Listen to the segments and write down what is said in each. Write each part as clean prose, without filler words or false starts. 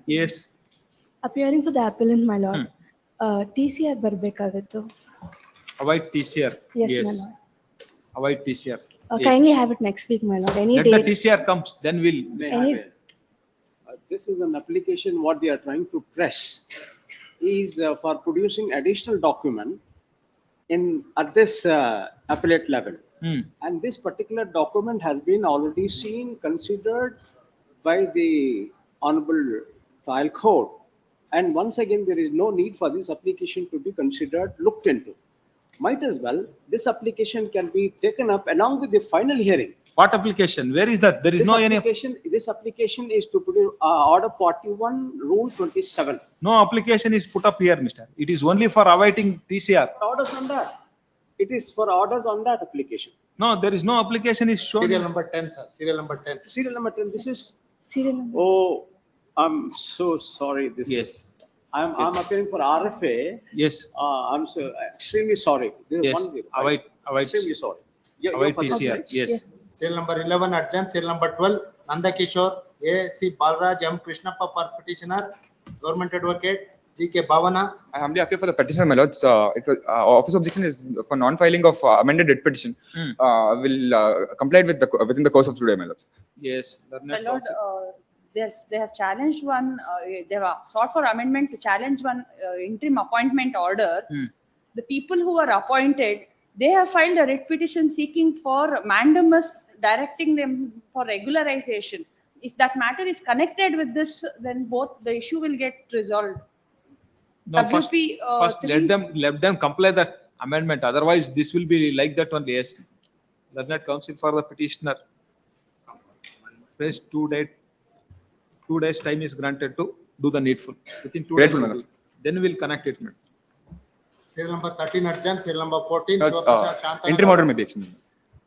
Yes. Appearing for the appellant, my lord. TCR barbekavittu. Avoid TCR. Yes, my lord. Avoid TCR. Kindly have it next week, my lord. Any Let date. the TCR comes, then we'll. Any. This is an application. What they are trying to press is for producing additional document at this appellate level. And this particular document has been already seen, considered by the Honorable Trial Court. And once again, there is no need for this application to be considered, looked into. Might as well, this application can be taken up along with the final hearing. What application? Where is that? There is no any. This application is to put Order 41, Rule 27. No application is put up here, Mr. It is only for awaiting TCR. Orders on that. It is for orders on that application. No, there is no application is shown. Serial number 10, sir. Serial number 10. Serial number 10. This is. Serial number. Oh, I'm so sorry. This is. I'm appearing for RFA. Yes. I'm so extremely sorry. Yes. Avoid. Extremely sorry. Avoid TCR. Yes. Serial number 11 adjourned. Serial number 12 Nanda Kishore, A.C. Balraj, M. Krishnappa for petitioner, government advocate, G.K. Bhavana. I humbly appeal for the petitioner, my lords. It was office objection is for non-filing of amended writ petition. Will comply with within the course of today, my lords. Yes. My lord, yes, they have challenged one. They have sought for amendment to challenge one interim appointment order. The people who are appointed, they have filed a writ petition seeking for mandamus, directing them for regularization. If that matter is connected with this, then both the issue will get resolved. No, first let them comply that amendment. Otherwise, this will be like that only. Yes. Learned counsel for the petitioner. Press 2 days time is granted to do the needful. Within 2 days, then we'll connect it. Serial number 13 adjourned. Serial number 14. Interim order may be extended.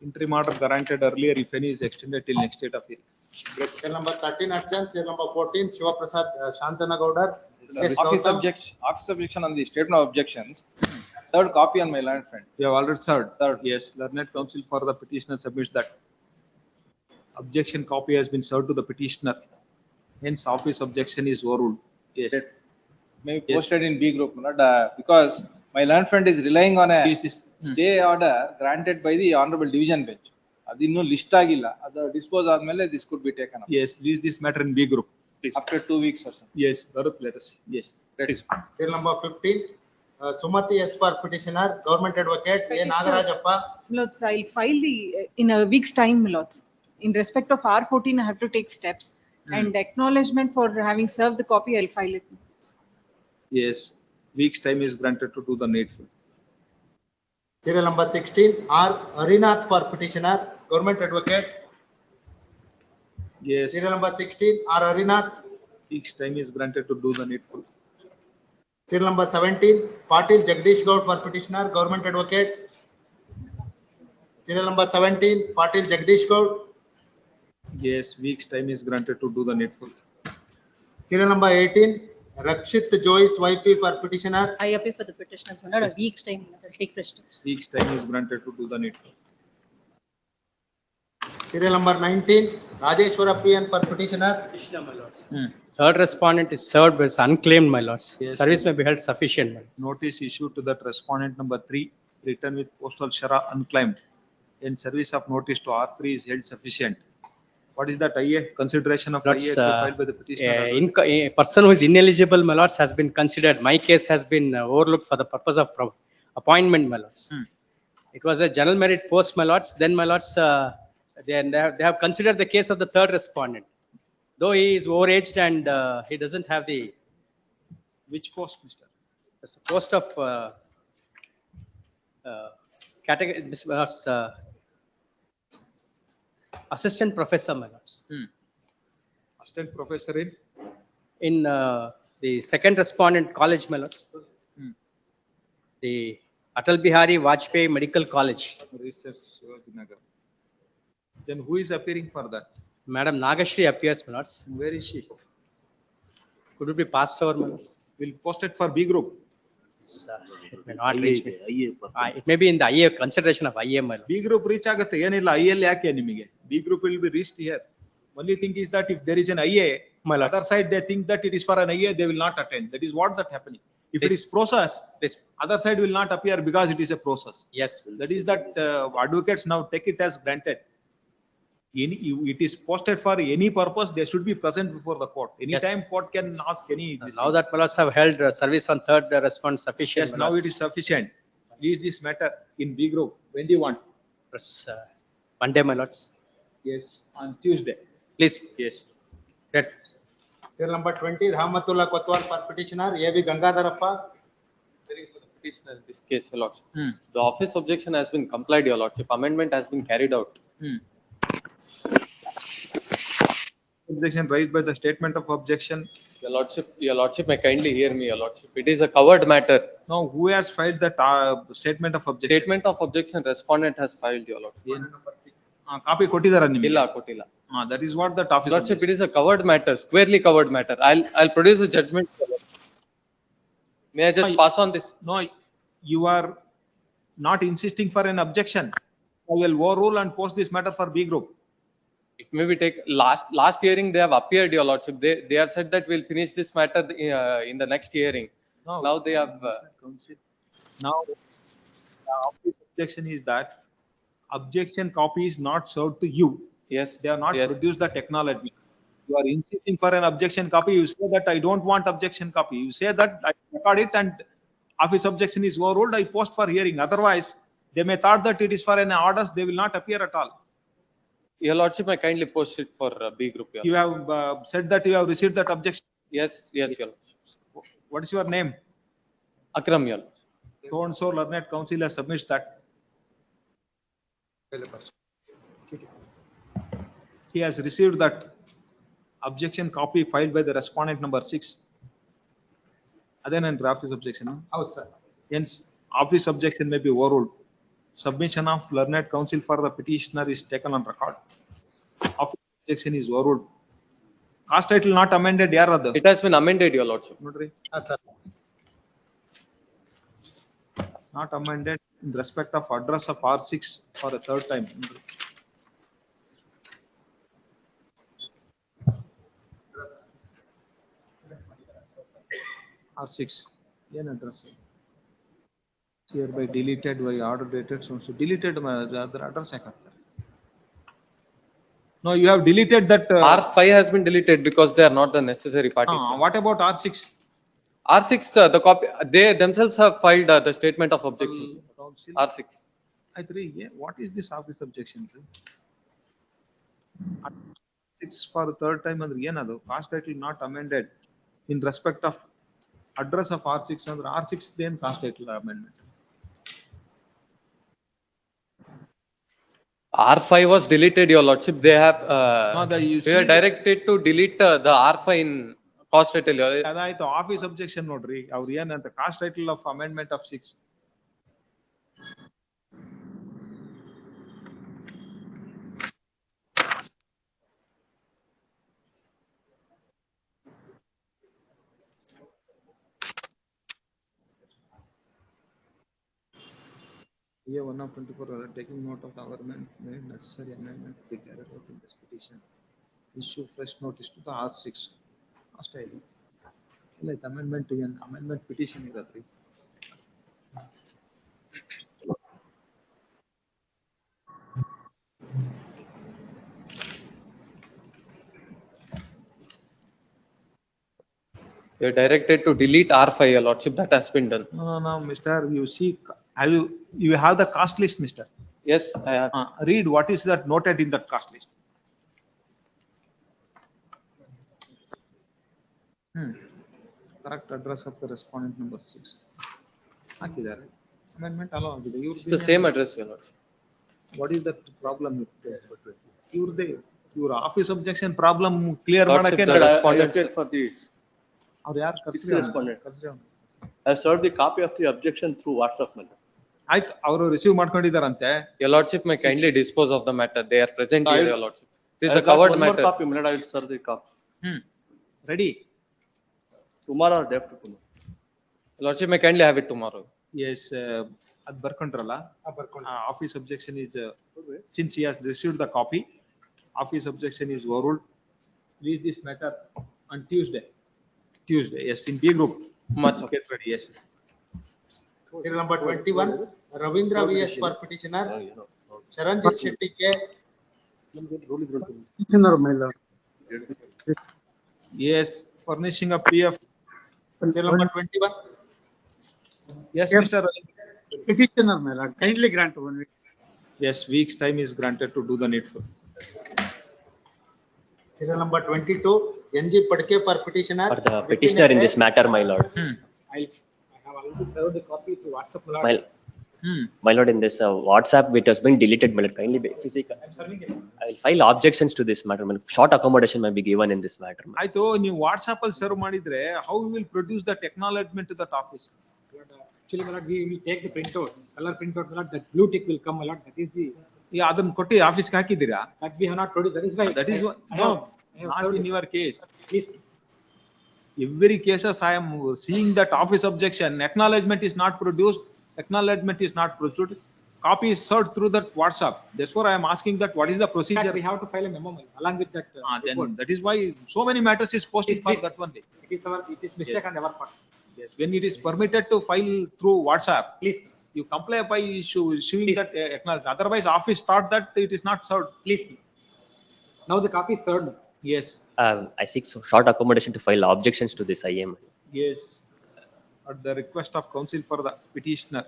Interim order granted earlier, if any, is extended till next date of hearing. Serial number 13 adjourned. Serial number 14 Shiva Prasad Shantana Gaudar. Office objection on the statement of objections. Third copy on my learned friend. You have already served. Yes, learned counsel for the petitioner submits that objection copy has been served to the petitioner. Hence, office objection is overruled. Yes. May be posted in B group, because my learned friend is relying on a stay order granted by the Honorable Division Bench. Adinnu list agilla. Adu dispose admele this could be taken up. Yes, leave this matter in B group. Please. After 2 weeks or something. Yes, Bharat, let us see. Yes, that is. Serial number 15 Sumati S for petitioner, government advocate A. Nagarajappa. Milords, I'll file in a week's time, Milords. In respect of R14, I have to take steps. And acknowledgement for having served the copy, I'll file it. Yes, week's time is granted to do the needful. Serial number 16 R. Arinath for petitioner, government advocate. Yes. Serial number 16 R. Arinath. Week's time is granted to do the needful. Serial number 17 Patil Jagdish Gaud for petitioner, government advocate. Serial number 17 Patil Jagdish Gaud. Yes, week's time is granted to do the needful. Serial number 18 Rakshit Joyce YP for petitioner. I appeal for the petitioner. Not a week's time. I'll take fresh steps. Week's time is granted to do the needful. Serial number 19 Rajeshwara PN for petitioner. My lords. Third respondent is served but is unclaimed, my lords. Yes. Service may be held sufficient. My lords. Notice issued to that respondent number 3, written with postal shara unclaimed. In service of notice to R3 is held sufficient. What is that IA? Consideration of Lords, IA filed by the petitioner. A person who is ineligible, my lords, has been considered. My case has been overlooked for the purpose of appointment, my lords. It was a general merit post, my lords. Then, my lords, they have considered the case of the third respondent. Though he is overaged and he doesn't have the. Which post, Mr.? It's a post of category. Assistant professor, my lords. Assistant professor in the second respondent college, my lords. The Atal Bihari Vajpayee Medical College. Then who is appearing for that? Madam Nagashri appears, my lords. Where is she? Could it be passed over, my lords? We'll post it for B group. It may not reach me. It may be in the IA consideration of IA, my lords. B group reach agate yenilla IL yake nimige. B group will be reached here. Only thing is that if there is an IA, My lords. Other side, they think that it is for an IA, they will not attend. That is what that happening. If it This- is process, This, other side will not appear because it is a process. yes, That is that advocates now take it as granted. It is posted for any purpose, they should be present before the court. Anytime court can ask any. this now thing. that my lords have held service on third response sufficient. Yes, my now lords. it is sufficient. Is this matter in B group? When do you want? Press, Monday, my lords. Yes, on Tuesday. Please, Yes. read. Serial number 20, Rahmatullah Kotwal for petitioner, A.B. Gangadharappa. Hearing for the petitioner in this case, Your Lordship. Hmm. The office objection has been complied, Your Lordship. Amendment has been carried out. Objection raised by the statement of objection. Your Lordship may kindly hear me, Your Lordship. It is a covered matter. Now, who has filed that statement of objection? Statement of objection respondent has filed, Your Lordship. Copy ಕೊಟ್ಟಿದ್ದಾರಾ ನಿಮಗೆ? Illa Kotila. That is what that office. Lordship, it is a covered matter, squarely covered matter. I'll produce a judgment. Your Lordship. May I just pass on this? No, you are not insisting for an objection. I will overrule and post this matter for B group. It may be take last hearing they have appeared, Your Lordship. They have said that we'll finish this matter in the next hearing. No, Now they have. Now, the office objection is that objection copy is not served to you. Yes. They have not yes. produced the technology. You are insisting for an objection copy. You say that I don't want objection copy. You say that I record it and office objection is overruled. I post for hearing. Otherwise, they may thought that it is for an orders. They will not appear at all. Your Lordship, I kindly post it for B group. Your You have said that you have received that objection. Yes, Your Lordship. What is your name? Akram, Your Lordship. So and so learned counsel has submitted that. He has received that objection copy filed by the respondent number 6. Then an office objection. House, sir. Hence, office objection may be overruled. Submission of learned counsel for the petitioner is taken on record. Office objection is overruled. Cast title not amended. It has been amended, Your Lordship. Sir. Not amended in respect of address of R6 for a third time. R6. ಏನು address? Hereby deleted by order dated so deleted other address ಹಾಕ್ತಾರೆ. No, you have deleted that. R5 has been deleted because they are not the necessary parties. What about R6? R6, the copy, they themselves have filed the statement of objections. R6. I agree. Yeah. What is this office objection? 6 for the third time and ಏನದು cast title not amended in respect of address of R6 and R6 then cast title amendment. R5 was deleted, Your Lordship. They have we are directed to delete the R5 in cost title. ಅದಾಯ್ತು office objection ನೋಡ್ರಿ ಅವ್ರು ಏನಂತ cost title of amendment of 6. Yeah, 1 of 24 taking note of the government made necessary amendment to be carried out in this petition. Issue fresh notice to the R6. ಅಷ್ಟೇ ಇಲ್ಲ ಇಲ್ಲ ಇದು amendment amendment petition ಇರತ್ರಿ. You are directed to delete R5, Your Lordship. That has been done. No, Mister, you see, you have the cost list, Mister. Yes, I have. Read what is that noted in that cost list. Correct address of the respondent number 6. ಹಾಕಿದ್ದಾರೆ amendment allow ಆಗಿದೆ. It's the same address, Your Lordship. What is the problem ಇವ್ರದೇ ಇವ್ರ office objection problem clear Lordship, ಮಾಡಕ್ಕೆ the respondents. For the ಅವ್ರು ಯಾರು respondent. I served the copy of the objection through WhatsApp. ಆಯ್ತು ಅವರು receive ಮಾಡ್ಕೊಂಡಿದ್ದಾರಂತೆ. Your Lordship may kindly dispose of the matter. They are present here, Your Lordship. This is a I got covered one more matter. copy, I will serve the copy. Ready? Tomorrow or day after tomorrow. Your Lordship may kindly have it tomorrow. Yes, ಅದ್ ಬರ್ಕೊಂಡ್ರಲ್ಲ office objection is since he has received the copy, office objection is overruled. Read this matter On Tuesday. Tuesday, yes, in B group. Much okay. Get ready, yes. Serial number 21, Ravindra VS for petitioner. Sharanjit Shetty K. Petitioner, my lord. Yes, furnishing a PF. Serial number 21. Yes, Yes. Mr. Petitioner, my lord. Kindly grant 1 week. Yes, week's time is granted to do the needful. Serial number 22, NG Padke for petitioner. For the petitioner in this matter, my lord. I have already served the copy through WhatsApp, my lord. My lord, in this WhatsApp, it has been deleted, my lord. Kindly be physical. I will file objections to this matter. My lord. Short accommodation may be given in this matter. I thought you WhatsApp al serve madidre, how we will produce that acknowledgement to that office? Actually, my lord, we will take the printout, color printout, my lord. That blue tick will come, my lord. That is the, Yeah, adan kotti office ka hakidira. that we have not produced. That is why. That is what, I no, have not served in it. your case. Please, Every cases I am seeing that office objection, acknowledgement is not produced, acknowledgement is not produced. Copy is served through that WhatsApp. Therefore, I am asking that what is the in fact, procedure? we have to file a memo, my lord, along with that report. Then that is why so many matters is posted for Please. that one day. It is mistake Yes. on our part. Yes, when it is permitted to file through WhatsApp, Please, you comply by issuing Please. that acknowledgement. Otherwise, office thought that it is not served. please. Now the copy is served. Yes, I seek some short accommodation to file objections to this IM. yes. At the request of counsel for the petitioner.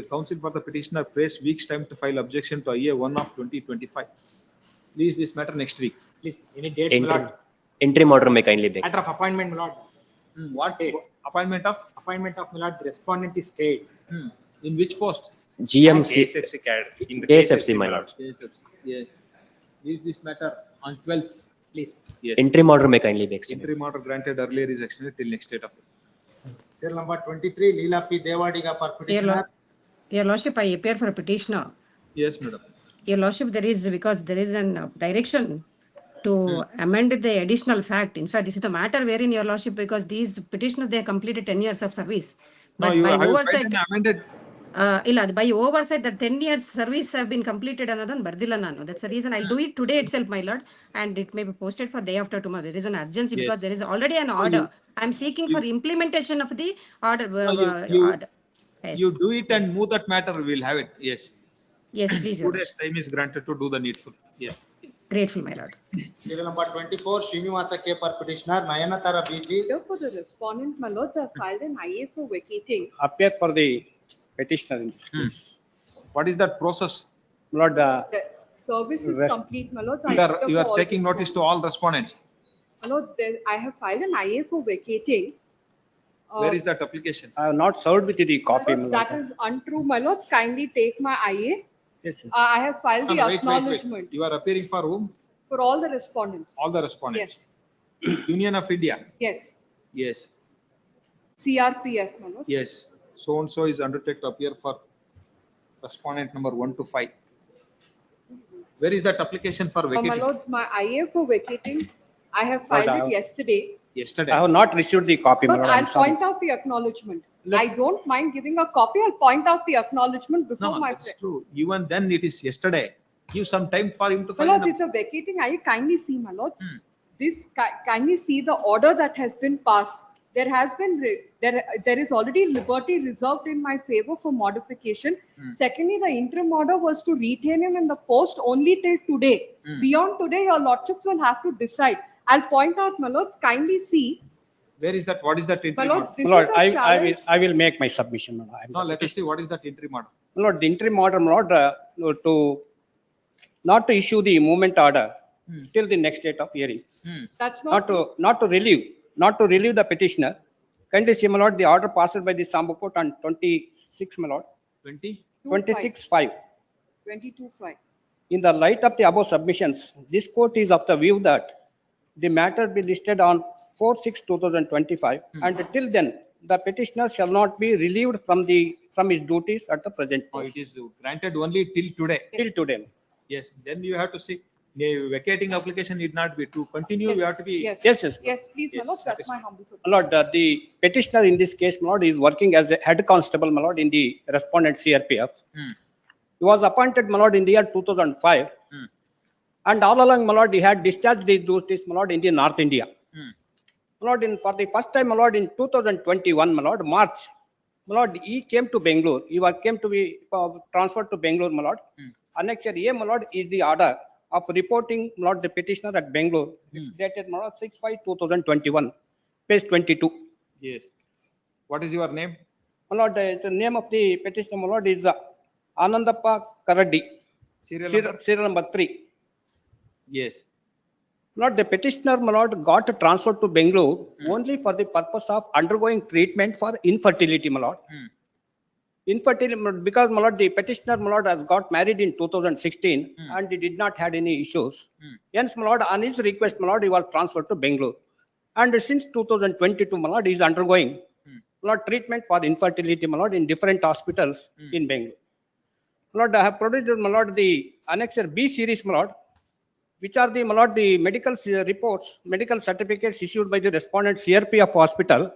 Counsel for the petitioner prays week's time to file objection to IA 1 of 2025. Please this matter next week. Please, any date, my lord. Interim order may kindly be Matter of appointment, my lord. What Date. appointment of? Appointment of, my lord, the respondent is stayed. In which post? GMC, in the KSFC, my lord. Yes. Is this matter on 12th? Please. Yes. Interim order may kindly be extended. Interim order granted earlier is extended till next date of it. Serial number 23, Leela P. Devadiga for petitioner. Your lordship, I appear for a petitioner. Yes, madam. Your lordship, there is, because there is an direction to amend the additional fact. In fact, this is the matter wherein your lordship, because these petitioners, they have completed 10 years of service. No, But you by have filed oversight, an amended. by oversight, the 10 years service have been completed another Bardila Nano. That's the reason I'll do it today itself, my lord, and it may be posted for day after tomorrow. There is an urgency Yes. because there is already an order. I'm seeking for implementation of the order. Order. Yes. You do it and move that matter, we will have it. Yes. Yes, please, 2 your days time is granted to do the needful. Yes. grateful, my lord. Serial number 24, Srinivasa K for petitioner. Nayanatara BG. For the respondent, my lords, I filed an IA for vacating. Appear for the petitioner in this case. What is that process? Lord, Service is Rest- complete, my lords. You are taking notice to all respondents. My lords, I have filed an IA for vacating. Where is that application? I have not served with the copy. My lords, that is untrue, my lords. Kindly take my IA. Yes, yes. I have filed the No, wait. acknowledgement You are appearing for whom? for all the respondents. All the respondents. Yes, Union of India. yes. Yes. CRPF, my lords. Yes. So and so is undertaken to appear for respondent number 1 to 5. Where is that application for My vacating? lords, my IA for vacating, I have filed But, it yesterday. Yesterday. I have not received the copy. my But lord. I'll I'm sorry. point out the acknowledgement. I don't mind giving a copy. I'll point out the acknowledgement before No, my that's friend. true. Even then it is yesterday. Give some time for him to My file. lords, an it's a vacating. I kindly see, my lords. This kindly see the order that has been passed. There has been there is already liberty reserved in my favor for modification. Secondly, the interim order was to retain him in the post only till today. Beyond today, your lordships will have to decide. I'll point out, my lords. Kindly see, Where is that? What is that my interim lords. order? This My lord, is a challenge. I will make my submission. my lord. I'm No, the let us see what is that interim order. My lord, the interim order, my lord, not to issue the movement order till the next date of hearing. That's not. Not to relieve the petitioner. Kindly see, my lord, the order passed by the Sambo Court on 26, my lord, 20? 26/5. 22/5. In the light of the above submissions, this court is of the view that the matter be listed on 4/6/2025, and till then, the petitioner shall not be relieved from his duties at the present Oh, post. it is granted only till today. Till today. Yes, then you have to see, the vacating application need not be to continue, you have to be. Yes. Yes, yes. Yes, please, my Yes, lords. That's satisfied. my humble submission. My lord, the petitioner in this case, my lord, is working as a head constable, my lord, in the respondent CRPF. He was appointed, my lord, in the year 2005. And all along, my lord, he had discharged these duties, my lord, in the North India. My lord, for the first time, my lord, in 2021, my lord, March, my lord, he came to Bangalore. He came to be transferred to Bangalore, my lord. Annexure A, my lord, is the order of reporting, my lord, the petitioner at Bangalore. It's dated, my lord, 6/5/2021, page 22. Yes. What is your name? My lord, the name of the petitioner, my lord, is Anandappa Karaddi. Serial number 3. Yes. Lord, the petitioner, my lord, got transferred to Bangalore only for the purpose of undergoing treatment for infertility, my lord. Infertility, because, my lord, the petitioner, my lord, has got married in 2016 and he did not had any issues. Hence, my lord, on his request, my lord, he was transferred to Bangalore. And since 2022, my lord, he is undergoing, my lord, treatment for infertility, my lord, in different hospitals in Bangalore. My lord, I have produced, my lord, the Annexure B series, my lord, which are the, my lord, the medical reports, medical certificates issued by the respondent CRPF hospital,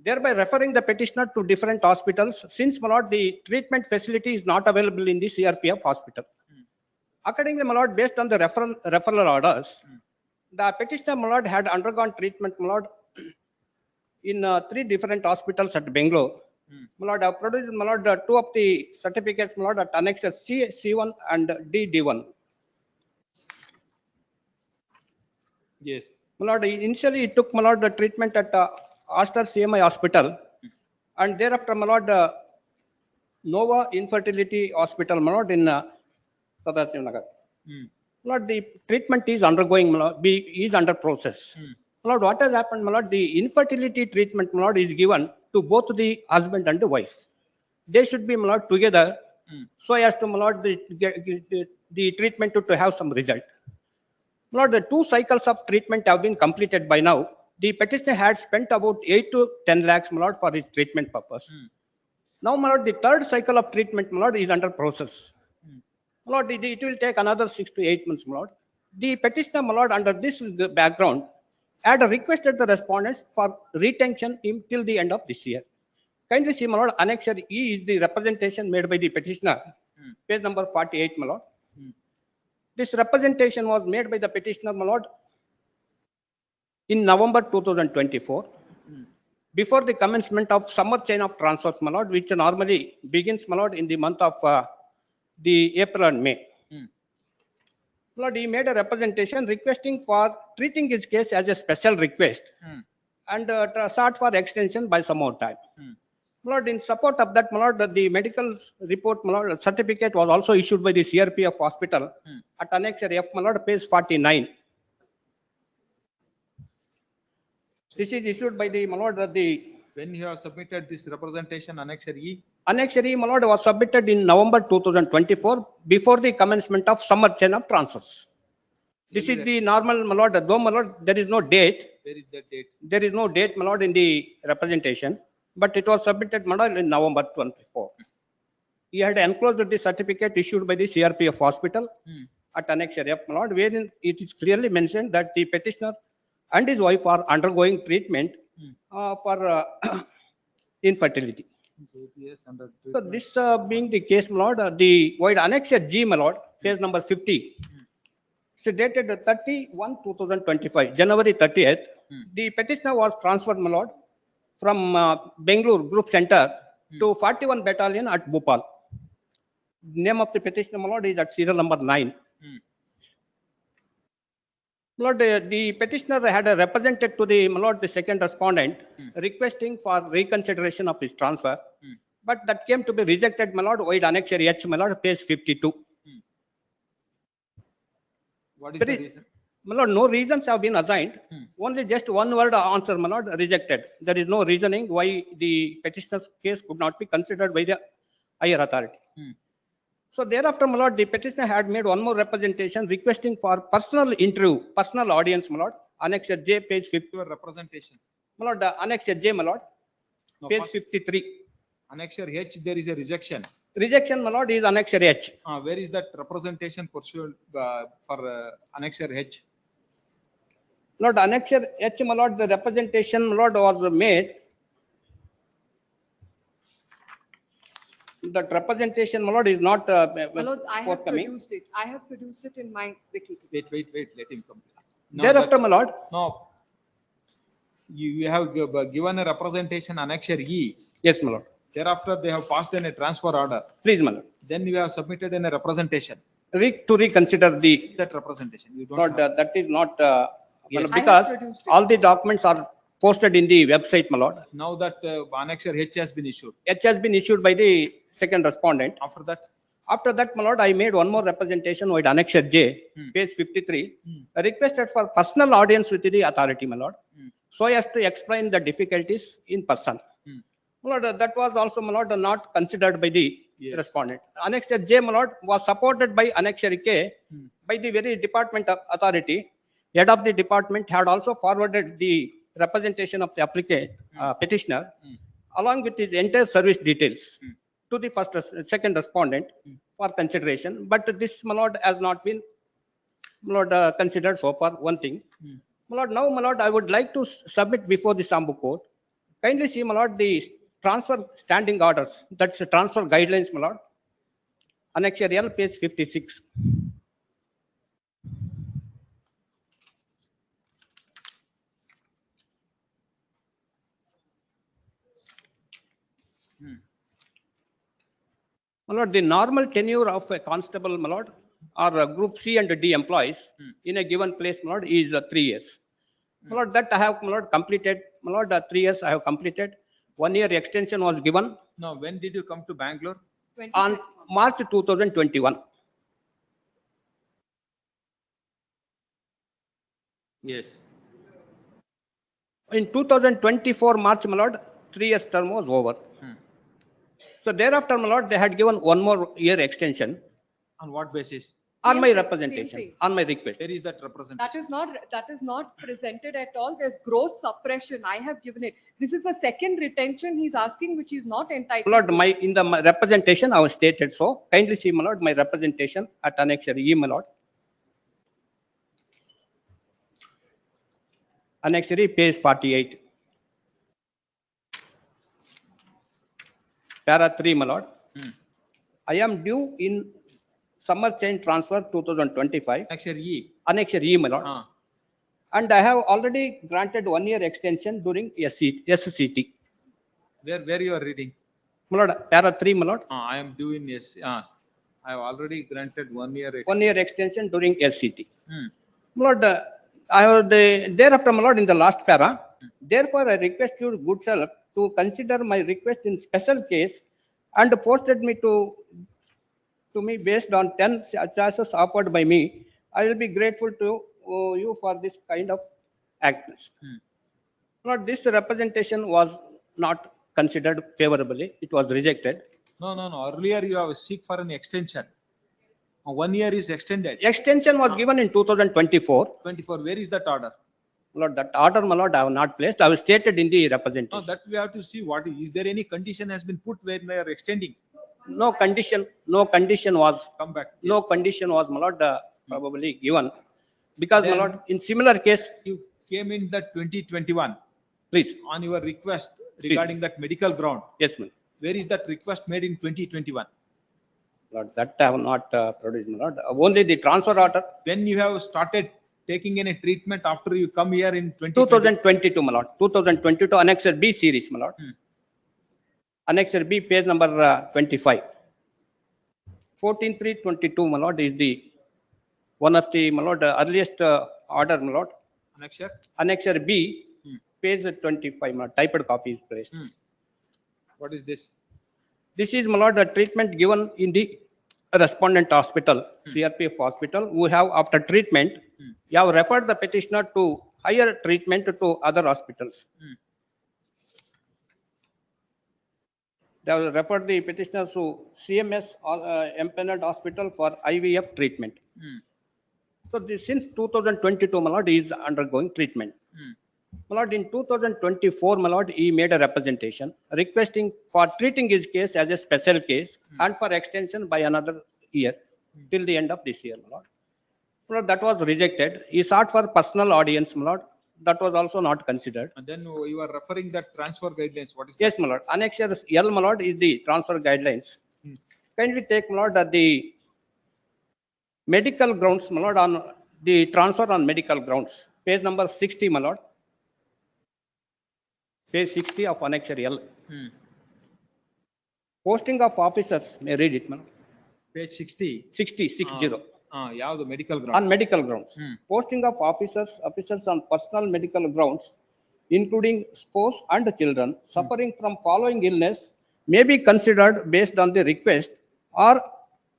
thereby referring the petitioner to different hospitals, since, my lord, the treatment facility is not available in the CRPF hospital. Accordingly, my lord, based on the referral orders, the petitioner, my lord, had undergone treatment, my lord, in 3 different hospitals at Bangalore. My lord, I have produced, my lord, 2 of the certificates, my lord, at Annexure C, C1 and D, D1. Yes. My lord, initially he took, my lord, the treatment at Aster CMI hospital, and thereafter, my lord, Nova Infertility Hospital, my lord, in Sadashiv My lord, the treatment is undergoing, my lord, is under process. My lord, what has happened, my lord, the infertility treatment, my lord, is given to both the husband and the wife. They should be, my lord, together, so as to, my lord, the treatment to have some result. My lord, the 2 cycles of treatment have been completed by now. The petitioner had spent about 8 to 10 lakhs, my lord, for his treatment purpose. Now, my lord, the 3rd cycle of treatment, my lord, is under process. My lord, it will take another 6 to 8 months, my lord. The petitioner, my lord, under this background, had requested the respondents for retention till the end of this year. Kindly see, my lord, Annexure E is the representation made by the petitioner, page number 48, my lord. This representation was made by the petitioner, my lord, in November 2024, before the commencement of summer chain of transfers, my lord, which normally begins, my lord, in the month of the April and May. Lord, he made a representation requesting for treating his case as a special request and sought for extension by some more time. Lord, in support of that, my lord, the medical report, my lord, certificate was also issued by the CRPF hospital at Annexure F, my lord, page 49. This is issued by the, my lord, when you have submitted this representation, Annexure E? Annexure E, my lord, was submitted in November 2024 before the commencement of summer chain of transfers. This is the normal, my lord, though, my lord, there is no date. Where is that date? There is no date, my lord, in the representation, but it was submitted, my lord, in November 24. He had enclosed the certificate issued by the CRPF hospital at Annexure F, my lord, wherein it is clearly mentioned that the petitioner and his wife are undergoing treatment for infertility. So this being the case, my lord, the void Annexure G, my lord, page number 50. So dated 31/2025, January 30th, the petitioner was transferred, my lord, from Bangalore Group Center to 41 Battalion at Bhopal. Name of the petitioner, my lord, is at serial number 9. Lord, the petitioner had represented to the, my lord, the second respondent requesting for reconsideration of his transfer, but that came to be rejected, my lord, void Annexure H, my lord, page 52. What is the reason? My lord, no reasons have been assigned. Only just one word answer, my lord, rejected. There is no reasoning why the petitioner's case could not be considered by the higher authority. So thereafter, my lord, the petitioner had made one more representation requesting for personal interview, personal audience, my lord, Annexure J, page 50. Your representation. My lord, Annexure J, my lord, no, page 53. Annexure H, there is a rejection. Rejection, my lord, is Annexure H. Where is that representation pursued for Annexure H? Lord, Annexure H, my lord, the representation, my lord, was made. that representation, my lord, is not My lord, I have forthcoming. produced it. I have produced it in my wiki. Wait, let him complete. No, Thereafter, my lord, No. You have given a representation annexure E. yes, my lord. Thereafter, they have passed in a transfer order. Please, my lord. Then you have submitted in a representation. To reconsider That representation. You don't Lord, have. that is not, Yes. because all the documents are posted in the website, my lord. Now that annexure H has been issued. H has been issued by the second respondent. After that, my lord, I made one more representation with annexure J, page 53, requested for personal audience with the authority, my lord, so as to explain the difficulties in person. My lord, that was also, my lord, not considered by the respondent. Annexure J, my lord, was supported by annexure K by the very department of authority. Head of the department had also forwarded the representation of the applicant, petitioner, along with his entire service details to the second respondent for consideration. But this, my lord, has not been, my lord, considered so far. One thing, my lord, now, my lord, I would like to submit before the Sambu court. Kindly see, my lord, the transfer standing orders. That's the transfer guidelines, my lord. Annexure L, page 56. My lord, the normal tenure of a constable, my lord, or a group C and D employees in a given place, my lord, is 3 years. My lord, that I have, my lord, completed. My lord, 3 years I have completed. 1 year extension was given. now when did you come to Bangalore? On March 2021. Yes. In 2024 March, my lord, 3 years term was over. So thereafter, my lord, they had given 1 more year extension. On what basis? On my Same representation, thing. on my request. Where is that representation? That is not presented at all. There's gross suppression. I have given it. This is a second retention he's asking, which is not entitled. My lord, to. in the representation, I was stated so. Kindly see, my lord, my representation at annexure E, my lord. Annexure E, page 48. Para 3, my lord. I am due in summer change transfer 2025. Annexure E. Annexure E, my lord. And I have already granted 1 year extension during SCT. Where you are reading? My lord, para 3, my lord. I am doing yes. I have already granted 1 year. 1 year extension during SCT. My lord, I have thereafter, my lord, in the last para. Therefore, I request you, good self, to consider my request in special case and posted me to me based on 10 choices offered by me. I will be grateful to you for this kind of acts. Lord, this representation was not considered favorably. It was rejected. No. Earlier you have seek for an extension. 1 year is extended. Extension was given in 2024. 24. Where is that order? Lord, that order, my lord, I have not placed. I have stated in the representation. No, that we have to see what is there any condition has been put where they are extending. No condition was come back. No condition was, my lord, probably given, because Then my lord, in similar case, you came in the 2021. Please. On your request regarding that medical ground. Yes, ma'am. Where is that request made in 2021? Lord, that I have not produced, my lord. Only the transfer order. When you have started taking any treatment after you come here in 2022, my lord. 2022 annexure B series, my lord. Annexure B, page number 25. 14/3/22, my lord, is the one of the, my lord, earliest order, my lord. Annexure? Annexure B, page 25, my lord, typed copy is placed. What is this? This is, my lord, the treatment given in the respondent hospital, CRPF hospital, who have after treatment, you have referred the petitioner to higher treatment to other hospitals. They have referred the petitioner to CMS Empaneled Hospital for IVF treatment. So this, since 2022, my lord, is undergoing treatment. My lord, in 2024, my lord, he made a representation requesting for treating his case as a special case and for extension by another year till the end of this year, my lord. My lord, that was rejected. He sought for personal audience, my lord. That was also not considered. And then you are referring that transfer guidelines. What is Yes, my lord. Annexure L, my lord, is the transfer guidelines. kindly take, my lord, the medical grounds, my lord, on the transfer on medical grounds. Page number 60, my lord. Page 60 of Annexure L. Posting of officers, may I read it, my lord. Page 60. 60. Yeah, the medical ground. On medical grounds. Posting of officers on personal medical grounds, including spouse and children suffering from following illness, may be considered based on the request or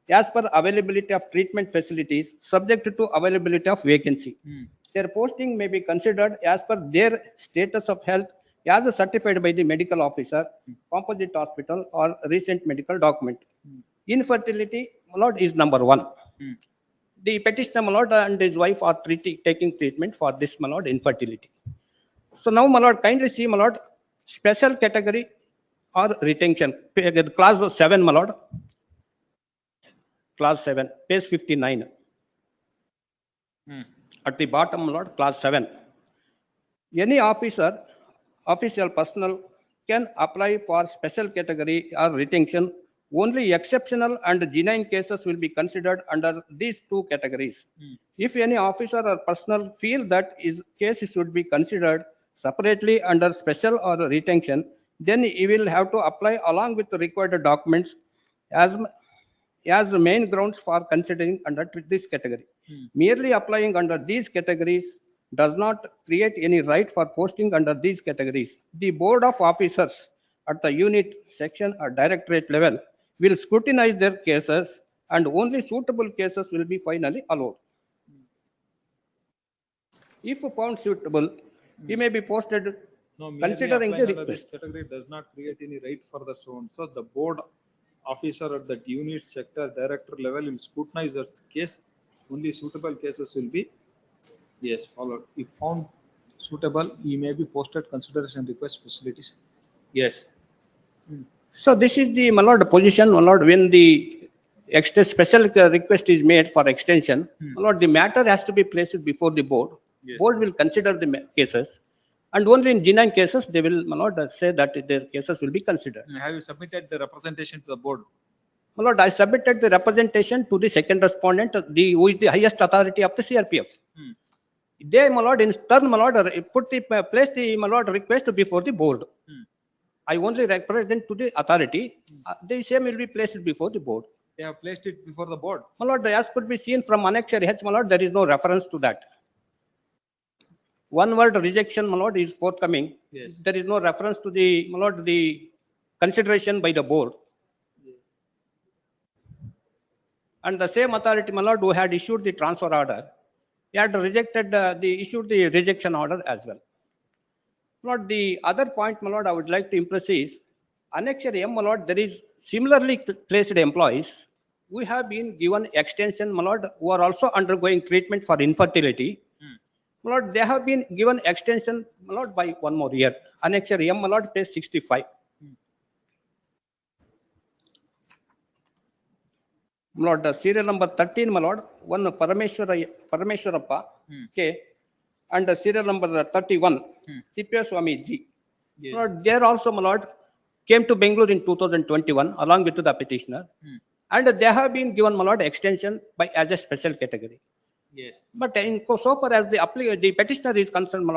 as per availability of treatment facilities subject to availability of vacancy. Their posting may be considered as per their status of health as certified by the medical officer, composite hospital or recent medical document. Infertility, my lord, is number 1. The petitioner, my lord, and his wife are taking treatment for this, my lord, infertility. So now, my lord, kindly see, my lord, special category or retention. Clause 7, my lord. Clause 7, page 59. At the bottom, my lord, clause 7. Any official personnel can apply for special category or retention. Only exceptional and genuine cases will be considered under these two categories. If any officer or personnel feel that his case should be considered separately under special or retention, then he will have to apply along with the required documents as the main grounds for considering under this category. Merely applying under these categories does not create any right for posting under these categories. The board of officers at the unit, section or directorate level will scrutinize their cases and only suitable cases will be finally allowed. If found suitable, he may be posted considering the request. This category does not create any right for the zone. So the board officer at that unit, sector, director level will scrutinize the case. Only suitable cases will be followed. If found suitable, he may be posted consideration request facilities. Yes. So this is the, my lord, position, my lord, when the special request is made for extension, my lord, the matter has to be placed before the board. Board will consider the cases, and only in genuine cases they will, my lord, say that their cases will be considered. Have you submitted the representation to the board? My lord, I submitted the representation to the second respondent, who is the highest authority of the CRPF. They, my lord, in turn, my lord, place the, my lord, request before the board. I only represent to the authority. The same will be placed before the board. They have placed it before the board. My lord, as could be seen from Annexure H, my lord, there is no reference to that. One word rejection, my lord, is forthcoming. There is no reference to the, my lord, the consideration by the board. And the same authority, my lord, who had issued the transfer order, he had rejected issued the rejection order as well. Lord, the other point, my lord, I would like to impress is Annexure M, my lord, there is similarly placed employees who have been given extension, my lord, who are also undergoing treatment for infertility. My lord, they have been given extension, my lord, by 1 more year. Annexure M, my lord, page 65. My lord, serial number 13, my lord, one Parameshwarappa, K, and serial number 31, Tipya Swami G. Lord, there also, my lord, came to Bangalore in 2021 along with the petitioner, and they have been given, my lord, extension as a special category. But in so far as the petitioner is concerned, my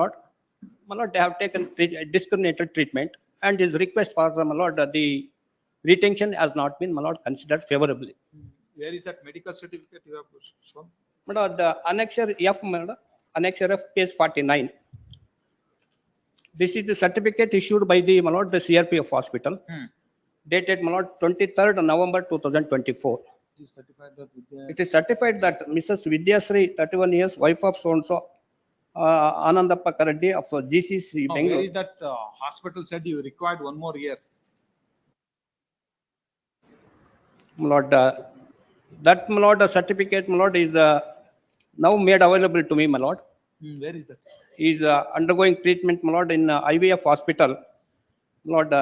lord, they have taken discriminated treatment, and his request for, my lord, the retention has not been, my lord, considered favorably. Where is that medical certificate you have shown? My lord, the Annexure F, my lord, Annexure F, page 49. This is the certificate issued by the, my lord, the CRPF hospital, dated, my lord, 23rd November 2024. It is certified that Mrs. Vidyasri, 31 years, wife of so-and-so, Anandappa Karaddi of GCC Bangalore. Where is that hospital said you required 1 more year? My lord, that, my lord, certificate, my lord, is now made available to me, my lord. Where is that? He is undergoing treatment, my lord, in IVF hospital, my lord,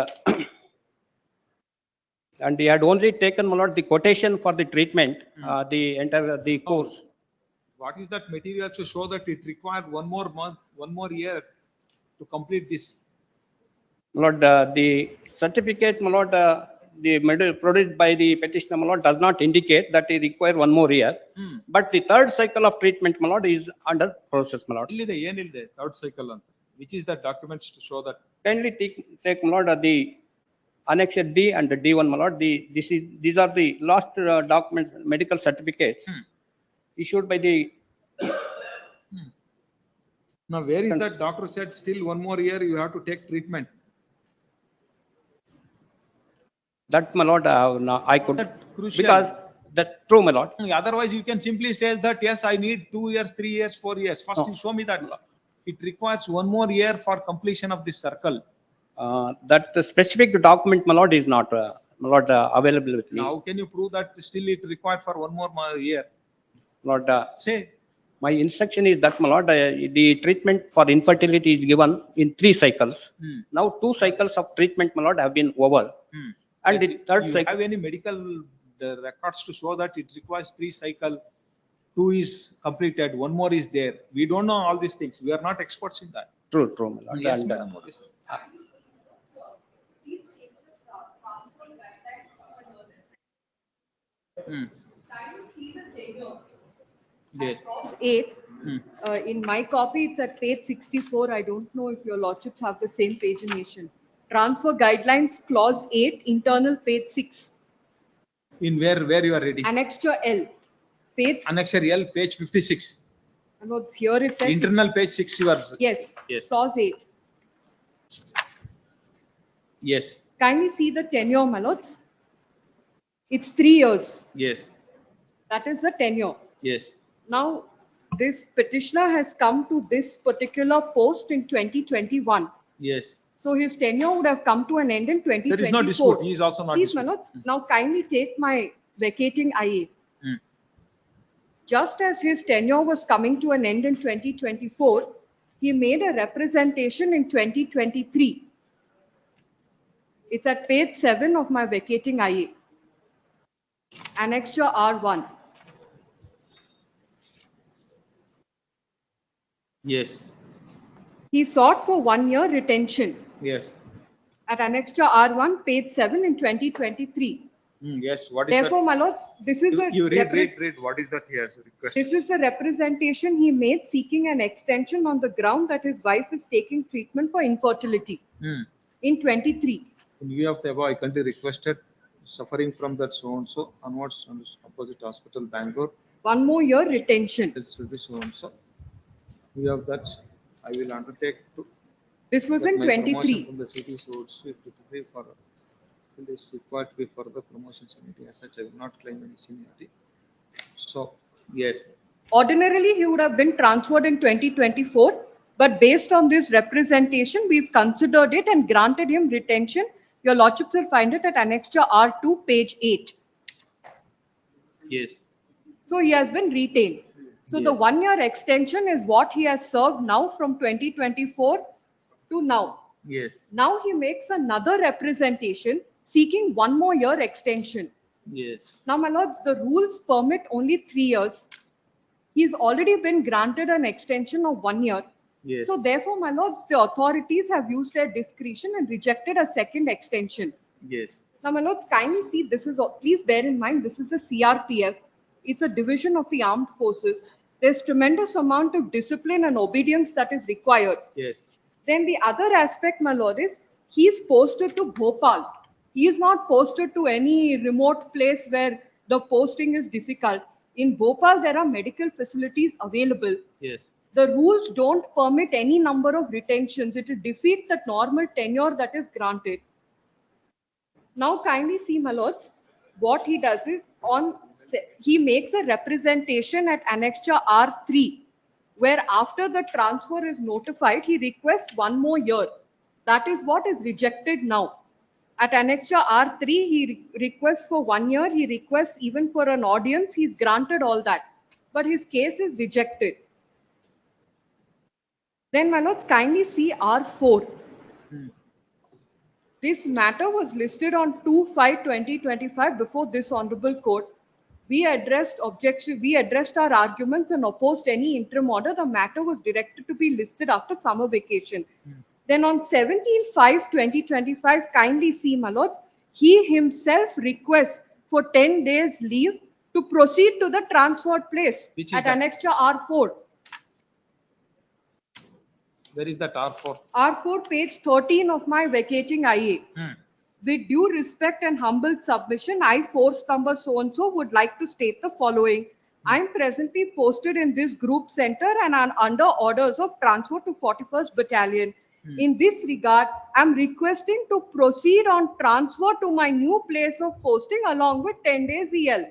and he had only taken, my lord, the quotation for the treatment, the entire course. What is that material to show that it required 1 more month, 1 more year to complete this? My lord, the certificate, my lord, the medal produced by the petitioner, my lord, does not indicate that they require one more year. But the third cycle of treatment, my lord, is under process, my lord. Third cycle anta. Which is the documents to show that? Kindly take, my lord, the Annex D and the D1, my lord. These are the last documents, medical certificates issued by the. Now, where is that doctor said still one more year you have to take treatment? That, my lord, no, I could, Crucial. because that true, my lord. Otherwise, you can simply say that, yes, I need 2 years, 3 years, 4 years. First, No. you show me that it requires one more year for completion of this circle. That specific document, my lord, is not, my lord, available with me. Now, how can you prove that still it required for one more year? Lord, say. My instruction is that, my lord, the treatment for infertility is given in 3 cycles. Now 2 cycles of treatment, my lord, have been over. And the third you cycle. have any medical records to show that it requires 3 cycle, 2 is completed, 1 more is there? We don't know all these things. We are not experts in that. True, my lord. Yes, And, madam. Yes. Clause 8. In my copy, it's at page 64. I don't know if your lordships have the same pagination. Transfer guidelines, clause 8, internal page 6. In where you are reading? Annexure L. Page. Annexure L, page 56. And what's here it says. Internal page 6 you are. Yes. Yes. Clause 8. Yes. Kindly see the tenure, my lords. It's 3 years. Yes. That is the tenure. Yes. Now, this petitioner has come to this particular post in 2021. Yes. So his tenure would have come to an end in 2024. There is no dispute. He is also not Please, my disputing. lords, now kindly take my vacating IA. Just as his tenure was coming to an end in 2024, he made a representation in 2023. It's at page 7 of my vacating IA. Annexure R1. Yes. He sought for 1 year retention. Yes. At Annexure R1, page 7 in 2023. Yes. What is Therefore, that? my lords, this is You read. What is that he has requested? This is a representation he made seeking an extension on the ground that his wife is taking treatment for infertility in 23. In view of the above, I kindly requested suffering from that so and so onwards on this opposite hospital, Bangalore. 1 more year retention. This will be so and so. In view of that, I will undertake to. This was get in my 23. promotion from the city, so it's 53 for. It is required to be for the promotion seniority. As such, I will not claim any seniority. So, yes. Ordinarily, he would have been transferred in 2024, but based on this representation, we've considered it and granted him retention. Your lordships will find it at Annexure R2, page 8. Yes. So he has been retained. So the 1 year extension is what he has served now from 2024 to now. Yes. Now he makes another representation seeking 1 more year extension. Yes. Now, my lords, the rules permit only 3 years. He's already been granted an extension of 1 year. Yes. So therefore, my lords, the authorities have used their discretion and rejected a second extension. Yes. Now, my lords, kindly see, this is, please bear in mind, this is the CRPF. It's a division of the armed forces. There's tremendous amount of discipline and obedience that is required. Yes. Then the other aspect, my lord, is he's posted to Bhopal. He is not posted to any remote place where the posting is difficult. In Bhopal, there are medical facilities available. Yes. The rules don't permit any number of retentions. It will defeat the normal tenure that is granted. Now, kindly see, my lords, what he does is he makes a representation at Annexure R3, where after the transfer is notified, he requests 1 more year. That is what is rejected now. At Annexure R3, he requests for 1 year. He requests even for an audience. He's granted all that. But his case is rejected. Then, my lords, kindly see R4. This matter was listed on 2/5/2025 before this honorable court. We addressed our arguments and opposed any interim order. The matter was directed to be listed after summer vacation. Then on 17/5/2025, kindly see, my lords, he himself requests for 10 days leave to proceed to the transferred place Which is at that? Annexure R4. Where is that R4? R4, page 13 of my vacating IA. With due respect and humble submission, I, force number so-and-so, would like to state the following. I am presently posted in this group center and am under orders of transfer to 41st Battalion. In this regard, I am requesting to proceed on transfer to my new place of posting along with 10 days EL.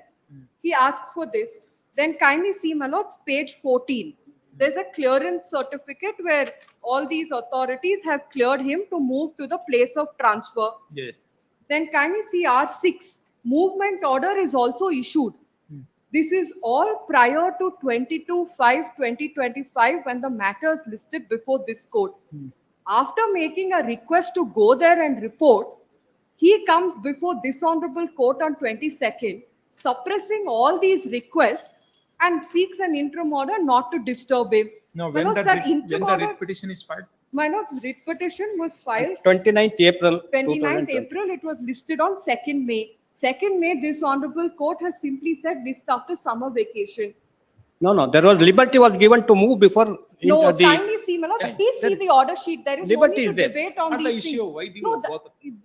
He asks for this. Then kindly see, my lords, page 14. There's a clearance certificate where all these authorities have cleared him to move to the place of transfer. Yes. Then kindly see R6. Movement order is also issued. This is all prior to 22/5/2025 when the matter is listed before this court. After making a request to go there and report, he comes before this honorable court on 22nd, suppressing all these requests and seeks an interim order not to disturb him. No, My when lords, the that interim order- writ petition is filed? My lords, writ petition was filed 29th April. 29th 2020. April. It was listed on 2nd May. 2nd May, this honorable court has simply said list after summer vacation. No, there was liberty was given to move before. No, the kindly see, my lord, please see the order sheet. There is no liberty need is to there. debate on Not the these issue. things. Why do you No, bother?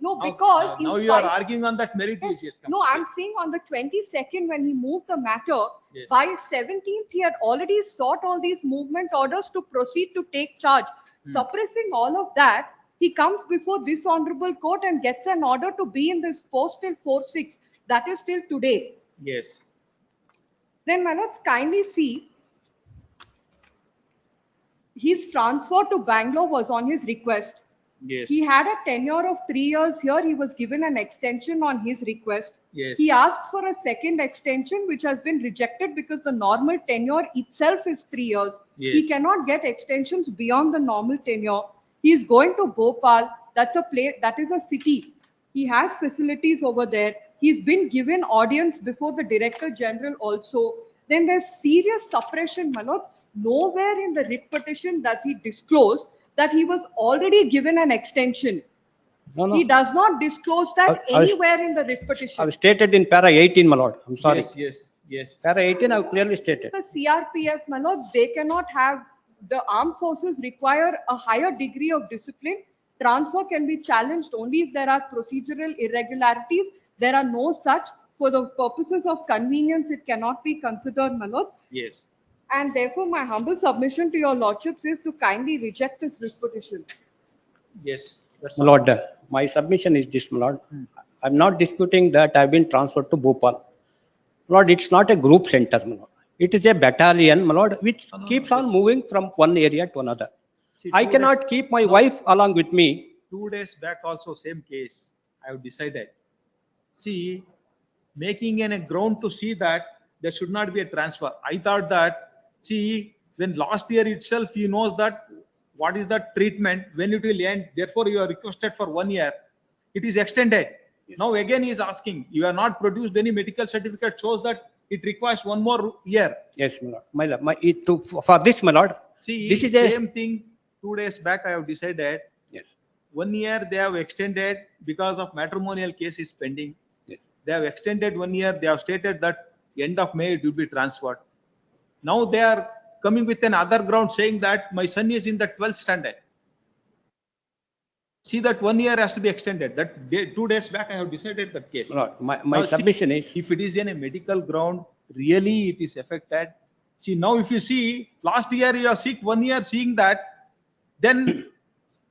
no, Now- because now in you are five- arguing on that merit issue. No, I'm saying on the 22nd, when he moved the matter, Yes. by 17th, he had already sought all these movement orders to proceed to take charge. Suppressing all of that, he comes before this honorable court and gets an order to be in this post till 4/6. That is till today. Yes. Then, my lords, kindly see, his transfer to Bangalore was on his request. Yes. He had a tenure of 3 years here. He was given an extension on his request. Yes. He asks for a second extension, which has been rejected because the normal tenure itself is 3 years. He Yes. cannot get extensions beyond the normal tenure. He is going to Bhopal. That's a place, that is a city. He has facilities over there. He's been given audience before the Director General also. Then there's serious suppression, my lords. Nowhere in the writ petition does he disclose that he was already given an extension. No. He does not disclose that I was- anywhere in the writ petition. I've stated in para 18, my lord. I'm sorry. Yes. Para 18, I've clearly stated. The CRPF, my lords, they cannot have, the armed forces require a higher degree of discipline. Transfer can be challenged only if there are procedural irregularities. There are no such. For the purposes of convenience, it cannot be considered, my lords. Yes. And therefore, my humble submission to your lordships is to kindly reject this writ petition. Yes. That's My lord, my submission is this, my lord. I'm not disputing that I've been transferred to Bhopal. Lord, it's not a group center, my lord. It is a battalion, my lord, which keeps on moving from one area to another. See, I 2 cannot days- keep my wife along with me. 2 days back also same case. I have decided. See, making a ground to see that there should not be a transfer. I thought that, see, when last year itself he knows that what is the treatment, when it will end. Therefore, you are requested for 1 year. It is extended. Now again he is asking, you have not produced any medical certificate shows that it requires 1 more year. Yes, my lord. For this, my lord, See, this is a same thing 2 days back I have decided. Yes. 1 year they have extended because of matrimonial case is pending. Yes. They have extended 1 year. They have stated that end of May it will be transferred. Now they are coming with another ground saying that my son is in the 12th standard. See, that 1 year has to be extended. That 2 days back I have decided that case. Lord, my Now, see, submission is, if it is in a medical ground, really it is affected. See, now if you see, last year you have seek 1 year seeing that, then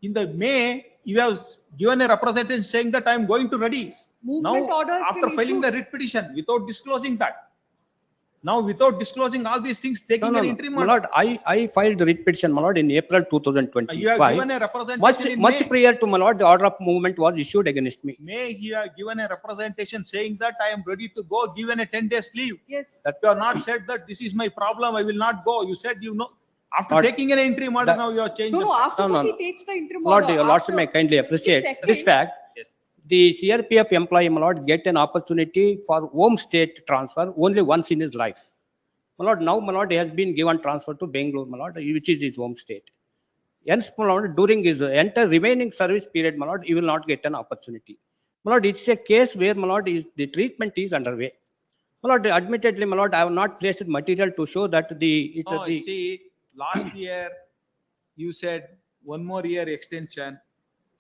in the May, you have given a representation saying that I am going to ready. Movement Now, order has after been filing the issued. writ petition, without disclosing that. Now, without disclosing all these things, taking an interim my order. lord, I filed the writ petition, my lord, in April You have given 2025. a representation in Much May. prior to, my lord, the order of movement was issued against me. May he have given a representation saying that I am ready to go, given a 10 days leave. Yes. That you are not said that this is my problem, I will not go. You said you know. After Not- taking an interim order, that- now you have changed. No, the no, stand. after No, what no, he takes the interim Lord, order. your lordship after may kindly appreciate 22nd. this fact. Yes. The CRPF employee, my lord, get an opportunity for home state transfer only once in his life. My lord, now, my lord, he has been given transfer to Bangalore, my lord, which is his home state. Hence, my lord, during his entire remaining service period, my lord, he will not get an opportunity. my lord, it's a case where, my lord, is the treatment is underway. My lord, admittedly, my lord, I have not placed material to show that the. No, see, last year you said 1 more year extension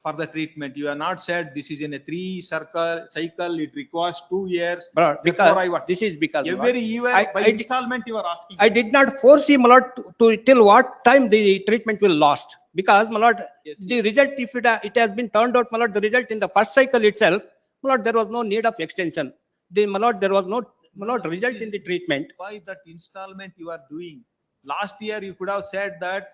for the treatment. You have not said this is in a 3 cycle, it requires 2 years. But because this is because every year by installment you are asking. I did not foresee, my lord, to till what time the treatment will last. Because, my lord, the result, if it has been turned out, my lord, the result in the first cycle itself, my lord, there was no need of extension. My lord, there was no, my lord, result in the treatment. Why that installment you are doing? Last year you could have said that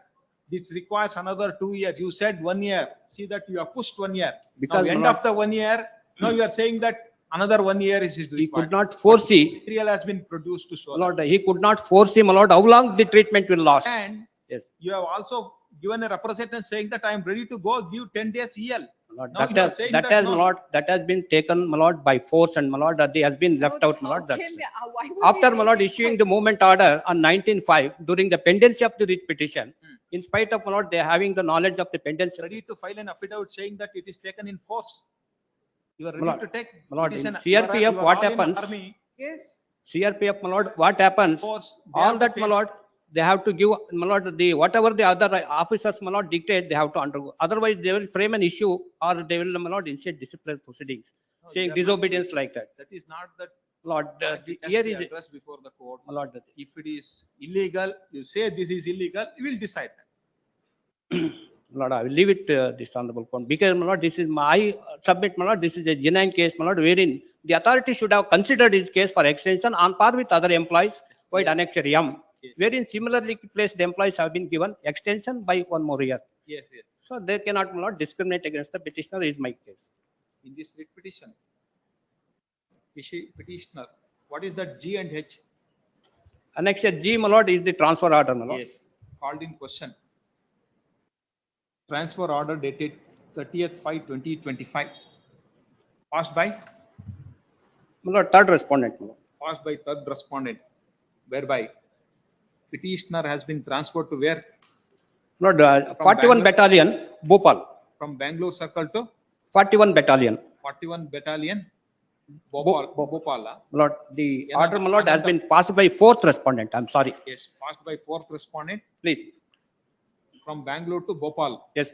this requires another 2 years. You said 1 year. See that you have pushed 1 year. Because now, end of the 1 year, now you are saying that another 1 year is required. He could not foresee. Material has been produced to show. My lord, he could not foresee, my lord, how long the treatment will last. And yes, you have also given a representation saying that I am ready to go give 10 days EL. Lord, Now that has, my lord, that has been taken, my lord, by force, and my lord, that has been left out, my lord. That's after, my lord, issuing the movement order on 19/5 during the pendency of the writ petition, in spite of, my lord, they having the knowledge of the pendency. Ready to file an affidavit saying that it is taken in force. You are My ready lord, to take. my lord, it is in an- CRPF, you are what all in happens? army. Yes. CRPF, my lord, what happens? Force, they All have to that, my face- lord, they have to give, my lord, the whatever the other officers, my lord, dictate, they have to undergo. Otherwise, they will frame an issue, or they will, my lord, initiate disciplinary proceedings, No, saying they are not disobedience doing- like that. That is not that. Lord, It has here to be is addressed before the court. my lord, If it is illegal, you say this is illegal, we will decide that. Lord, I will leave it this honorable court, because, my lord, this is my submit, my lord, this is a genuine case, my lord, wherein the authority should have considered his case for extension on par with other employees, quite annexure M, wherein similarly placed employees have been given extension by 1 more year. Yes, yes. So they cannot, my lord, discriminate against the petitioner is my case. In this writ petition, petitioner, what is that G and H? Annexure G, my lord, is the transfer order, my lord. Yes, called in question. Transfer order dated 30th/5/2025. Passed by? My lord, third respondent, my lord. Passed by third respondent, whereby petitioner has been transferred to where? Lord, From 41 Bangalore? battalion, Bhopal. From Bangalore circle to 41 battalion. 41 battalion, Bhopal. Lord, the Yeah, order, my lord, has been passed by fourth respondent. I'm sorry. Yes, passed by fourth respondent. Please. From Bangalore to Bhopal. Yes.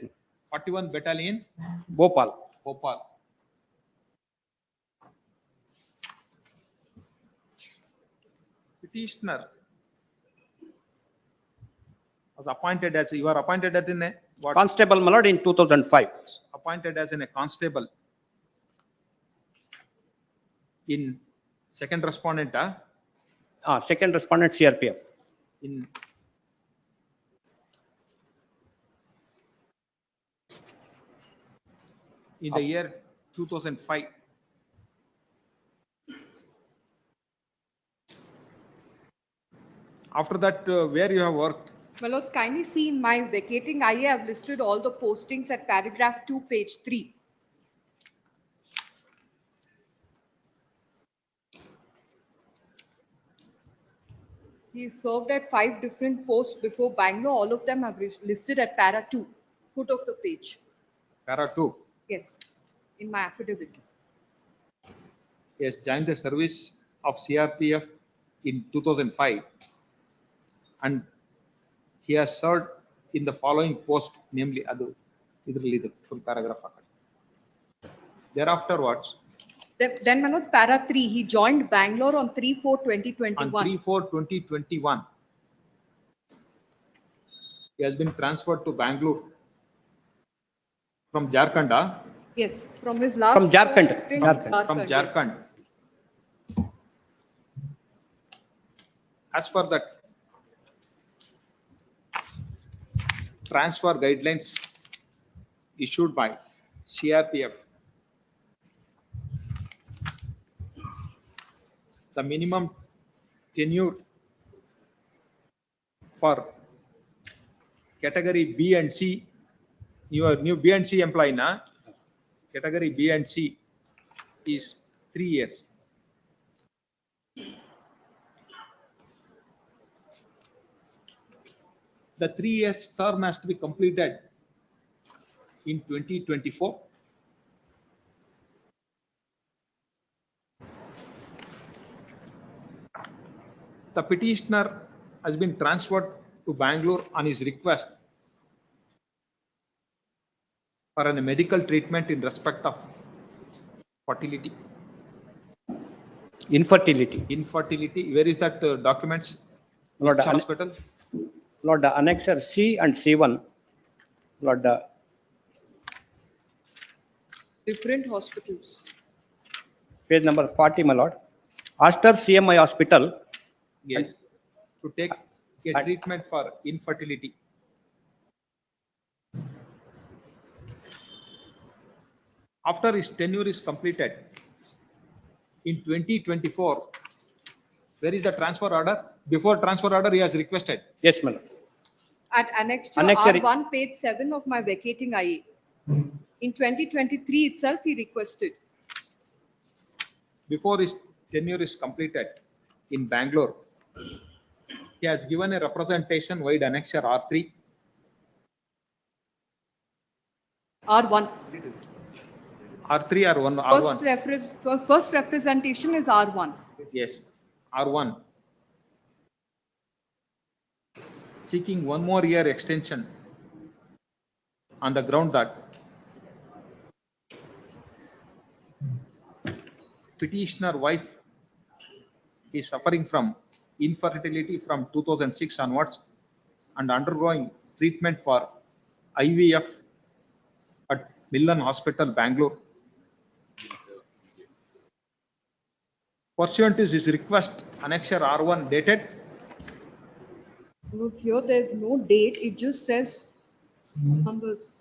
41 battalion, Bhopal. Bhopal. Petitioner was appointed as, you are appointed as in a what? Constable, my lord, in 2005. Appointed as in a constable. In second respondent, Second respondent, CRPF. in the year 2005. After that, where you have worked? My lords, kindly see in my vacating IA, I have listed all the postings at paragraph 2, page 3. He served at 5 different posts before Bangalore. All of them have listed at para 2, foot of the page. Para 2. Yes, in my affidavit. He has joined the service of CRPF in 2005 and he has served in the following post, namely Adu. Idrili the full paragraph. Thereafter what? Then my lords, para 3, he joined Bangalore on 3/4/2021. On 3/4/2021, he has been transferred to Bangalore from Jharkhand. Yes, from his last. From Jharkhand. From Jharkhand. As per that transfer guidelines issued by CRPF, the minimum tenure for category B and C, your new B and C employee, na? Category B and C is 3 years. The 3 years term has to be completed in 2024. The petitioner has been transferred to Bangalore on his request for a medical treatment in respect of fertility. Infertility. Infertility. Where is that documents? Lord, Which hospital? Lord, annexer C and C1. Lord, Different hospitals. page number 40, my lord. Aster CMI Hospital. Yes. To take a treatment for infertility. After his tenure is completed in 2024, where is the transfer order? Before transfer order, he has requested. Yes, my lord. At annexure Annexure- R1, page 7 of my vacating IA. In 2023 itself, he requested. Before his tenure is completed in Bangalore, he has given a representation vide annexure R3. R1. R3 or R1? First representation is R1. Yes, R1. Seeking 1 more year extension on the ground that petitioner wife is suffering from infertility from 2006 onwards and undergoing treatment for IVF at Millen Hospital, Bangalore. Pursuant to his request, annexure R1 dated. Look here, there's no date. It just says numbers.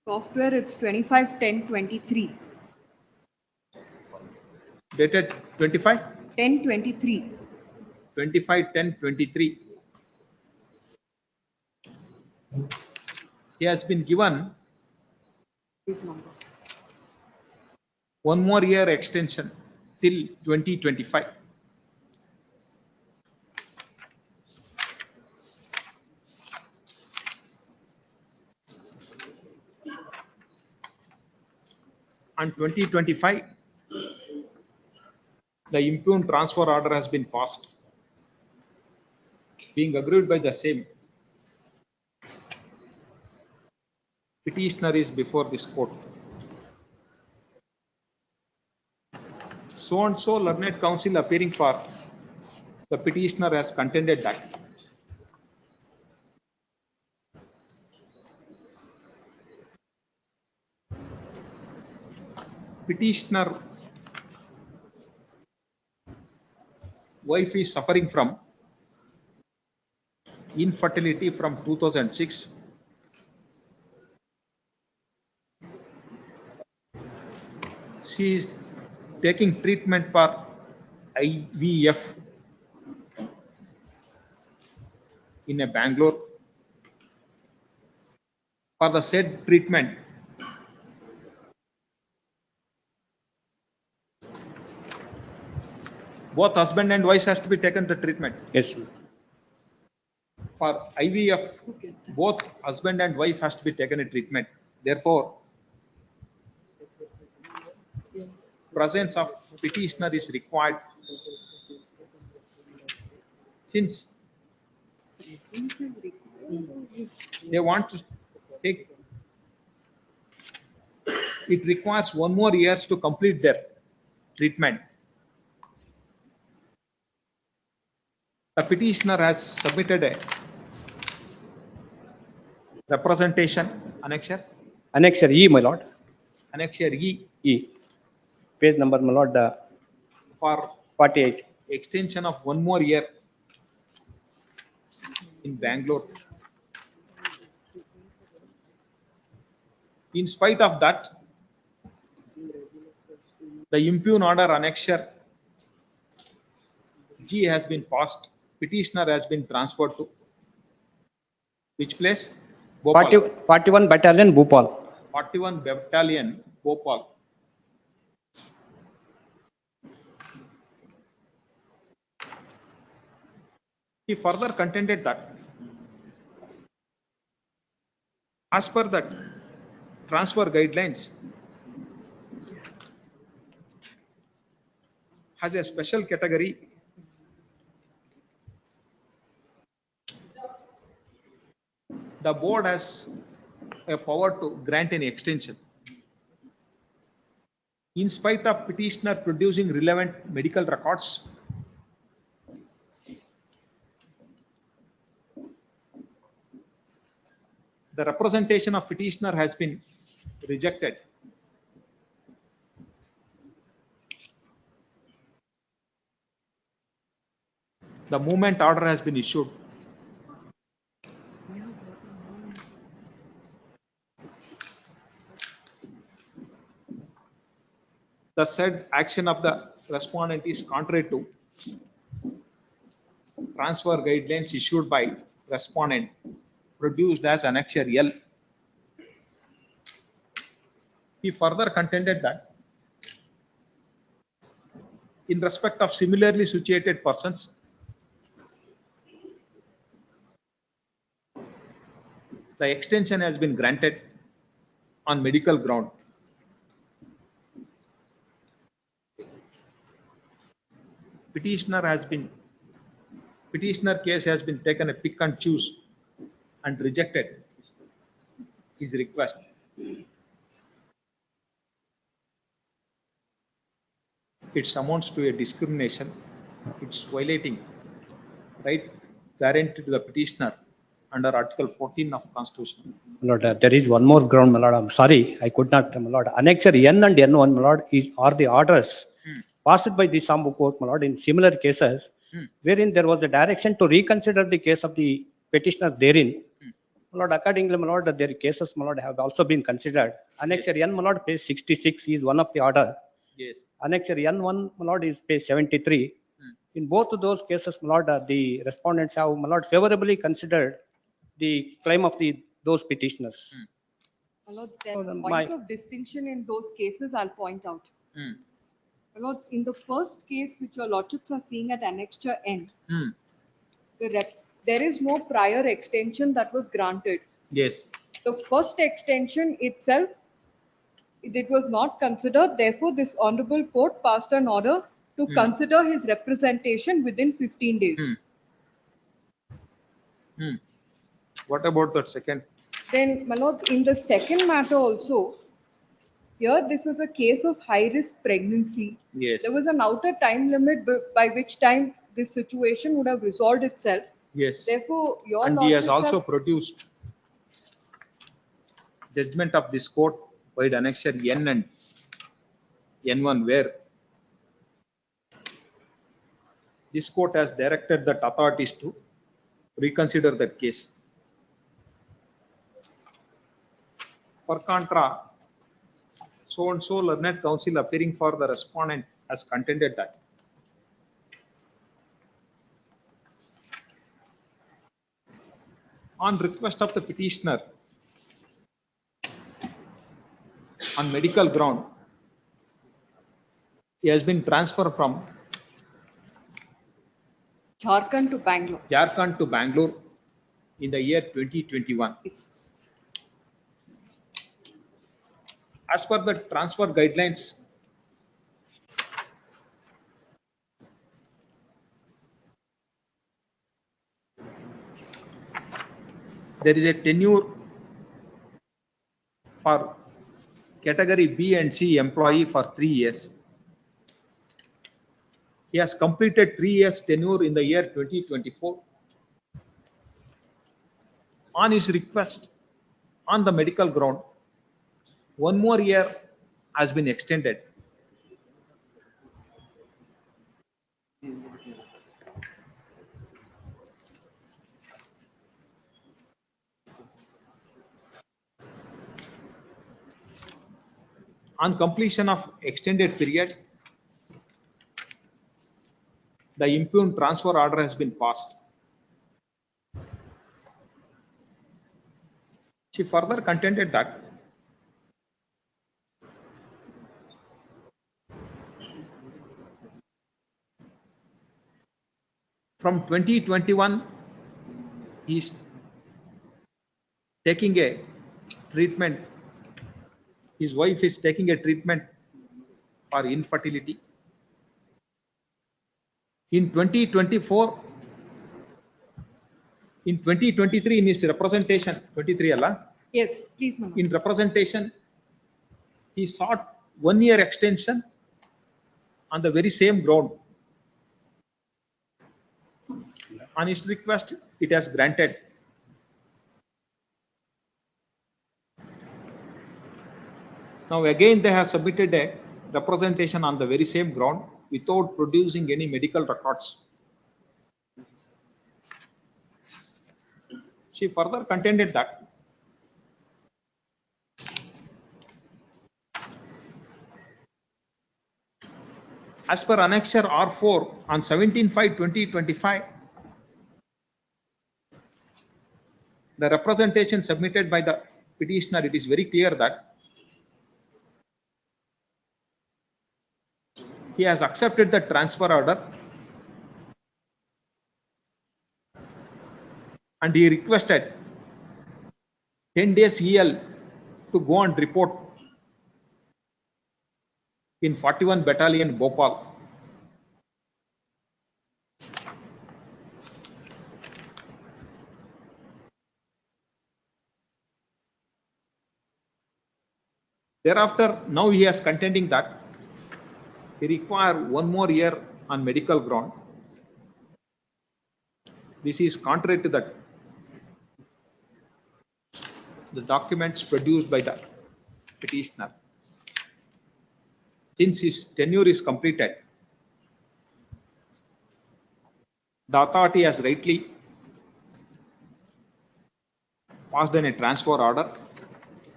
Software, it's 25/10/23. Dated 25? 10/23. 25/10/23. He has been given This number. 1 more year extension till 2025. On 2025, the impugned transfer order has been passed, being agreed by the same. Petitioner is before this court. So and so learned counsel appearing for the petitioner has contended that petitioner wife is suffering from infertility from 2006. She is taking treatment for IVF in a Bangalore. For the said treatment, both husband and wife has to be taken the treatment. Yes. For IVF, both husband and wife has to be taken a treatment. Therefore, presence of petitioner is required. Since they want to take, it requires 1 more years to complete their treatment. The petitioner has submitted a representation annexure. Annexure E, my lord. Annexure E. E. Page number, my lord. For 48. Extension of 1 more year in Bangalore. In spite of that, the impugn order annexure G has been passed. Petitioner has been transferred to which place? Bhopal. 41 Battalion, Bhopal. 41 Battalion, Bhopal. He further contended that as per the transfer guidelines, has a special category the board has a power to grant an extension. In spite of petitioner producing relevant medical records, the representation of petitioner has been rejected. The movement order has been issued. The said action of the respondent is contrary to transfer guidelines issued by respondent produced as annexure L. He further contended that in respect of similarly situated persons, the extension has been granted on medical ground. Petitioner case has been taken a pick and choose and rejected his request. It amounts to a discrimination. It's violating right guaranteed to the petitioner under Article 14 of Constitution. My Lord, there is one more ground, my Lord. I'm sorry, I could not, my Lord. Annexure N and N1, my Lord, are the orders passed by the Sambu Court, my Lord, in similar cases, wherein there was a direction to reconsider the case of the petitioner therein. My Lord, accordingly, my Lord, their cases, my Lord, have also been considered. Annexure N, my Lord, page 66 is one of the order. Yes. Annexure N1, my Lord, is page 73. In both of those cases, my Lord, the respondents have, my Lord, favorably considered the claim of those petitioners. My Lords, there are points of distinction in those cases I'll point out. My Lords, in the first case which your Lordships are seeing at Annexure N, there is no prior extension that was granted. Yes. The first extension itself, it was not considered. Therefore, this Honorable Court passed an order to consider his representation within 15 days. What about that second? Then, my Lord, in the second matter also, here this was a case of high-risk pregnancy. Yes. There was an outer time limit by which time this situation would have resolved itself. Yes. Therefore, your and he has Lordships also have- produced judgment of this court by the annexure N and N1, where this court has directed that authorities to reconsider that case. Per contra, so and so learned counsel appearing for the respondent has contended that on request of the petitioner on medical ground, he has been transferred from Jharkhand to Bangalore in the year 2021. Yes. As per the transfer guidelines, there is a tenure for category B and C employee for 3 years. He has completed 3 years tenure in the year 2024. On his request, on the medical ground, 1 more year has been extended. On completion of extended period, the impugned transfer order has been passed. She further contended that from 2021, he is taking a treatment. His wife is taking a treatment for infertility. In 2024, In 2023, in his representation, 23 Allah, Yes, please, my lord. in representation, he sought 1 year extension on the very same ground. On his request, it has granted. Now again, they have submitted a representation on the very same ground without producing any medical records. She further contended that as per annexure R4 on 17/5/2025, the representation submitted by the petitioner, it is very clear that he has accepted the transfer order and he requested 10 days EL to go and report in 41 Battalion, Bhopal. Thereafter, now he is contending that he require 1 more year on medical ground. This is contrary to the documents produced by the petitioner. Since his tenure is completed, the authority has rightly passed in a transfer order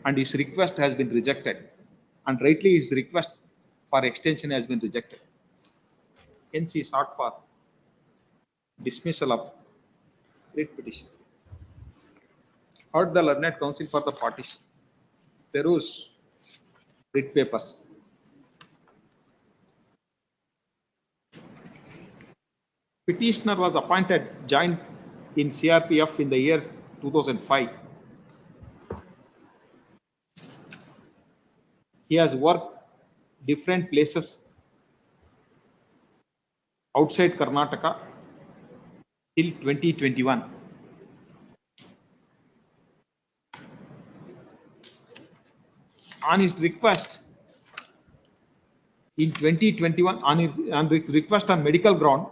and his request has been rejected, and rightly his request for extension has been rejected. Hence he sought for dismissal of writ petition. Heard the learned counsel for the parties peruse writ papers. Petitioner was appointed joint in CRPF in the year 2005. He has worked different places outside Karnataka till 2021. On his request in 2021, on request on medical ground,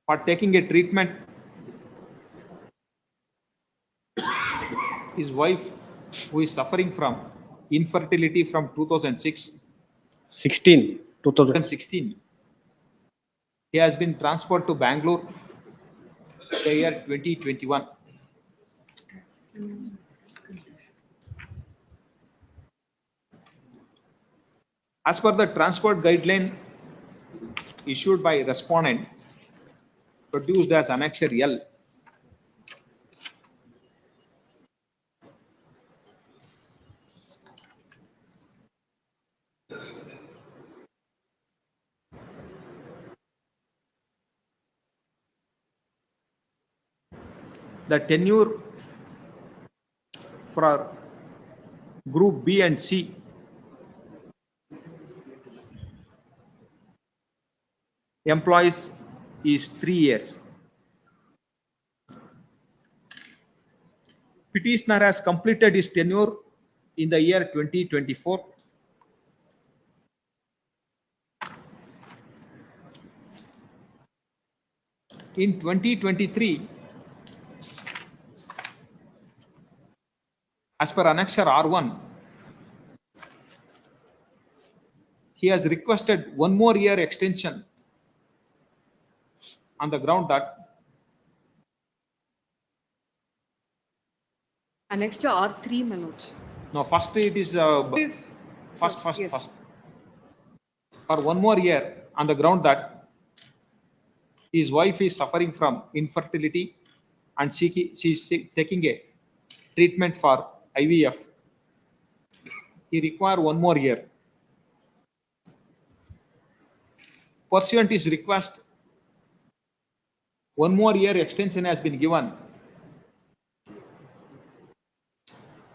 for taking a treatment, his wife, who is suffering from infertility from 2016, he has been transferred to Bangalore the year 2021. As per the transport guideline issued by respondent, produced as annexure L, the tenure for group B and C employees is 3 years. Petitioner has completed his tenure in the year 2024. In 2023, as per annexure R1, he has requested 1 more year extension on the ground that Annexure R3, my lords. no, first it is first. Yes. For 1 more year on the ground that his wife is suffering from infertility and she is taking a treatment for IVF. He require 1 more year. Pursuant his request, 1 more year extension has been given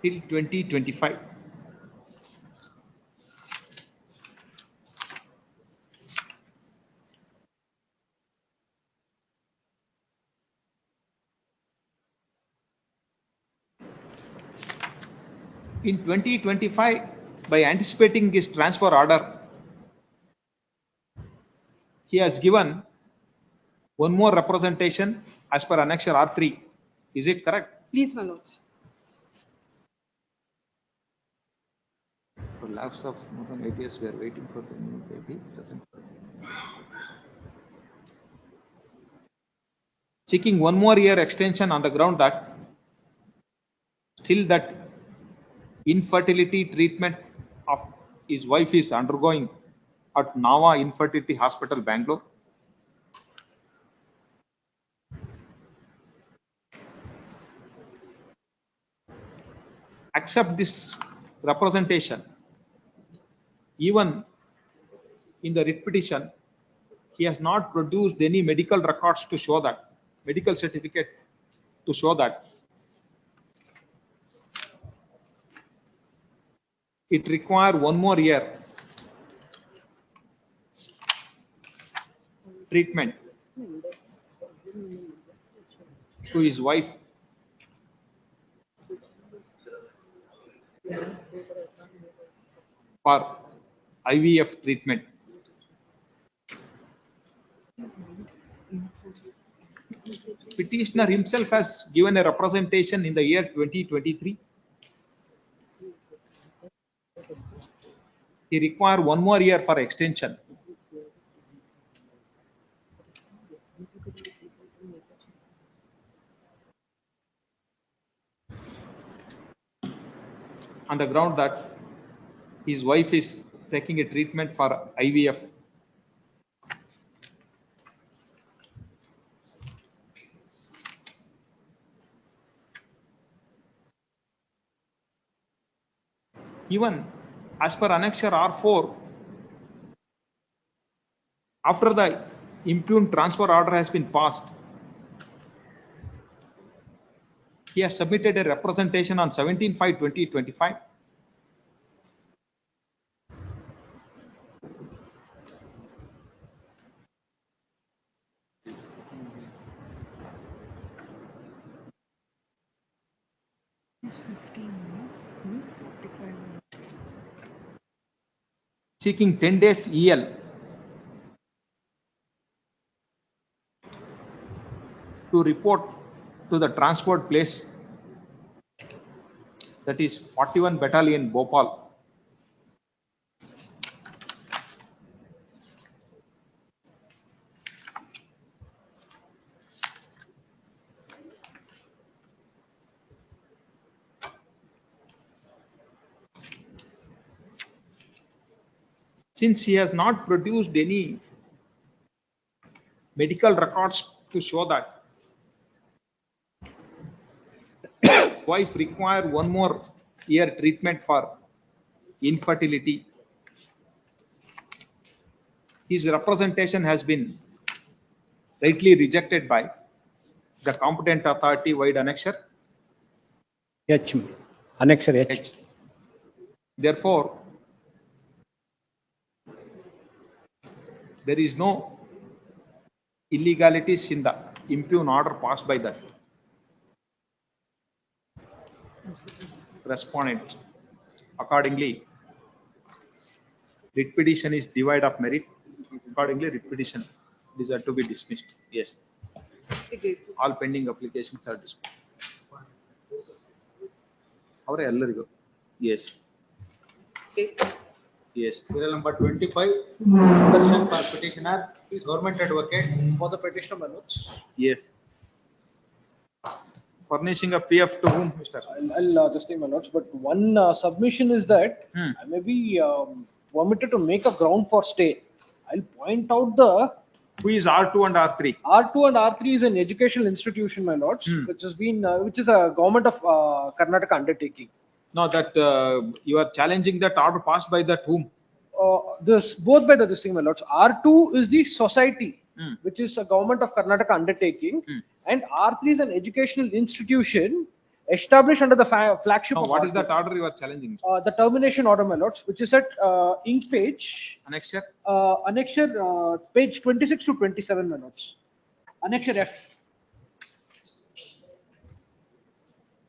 till 2025. In 2025, by anticipating his transfer order, he has given one more representation as per annexure R3. Is it correct? Please, my lords. For lapse of more than 8 years, we are waiting for the new baby. Seeking one more year extension on the ground that still that infertility treatment of his wife is undergoing at Nava Infertility Hospital, Bangalore. Accept this representation. Even in the writ petition, he has not produced any medical records to show that, medical certificate to show that it requires one more year treatment to his wife for IVF treatment. Petitioner himself has given a representation in the year 2023. He requires one more year for extension. On the ground that his wife is taking a treatment for IVF. Even as per annexure R4, after the impugned transfer order has been passed, he has submitted a representation on 17/5/2025. Seeking 10 days EL to report to the transport place, that is 41 Battalion, Bhopal. Since he has not produced any medical records to show that wife require one more year treatment for infertility, his representation has been rightly rejected by the competent authority vide annexure H. Annexure H. Therefore, there is no illegalities in the impugned order passed by that respondent. Accordingly, writ petition is devoid of merit. Accordingly, writ petition deserve to be dismissed. Yes. All pending applications are dismissed. Yes. Yes. Serial number 25, discussion for petitioner, government advocate. For the petitioner, my lords. Yes. Furnishing a PF to whom, Mr. I'll just take my notes, but one submission is that I may be permitted to make a ground for stay. I'll point out the. Who is R2 and R3? R2 and R3 is an educational institution, my lords, which has been, which is a government of Karnataka undertaking. No, that you are challenging that order passed by that whom? This both by the this thing, my lords. R2 is the society, which is a government of Karnataka undertaking, and R3 is an educational institution established under the flagship. No, of what R2. is that order you are challenging? The termination order, my lords, which is at ink page. Annexure? Annexure page 26 to 27, my lords. Annexure F.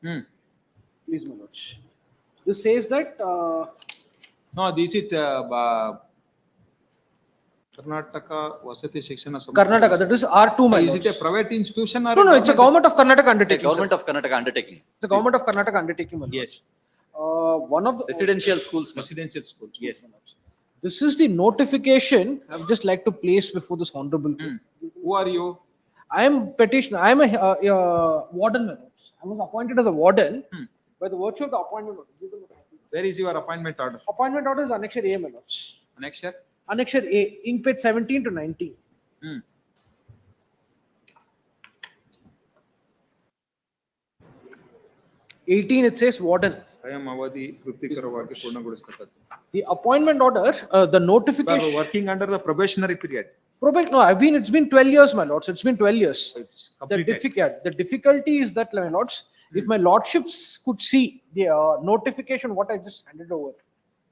Please, my lords. This says that, No, this is Karnataka Vasati Shikshana Samstha. Karnataka, that is R2, my Is lords. it a private institution or? No, no, it's a government of Karnataka undertaking. Government of Karnataka undertaking. It's a government of Karnataka undertaking, my lords. Yes. One of the. Residential schools. Residential schools, yes. This is the notification I would just like to place before this honorable. Who are you? I am petitioner. I am a warden, my lords. I was appointed as a warden by the virtue of the appointment order. Where is your appointment order? Appointment order is Annexure A, my lords. Annexure? Annexure A, ink page 17 to 19. 18 it says warden. The appointment order, the notification. Working under the probationary period. No, it's been 12 years, my lords. It's been 12 years. It's The completed. difficulty is that, my lords, if my lordships could see the notification, what I just handed over,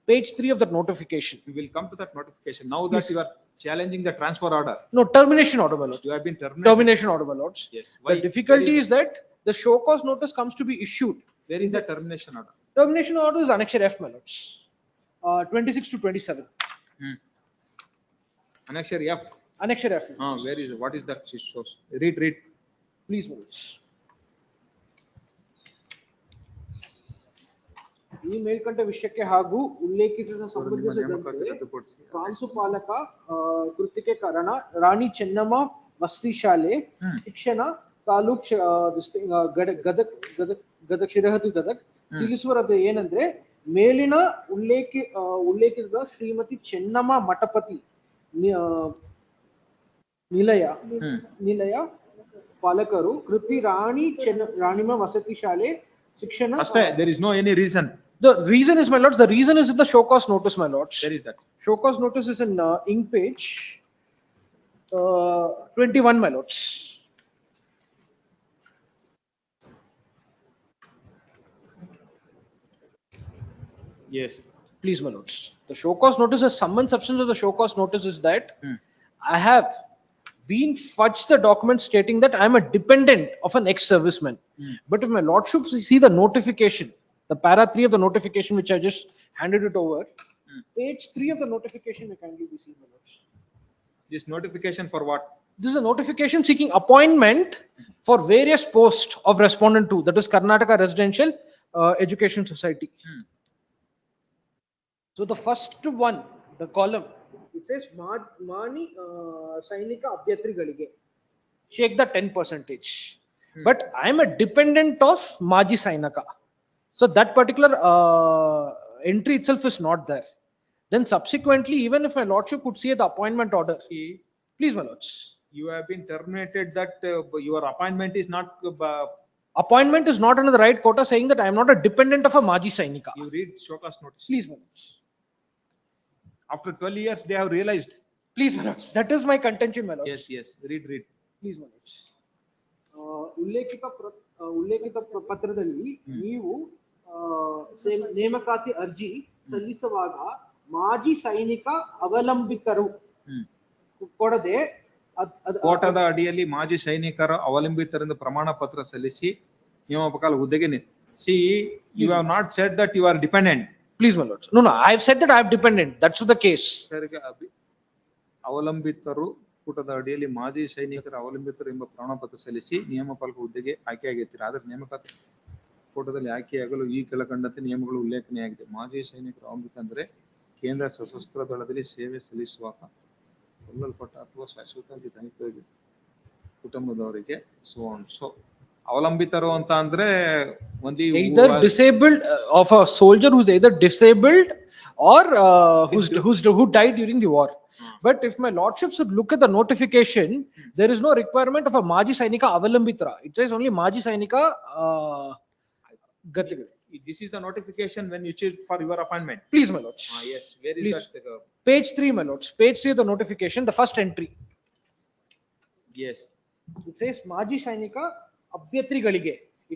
page 3 of that notification. We will come to that notification. Now that you are challenging the transfer order. No, termination order, my lords. You have been terminated. Termination order, my lords. Yes. The difficulty is that the show cause notice comes to be issued. Where is the termination order? Termination order is Annexure F, my lords. 26 to 27. Annexure F. Annexure F. Where is it? What is that? It shows. Read. Please, my lords. ಈ ಮೇಲ್ಕಂಡ ವಿಷಯಕ್ಕೆ ಹಾಗೂ ಉಲ್ಲೇಖಿಸಿದ ಸಂಬಂಧಿಸಿದಂತೆ ಪ್ರಾಂಶುಪಾಲಕ ಕೃತಿಕೆ ಕಾರಣ ರಾಣಿ ಚೆನ್ನಮ್ಮ ವಸತಿ ಶಾಲೆ ಶಿಕ್ಷಣ ತಾಲೂಕ್ ಗದಗ ಶಿರಹಟ್ಟಿ ಗದಗ ತಿಳಿಸುವರದು ಏನಂದ್ರೆ ಮೇಲಿನ ಉಲ್ಲೇಖಿಸಿದ ಶ್ರೀಮತಿ ಚೆನ್ನಮ್ಮ ಮಠಪತಿ ನಿಲಯ ಪಾಲಕರು ಕೃತಿ ರಾಣಿಮ ವಸತಿ ಶಾಲೆ ಶಿಕ್ಷಣ. There is no any reason. The reason is, my lords, the reason is in the show cause notice, my lords. Where is that? Show cause notice is in ink page 21, my lords. Yes. Please, my lords. The show cause notice, the sum and substance of the show cause notice is that I have been fudged the document stating that I am a dependent of an ex-serviceman. But if my lordships see the notification, the para 3 of the notification which I just handed it over, page 3 of the notification may kindly be seen, my lords. This notification for what? This is a notification seeking appointment for various posts of respondent 2, that is Karnataka Residential Education Society. So the first one, the column, it says Mani Sainika Abhyatri. Shake the 10%. But I am a dependent of Maji Sainaka. So that particular entry itself is not there. Then subsequently, even if my lordship could see the appointment order, please, my lords. You have been terminated that your appointment is not. Appointment is not under the right quota, saying that I am not a dependent of a Maji Sainika. You read show cause notice. Please, my lords. After 12 years, they have realized. Please, my lords. That is my contention, my lords. Yes. Read. Please, my lords. ಉಲ್ಲೇಖಿತ ಪತ್ರದಲ್ಲಿ ನೀವು ನೇಮಕಾತಿ ಅರ್ಜಿ ಸಲ್ಲಿಸುವಾಗ ಮಾಜಿ ಸೈನಿಕ ಅವಲಂಬಿತರು ಕೊಡದೆ ಕೋಟದ ಅಡಿಯಲ್ಲಿ ಮಾಜಿ ಸೈನಿಕರ ಅವಲಂಬಿತರಿಂದ ಪ್ರಮಾಣ ಪತ್ರ ಸಲ್ಲಿಸಿ ನೇಮಕಾಲ ಹುದ್ದೆಗೆ you have not said that you are dependent. Please, my lords. No, I have said that I am dependent. That's the case. ಅವಲಂಬಿತರು ಕೂಟದ ಅಡಿಯಲ್ಲಿ ಮಾಜಿ ಸೈನಿಕರ ಅವಲಂಬಿತರು ಎಂಬ ಪ್ರಮಾಣ ಪತ್ರ ಸಲ್ಲಿಸಿ ನೇಮಪಾಲಕ ಹುದ್ದೆಗೆ ಆಯ್ಕೆಯಾಗಿರ್ತೀರ. ಆದರೆ ನೇಮಕಾತಿ ಕೂಟದಲ್ಲಿ ಆಯ್ಕೆಯಾಗಲು ಈ ಕೆಳಕಂಡಂತೆ ನಿಯಮಗಳು ಉಲ್ಲೇಖನೆಯಾಗಿದೆ. ಮಾಜಿ ಸೈನಿಕರ ಅವಲಂಬಿತ ಅಂದರೆ ಕೇಂದ್ರ ಸಶಸ್ತ್ರ ದಳದಲ್ಲಿ ಸೇವೆ ಸಲ್ಲಿಸುವಾಗ ಕೊಲ್ಲಲ್ಪಟ್ಟ ಅಥವಾ ಶಾಶ್ವತ ಸೈನಿಕರಿಗೆ ಕುಟುಂಬದವರಿಗೆ ಸೊ ಅವಲಂಬಿತರು ಅಂತ ಅಂದ್ರೆ either disabled of a soldier who's either disabled or who died during the war. But if my lordships would look at the notification, there is no requirement of a Maji Sainika Avalambitra. It says only Maji Sainika Gati. This is the notification when you choose for your appointment. Please, my lords. Yes. Where is Please. that? Page 3, my lords. Page 3 of the notification, the first entry. Yes. It says Maji Sainika Abhyatri.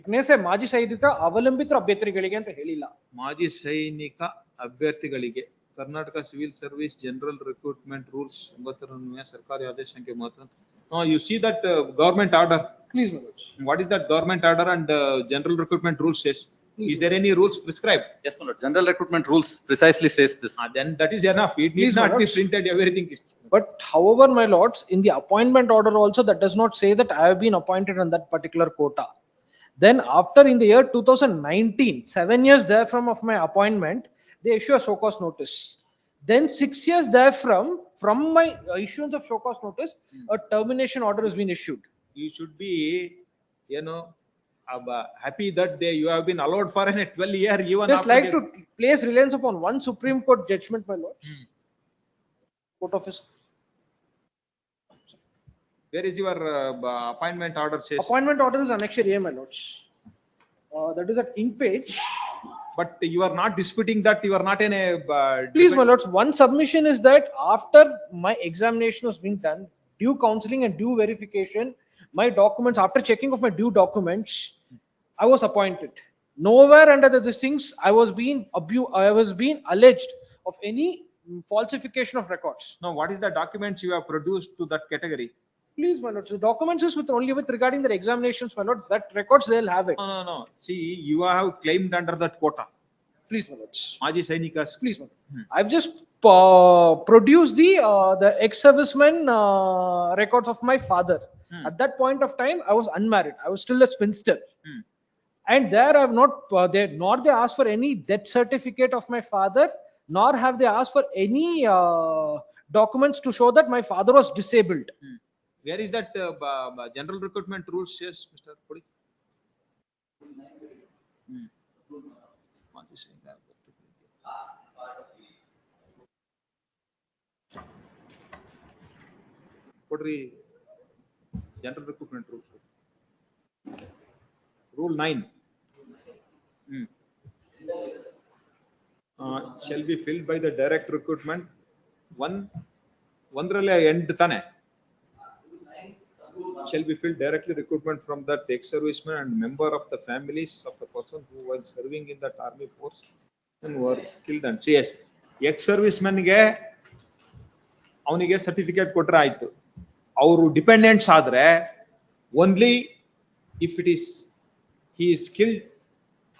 It may say Maji Sainika Avalambitra Abhyatri anta helilla. ಮಾಜಿ ಸೈನಿಕ ಅಭ್ಯರ್ಥಿಗಳಿಗೆ Karnataka civil service general recruitment rules 9 ಸರ್ಕಾರಿ ಆದೇಶ ಸಂಖ್ಯೆ 30. No, you see that government order. Please, my lords. What is that government order and general recruitment rules says? Is there any rules prescribed? Yes, my lord. General recruitment rules precisely says this. Then that is enough. It need Please, my not be lords. printed, everything is. But however, my lords, in the appointment order also, that does not say that I have been appointed on that particular quota. Then after in the year 2019, 7 years therefrom of my appointment, they issue a show cause notice. Then 6 years therefrom, from my issuance of show cause notice, a termination order has been issued. You should be, happy that you have been allowed for a 12-year even Just after like the- to place reliance upon one Supreme Court judgment, my lords. Court office. Where is your appointment order says? Appointment order is annexure A, my lords. That is at ink page. But you are not disputing that you are not in a. Please, my lords, one submission is that after my examination was being done, due counseling and due verification, my documents, after checking of my due documents, I was appointed. Nowhere under these things, I was being alleged of any falsification of records. No, what is the documents you have produced to that category? Please, my lords, the documents is only with regarding their examinations, my lords. That records they'll have it. No. See, you have claimed under that quota. Please, my lords. Maji Sainikas. Please, my lords. I've just produced the ex-serviceman records of my father. At that point of time, I was unmarried. I was still a spinster. And there I have not, nor they asked for any death certificate of my father, nor have they asked for any documents to show that my father was disabled. Where is that general recruitment rules says, Mr. Pudi? Pudi, general recruitment rules. Rule 9. Shall be filled by the direct recruitment. One end tane. Shall be filled directly recruitment from the ex-serviceman and member of the families of the person who was serving in that army force and were killed. And yes, ex-serviceman ge avnige certificate kotra aitu. Avaru dependents adre only if it is he is killed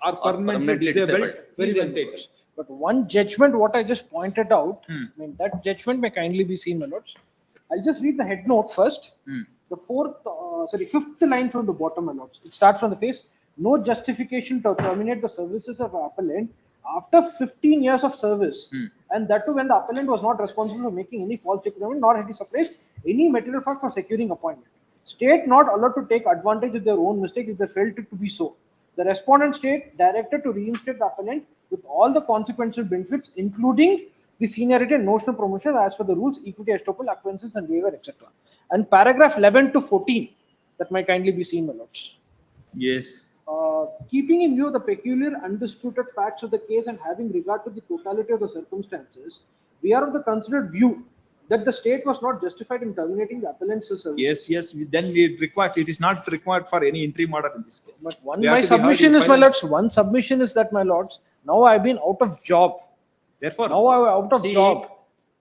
or permanently disabled. Very well taken. But one judgment, what I just pointed out, I mean, that judgment may kindly be seen, my lords. I'll just read the head note first. The fifth line from the bottom, my lords. It starts from the face. No justification to terminate the services of an appellant after 15 years of service, and that too when the appellant was not responsible for making any false statement, nor had he suppressed any material fact for securing appointment. State not allowed to take advantage of their own mistake if they felt it to be so. The respondent state directed to reinstate the appellant with all the consequential benefits, including the seniority and notional promotion as per the rules, equity, estoppel, acquaintance, and waiver, etc. And paragraph 11 to 14, that might kindly be seen, my lords. Yes. Keeping in view the peculiar undisputed facts of the case and having regard to the totality of the circumstances, we are of the considered view that the state was not justified in terminating the appellant's service. Yes. Then it is not required for any interim order in this case. But my submission is, my lords, one submission is that, my lords, now I've been out of job. Therefore, now I'm out of job.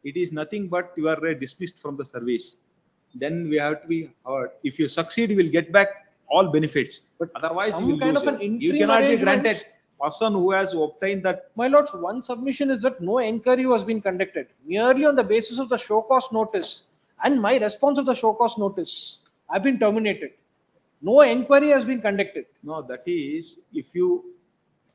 It is nothing but you are dismissed from the service. Then we have to be heard. If you succeed, you will get back all benefits. But otherwise, you will kind lose of an it. You interim cannot be arrangement. granted. Person who has obtained that. My lords, one submission is that no inquiry was being conducted. Merely on the basis of the show cause notice and my response of the show cause notice, I've been terminated. No inquiry has been conducted. No, that is if you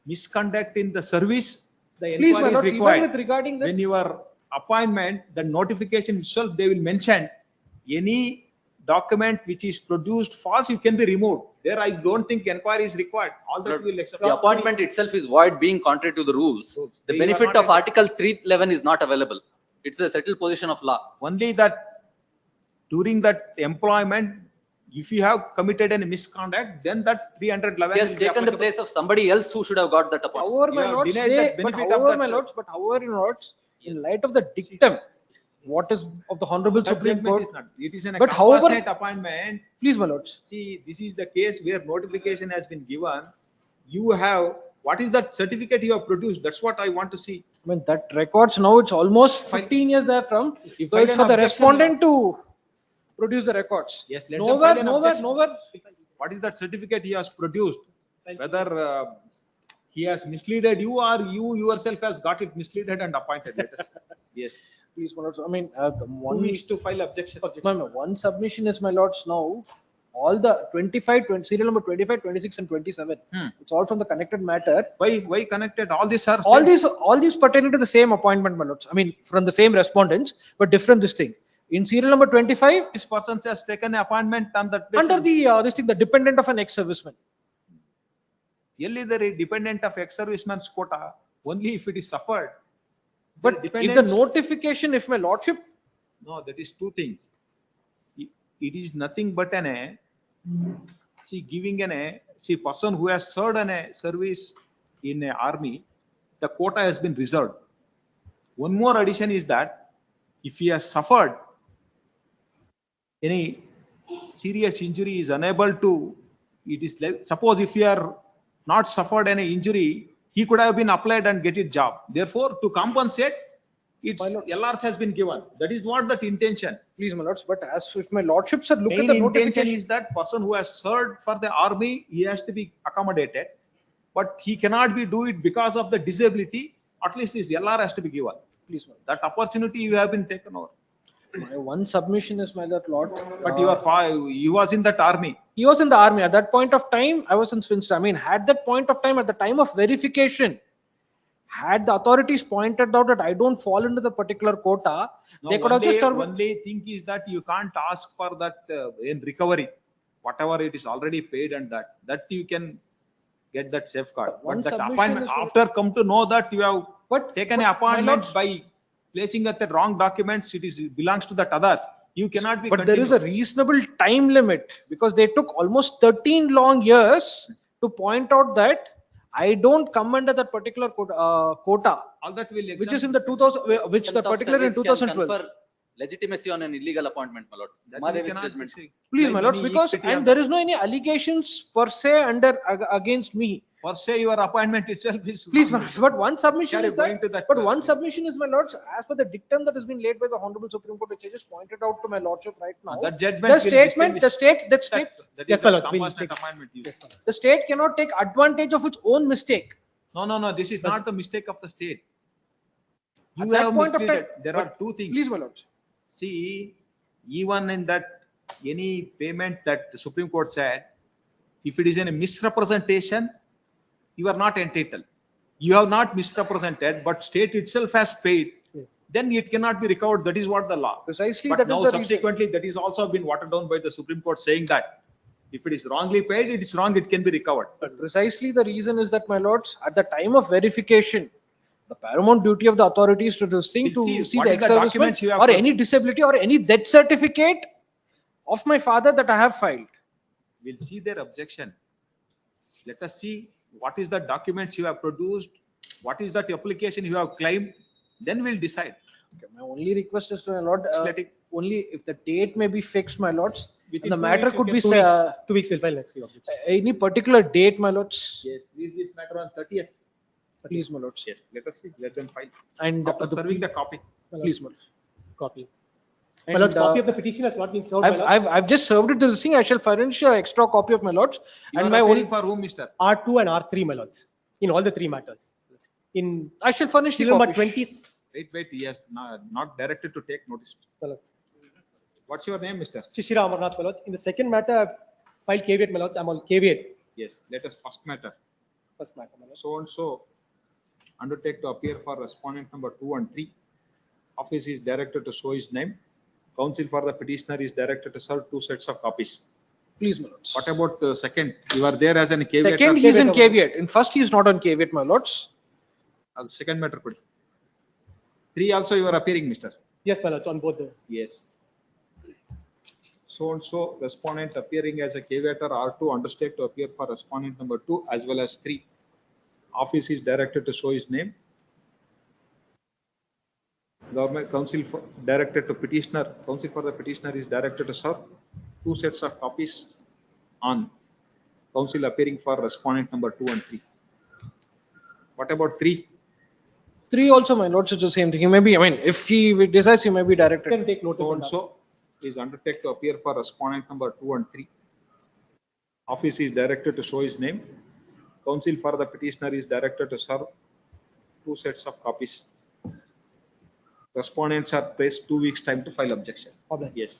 misconduct in the service, the Please, my inquiry is lords, even required. with regarding that, When your appointment, the notification itself, they will mention any document which is produced false, you can be removed. There, I don't think inquiry is required. All that will accept. The appointment itself is void, being contrary to the rules. The they benefit are not of Article 311 is not available. It's a settled position of law. Only that during that employment, if you have committed any misconduct, then that 311 He has will be taken the applicable. place of somebody else who should have got that appointment. however, You my have lords, denied the benefit of that. my lords, in light of the dictum, what is of the Honorable That Supreme judgment Court, is not. It is an but however, compassionate appointment. please, my lords. See, this is the case where notification has been given. You have, what is that certificate you have produced? That's what I want to see. I mean, that records now it's almost 15 years there from. You So file it's an for the objection, respondent to produce the records. Yes, let them file an objection. Nowhere. What is that certificate he has produced? Whether he has misleaded you or you yourself has got it misleaded and appointed. Let us. Yes. Please, my lords, I mean, the 2 weeks to file objection. one submission is, my lords, now, all the 25, serial number 25, 26 and 27. It's all from the connected matter. Why connected? All these are All these pertaining to the same appointment, my lords. I mean, from the same respondents, but different this thing. In serial number 25, this person has taken an appointment on that basis. under the, this thing, the dependent of an ex-serviceman. Really, the dependent of ex-serviceman's quota, only if it is suffered. But if the notification, if my lordship. No, that is two things. It is nothing but giving person who has served a service in an army, the quota has been reserved. One more addition is that if he has suffered any serious injury, is unable to, it is like, suppose if he are not suffered any injury, he could have been applied and get a job. Therefore, to compensate, its LRs has been given. That is what that intention. Please, my lords, but as if my lordships are looking Main at the intention notification. is that person who has served for the army, he has to be accommodated, but he cannot be do it because of the disability. At least his LR has to be given. Please, that opportunity you have been taken over. My one submission is, my lord. But you are you was in that army. He was in the army at that point of time. I was in Swinster. I mean, at that point of time, at the time of verification, had the authorities pointed out that I don't fall into the particular quota, No, they could have just told me. only thing is that you can't ask for that in recovery, whatever it is already paid, and that you can get that safeguard. One But that submission appointment, is- after come to know that you have taken an my appointment lords- by placing that the wrong documents, it belongs to that others. You cannot be. But there is a reasonable time limit because they took almost 13 long years to point out that I don't come under that particular quota, All that will which is in the 2000, which the Contempt of particular in service can 2012. confer legitimacy on an illegal appointment, my lord. Madhavi's judgment. Please, my lords, because and there is no any allegations per se against me. Per se, your appointment itself is. Please, my lords, but one submission Carry is going to that, that but one submission is, my lords, as per the dictum that has been laid by the Honorable Supreme Court, which I just pointed out to my lordship right now. That judgment The will statement, the state, that yes, is my a lord, compassionate appointment. the state cannot take advantage of its own mistake. No, this is not the mistake of the state. At You that have point of misleaded. time- There are two things. Please, my lords. See, even in that, any payment that the Supreme Court said, if it is in a misrepresentation, you are not entitled. You have not misrepresented, but state itself has paid, then it cannot be recovered. That is what the law. Precisely, But that is now the reason. subsequently, that is also been watered down by the Supreme Court saying that if it is wrongly paid, it is wrong, it can be recovered. But precisely the reason is that, my lords, at the time of verification, the paramount duty of the authorities to this thing, to See, see what the is the ex-serviceman documents you have or put- any disability or any death certificate of my father that I have filed. We'll see their objection. Let us see what is the documents you have produced, what is that application you have claimed, then we'll decide. Okay, my only request is to my lord, Let it- only if the date may be fixed, my lords, Within and the 2 matter weeks you could can- be, 2 weeks will file next week. any particular date, my lords. Yes, leave this matter on 30th. Please, my lords. Yes, let us see, let them file. And After serving the copy. Please, my lords. Copy. And, My lords, copy of the petition has not been served. my lords. I've just served it to this thing. I shall furnish an extra copy of my lords. You And are my appearing own, for whom, mister? R2 and R3, my lords, in all the three matters. In I shall furnish the serial number copy. 20, Wait, he has not directed to take notice. my lords. What's your name, mister? Shishira Amarnath, my lords. In the second matter, I've filed caveat, my lords. I'm on caveat. Yes, let us first matter. First matter, my lords. So and so undertake to appear for respondent number 2 and 3. Office is directed to show his name. Counsel for the petitioner is directed to serve 2 sets of copies. Please, my lords. What about the second? You are there as an caveat. Second, he is in caveat. In first, he is not on caveat, my lords. Second matter, put. 3 also you are appearing, mister. Yes, my lords, on both the. Yes. So and so respondent appearing as a caveator R2 undertake to appear for respondent number 2 as well as 3. Office is directed to show his name. Government counsel for directed to petitioner. Counsel for the petitioner is directed to serve 2 sets of copies on counsel appearing for respondent number 2 and 3. What about 3? 3 also, my lords, is the same thing. He may be, I mean, if he decides, he may be directed. Can take notice So on and that. so is undertake to appear for respondent number 2 and 3. Office is directed to show his name. counsel for the petitioner is directed to serve 2 sets of copies. Respondents are placed 2 weeks time to file objection. Yes.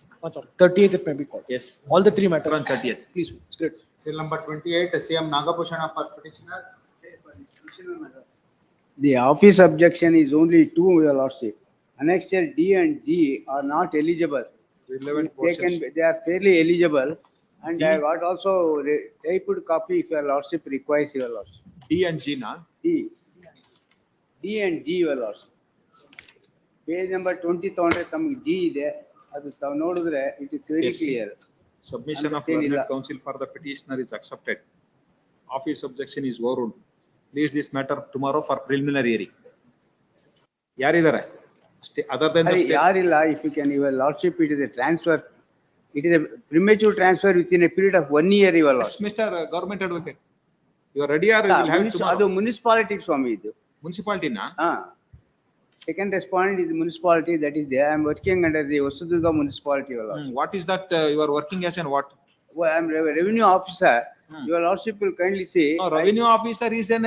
30th it may be called. Yes. All the 3 matters. On 30th. Please, it's great. Serial number 28, CM Nagabhushana for petitioner. The office objection is only two, your lordship. Annexure D and G are not eligible. Relevant They can, portions. they are fairly eligible. And D. I got also typed copy if your lordship requires, your lordship. D and G na? D. D and G, your lordship. Page number 20 ತೊಗೊಂಡ್ರೆ ತಮಗೆ G ಇದೆ. ಅದು ತಾವು ನೋಡಿದ್ರೆ it is very Yes. clear. Submission of learned counsel for the petitioner is accepted. Office objection is overruled. Please this matter tomorrow for preliminary hearing. ಯಾರಿದ್ದಾರೆ? Other than the ಅದೇ state. ಯಾರಿಲ್ಲ, if you can, your lordship, it is a transfer. It is a premature transfer within a period of 1 year, your Yes, lordship. Mr. Government Advocate. You are ready or you will have it tomorrow? ಅದು municipality ಸ್ವಾಮಿ ಇದು. Municipality na? Second respondent is the municipality that is there. I am working under the Osudurga municipality, your lordship. What is that you are working as and what? Well, I am revenue officer. Your lordship will kindly say. No, revenue officer is an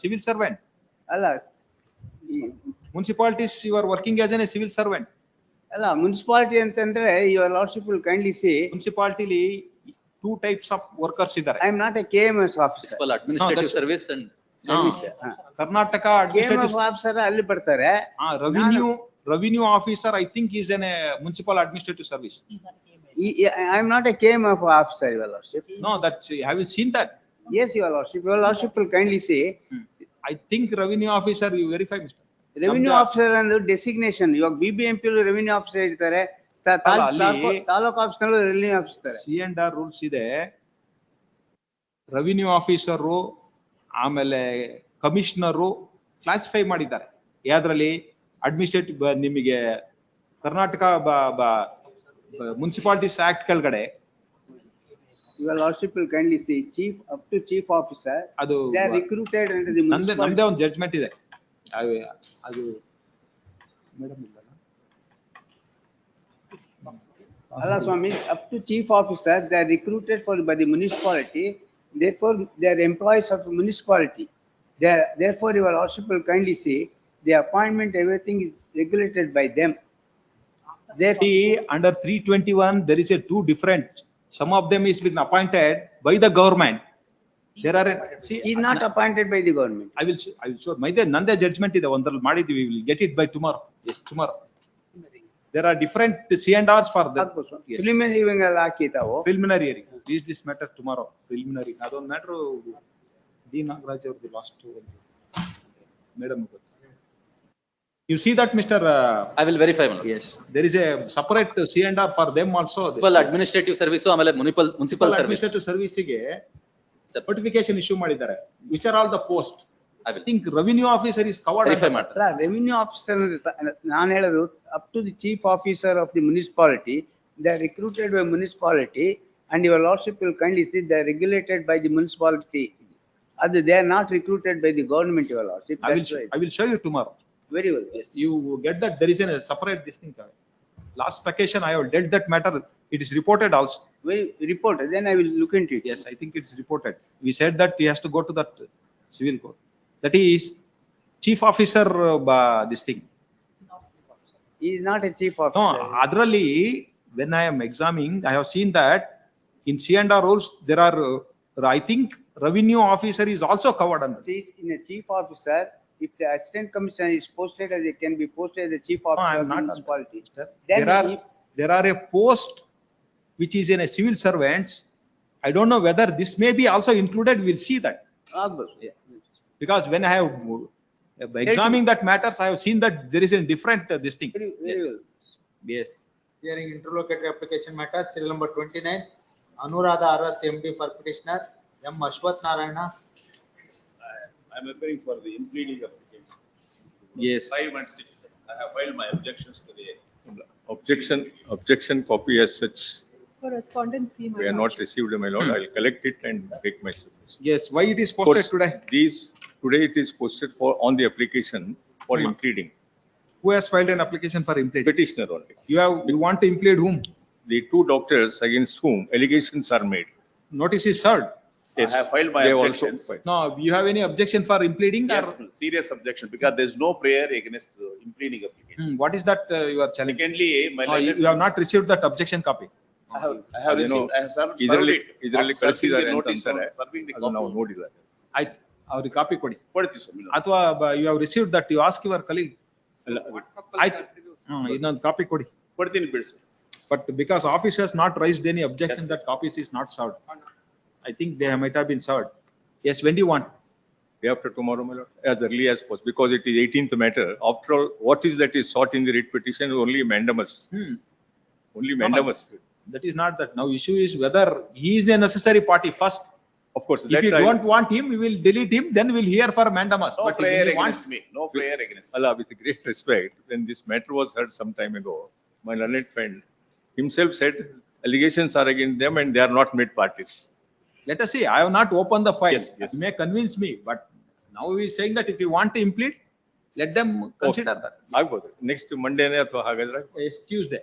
civil servant. Allah. Municipalities you are working as a civil servant. Allah, municipality ಅಂತಂದ್ರೆ your lordship will kindly say. Municipality 2 types of workers idare. I am not a KMS officer. Municipal administrative service and Service. Karnataka administrative KMS officer ಅಲ್ಲಿ ಬರ್ತಾರೆ. revenue officer I think is an municipal administrative service. I am not a KMF officer, your lordship. No, that's, have you seen that? Yes, your lordship. Your lordship will kindly say. I think revenue officer, you verify, Mr. Revenue officer and designation. ಇವಾಗ BBMP revenue officer ಇರ್ತಾರೆ. Taluk office ನಲ್ಲೂ revenue officer ಇರ್ತಾರೆ. C&R rules ಇದೆ. Revenue officer ಆಮೇಲೆ commissioner classify ಮಾಡಿದ್ದಾರೆ. ಯಾವ್ದ್ರಲ್ಲಿ administrative ನಿಮಗೆ Karnataka municipalities act ಕೆಳಗಡೆ. Your lordship will kindly say chief up to chief officer. ಅದು they are recruited under the municipality. ನಮ್ದೇ ಒಂದು ಜಡ್ಜ್ಮೆಂಟ್ ಇದೆ. ಅದು ಮೇಡಮ್ ಇಲ್ಲ. Allah Swami, up to chief officer, they are recruited by the municipality. Therefore, they are employees of the municipality. Therefore, your lordship will kindly say the appointment, everything is regulated by them. Therefore, under 321, there is a 2 different. Some of them is been appointed by the government. There are he is not appointed by the government. I will show. Nande judgment ಇದೆ ಒಂದರಲ್ಲಿ ಮಾಡಿದ್ವಿ. We will get it by tomorrow. Yes, tomorrow. There are different C&Rs for the preliminary hearing ಅಲ್ಲಿ ಹಾಕಿತಾವು. Preliminary hearing. Reach this matter tomorrow. Preliminary. ಅದೊಂದು matter D Nagaraj ಅವ್ರದ್ದು last madam. You see that, Mr. I will verify. Yes, there is a separate C&R for them also. Municipal administrative service ಆಮೇಲೆ municipal service. Administrative service ಗೆ certification issue ಮಾಡಿದ್ದಾರೆ. Which are all the post? I think revenue officer is covered. Verify ಮಾಡ್ತಾರೆ. Revenue officer ನಾನು ಹೇಳೋದು up to the chief officer of the municipality, they are recruited by municipality, and your lordship will kindly see they are regulated by the municipality. They are not recruited by the government, your lordship. I will show you tomorrow. Very well. Yes, you get that there is a separate this thing. Last occasion I have dealt that matter. It is reported also. Reported. Then I will look into it. Yes, I think it's reported. We said that he has to go to that civil court. That is chief officer this thing. He is not a chief officer. No, adralli when I am examining, I have seen that in C&R rules there are I think revenue officer is also covered under. In a chief officer, if the assistant commissioner is posted as it can be posted as a chief officer of the municipality. There are a post which is in a civil servants. I don't know whether this may be also included. We'll see that. Yes. Because when I have examining that matters, I have seen that there is a different this thing. Very well. Yes. Hearing interlocutory application matter, serial number 29, Anuradha RS MD for petitioner, M. Ashwath Narayana. I am appearing for the impleading application. Yes. 5 and 6. I have filed my objections to the objection copy as such. For respondent 3, We are not received, my lord. I will collect it and make my submission. Yes. Why it is posted today? Today it is posted on the application for impleading. Who has filed an application for impleading? Petitioner only. You want to implead whom? The 2 doctors against whom allegations are made. Notice is served. Yes. I have filed my They have also objections. filed. No, you have any objection for impleading? Yes, serious objection, because there is no prayer against impleading applicants. What is that you are challenging? Secondly, my No, learned you have not received that objection copy. I have received, I have served it. ಇದರಲ್ಲಿ Serving the ಕಳಿಸಿದ್ದಾರೆ ಅಂತ notice, ಅಂತಾರೆ. serving the ಅದು ನಾವು copy. ನೋಡಿಲ್ಲ. ಆಯ್ತು, ಅವ್ರಿಗೆ copy ಕೊಡಿ. ಕೊಡ್ತೀವಿ sir. ಅಥವಾ you have received that, you ask your colleague. ಅಲ್ಲ, ಆಯ್ತು, ಇನ್ನೊಂದು ಕಾಪಿ ಕೊಡಿ. ಕೊಡ್ತೀನಿ ಬಿಡಿ sir. But because office has not raised any objection, Yes, that copies is not served. I think they might have been served. Yes, when do you want? Day after tomorrow, my lord, as early as possible, because it is 18th matter. After all, what is that is sought in the writ petition? Only mandamus. Only mandamus. That is not that. Now issue is whether he is the necessary party first. Of course. If you don't want him, we will delete him, then we'll hear for mandamus. No But if prayer you want, against me, no prayer against me. Allah, with great respect, when this matter was heard some time ago, my learned friend himself said allegations are against them and they are not made parties. let us see. I have not opened the file. Yes, yes. You may convince me, but now we is saying that if you want to implead, let them consider that. ಆಗ್ಬೋದು. Next Monday ಅಥವಾ ಹಾಗಾದ್ರೆ Yes, Tuesday.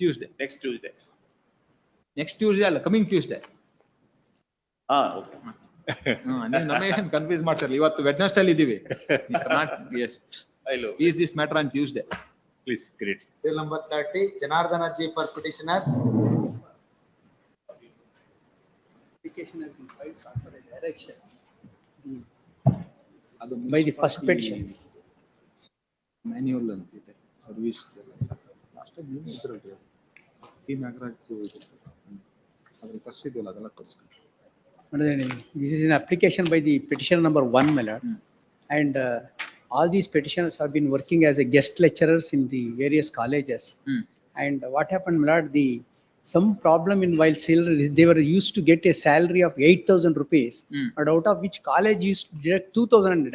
Tuesday. Next Tuesday. Next Tuesday ಅಲ್ಲ, coming Tuesday. Okay. ನೀವು ನಮಗೆ confuse ಮಾಡ್ತಾರಲ್ಲ. ಇವತ್ತು Wednesday ಅಲ್ಲಿ ಇದೀವಿ. Yes. I love. Is this matter on Tuesday? Please, great. Bill number 30, Janardana G for petitioner. Application has been filed for a direction by the first petition. Manual ಅಂತಿದೆ. Service last time ನೀವು ಇದ್ರಲ್ರಿ. ಈ ನಾಗರಾಜ್ ಅದನ್ನ ತರಿಸಿದ್ವಲ್ಲ, ಅದೆಲ್ಲ ತರಿಸ್ಕೊಂಡು. This is an application by the petitioner number 1, my lord. And all these petitioners have been working as a guest lecturers in the various colleges. And what happened, my lord, some problem in while salary, they were used to get a salary of 8,000 rupees, but out of which college used to direct 2,000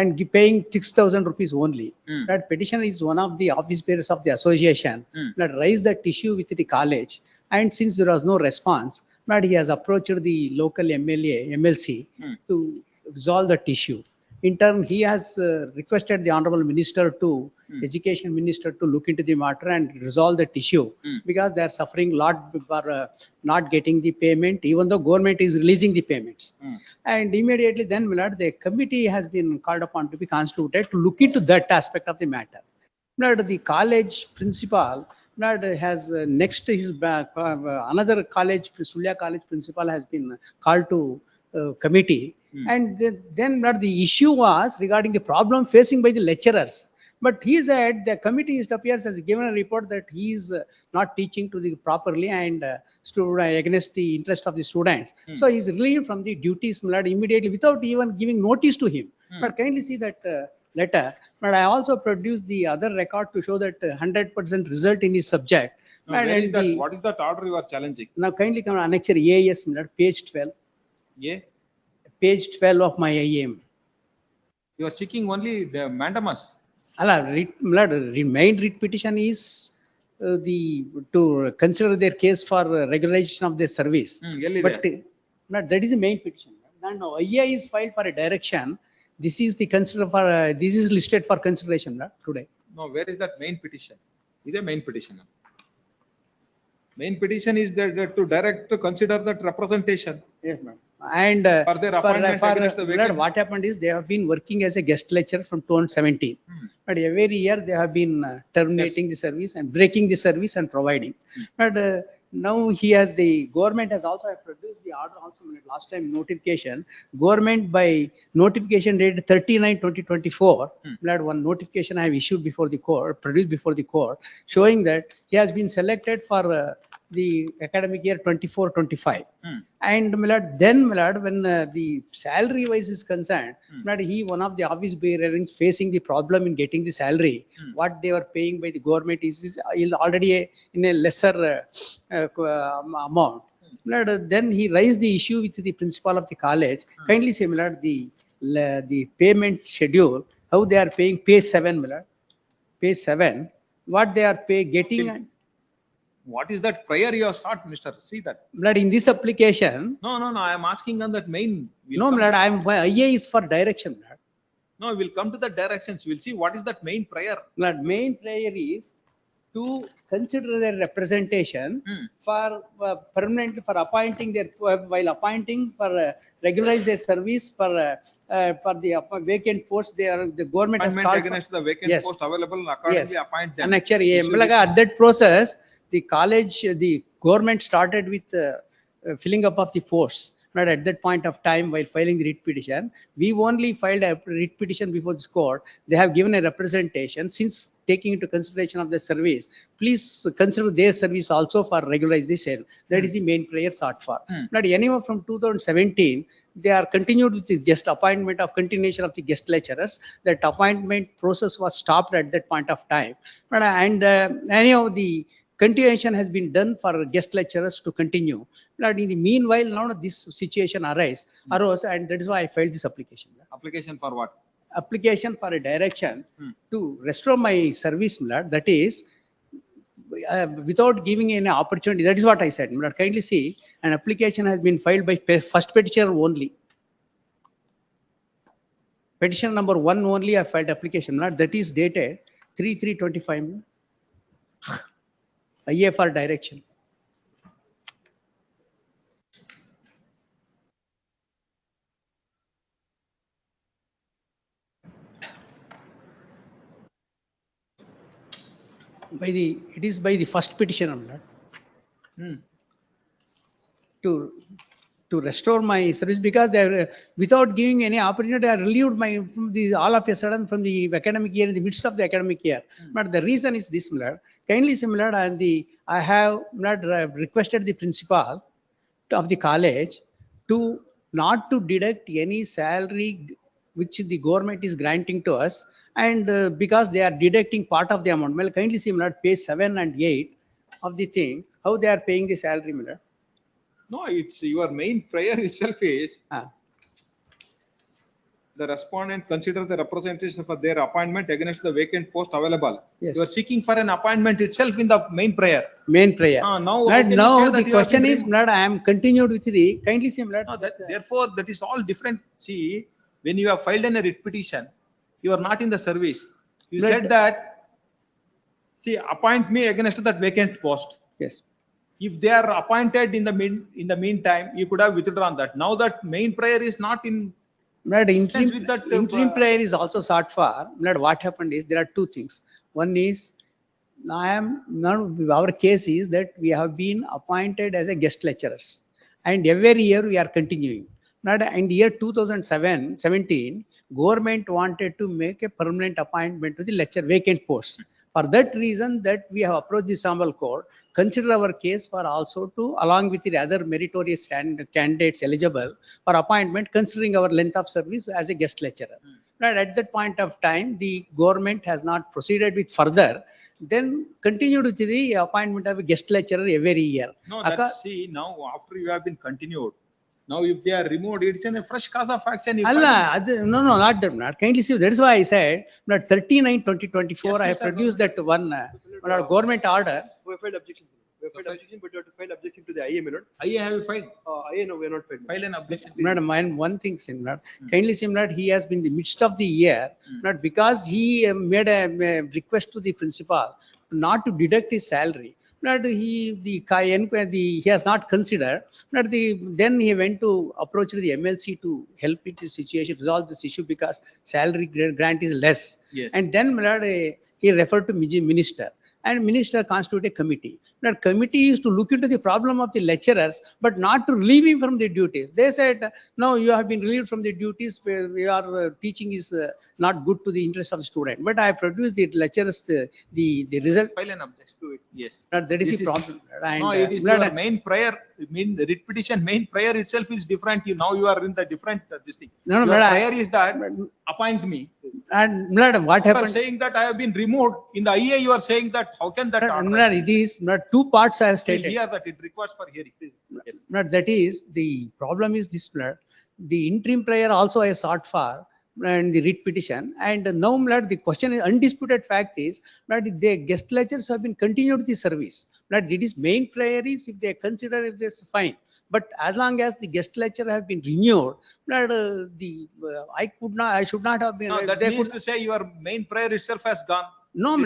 and paying 6,000 rupees only. That petitioner is one of the office bearers of the association that raised that issue with the college. And since there was no response, but he has approached the local MLC to resolve that issue. In turn, he has requested the Honorable Minister to, Education Minister, to look into the matter and resolve that issue, because they are suffering a lot for not getting the payment, even though government is releasing the payments. And immediately then, my lord, the committee has been called upon to be constituted to look into that aspect of the matter. My lord, the college principal, my lord, has next to his back, another college, Sulya College principal has been called to committee. And then the issue was regarding the problem facing by the lecturers. But he said the committee, it appears, has given a report that he is not teaching to the properly and against the interest of the students. So he is relieved from the duties, my lord, immediately without even giving notice to him. But kindly see that letter. But I also produced the other record to show that 100% result in his subject. Now, where is that? What is that order you are challenging? Now kindly come on Annexure AS, my lord, page 12. Yeah. Page 12 of my IAM. You are seeking only the mandamus. Allah, main writ petition is to consider their case for regularization of their service. But that is the main petition. Now IA is filed for a direction. This is the consider for this is listed for consideration today. No, where is that main petition? Is the main petition? Main petition is that to direct to consider that representation. Yes, ma'am. And for their appointment against the vacant. What happened is they have been working as a guest lecturer from 2017. But every year they have been terminating the service and breaking the service and providing. But now the government has also produced the order also last time notification. Government by notification dated 39/2024, one notification I have issued before the court, produced before the court, showing that he has been selected for the academic year 24-25. And then when the salary wise is concerned, he one of the office bearers facing the problem in getting the salary. What they were paying by the government is already in a lesser amount. Then he raised the issue with the principal of the college. Kindly say, the payment schedule, how they are paying page 7, page 7, what they are getting. What is that prayer you have sought, Mr.? See that. In this application. No, I am asking on that main. No, IA is for direction. No, we'll come to the directions. We'll see what is that main prayer. Main prayer is to consider their representation for permanent, for appointing their, while appointing for regularize their service for the vacant post, they are, the government has Appointment called for. against the vacant Yes. post available and accordingly appoint them. And actually, It should be- at that process, the college, the government started with filling up of the posts. But at that point of time, while filing the writ petition, we only filed a writ petition before this court. They have given a representation. Since taking into consideration of the service, please consider their service also for regularization. That is the main prayer sought for. But anyway, from 2017, they are continued with the guest appointment of continuation of the guest lecturers. That appointment process was stopped at that point of time. But anyhow, the continuation has been done for guest lecturers to continue. But in the meanwhile, now this situation arose, and that is why I filed this application. Application for what? Application for a direction to restore my service, that is, without giving any opportunity. That is what I said. Kindly see, an application has been filed by first petitioner only. Petition number 1 only I filed application. That is dated 3/3/25. IA for direction. It is by the first petitioner, to restore my service, because they are, without giving any opportunity, I relieved my from the all of a sudden from the academic year, in the midst of the academic year. But the reason is this, kindly similar, and I have requested the principal of the college to not to deduct any salary which the government is granting to us, and because they are deducting part of the amount. Well, kindly see, page 7 and 8 of the thing, how they are paying the salary, No, it's your main prayer itself is the respondent consider the representation for their appointment against the vacant post available. Yes. You are seeking for an appointment itself in the main prayer. Main prayer. Now, Now the question is, I am continued with the, kindly see, therefore, that is all different. See, when you have filed in a writ petition, you are not in the service. You said that, see, appoint me against that vacant post. Yes. If they are appointed in the meantime, you could have withdrawn that. Now that main prayer is not in. Interim prayer is also sought for. What happened is, there are two things. One is, our case is that we have been appointed as a guest lecturers, and every year we are continuing. In the year 2017, government wanted to make a permanent appointment to the lecture vacant posts. For that reason, that we have approached the Sample Court, consider our case for also to, along with the other meritorious candidates eligible for appointment, considering our length of service as a guest lecturer. At that point of time, the government has not proceeded with further, then continued with the appointment of a guest lecturer every year. No, see, now after you have been continued, now if they are removed, it's a fresh cause of action. No, not that. Kindly see, that is why I said, 39/2024, yes, I have produced that one government order. We have filed objection. We have filed objection, but you have to file objection to the IA, my lord. IA have you filed? IA, no, we are not filed. File an objection. One thing, kindly see, he has been in the midst of the year, because he made a request to the principal not to deduct his salary. He has not considered. Then he went to approach the MLC to help with the situation, resolve this issue, because salary grant is less. Yes. And then he referred to minister, and minister constituted a committee. That committee is to look into the problem of the lecturers, but not to relieve him from the duties. They said, no, you have been relieved from the duties. Your teaching is not good to the interest of the student. But I produced the lecturers, the result. File an objection to it. Yes. That is the problem. No, it is your main prayer. The writ petition main prayer itself is different. Now you are in the different this thing. Your prayer is that appoint me. And what happened? You are saying that I have been removed. In the IA, you are saying that how can that? It is two parts I have stated. Here that it requires for hearing. Yes. That is, the problem is this, the interim prayer also I sought for, and the writ petition, and now the question is, undisputed fact is that the guest lecturers have been continued the service. It is main prayer is, if they consider if this fine, but as long as the guest lecturer have been renewed, I should not have been. No, that means to say your main prayer itself has gone. No,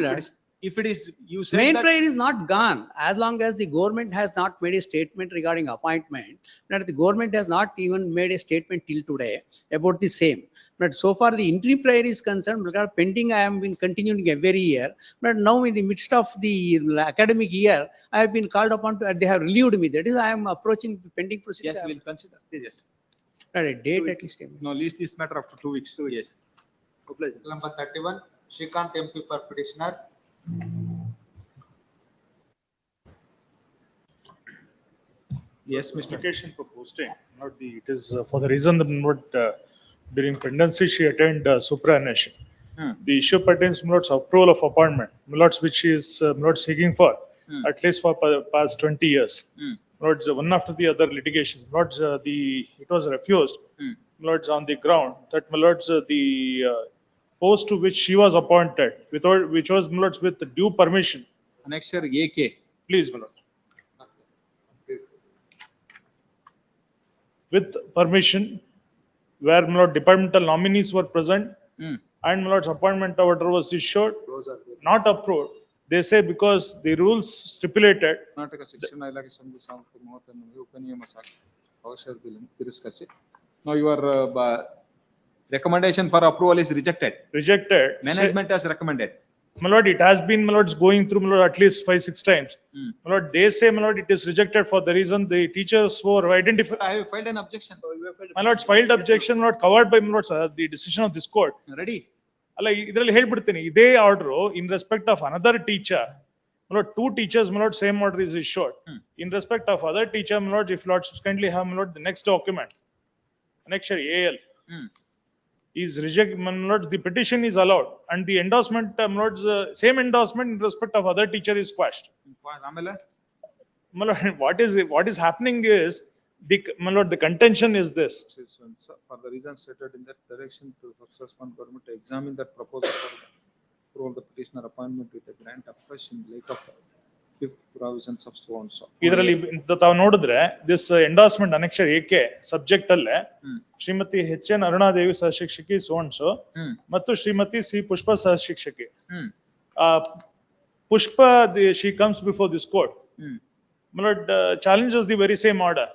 If it is, you said Main that. trial is not gone as long as the government has not made a statement regarding appointment. But the government has not even made a statement till today about the same. But so far the interim trial is concerned, because pending I have been continuing every year. But now in the midst of the academic year, I have been called upon to, they have relieved me. That is, I am approaching the pending procedure. Yes, we'll consider. Yes. A date at least. No, least this matter after 2 weeks. Yes. Number 31, Shrikant MP for petitioner. Yes, Mr. Application for posting, not the, it is for the reason that not during pendency she attained supranation. The issue pertains to Milord's approval of appointment, Milord's which is Milord seeking for at least for past 20 years. Milord's one after the other litigations. Milord's it was refused. Milord's on the ground that Milord's the post to which she was appointed without, which was Milord's with due permission. Annexure AK. Please, Milord. With permission, where Milord departmental nominees were present and Milord's appointment order was issued, not approved. They say because the rules stipulated. Now your recommendation for approval is rejected. Rejected. Management has recommended. My lord, it has been, my lord's going through, my lord, at least 5-6 times. My lord, they say, my lord, it is rejected for the reason the teachers were identified. I have filed an objection. My lord's filed objection, my lord, covered by, my lord's, the decision of this court. Ready? ಅಲ್ಲ ಇದರಲ್ಲಿ ಹೇಳ್ಬಿಡ್ತೀನಿ ಇದೇ order in respect of another teacher my lord, 2 teachers, my lord, same order is issued. In respect of other teacher, my lord, if lords kindly have, my lord, the next document, annexure AL is rejected, my lord, the petition is allowed and the endorsement, my lord's same endorsement in respect of other teacher is quashed. My lord, what is happening is, my lord, the contention is this. For the reasons stated in that direction, to respond government to examine that proposal for approval the petitioner appointment with a grant of fresh in light of fifth provisions of so and so. ಇದರಲ್ಲಿ ತಾವು ನೋಡಿದ್ರೆ this endorsement annexure AK subject ಅಲ್ಲೇ Shrimati HN Aruna Devi ಸಹಶಿಕ್ಷಕಿ so and so ಮತ್ತು Shrimati C Pushpa ಸಹಶಿಕ್ಷಕಿ. Pushpa, she comes before this court. My lord, challenges the very same order.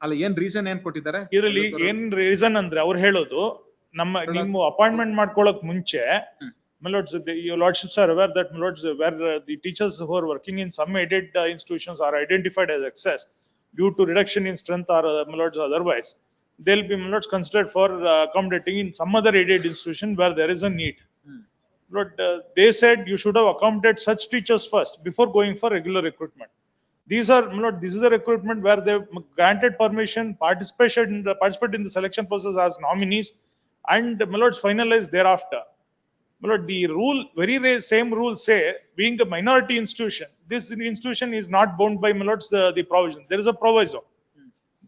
ಅಲ್ಲ ಏನ್ reason ಏನ್ ಕೊಟ್ಟಿದ್ದಾರೆ ಇದರಲ್ಲಿ ಏನ್ ರೀಸನ್ ಅಂದ್ರೆ ಅವ್ರು ಹೇಳೋದು ನಿಮ್ಮ ಅಪಾಯಿಂಟ್ಮೆಂಟ್ ಮಾಡ್ಕೊಳ್ಳೋಕ್ ಮುಂಚೆ my lords, your lordships are aware that, my lords, where the teachers who are working in some aided institutions are identified as excess due to reduction in strength or, my lords, otherwise they'll be, my lords, considered for accommodating in some other aided institution where there is a need. Lord, they said you should have accommodated such teachers first before going for regular recruitment. These are, my lord, this is the recruitment where they granted permission, participate in the selection process as nominees, and, my lords, finalized thereafter. My lord, the rule, same rules say, being a minority institution, this institution is not bound by, my lords, the provision. There is a proviso.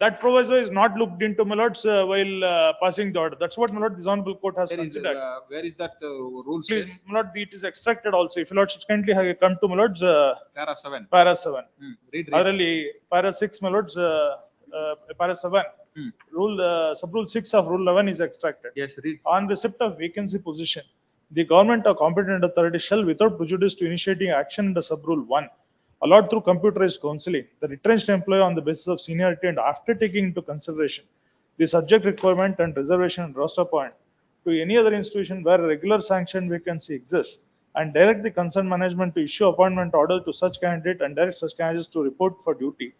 That proviso is not looked into, my lords, while passing the order. That's what, my lord, this honorable court has considered. Where is that rule? Please, my lord, it is extracted also. If your lords kindly come to, my lords, para 7. Para 7. Read. Adರಲ್ಲಿ para 6, my lords, para 7. Rule, sub-rule 6 of rule 11 is extracted. Yes, read. On receipt of vacancy position, the government or competent authority shall, without prejudice to initiating action under sub-rule 1, allowed through computerized counseling, the retrenched employee on the basis of seniority and after taking into consideration the subject requirement and reservation and roster point to any other institution where a regular sanctioned vacancy exists, and direct the concerned management to issue appointment order to such candidate and direct such candidates to report for duty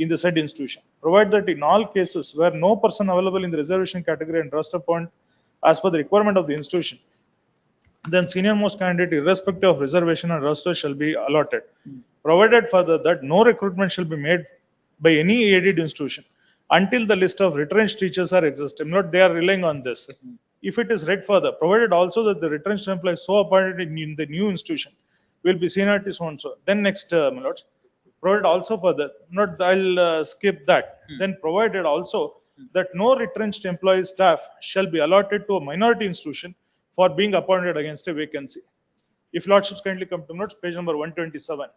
in the said institution. Provide that in all cases where no person available in the reservation category and roster point as per the requirement of the institution, then senior most candidate irrespective of reservation and roster shall be allotted. Provided further that no recruitment shall be made by any aided institution until the list of retrenched teachers are existing. Not they are relying on this. If it is read further, provided also that the retrenched employee so appointed in the new institution will be seniority so and so. Then next, my lords, provided also further, not I'll skip that. Then provided also that no retrenched employee staff shall be allotted to a minority institution for being appointed against a vacancy. If lordships kindly come to notes, page number 127.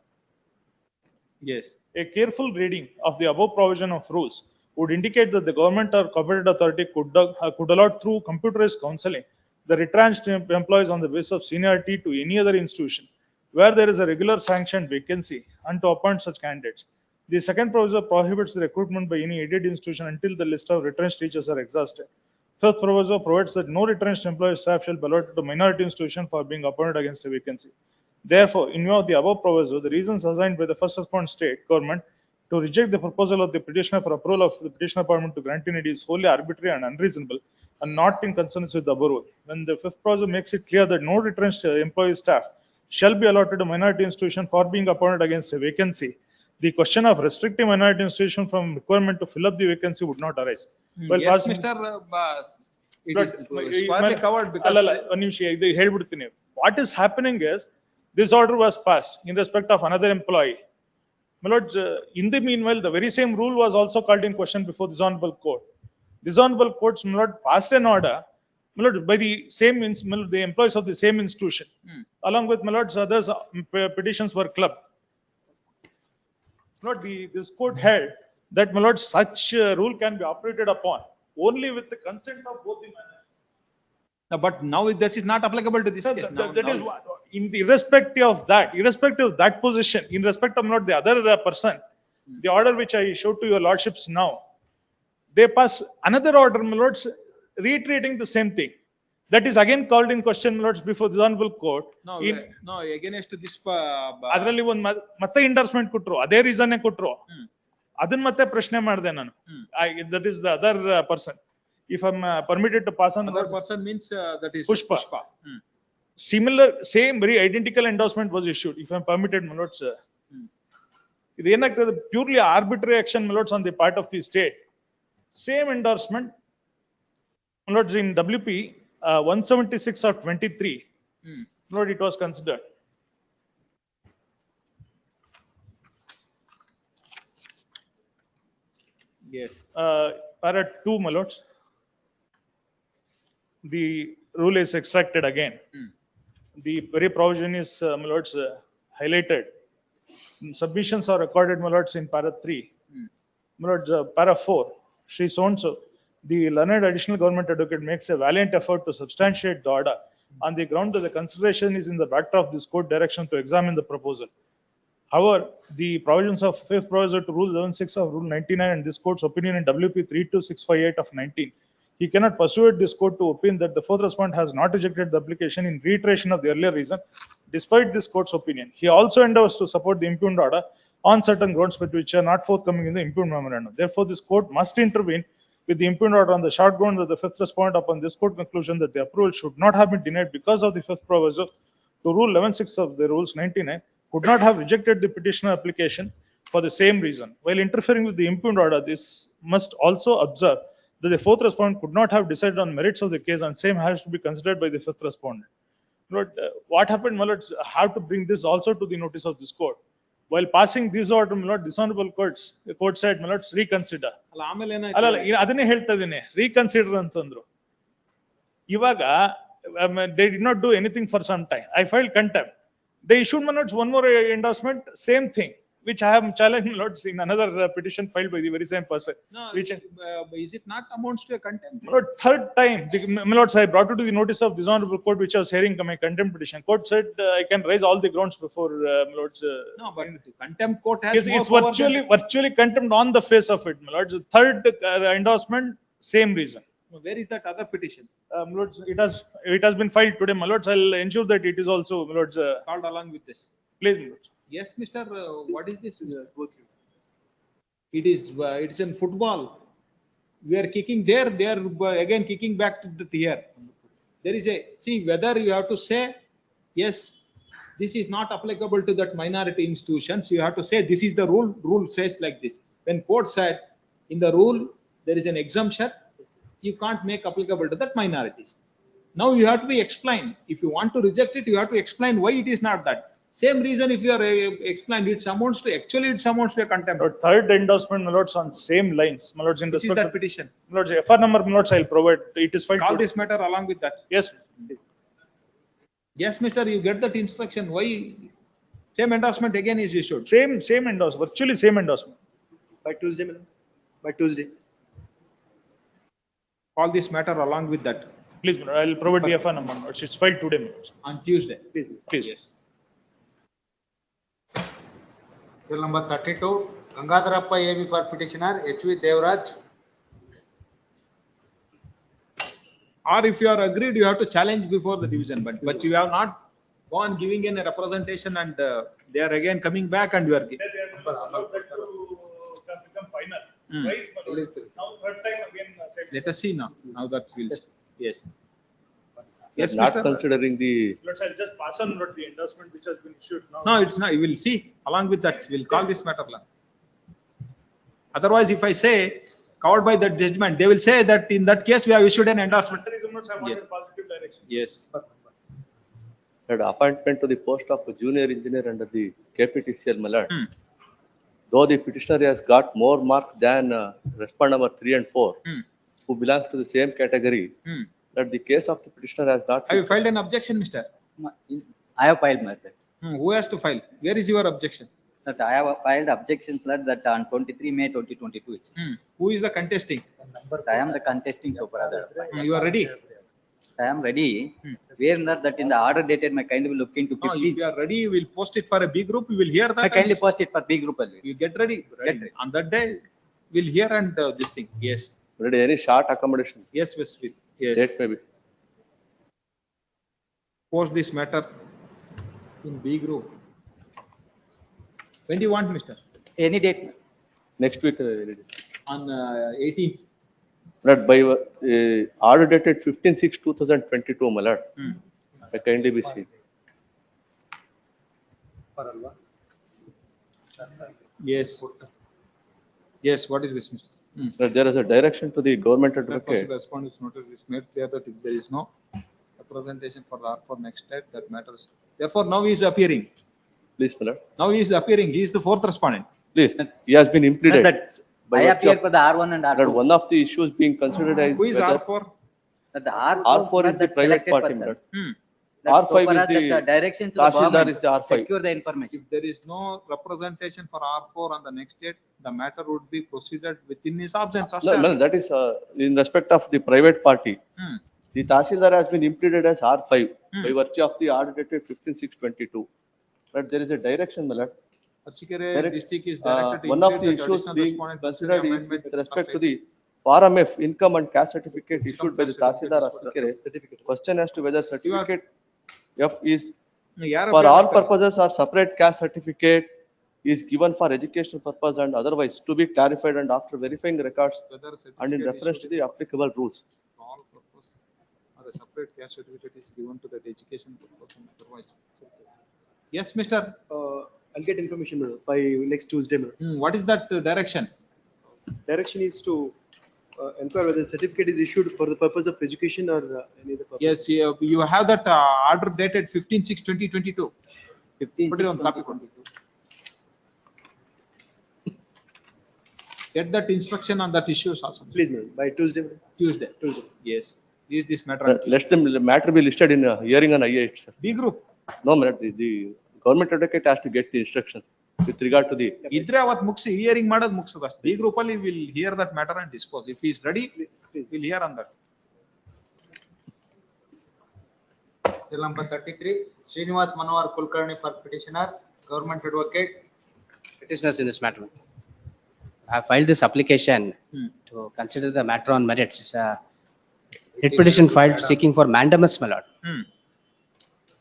Yes. A careful reading of the above provision of rules would indicate that the government or competent authority could allot through computerized counseling the retrenched employees on the basis of seniority to any other institution where there is a regular sanctioned vacancy and to appoint such candidates. The second proviso prohibits the recruitment by any aided institution until the list of retrenched teachers are exhausted. Fifth proviso provides that no retrenched employee staff shall be allotted to minority institution for being appointed against a vacancy. Therefore, in view of the above proviso, the reasons assigned by the first respondent state government to reject the proposal of the petitioner for approval of the petitioner appointment to grant in is wholly arbitrary and unreasonable and not in consonance with the above rule. When the fifth proviso makes it clear that no retrenched employee staff shall be allotted to minority institution for being appointed against a vacancy, the question of restricting minority institution from requirement to fill up the vacancy would not arise. Well, Yes, Mr. It is squarely covered because. What is happening is this order was passed in respect of another employee. My lords, in the meanwhile, the very same rule was also called in question before this honorable court. This honorable court, my lord, passed an order, my lord, by the same the employees of the same institution, along with my lords, others petitions were clubbed. My lord, this court held that my lord, such rule can be operated upon only with the consent of both the managers. No, but now this is not applicable to this case. That is what, in the irrespective of that position, in respect of not the other person, the order which I showed to your lordships now, they pass another order, my lords, reiterating the same thing. That is again called in question, my lords, before the honorable court. No, against this. ಅದರಲ್ಲಿ ಒಂದು ಮತ್ತೆ ಎಂಡರ್ಸ್ಮೆಂಟ್ ಕೊಟ್ರು, ಅದೇ reason ಕೊಟ್ರು. ಅದನ್ನ ಮತ್ತೆ ಪ್ರಶ್ನೆ ಮಾಡಿದೆ ನಾನು. That is the other person. If I'm permitted to pass on. Other person means that is Pushpa. Similar, same, very identical endorsement was issued. If I'm permitted, my lords. ಇದು ಏನಾಗ್ತದೆ, purely arbitrary action, my lords, on the part of the state. Same endorsement, my lords, in WP 176 of 23, Lord, it was considered. Yes. Para 2, my lords. The rule is extracted again. The very provision is, my lords, highlighted. Submissions are recorded, my lords, in para 3. My lords, para 4. She so-and-so, the learned additional government advocate makes a valiant effort to substantiate the order on the ground that the consideration is in the backdrop of this court direction to examine the proposal. However, the provisions of fifth proviso to rule 11.6 of rule 99 and this court's opinion in WP 32658 of 19, he cannot persuade this court to opine that the fourth respondent has not rejected the application in reiteration of the earlier reason, despite this court's opinion. He also endeavors to support the impugned order on certain grounds but which are not forthcoming in the impugned memorandum. Therefore, this court must intervene with the impugned order on the short ground that the fifth respondent upon this court conclusion that the approval should not have been denied because of the fifth proviso to rule 11.6 of the rules 99 could not have rejected the petitioner application for the same reason. While interfering with the impugned order, this must also observe that the fourth respondent could not have decided on merits of the case and same has to be considered by the fifth respondent. But what happened, my lords, have to bring this also to the notice of this court. While passing this order, my lord, dishonorable the court said, my lords, reconsider. ಅದನ್ನೇ ಹೇಳ್ತಾ ಇದ್ದೀನಿ, reconsider ಅಂತಂದ್ರು. ಇವಾಗ they did not do anything for some time. I filed contempt. They issued, my lords, one more endorsement, same thing, which I have challenged, my lords, in another petition filed by the very same person. No, which is it not amounts to a contempt? My lord, third time, my lords, I brought it to the notice of this honorable court, which was hearing my contempt petition. Court said I can raise all the grounds before, my lords. No, but contempt court has it's virtually contempt on the face of it, my lords. Third endorsement, same reason. Where is that other petition? My lords, it has been filed today, my lords. I'll ensure that it is also, my lords, called along with this. Please, my lords. Yes, Mr. What is this? It is in football. We are kicking there, they are again kicking back to here. There is see whether you have to say, yes, this is not applicable to that minority institutions. You have to say this is the rule says like this. When court said in the rule there is an exemption, you can't make applicable to that minorities. Now you have to be explained. If you want to reject it, you have to explain why it is not that. Same reason if you are explained, it amounts to a contempt. Third endorsement, my lords, on same lines, my lords, in respect. Which is that petition? My lords, FR number, my lords, I'll provide. It is filed. Call this matter along with that. Yes. Yes, Mr. You get that instruction. Why same endorsement again is issued? Same endorsement, virtually same endorsement. By Tuesday, madam. By Tuesday. Call this matter along with that. Please, I'll provide the FR number. It's filed today, my lords. On Tuesday. Please. Yes. Serial number 32, Gangadharappa AB for petitioner, H.V. Devraj. Or if you are agreed, you have to challenge before the division, but you have not gone giving in a representation and they are again coming back and you are. Become final. Hmm. Twice, my lord. Now third time again. Let us see now. Now that we'll see. Yes. Yes, Not Mr. considering the. Let's I'll just pass on what the endorsement which has been issued now. No, it's not. You will see. Along with that, we'll call this matter. Otherwise, if I say covered by that judgment, they will say that in that case we have issued an endorsement. Yes. Positive direction. Yes. That appointment to the post of a junior engineer under the KPTCL, my lord. Though the petitioner has got more marks than respondent number 3 and 4, who belongs to the same category, that the case of the petitioner has not. Have you filed an objection, Mr.? I have filed my that. Who has to file? Where is your objection? That I have filed objection flood that on 23 May 2022. Who is the contesting? I am the contesting supervisor. You are ready? I am ready. Where not that in the order dated, my kind will look into 50. If you are ready, you will post it for a B group. You will hear that. I kindly post it for B group. You get ready. On that day, we'll hear and this thing. Yes. Ready? Any short accommodation? Yes, yes. Date maybe. Post this matter in B group. When do you want, Mr.? Any date. Next week. On 18th. But by order dated 15/6/2022, my lord. I kindly be seen. Yes. Yes. What is this, Mr.? That there is a direction to the government advocate. Respondent's notice is made clear that if there is no representation for next step, that matters. Therefore, now he is appearing. Please, my lord. Now he is appearing. He is the fourth respondent. Please, he has been implemented. I appear for the R1 and R2. That one of the issues being considered as. Who is R4? That the R4, R4 is the private party. R5 is the direction to the government is the R5. secure the information. If there is no representation for R4 on the next date, the matter would be proceeded within his absence. No, that is in respect of the private party. The Tahsildar has been implemented as R5 by virtue of the order dated 15/6/22. But there is a direction, my lord. District is directed to one of the implement issues being considered is amendment with respect to the Form F income and caste certificate issued by the Tahsildar of Arsikere. Question as to whether certificate F is for all purposes or separate caste certificate is given for educational purpose and otherwise to be clarified and after verifying records and in reference to the applicable rules. All purpose or a separate caste certificate is given to that education purpose and otherwise. Yes, Mr. I'll get information by next Tuesday. What is that direction? Direction is to inquire whether the certificate is issued for the purpose of education or any other purpose. Yes, you have that order dated 15/6/2022. 15. Put it on copy. Get that instruction on that issues also. Please, ma'am, by Tuesday. Tuesday. Yes. Is this matter? Let the matter be listed in a hearing on IA itself. B group. No, madam, the government advocate has to get the instructions with regard to the. Idre avat mukse hearing madad muksada. B group ali will hear that matter and dispose. If he is ready, we'll hear on that. Serial number 33, Srinivas Manohar Kulkarni for petitioner, government advocate. Petitioners in this matter. I have filed this application to consider the matter on merits. It's a writ petition filed seeking for mandamus, my lord.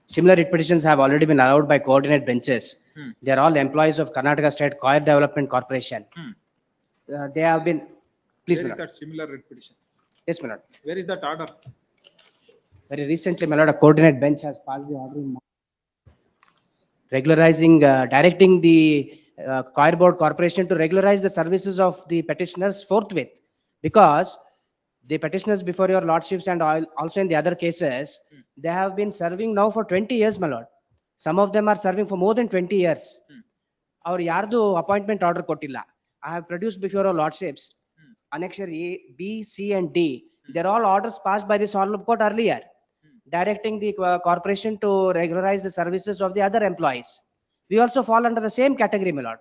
Similar writ petitions have already been allowed by coordinate benches. They are all employees of Karnataka State Coir Development Corporation. They have been. Please, Where my is lord. that similar writ petition? Yes, my lord. Where is that order? Very recently, my lord, a coordinate bench has passed the order in regularizing, directing the Coir Board Corporation to regularize the services of the petitioners forthwith, because the petitioners before your lordships and also in the other cases, they have been serving now for 20 years, my lord. Some of them are serving for more than 20 years. Our yardu appointment order kotilla. I have produced before your lordships. Annexure A, B, C, and D. They're all orders passed by this honorable court earlier, directing the corporation to regularize the services of the other employees. We also fall under the same category, my lord.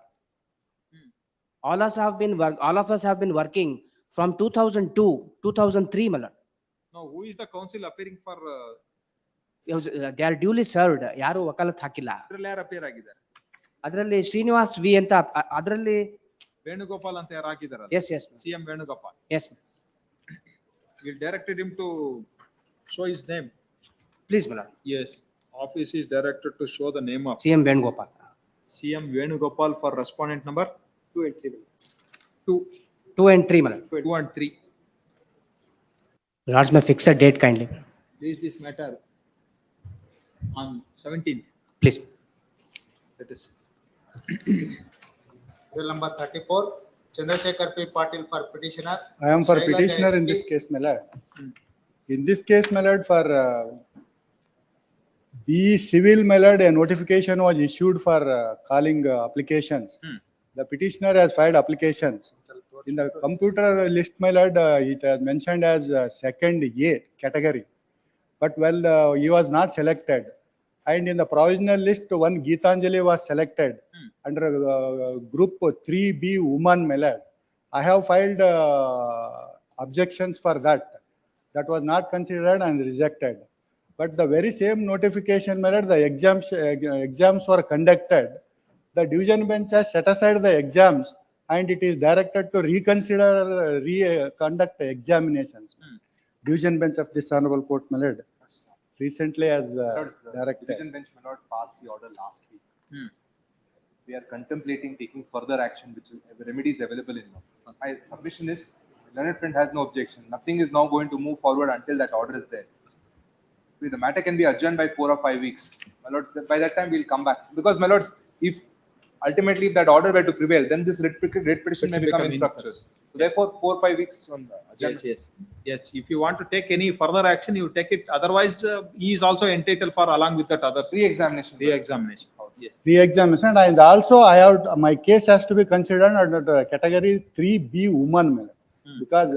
All of us have been working from 2002, 2003, my lord. No, who is the council appearing for? They are duly served. Yaru vakalat hakilla. Appear ಆಗಿದ್ದಾರೆ. ಅದರಲ್ಲಿ Srinivas V ಅಂತ ಅದರಲ್ಲಿ Venugopal ante yaru hakidara. Yes, yes, ma'am. CM Venugopal. Yes, ma'am. We directed him to show his name. Please, my lord. Yes, office is directed to show the name of CM Venugopal. CM Venugopal for respondent number 2 and 3. 2 and 3, my lord. 2 and 3. Lords, may fix a date kindly. Read this matter on 17th. Please. That is. Cell number 34, Chandrasekhar P. Patil for petitioner. I am for Shaila petitioner in JSP. this case, my lord. In this case, my lord, for the civil, my lord, a notification was issued for calling applications. The petitioner has filed applications. In the computer list, my lord, it has mentioned as second A category. But well, he was not selected. And in the provisional list, one Geetanjali was selected under group 3B woman, my lord. I have filed objections for that. That was not considered and rejected. But the very same notification, my lord, the exams were conducted. The division bench has set aside the exams and it is directed to reconsider, conduct examinations. Division bench of this honorable court, my lord, recently has directed. Division bench may not pass the order last week. We are contemplating taking further action, which is the remedies available in law. My submission is, learned friend has no objection. Nothing is now going to move forward until that order is there. The matter can be adjourned by 4 or 5 weeks. My lords, by that time we'll come back. Because, my lords, if ultimately if that order were to prevail, then this writ petition may become infructuous. So therefore, 4 or 5 weeks on the agenda. Yes, yes, yes. If you want to take any further action, you take it. Otherwise, he is also entitled for along with that other re-examination. Re-examination. Yes. Re-examination, and also I have, my case has to be considered under the category 3B woman, my lord. Because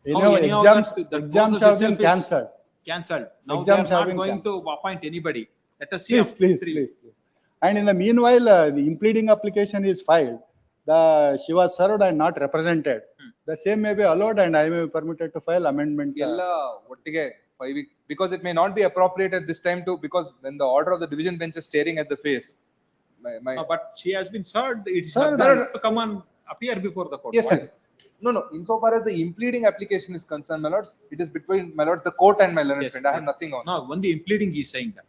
exams have been cancelled. Cancelled. Now they Exams are have not been going to appoint anybody. Let us see. Please. And in the meanwhile, the impleading application is filed. She was served and not represented. The same may be allowed and I may be permitted to file amendment. Ella ಒಟ್ಟಿಗೆ 5 weeks, because it may not be appropriate at this time to, because when the order of the division bench is staring at the face. No, but she has been served. It's Served. not to come and appear before the court. Yes, yes. No, insofar as the impleading application is concerned, my lords, it is between my lords, the court and my learned friend. I have nothing on. No, when the impleading is saying that.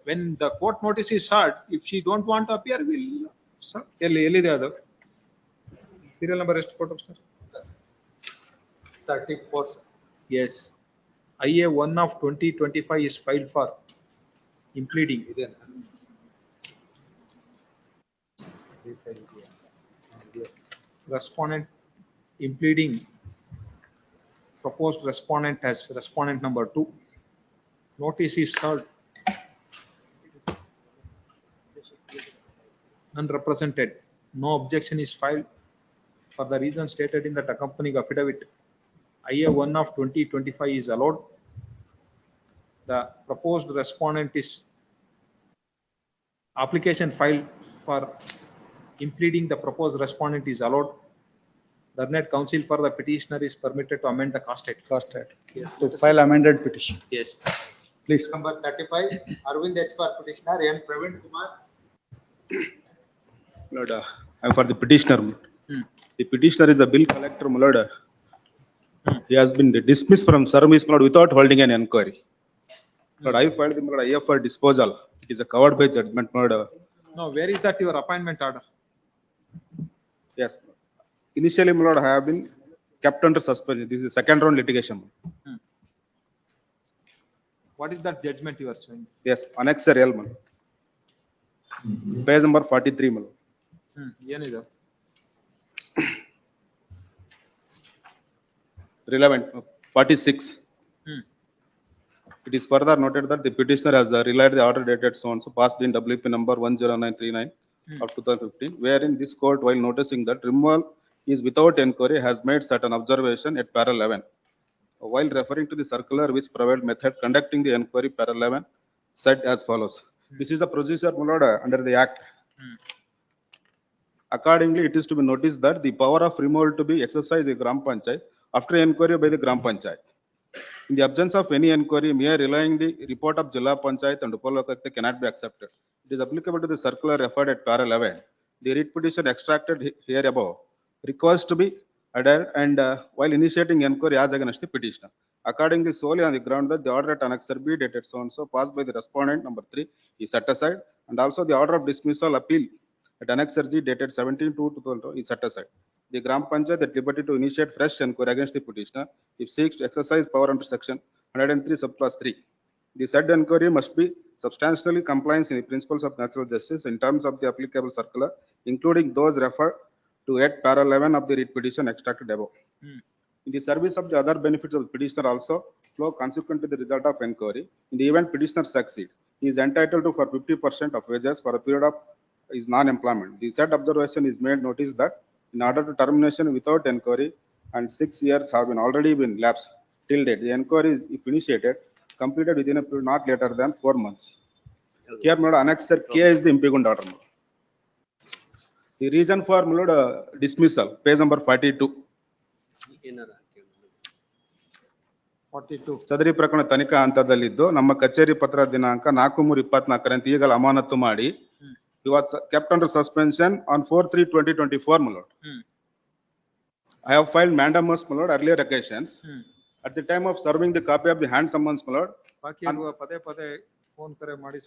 When the court notice is served, if she don't want to appear, we'll serve. Elide adu. Serial number ಎಷ್ಟು ಕೊಟ್ಟು sir? 34, sir. Yes. IA 1 of 2025 is filed for impleading. Respondent impleading. Proposed respondent has respondent number 2. Notice is served. Unrepresented. No objection is filed for the reason stated in the accompanying affidavit. IA 1 of 2025 is allowed. The proposed respondent is application filed for impleading the proposed respondent is allowed. Learned counsel for the petitioner is permitted to amend the cost rate. Yes. To file amended petition. Yes. Please. Number 35, Arvind H for petitioner, N. Praveen Kumar. Lord, I am for the petitioner. The petitioner is a bill collector, my lord. He has been dismissed from service, my lord, without holding an inquiry. Lord, I filed the my lord, IF for disposal. It is a covered by judgment, my lord. No, where is that your appointment order? Yes. Initially, my lord, I have been kept under suspension. This is the second round litigation. What is that judgment you are showing? Yes, annex real, my lord. Page number 43, my lord. ಏನಿದೆ? Relevant 46. It is further noted that the petitioner has relied the order dated so and so passed in WP number 10939 of 2015, wherein this court, while noticing that removal is without inquiry, has made certain observation at para 11. While referring to the circular which provided method conducting the inquiry, para 11 said as follows. This is a procedure, my lord, under the act. Accordingly, it is to be noticed that the power of removal to be exercised in Gram Panchayat after inquiry by the Gram Panchayat. In the absence of any inquiry, mere relying the report of Jilla Panchayat and Upalokakta cannot be accepted. It is applicable to the circular referred at para 11. The writ petition extracted here above requires to be adhered and while initiating inquiry as against the petitioner. Accordingly, solely on the ground that the order at annexure B dated so and so passed by the respondent number 3 is set aside, and also the order of dismissal appeal at annexure G dated 17/2/2020 is set aside. The Gram Panchayat at liberty to initiate fresh inquiry against the petitioner if seeks to exercise power under section 103 subclause 3. The said inquiry must be substantially compliant in the principles of natural justice in terms of the applicable circular, including those referred to at para 11 of the writ petition extracted above. In the service of the other benefits of the petitioner also flow consequent to the result of inquiry. In the event petitioner succeed, he is entitled to for 50% of wages for a period of his non-employment. The said observation is made notice that in order to termination without inquiry and 6 years have been already been lapsed till date, the inquiry is, if initiated, completed within a period not later than 4 months. Here, my lord, annexure K is the impeachment order. The reason for my lord, dismissal, page number 42. 42. ಸದರಿ ಪ್ರಕರಣ ತನಿಖಾ ಹಂತದಲ್ಲಿದ್ದು ನಮ್ಮ ಕಚೇರಿ ಪತ್ರ ದಿನಾಂಕ 4/3/24 ಈಗಲೇ ಅಮಾನತು ಮಾಡಿ he was kept under suspension on 4/3/2024, my lord. I have filed mandamus, my lord, earlier occasions. At the time of serving the copy of the hand summons, my lord, ಪದೇ ಪದೇ ಫೋನ್ ಕರೆ ಮಾಡಿ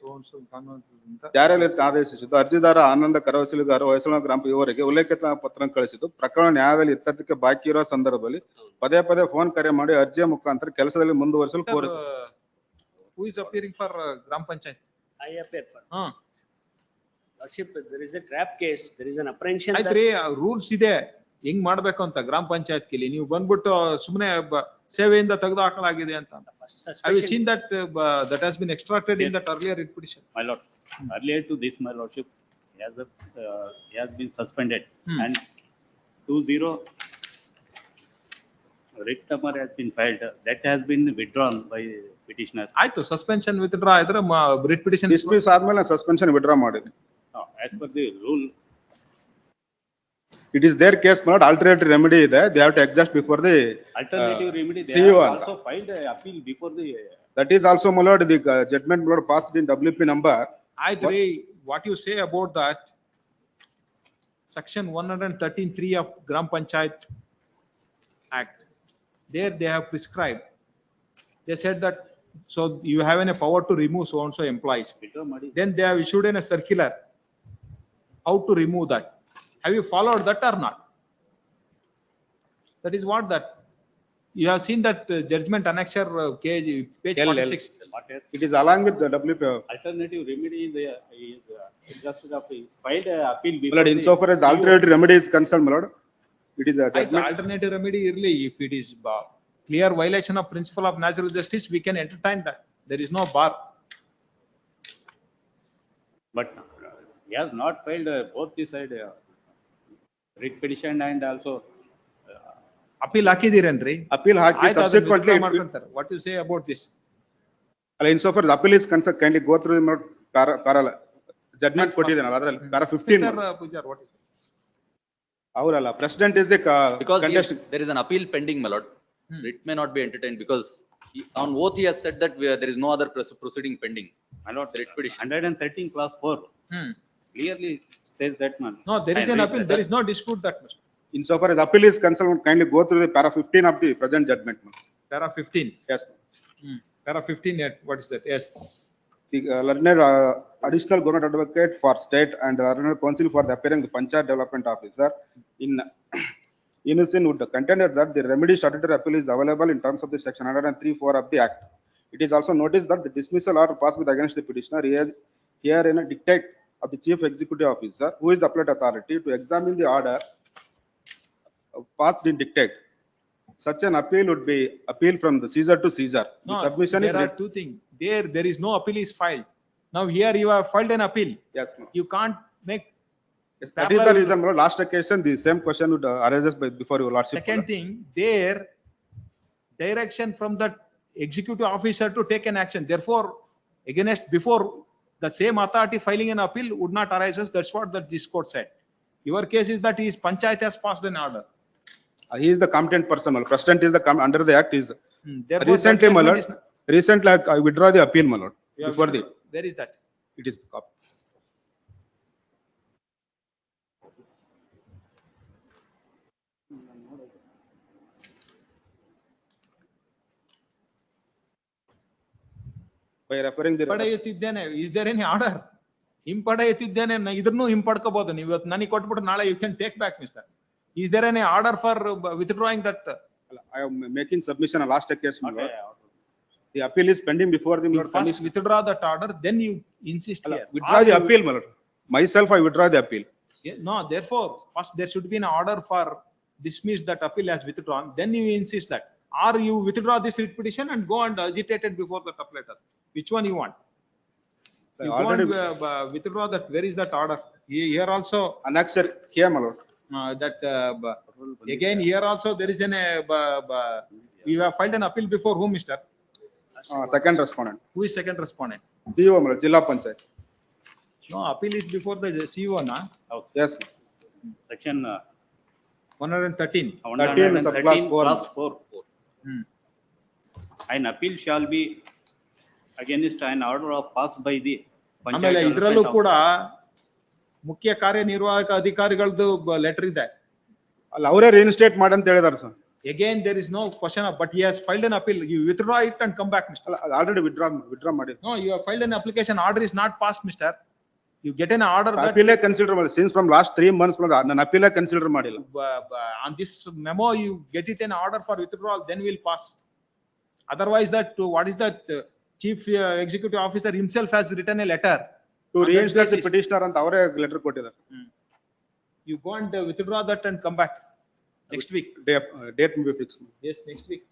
ಜಾರಿಯಲ್ಲಿ ಆದೇಶಿಸಿದ್ದು ಅರ್ಜಿದಾರ ಆನಂದ ಕರವಸಿಲಿಗಾರ ಹೊಯ್ಸಳ ಗ್ರಾಮ ಇವರಿಗೆ ಉಲ್ಲೇಖಿತ ಪತ್ರ ಕಳಿಸಿದ್ದು ಪ್ರಕರಣ ನ್ಯಾಯಾಲಯದಲ್ಲಿ ಇತ್ಯರ್ಥಕ್ಕೆ ಬಾಕಿ ಇರುವ ಸಂದರ್ಭದಲ್ಲಿ ಪದೇ ಪದೇ ಫೋನ್ ಕರೆ ಮಾಡಿ ಅರ್ಜಿಯ ಮುಖಾಂತರ ಕೆಲಸದಲ್ಲಿ ಮುಂದುವರಿಸಲು ಕೋರಿತು. Who is appearing for Gram Panchayat? I appear for. Lordship, there is a trap case, there is an apprehension. ಆಯ್ತ್ರಿ, ರೂಲ್ಸ್ ಇದೆ ಹೆಂಗ್ ಮಾಡ್ಬೇಕು ಅಂತ ಗ್ರಾಮ ಪಂಚಾಯತ್ ಕಿಲಿ ನೀವು ಬಂದ್ಬಿಟ್ಟು ಸುಮ್ಮನೆ ಸೇವೆಯಿಂದ ತೆಗೆದು ಹಾಕಲಾಗಿದೆ ಅಂತ. Have you seen that that has been extracted in that earlier writ petition? My lord, earlier to this, my lordship, he has been suspended and 20 writ number has been filed. That has been withdrawn by petitioner. ಆಯ್ತು, suspension withdraw ಇದ್ರೆ writ petition dismiss ಆದ್ಮೇಲೆ suspension withdraw ಮಾಡಿದೆ. As per the rule, it is their case, not alternative remedy ಇದೆ. They have to exhaust before the alternative remedy. They CEO have also filed a appeal before the. That is also, my lord, the judgment, my lord, passed in WP number. ಆಯ್ತ್ರಿ, what you say about that section 113(3) of Gram Panchayat Act, there they have prescribed. They said that so you have a power to remove so and so employees. Then they have issued in a circular how to remove that. Have you followed that or not? That is what that you have seen that judgment annexure page 46. It is along with the WP. Alternative remedy is exhausted of filed a appeal My before. lord, insofar as alternative remedy is concerned, my lord, it is a judgment. Alternative remedy really, if it is clear violation of principle of natural justice, we can entertain that. There is no bar. But he has not filed both the side writ petition and also appeal ಹಾಕಿದಿರೇನ್ರಿ? Appeal haki subsequently. What you say about this? Insofar as appeal is concerned, kindly go through the para judgment ಕೊಟ್ಟಿದ್ದೇನಲ್ಲ ಅದರಲ್ಲಿ para 15. Mr. Pujar, what is ಅವರಲ್ಲ, president is the because yes, there is an appeal pending, my lord. It may not be entertained because on oath he has said that there is no other proceeding pending. My lord, writ petition 113 clause 4 clearly says that, man. No, there is an appeal. There is no dispute that much. Insofar as appeal is concerned, kindly go through the para 15 of the present judgment. Para 15. Yes. Para 15. What is that? Yes. The learned additional government advocate for state and learned counsel for the appearing the Panchayat development officer in unison would contended that the remedy statutory appeal is available in terms of the section 103(4) of the act. It is also noticed that the dismissal order passed with against the petitioner here in a dictate of the chief executive officer, who is the appellate authority, to examine the order passed in dictate. Such an appeal would be appeal from the Caesar to Caesar. No, the submission there are two things. There is no appeal is filed. Now here you have filed an appeal. Yes, ma'am. You can't make. Yes, that is the reason. Last occasion, the same question would arise before your lordship. Second thing, there direction from the executive officer to take an action. Therefore, against before the same authority filing an appeal would not arise. That's what this court said. Your case is that his Panchayat has passed an order. He is the competent person. President is the under the act is. Therefore, Recently, my lord, recently I withdraw the appeal, my lord. You have Before the where is that? it is By referring the. ಪಡೆಯುತ್ತಿದ್ದೇನೆ. Is there any order? ಹಿಂಪಡೆಯುತ್ತಿದ್ದೇನೆ ಇದನ್ನು ಹಿಂಪಡ್ಕೋಬಹುದು ನೀವು ಇವತ್ತು ನನಗೆ ಕೊಟ್ಬಿಟ್ಟು ನಾಳೆ you can take back, mister. Is there any order for withdrawing that? I am making submission on last case, my lord. The appeal is pending before the. You first withdraw that order, then you insist here. Withdraw the appeal, my lord. Myself, I withdraw the appeal. No, therefore, first there should be an order for dismiss that appeal as withdrawn, then you insist that. Or you withdraw this writ petition and go and agitate it before the appellator. Which one you want? You go and withdraw that. Where is that order? Here also. Annexure here, my lord. That again here also there is an you have filed an appeal before whom, mister? Second respondent. Who is second respondent? CEO, my lord, Jilla Panchayat. No, appeal is before the CEO, na? Yes. Section 113. 13 subclass 4. Class 4. An appeal shall be against an order of passed by the. ಆಮೇಲೆ ಇದರಲ್ಲೂ ಕೂಡ ಮುಖ್ಯ ಕಾರ್ಯನಿರ್ವಾಹಕ ಅಧಿಕಾರಿಗಳದ್ದು letter ಇದೆ. ಅಲ್ಲ ಅವರೇ reinstate ಮಾಡಿ ಅಂತ ಹೇಳಿದಾರೆ sir. Again there is no question of, but he has filed an appeal. You withdraw it and come back, mister. Already withdraw ಮಾಡಿ. No, you have filed an application. Order is not passed, mister. You get an order that. Appeal consider ಮಾಡಿ. Since from last 3 months ನಾನು appeal consider ಮಾಡಿಲ್ಲ. On this memo you get it an order for withdrawal, then we'll pass. Otherwise that what is that chief executive officer himself has written a letter to reinstate the petitioner ಅಂತ ಅವರೇ letter ಕೊಟ್ಟಿದ್ದಾರೆ. You go and withdraw that and come back next week. Date will be fixed. Yes, next week.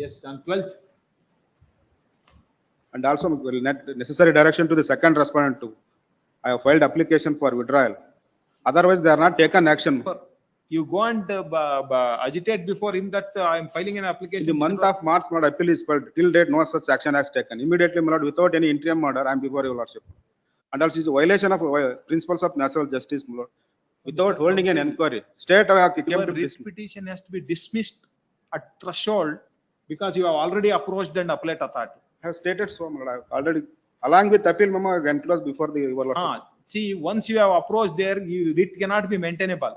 Yes, on 12th. And also necessary direction to the second respondent too. I have filed application for withdrawal. Otherwise they are not taken action. You go and agitate before him that I am filing an application. In the month of March, my lord, appeal is filed. Till date, no such action has taken. Immediately, my lord, without any interim order, I am before your lordship. And also, it's a violation of principles of natural justice, my lord. Without holding an inquiry, state your writ petition has to be dismissed at threshold because you have already approached the appellate authority. I have stated so, my lord. I have already, along with appeal memo, I enclosed before the your lordship. See, once you have approached there, writ cannot be maintainable.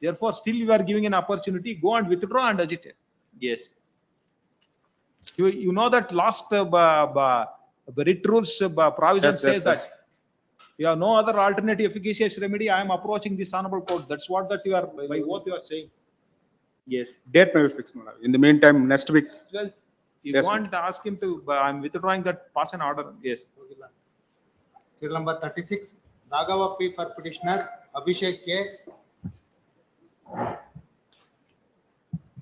Therefore, still you are giving an opportunity, go and withdraw and agitate. Yes. You know that last writ rules provision says that you have no other alternative efficacious remedy. I am approaching this honorable court. That's what that you are, by what you are saying. Yes. Date may be fixed, my lord. In the meantime, next week. Well, you Yes, want to ask him to, I am withdrawing that, pass an order. Yes. Serial number 36, Raghava P for petitioner, Abhishek K.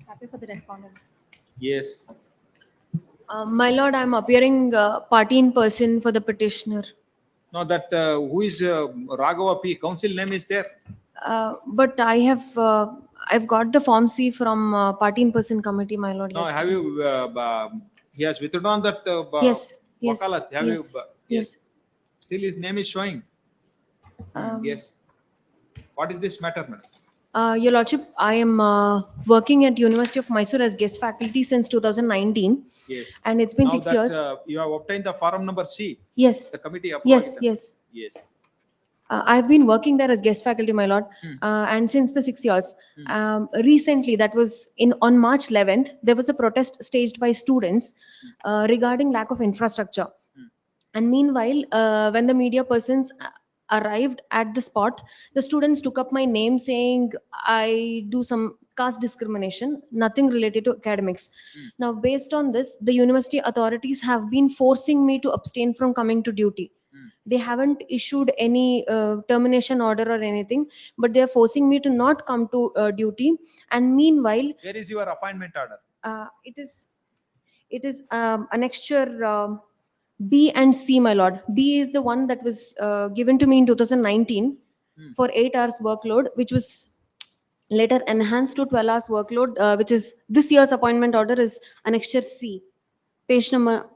Happy for the respondent. Yes. My lord, I am appearing party in person for the petitioner. Now that who is Raghava P? Council name is there. But I have, I've got the form C from party in person committee, my lord. No, have you? He has withdrawn that. Yes. Yes. Wakalat. Have Yes. you? Yes. Still his name is showing. Yes. What is this matter, madam? Your lordship, I am working at University of Mysore as guest faculty since 2019. Yes. And it's been Now 6 that, years. You have obtained the form number C. Yes. The committee Yes, appointed. yes. Yes. I've been working there as guest faculty, my lord, and since the 6 years. Recently, that was on March 11th, there was a protest staged by students regarding lack of infrastructure. And meanwhile, when the media persons arrived at the spot, the students took up my name saying I do some caste discrimination, nothing related to academics. Now, based on this, the university authorities have been forcing me to abstain from coming to duty. They haven't issued any termination order or anything, but they are forcing me to not come to duty. And meanwhile, Where is your appointment order? it is annexure B and C, my lord. B is the one that was given to me in 2019 for 8 hours workload, which was later enhanced to 12 hours workload, which is this year's appointment order is annexure C, page number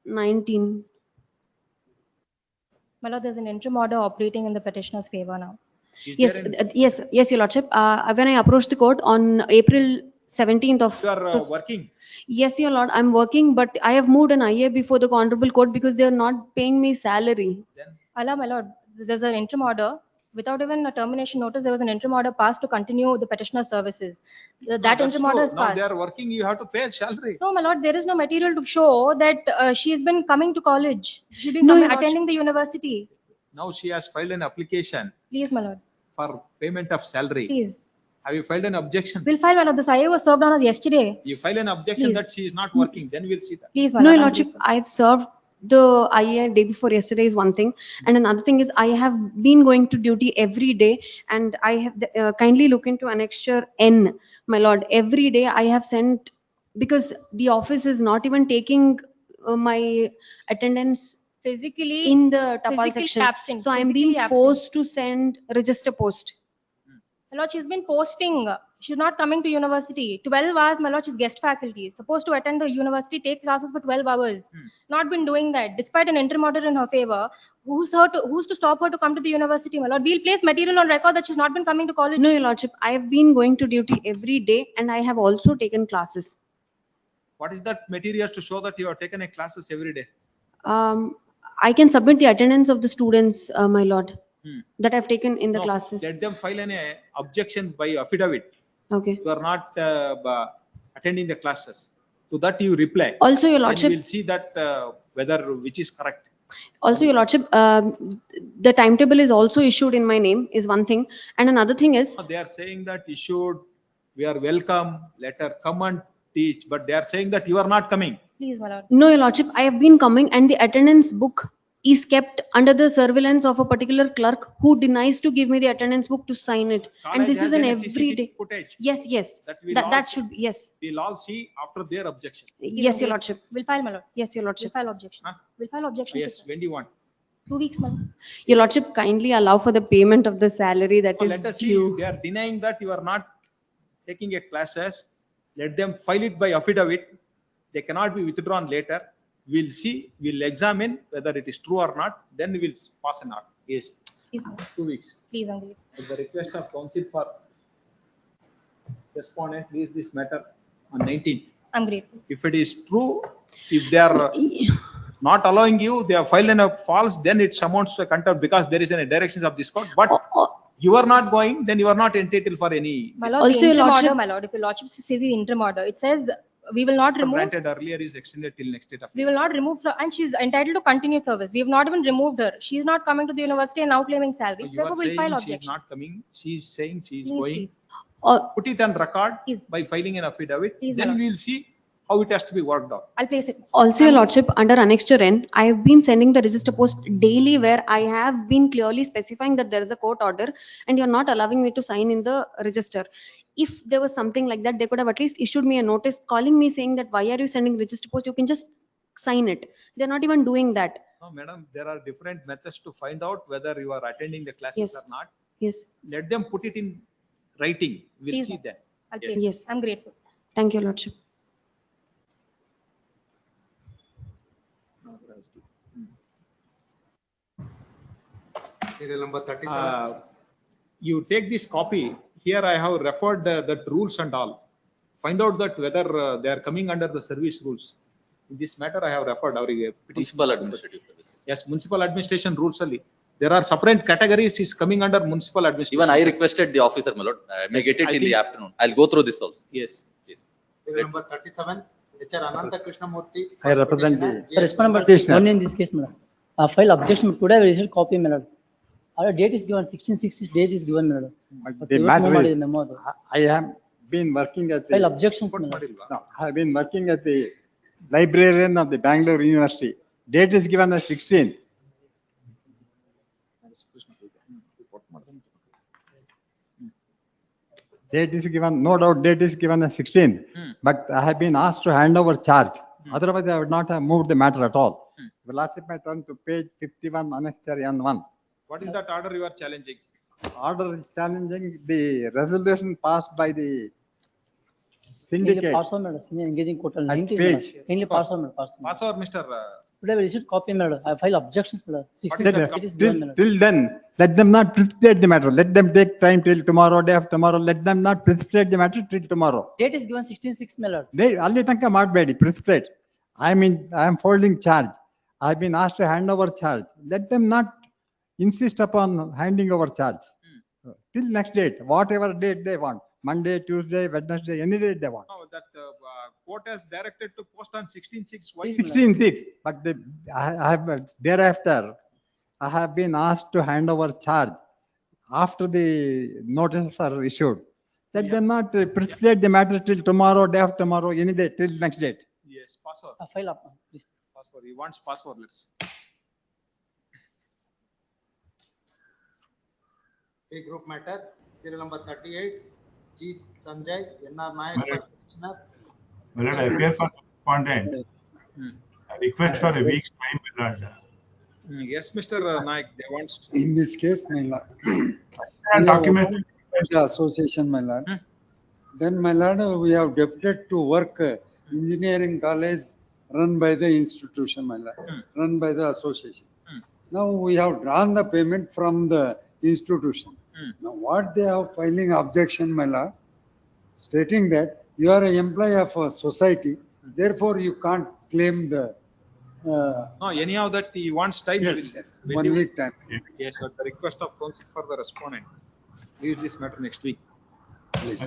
19. My lord, there's an interim order operating in the petitioner's favor now. Is Yes, there any- yes, your lordship. When I approached the court on April 17th of. You are working. Yes, your lord, I'm working, but I have moved an IA before the honorable court because they are not paying me salary. Allah, my lord, there's an interim order Without even a termination notice, there was an interim order passed to continue the petitioner services. That interim order is Now they passed. are working, you have to pay salary. No, my lord, there is no material to show that she has been coming to college. She's been No, your lordship. attending the university. Now she has filed an application Please, my lord, for payment of salary. please. Have you filed an objection? We'll file one of the IA was served on us yesterday. You file an objection Please. that she is not working, then we'll see that. Please, my No, lord. your I'm lordship, grateful. I've served the IAR day before yesterday is one thing. And another thing is I have been going to duty every day and I have kindly look into annexure N, my lord. Every day I have sent, because the office is not even taking my attendance Physically, in the Tapal physically section. absent, So I'm physically being absent. forced to send register post. My lord, she's been posting. She's not coming to university. 12 hours, my lord, she's guest faculty. Supposed to attend the university, take classes for 12 hours. Not been doing that. Despite an interim order in her favor, who's to stop her to come to the university, my lord? We'll place material on record that she's not been coming to college. No, your lordship, I have been going to duty every day and I have also taken classes. What is that material to show that you have taken a classes every day? I can submit the attendance of the students, my lord, that I've taken in the No, classes. Let them file an objection by affidavit. Okay. You are not attending the classes. To that you reply. Also, your Then lordship. we'll see that whether which is correct. Also, your lordship, the timetable is also issued in my name is one thing. And another thing is, They are saying that issued, we are welcome, letter, come and teach, but they are saying that you are not coming. Please, my lord. no, your lordship, I have been coming and the attendance book is kept under the surveillance of a particular clerk who denies to give me the attendance book to sign it. And this is an everyday. Footage. Yes, yes. That should be, yes. We'll all see after their objection. Yes, your lordship. We'll file, my lord. Yes, your We'll lordship. file objections. We'll file objections. Yes, when do you want? 2 weeks, my lord. Your lordship, kindly allow for the payment of the salary that Let is us see, due. they are denying that you are not taking a classes. Let them file it by affidavit. They cannot be withdrawn later. We'll see, we'll examine whether it is true or not, then we will pass an order. Yes, Please, my lord. 2 weeks. Please, I'm grateful. At the request of counsel for respondent, leave this matter on 19th. I'm grateful. If it is true, if they are not allowing you, they have filed a false, then it amounts to a contempt because there is a directions of this court. But you are not going, then you are not entitled for any. My lord, Also, the your interim lordship- order, my lord, if your lordship see the interim order, it says we will not remove, Granted earlier is extended till next date of. we will not remove, and she's entitled to continue service. We have not even removed her. She is not coming to the university and now claiming salaries. You are Therefore, we'll file saying she is objections. not coming, she is saying she is Please, going. please. Put it on record Please. by filing an affidavit, Please, my then lord. we will see how it has to be worked out. I'll place it. Also, your lordship, under annexure N, I have been sending the register post daily where I have been clearly specifying that there is a court order and you're not allowing me to sign in the register. If there was something like that, they could have at least issued me a notice calling me saying that why are you sending register post? You can just sign it. They're not even doing that. No, madam, there are different methods to find out whether you are attending the classes Yes. or not. Yes, Let them put it in writing. We'll Please, see ma'am. then. I'll Yes. place it. Yes. I'm grateful. thank you, lordship. Serial number 37. You take this copy. Here I have referred the rules and all. Find out that whether they are coming under the service rules. In this matter, I have referred our petition. Municipal administrative service. Yes, municipal administration rules only. There are separate categories is coming under municipal administration. Even I requested the officer, my lord, I may Yes, get it I in the think- afternoon. I'll go through this also. Yes. Please. Serial number 37. HR Ananta Krishnamurthy. I represent petitioner, the GS respondent number petitioner. Only in this case, madam. File objection, today I received copy, madam. Our date is given, 16/6 date is given, madam. But The ಇವತ್ತು matter move is, ಮಾಡಿದೆ memo ಅದು. I have been working at File the, objections, madam. no, I have been working at the librarian of the Bangalore University. Date is given as 16. Date is given, no doubt date is given as 16, but I have been asked to hand over charge. Otherwise, I would not have moved the matter at all. The last my turn to page 51, annexure N1. What is that order you are challenging? Order is challenging the resolution passed by the Kindly syndicate. pass on, madam. Senior engaging court, 90, page. madam. Kindly pass on, madam. Pass on. Pass over, Mr. Today I received copy, madam. I file objections, madam. 16 is that date is given, madam. Till then, let them not precipitate the matter. Let them take time till tomorrow, day after tomorrow. Let them not precipitate the matter till tomorrow. Date is given 16/6, madam. They, ಅಲ್ಲಿ ತನಕ ಮಾಡಬೇಡಿ, precipitate. I am folding charge. I have been asked to hand over charge. Let them not insist upon handing over charge till next date, whatever date they want, Monday, Tuesday, Wednesday, any date they want. No, that court has directed to post on 16/6. Why? 16/6, but I have thereafter, I have been asked to hand over charge after the notices are issued. Let them not precipitate the matter till tomorrow, day after tomorrow, any day, till next date. Yes, password. File up, please. Password. He wants password. Let's. A group matter, serial number 38, G. Sanjay, NR Nayak for petitioner. My lord, I appear for respondent. I request for a week's time, my lord. Yes, Mr. Naik, they want. In this case, my lord. Document. The association, my lord. Then, my lord, we have deputed to work engineering college run by the institution, my lord, run by the association. Now we have drawn the payment from the institution. Now what they are filing objection, my lord, stating that you are an employee of a society, therefore you can't claim the. No, anyhow that he wants time. Yes, yes, 1 week time. Yes, at the request of counsel for the respondent. Leave this matter next week. Please.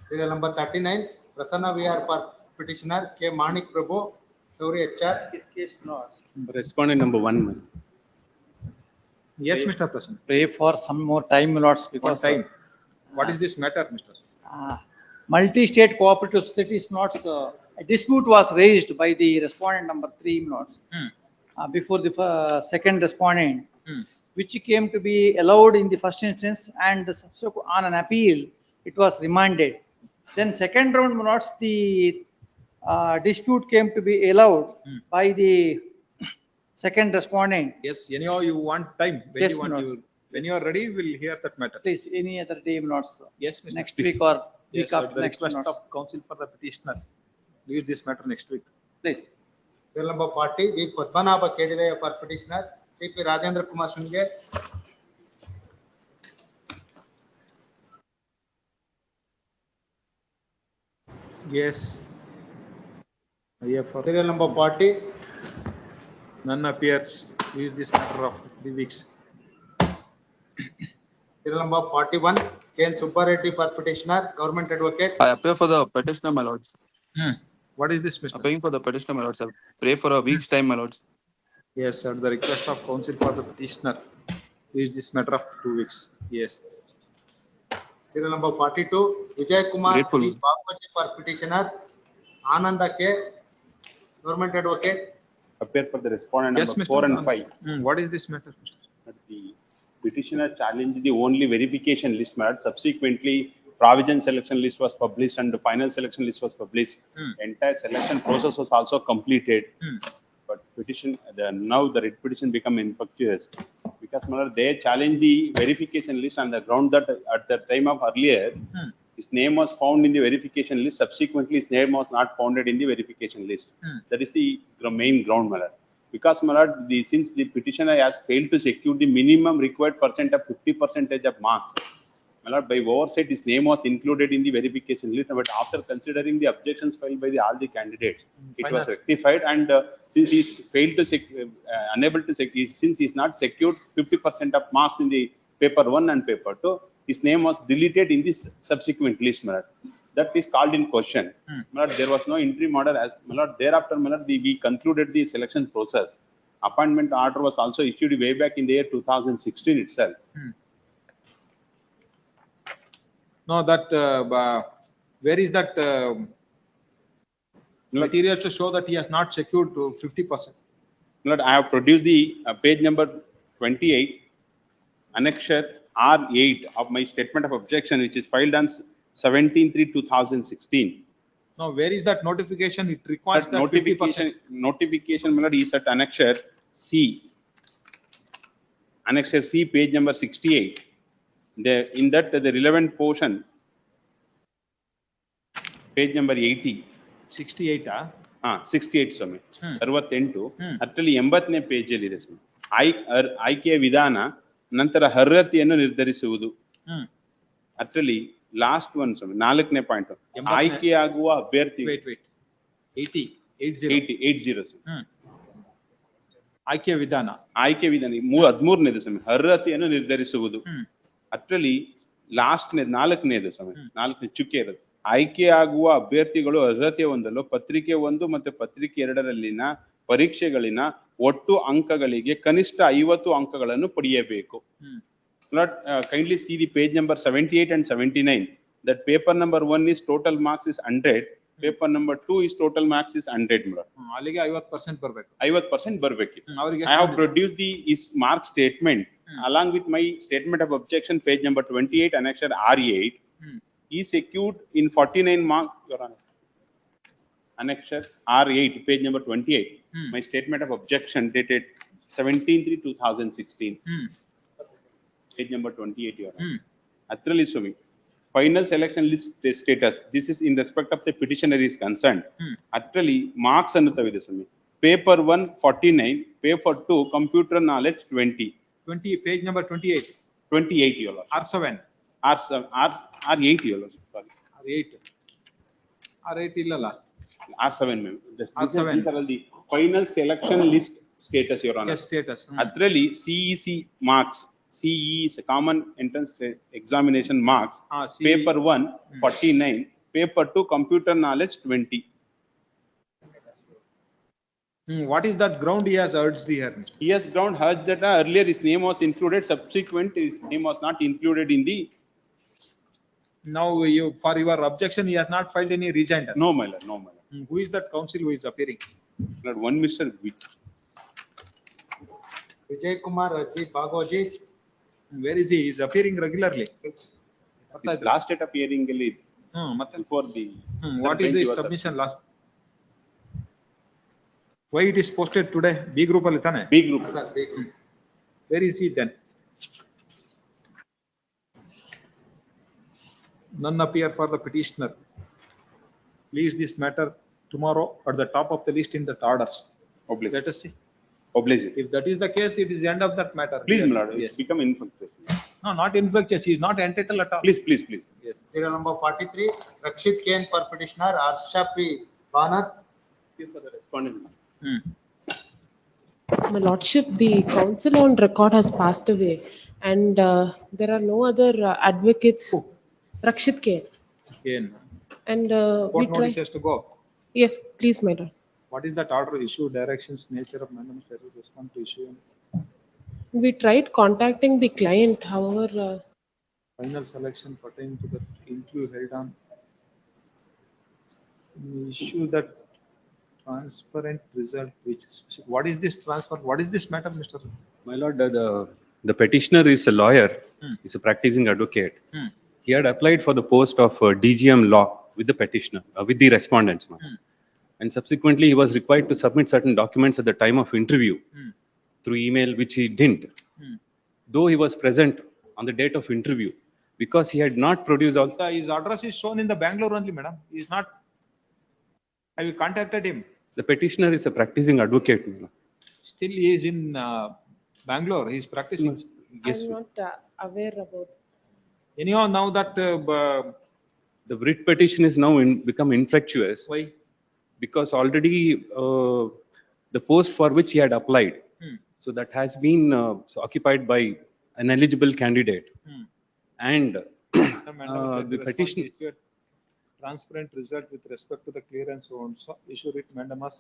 Serial number 39, Prasanna VR for petitioner, K. Manik Prabhu, Shauri HR. This case not. Respondent number 1. Yes, Mr. Prasanna. Pray for some more time, lords, because. What time? What is this matter, Mr.? Multi-state cooperative societies, lords, a dispute was raised by the respondent number 3, lords, before the second respondent, which came to be allowed in the first instance, and on an appeal, it was remanded. Then second round, lords, the dispute came to be allowed by the second respondent. Yes, anyhow you want time. When Yes, you want, Lord. when you are ready, we'll hear that matter. Please, any other day, lords. Yes, Mr. Next Please. week or week Yes, at after the next, request lords. of counsel for the petitioner. Leave this matter next week. Please. Serial number 40, V. Padmanabha Kedile for petitioner, T.P. Rajendra Kumar Shunge. Yes. Serial number 40, None appears. Leave this matter after 3 weeks. serial number 41, K. Subbareddy for petitioner, government advocate. I appear for the petitioner, my lords. What is this, Mr.? Appearing for the petitioner, my lords. I pray for a week's time, my lords. Yes, at the request of counsel for the petitioner. Leave this matter after 2 weeks. Yes. Serial number 42, Vijay Kumar Grateful. G. Babaji for petitioner, Ananda K. government advocate. Appear for the respondent Yes, number Mr. 4 and Anand. 5. What is this matter, Mr.? The petitioner challenged the only verification list, my lord. Subsequently, provision selection list was published and the final selection list was published. Entire selection process was also completed. But now the writ petition become infructuous because, my lord, they challenged the verification list on the ground that at the time of earlier, his name was found in the verification list. Subsequently, his name was not founded in the verification list. That is the main ground, my lord. Because, my lord, since the petitioner has failed to secure the minimum required percent of 50% of marks, my lord, by oversight, his name was included in the verification list. But after considering the objections filed by all the candidates, it was rectified. And since he is failed to unable to secure, since he is not secured 50% of marks in the paper 1 and paper 2, his name was deleted in this subsequent list, my lord. That is called in question. My lord, there was no interim order. As my lord, thereafter, my lord, we concluded the selection process. Appointment order was also issued way back in the year 2016 itself. No, that where is that material to show that he has not secured to 50%? Lord, I have produced the page number 28, annexure R8 of my statement of objection, which is filed on 17/3/2016. Now, where is that notification? It requires that notification. 50%. Notification, my lord, is at annexure C. Annexure C, page number 68. In that, the relevant portion, page number 80. 68, 68, Swami. 68. Actually, 80ನೇ page ಅಲ್ಲಿ ಇದೆ ಸ್ವಾಮಿ. ಆಯ್ಕೆಯ ವಿಧಾನ ನಂತರ ಅರ್ಹತೆಯನ್ನು ನಿರ್ಧರಿಸುವುದು. Actually, last one, Swami. 4ನೇ point. ಆಯ್ಕೆಯಾಗುವ ಅಭ್ಯರ್ಥಿ. Wait. 80. 80. 80. ಆಯ್ಕೆ ವಿಧಾನ. ಆಯ್ಕೆ ವಿಧಾನ 13ನೇದು ಸ್ವಾಮಿ, ಅರ್ಹತೆಯನ್ನು ನಿರ್ಧರಿಸುವುದು. ಅದ್ರಲ್ಲಿ ನಾಲ್ಕನೇದು ಸ್ವಾಮಿ, 4ನೇ ಚುಕ್ಕೆ ಇರೋದು. ಆಯ್ಕೆಯಾಗುವ ಅಭ್ಯರ್ಥಿಗಳು ಅರ್ಹತೆ ಹೊಂದಲು ಪತ್ರಿಕೆ 1 ಮತ್ತೆ ಪತ್ರಿಕೆ 2ರಲ್ಲಿನ ಪರೀಕ್ಷೆಗಳಿನ ಒಟ್ಟು ಅಂಕಗಳಿಗೆ ಕನಿಷ್ಠ 50 ಅಂಕಗಳನ್ನು ಪಡೆಯಬೇಕು. Kindly see the page number 78 and 79. That paper number 1 is total marks is 100. Paper number 2 is total marks is 100. ಅಲ್ಲಿಗೆ 50% ಬರಬೇಕು. 50% ಬರಬೇಕು. I have produced his mark statement along with my statement of objection, page number 28, annexure R8. He secured in 49 marks, Your Honor. Annexure R8, page number 28. My statement of objection dated 17/3/2016. Page number 28, Your Honor. Atrali Swami. Final selection list status. This is in respect of the petitioner is concerned. Atrali marks annutavide Swami. Paper 1 49, paper 2 computer knowledge 20. 20 page number 28. 28, Your Honor. R7. R8, Your Honor. Sorry. R8 illala. R7 ma'am. R7. These are all the final selection list status, Your Honor. Yes, status. Atrali CEC marks. CE is a common entrance examination marks. Paper 1 49, paper 2 computer knowledge 20. What is that ground he has urged here? He has ground urged that earlier his name was included, subsequent his name was not included in the. Now for your objection he has not filed any rejoinder. No, my lord, no, my lord. Who is that counsel who is appearing? Lord, one Mr. Vijay Kumar Raji Bagoji. Where is he? He is appearing regularly. His last date appearing before the. What is the submission last? Why it is posted today? B group alli tane? B group. Sir, B group. Where is he then? None appear for the petitioner. Please this matter tomorrow at the top of the list in the orders. Oblige. Let us see. Oblige. If that is the case, it is the end of that matter. Please, yes. my lord, Yes. it's become infructuous. No, not infructuous. He is not entitled at all. Please. Yes. Serial number 43, Rakshit Kane for petitioner, Arsha P. Banath. For the respondent. My lordship, the counsel on record has passed away and there are no other advocates. Rakshit Kane. Kane. And Court notice has to go. Yes, please, my lord. What is that order? Issue directions, nature of management, respond to issue. We tried contacting the client, however. Final selection pertaining to the interview held on. Issue that transparent result, which is, what is this transfer? What is this matter, Mr. My lord, the petitioner is a lawyer, is a practicing advocate. He had applied for the post of DGM law with the petitioner, with the respondents. And subsequently, he was required to submit certain documents at the time of interview through email, which he didn't. Though he was present on the date of interview, because he had not produced all. His address is shown in the Bangalore only, madam. He is not. Have you contacted him? The petitioner is a practicing advocate. Still, he is in Bangalore. He is practicing. Yes. I'm not aware about. Anyhow, now that the writ petition is now become infructuous. Why? Because already the post for which he had applied, so that has been occupied by an eligible candidate, and the petition. Transparent result with respect to the clearance so on. So issue writ mandamus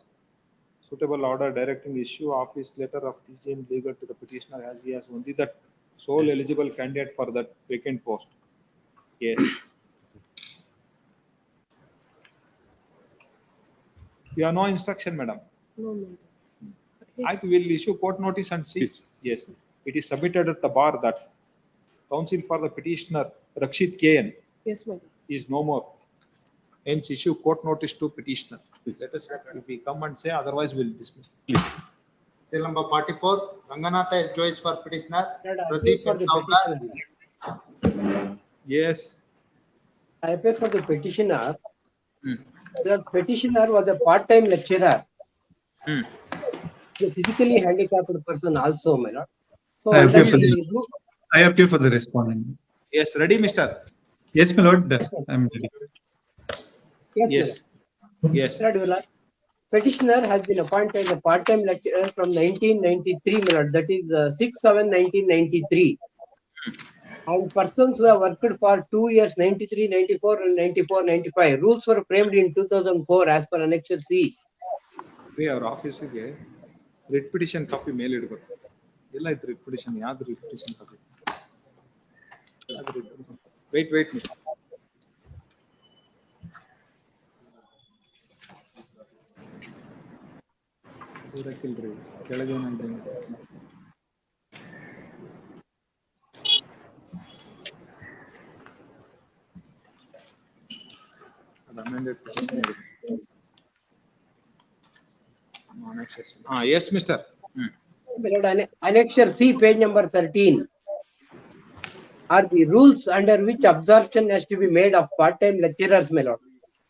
suitable order directing issue office letter of DGM legal to the petitioner as he has only that sole eligible candidate for that vacant post. Yes. You have no instruction, madam. No, madam. I will issue court notice and see. Yes. It is submitted at the bar that counsel for the petitioner Rakshit Kane Yes, madam. is no more. Hence issue court notice to petitioner. Let us, if we come and say otherwise, we'll dismiss. Please. Serial number 44, Ranganatha S. Joyce for petitioner, Pradeep S. Saukar. Yes. I appear for the petitioner. The petitioner was a part-time lecturer. A physically handicapped person also, my lord. So I appear for the respondent. Yes, ready, mister? Yes, my lord. I'm ready. Yes. Yes. petitioner has been appointed a part-time lecturer from 1993, my lord, that is 6/7/1993. And persons who have worked for 2 years, 93, 94, and 94, 95. Rules were framed in 2004 as per Annexure C. ಅವ್ರ ಆಫೀಸಿಗೆ writ petition copy ಮೇಲೆ ಇಡಬೇಕು. ಎಲ್ಲ ಇತ್ತು writ petition, ಯಾವ್ದು writ petition copy? Wait ಇರಕ್ಕಿಲ್ರಿ, ಕೆಳಗೆ ಅದು amended petition ಇದೆ. Yes, Mr. Annexure C, page number 13, are the rules under which absorption has to be made of part-time lecturers, my lord.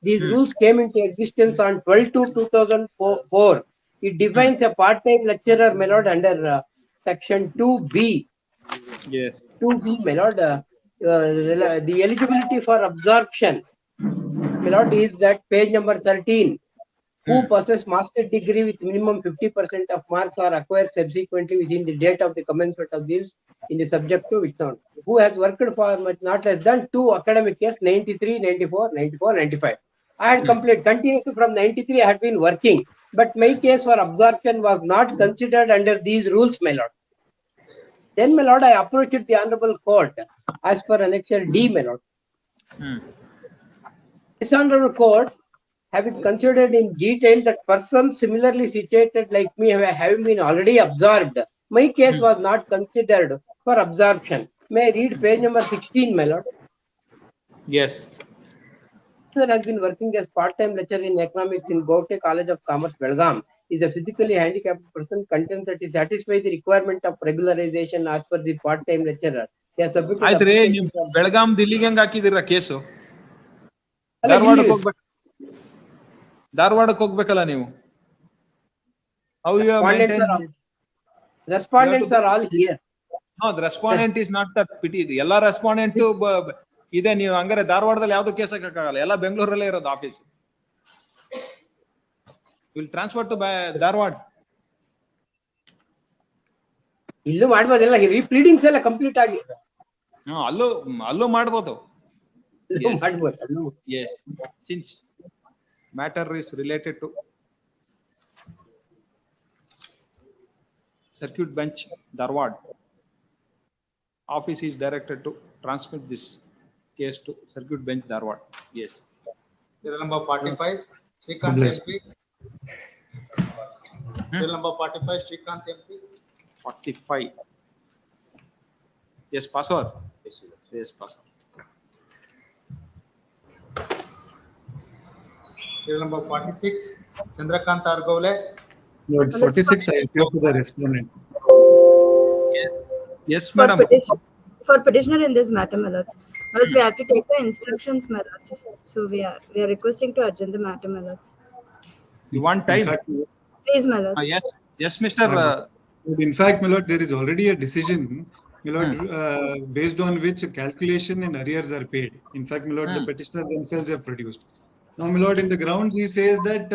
These rules came into existence on 12/2/2004. It defines a part-time lecturer, my lord, under section 2B. Yes. 2B, my lord. The eligibility for absorption, my lord, is that page number 13. Who possess master degree with minimum 50% of marks or acquire subsequently within the date of the commencement of this in the subject to which sound. Who has worked for not less than 2 academic years, 93, 94, 94, 95. I had complete continuously from 93 I had been working, but my case for absorption was not considered under these rules, my lord. Then, my lord, I approached the honorable court as per Annexure D, my lord. This honorable court, having considered in detail that persons similarly situated like me having been already absorbed, my case was not considered for absorption. May I read page number 16, my lord? Yes. Person has been working as part-time lecturer in economics in Goethe College of Commerce, Belgaum. Is a physically handicapped person content that is satisfy the requirement of regularization as per the part-time lecturer. He has submitted ಆಯ್ತ್ರಿ, application ನೀವು for- Belgaum ದಿಲ್ಲಿಗೆ ಹೆಂಗ್ ಹಾಕಿದಿರ case? ಅಲ್ಲ, ಧಾರವಾಡಕ್ಕೆ ಹೋಗ್ಬೇಕು, ಧಾರವಾಡಕ್ಕೆ ಹೋಗ್ಬೇಕಲ್ಲ ನೀವು. How you have maintained? Respondents are all here. No, the respondent is not that pity. ಎಲ್ಲ ರೆಸ್ಪಾಂಡೆಂಟ್ ಇದೆ. ನೀವು ಹಂಗಾರೆ ಧಾರವಾಡದಲ್ಲಿ ಯಾವ್ದು ಕೇಸ್ ಹಾಕಕ್ಕಾಗಲ್ಲ, ಎಲ್ಲ ಬೆಂಗಳೂರಲ್ಲೇ ಇರೋದು office. Will transfer to Dharwad. ಇಲ್ಲೂ ಮಾಡ್ಬೋದಲ್ಲ, ಪ್ಲೀಡಿಂಗ್ಸ್ ಎಲ್ಲ ಕಂಪ್ಲೀಟ್ ಆಗಿ. ಅಲ್ಲೂ ಮಾಡ್ಬೋದು. ಮಾಡ್ಬೋದು. Yes, since matter is related to circuit bench Dharwad, office is directed to transmit this case to circuit bench Dharwad. Yes. Serial number 45, Shrikant MP. Serial number 45, Shrikant MP. 45. Yes, password. Yes, password. Serial number 46, Chandrakant Argovle. Lord, 46, I appeal to the respondent. Yes, madam. For petitioner in this matter, my lords, we have to take the instructions, my lords. So we are requesting to adjourn the matter, my lords. You want time? Please, my lords. Yes, Mr. In fact, my lord, there is already a decision, my lord, based on which calculation and arrears are paid. In fact, my lord, the petitioners themselves have produced. Now, my lord, in the grounds, he says that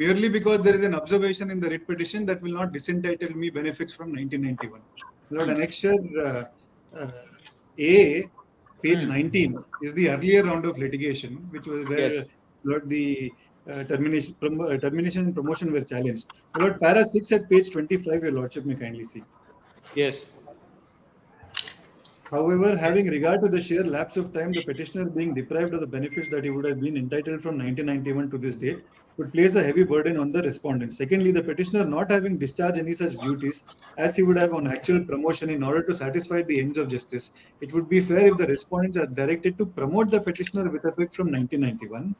merely because there is an observation in the writ petition, that will not disentitle me benefits from 1991. My lord, Annexure A, page 19, is the earlier round of litigation, which was where Lord, the termination and promotion were challenged. My lord, para 6 at page 25, your lordship may kindly see. Yes. However, having regard to the sheer lapse of time, the petitioner being deprived of the benefits that he would have been entitled from 1991 to this date would place a heavy burden on the respondent. Secondly, the petitioner not having discharged any such duties as he would have on actual promotion in order to satisfy the ends of justice, it would be fair if the respondents are directed to promote the petitioner with effect from 1991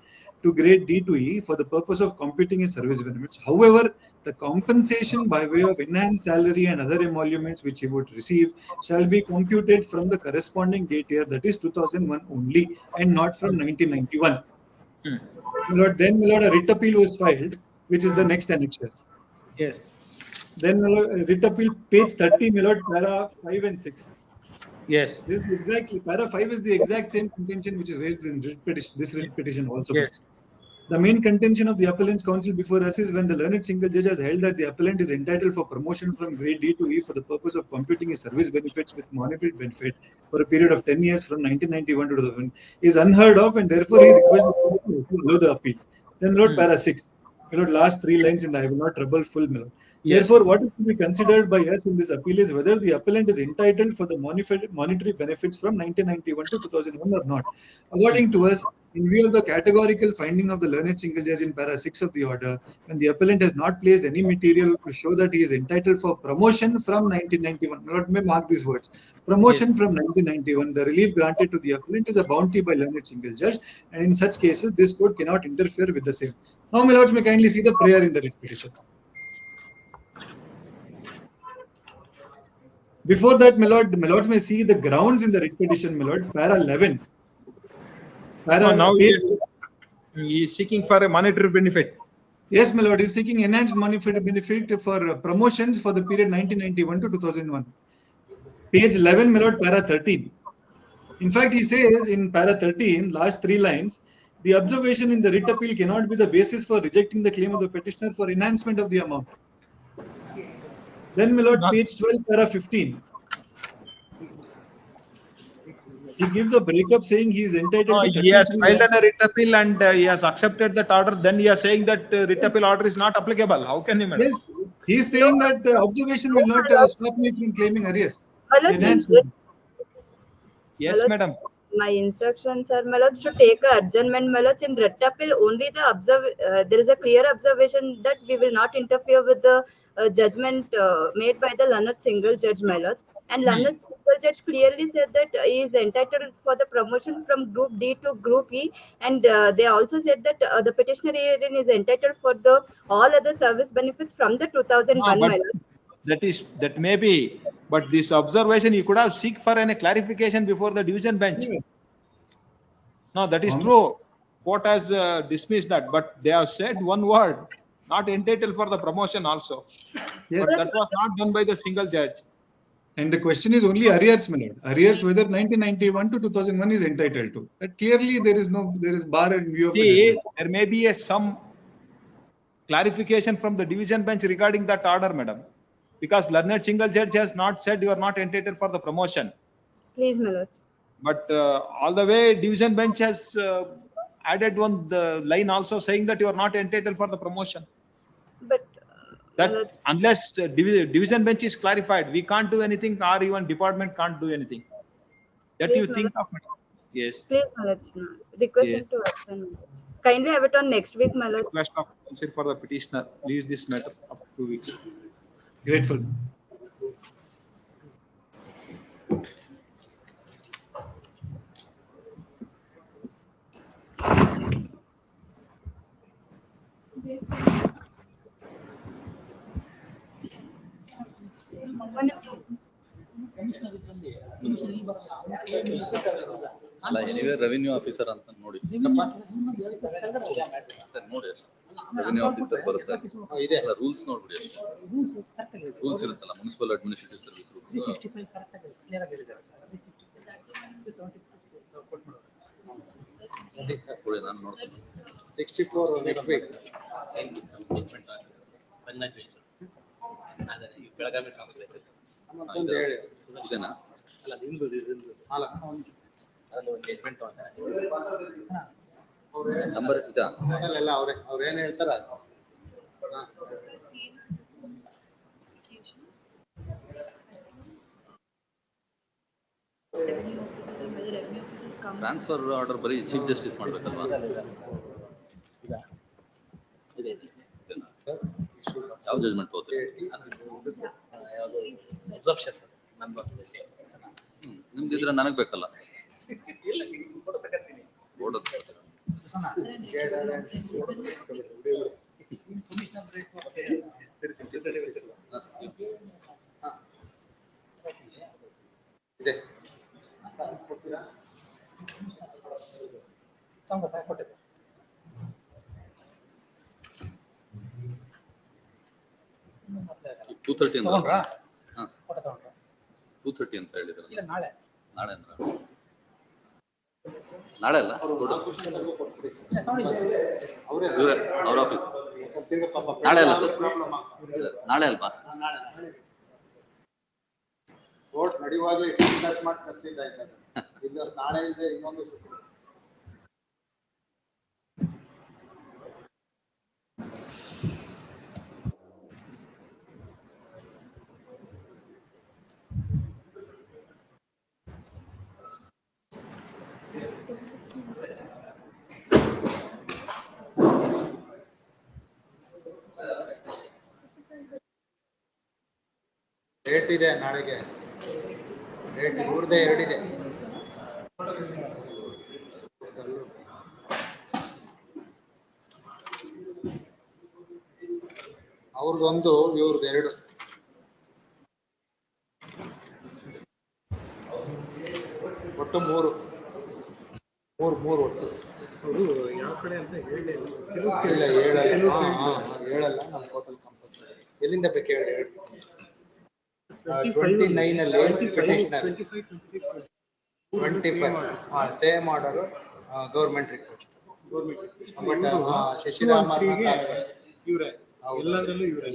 to grade D to E for the purpose of computing his service benefits. However, the compensation by way of enhanced salary and other emoluments which he would receive shall be computed from the corresponding date year, that is 2001 only, and not from 1991. My lord, then my lord, a writ appeal was filed, which is the next annexure. Yes. Then my lord, writ appeal page 30, my lord, para 5 and 6. Yes. This is exactly para 5 is the exact same contention which is raised in this writ petition also. Yes. The main contention of the appellant's counsel before us is when the learned single judge has held that the appellant is entitled for promotion from grade D to E for the purpose of computing his service benefits with monetary benefit for a period of 10 years from 1991 to 2000 is unheard of, and therefore he requests the court to allow the appeal. Then Lord para 6. Lord, last 3 lines and I will not trouble full Lord. Yes. Therefore, what is to be considered by us in this appeal is whether the appellant is entitled for the monetary benefits from 1991 to 2001 or not. According to us, in view of the categorical finding of the learned single judge in para 6 of the order, when the appellant has not placed any material to show that he is entitled for promotion from 1991, Lord may mark these words, promotion from 1991, the relief granted to the appellant is a bounty by learned single judge, and in such cases, this court cannot interfere with the same. Now, my lords may kindly see the prayer in the writ petition. Before that, my lords may see the grounds in the writ petition, my lord, para 11. Now he is seeking for a monetary benefit. Yes, my lord, he is seeking enhanced monetary benefit for promotions for the period 1991 to 2001. Page 11, my lord, para 13. In fact, he says in para 13, last 3 lines, the observation in the writ appeal cannot be the basis for rejecting the claim of the petitioner for enhancement of the amount. Then, my lord, page 12, para 15. He gives a breakup saying he is entitled to He has 33 filed a writ appeal and he has accepted that order. Then he is saying that writ appeal order is not applicable. How can he, madam? Yes, he is saying that observation will not stop me from claiming arrears. Yes, madam. My instructions are, my lords, to take a adjournment, my lords. In writ appeal, only there is a clear observation that we will not interfere with the judgment made by the learned single judge, my lords. And learned single judge clearly said that he is entitled for the promotion from group D to group E, and they also said that the petitioner herein is entitled for the all other service benefits from the 2001, my lords. That may be, but this observation you could have seek for a clarification before the division bench. No, that is true. Court has dismissed that, but they have said one word, not entitled for the promotion also. Yes. But that was not done by the single judge. And the question is only arrears, my lord. Arrears whether 1991 to 2001 is entitled to. That clearly there is bar in view of See, there may be some clarification from the division bench regarding that order, madam. Because learned single judge has not said you are not entitled for the promotion. Please, my lords. But all the way division bench has added the line also saying that you are not entitled for the promotion. But that unless division bench is clarified, we can't do anything, or even department can't do anything. That please, you think of, yes. Please, my lords. Request him to attend. Kindly have it on next week, my lords. Request of counsel for the petitioner, leave this matter after 2 weeks. Grateful. Anyway, revenue officer anta nodi. ನೋಡಿ revenue officer ಬರುತ್ತೆ rules ನೋಡ್ಬಿಡಿ ಅಷ್ಟೇ rules ಇರುತ್ತಲ್ಲ municipal administrative service rules 64 next week. Belagavi transfer ಇದೆನಾ ಅಲ್ಲ ನಿಮ್ದು ಅದ್ರಲ್ಲಿ ಒಂದು judgment number ಇದಾ ಎಲ್ಲ ಅವ್ರು ಏನ್ ಹೇಳ್ತಾರ ಟ್ರಾನ್ಸ್ಫರ್ ಆರ್ಡರ್ ಬರೀ ಚೀಫ್ ಜಸ್ಟಿಸ್ ಮಾಡ್ಬೇಕಲ್ವಾ ಯಾವ ಜಜ್ಮೆಂಟ್ ತಗೋತೀರಿ ನಿಮ್ದಿದ್ರೆ ನನಗ್ ಬೇಕಲ್ಲ ಇದೆ ಟೂ 230 ಅಂತ ಹೇಳಿದ್ರೆ ನಾಳೆ ನಾಳೆ ಅಂದ್ರೆ ನಾಳೆ ಅಲ್ಲ ಇವ್ರೆ ಅವ್ರ ಆಫೀಸ್ ನಾಳೆ ಅಲ್ಲ ಸರ್ ನಾಳೆ ಅಲ್ವಾ ಕೋರ್ಟ್ ನಡೆಯುವಾಗ ಡಿಸ್ಕಸ್ ಮಾಡಿ ಕರ್ಸಿದ್ದಾಯ್ತು ಇದು ನಾಳೆ ಇದೆ ಇನ್ನೊಂದು ಡೇಟ್ ಇದೆ ನಾಳೆಗೆ ಡೇಟ್ ಇವ್ರದೇ ಎರಡಿದೆ ಅವ್ರದ್ದೊಂದು ಇವ್ರದ್ದು ಎರಡು ಒಟ್ಟು ಮೂರು ಒಟ್ಟು ಯಾವ ಕಡೆ ಅಂತ ಇಲ್ಲ ಹೇಳಲ್ಲ ಹೇಳಲ್ಲ ನಮ್ಮ ಟೋಟಲ್ ಕಂಪಲ್ಸರಿ ಎಲ್ಲಿಂದ ಬೇಕು ಹೇಳಿ 29 ಅಲ್ಲಿ petitioner 25 same order government request but ಶಶಿರಾಮರ್ ಇವರೇ ಎಲ್ಲದರಲ್ಲೂ ಇವರೇ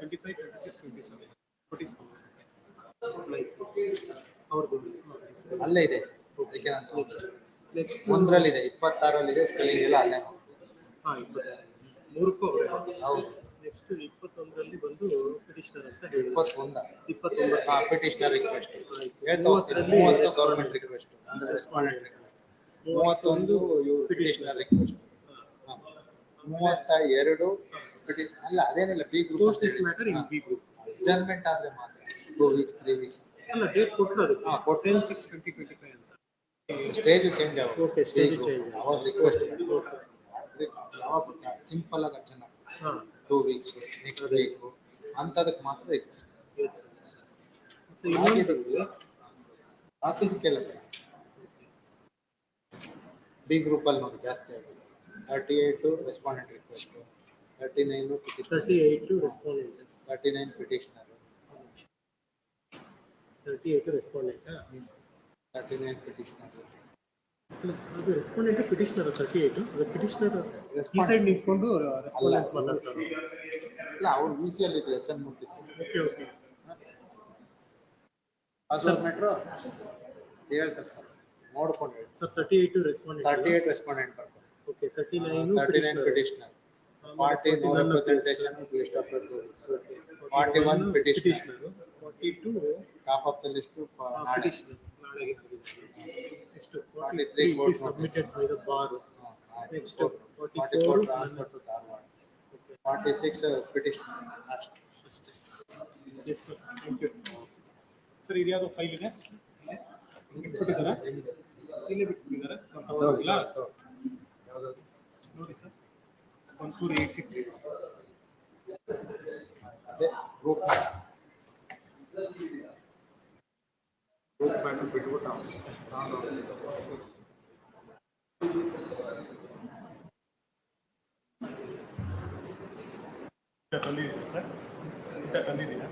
25 26 27 ಅವ್ರದ್ದು ಅಲ್ಲೇ ಇದೆ ಅದಕ್ಕೆ ನಾನು ಒಂದರಲ್ಲಿದೆ 26 ಇದೆ ಸ್ಪೆಲ್ಲಿಂಗ್ ಎಲ್ಲ ಅಲ್ಲೇ ಮೂರಕ್ಕೂ ಹೌದು ನೆಕ್ಸ್ಟ್ 21ರಲ್ಲಿ ಬಂದು ಪಿಟಿಷನರ್ ಅಂತ ಹೇಳಿ 21 ಪಿಟಿಷನರ್ ರಿಕ್ವೆಸ್ಟ್ 30 ಗವರ್ಮೆಂಟ್ ರಿಕ್ವೆಸ್ಟ್ ಅಂದ್ರೆ ರೆಸ್ಪಾಂಡೆಂಟ್ ರಿಕ್ವೆಸ್ಟ್ 31 ಪಿಟಿಷನರ್ ರಿಕ್ವೆಸ್ಟ್ 32 ಅಲ್ಲ ಅದೇನಿಲ್ಲ B group matter in B group adjournment ಆದ್ರೆ ಮಾತ್ರ 2 ವೀಕ್ಸ್ 3 ವೀಕ್ಸ್ ಅಲ್ಲ ಡೇಟ್ ಕೊಟ್ಟರು ಅದಕ್ಕೆ 10/6/2025 ಅಂತ ಸ್ಟೇಜ್ ಚೇಂಜ್ ಆಗುತ್ತೆ ಓಕೆ ಸ್ಟೇಜ್ ಚೇಂಜ್ ಅವಾಗ ರಿಕ್ವೆಸ್ಟ್ ಯಾವಾಗ ಗೊತ್ತಾ ಸಿಂಪಲ್ ಆಗಿ ಅರ್ಚನೆ 2 ವೀಕ್ಸ್ ನೆಕ್ಸ್ಟ್ ವೀಕ್ ಅಂತದಕ್ಕೆ ಮಾತ್ರ ರಿಕ್ವೆಸ್ಟ್ ಆಫೀಸ್ ಕೆಲಸ ಬಿ ಗ್ರೂಪ್ ಅಲ್ಲಿ ನೋಡಿ ಜಾಸ್ತಿ ಆಗಿದೆ 38 respondent request 39 38 respondent 39 petitioner 38 respondent 39 petitioner ಅದು ರೆಸ್ಪಾಂಡೆಂಟ್ ಪಿಟಿಷನರ್ 38 ಅದು ಪಿಟಿಷನರ್ ಈ ಸೈಡ್ ನಿಂತ್ಕೊಂಡು ರೆಸ್ಪಾಂಡೆಂಟ್ ಮಾತಾಡ್ತಾರೆ ಇಲ್ಲ ಅವ್ರು ವಿಸಿ ಅಲ್ಲಿ ಇದ್ರು ಎಸ್ಎನ್ ಮೂರ್ತಿ ಸರ್ ಓಕೆ ಪಾಸ್ವರ್ಡ್ ಮೆಟ್ರೋ ಹೇಳ್ತಾರೆ ಸರ್ ನೋಡ್ಕೊಂಡು ಹೇಳಿ ಸರ್ 38 ರೆಸ್ಪಾಂಡೆಂಟ್ 38 ರೆಸ್ಪಾಂಡೆಂಟ್ ಬರ್ತಾರೆ okay 39 petitioner 40 no representation list of products 41 petitioner 42 top of the list for ನಾಳೆಗೆ next 43 is submitted by the bar next 44 transfer to Dharwad 46 petitioner ಅಷ್ಟೇ yes sir thank you sir ಇದು ಯಾವುದು file ಇದೆ ಬಿಟ್ಟಿದ್ದಾರಾ ಇಲ್ಲೇ ಬಿಟ್ಟಿದ್ದಾರಾ ಯಾವುದು ನೋಡಿ sir 14860 ಅದೇ group pattern ಬಿಟ್ಬಿಟ್ಟು ತಂದಿದ್ದೀರಾ ಸರ್ ತಂದಿದ್ದೀರಾ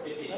ಇಲ್ಲ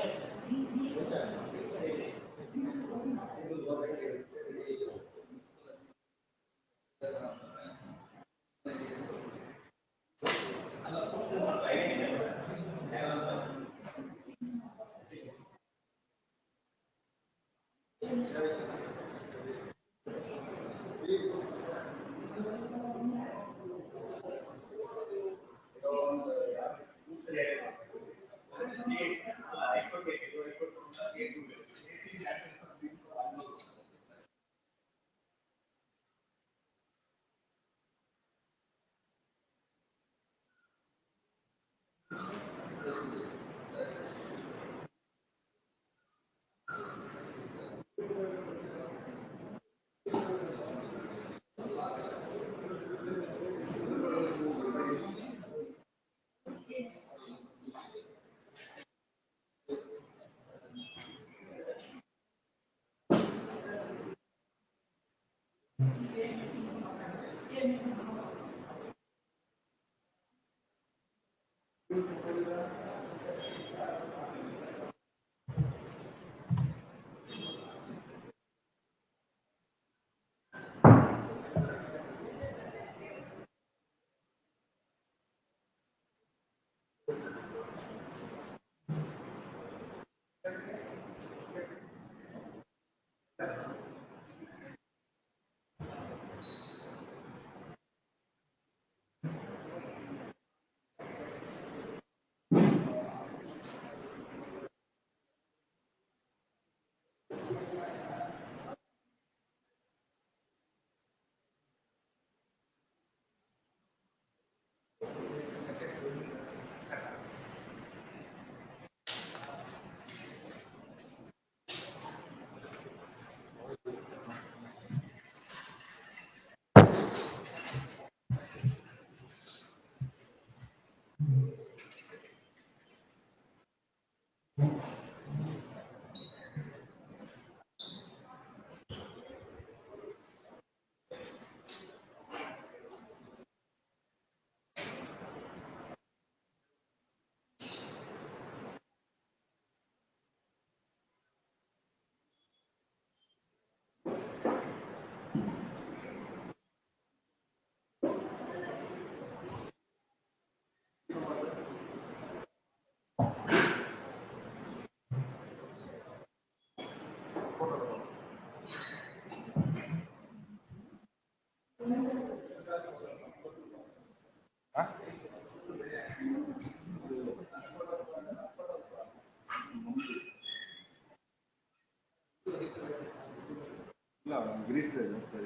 ಗ್ರೀಸ್ ಜಾಸ್ತಿ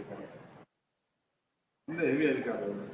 ಮುಂದೆ ಹೆವಿ ಅದಕ್ಕೆ ಆಗೋದು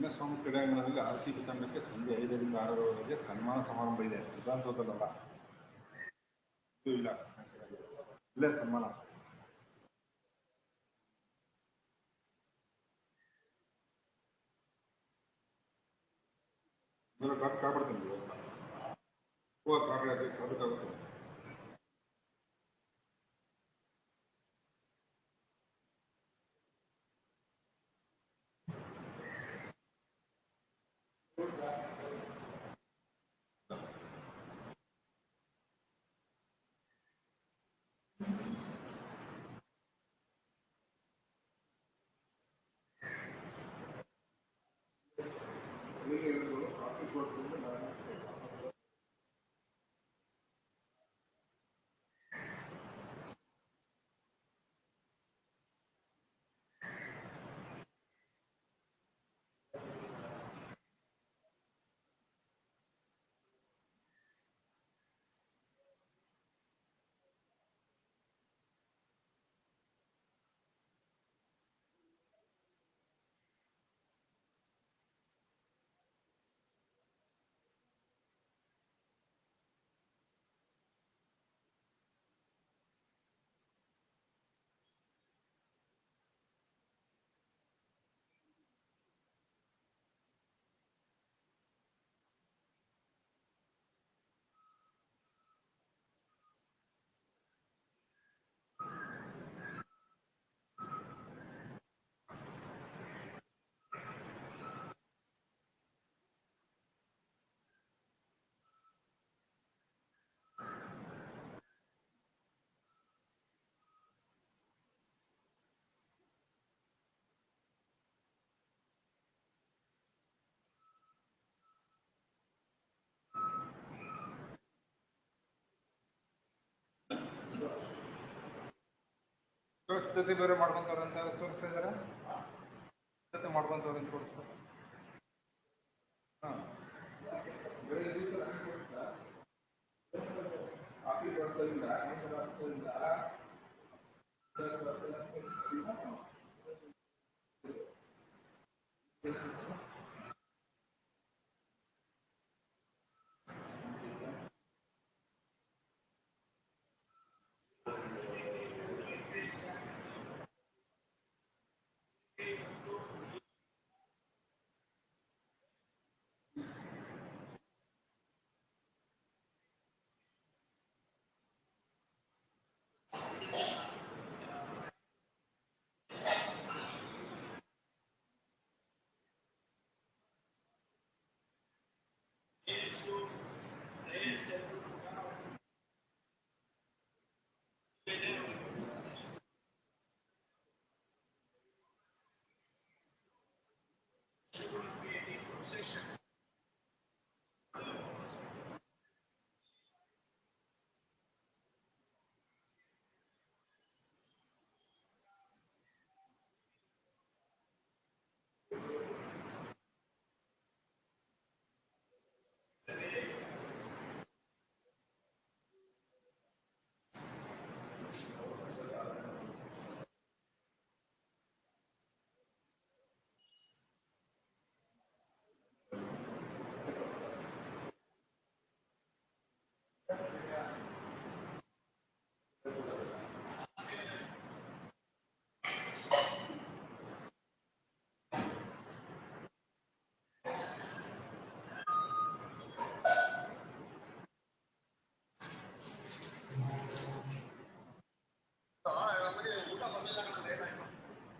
ಚಿನ್ನಸ್ವಾಮಿ ಕ್ರೀಡಾಂಗಣದಲ್ಲಿ ಆರ್ಸಿಬಿ ತಂಡಕ್ಕೆ ಸಂಜೆ 5ರಿಂದ 6ರವರೆಗೆ ಸನ್ಮಾನ ಸಮಾರಂಭ ಇದೆ. ವಿಧಾನಸೌಧದಲ್ಲ, ಇದು ಇಲ್ಲ, ಇಲ್ಲೇ ಸನ್ಮಾನ. ಕಾಪಾಡ್ತೀನಿ ಕಾಪಾಡ್ತೀನಿ. ಸ್ಥಿತಿ ಬೇರೆ ಮಾಡ್ಕೊಂತವ್ರೆ ಅಂತ ತೋರಿಸ್ತಾ ಇದಾರೆ. ಸ್ಥಿತಿ ಮಾಡ್ಕೊಂತವ್ರೆ ಅಂತ ತೋರಿಸ್ತಾರೆ.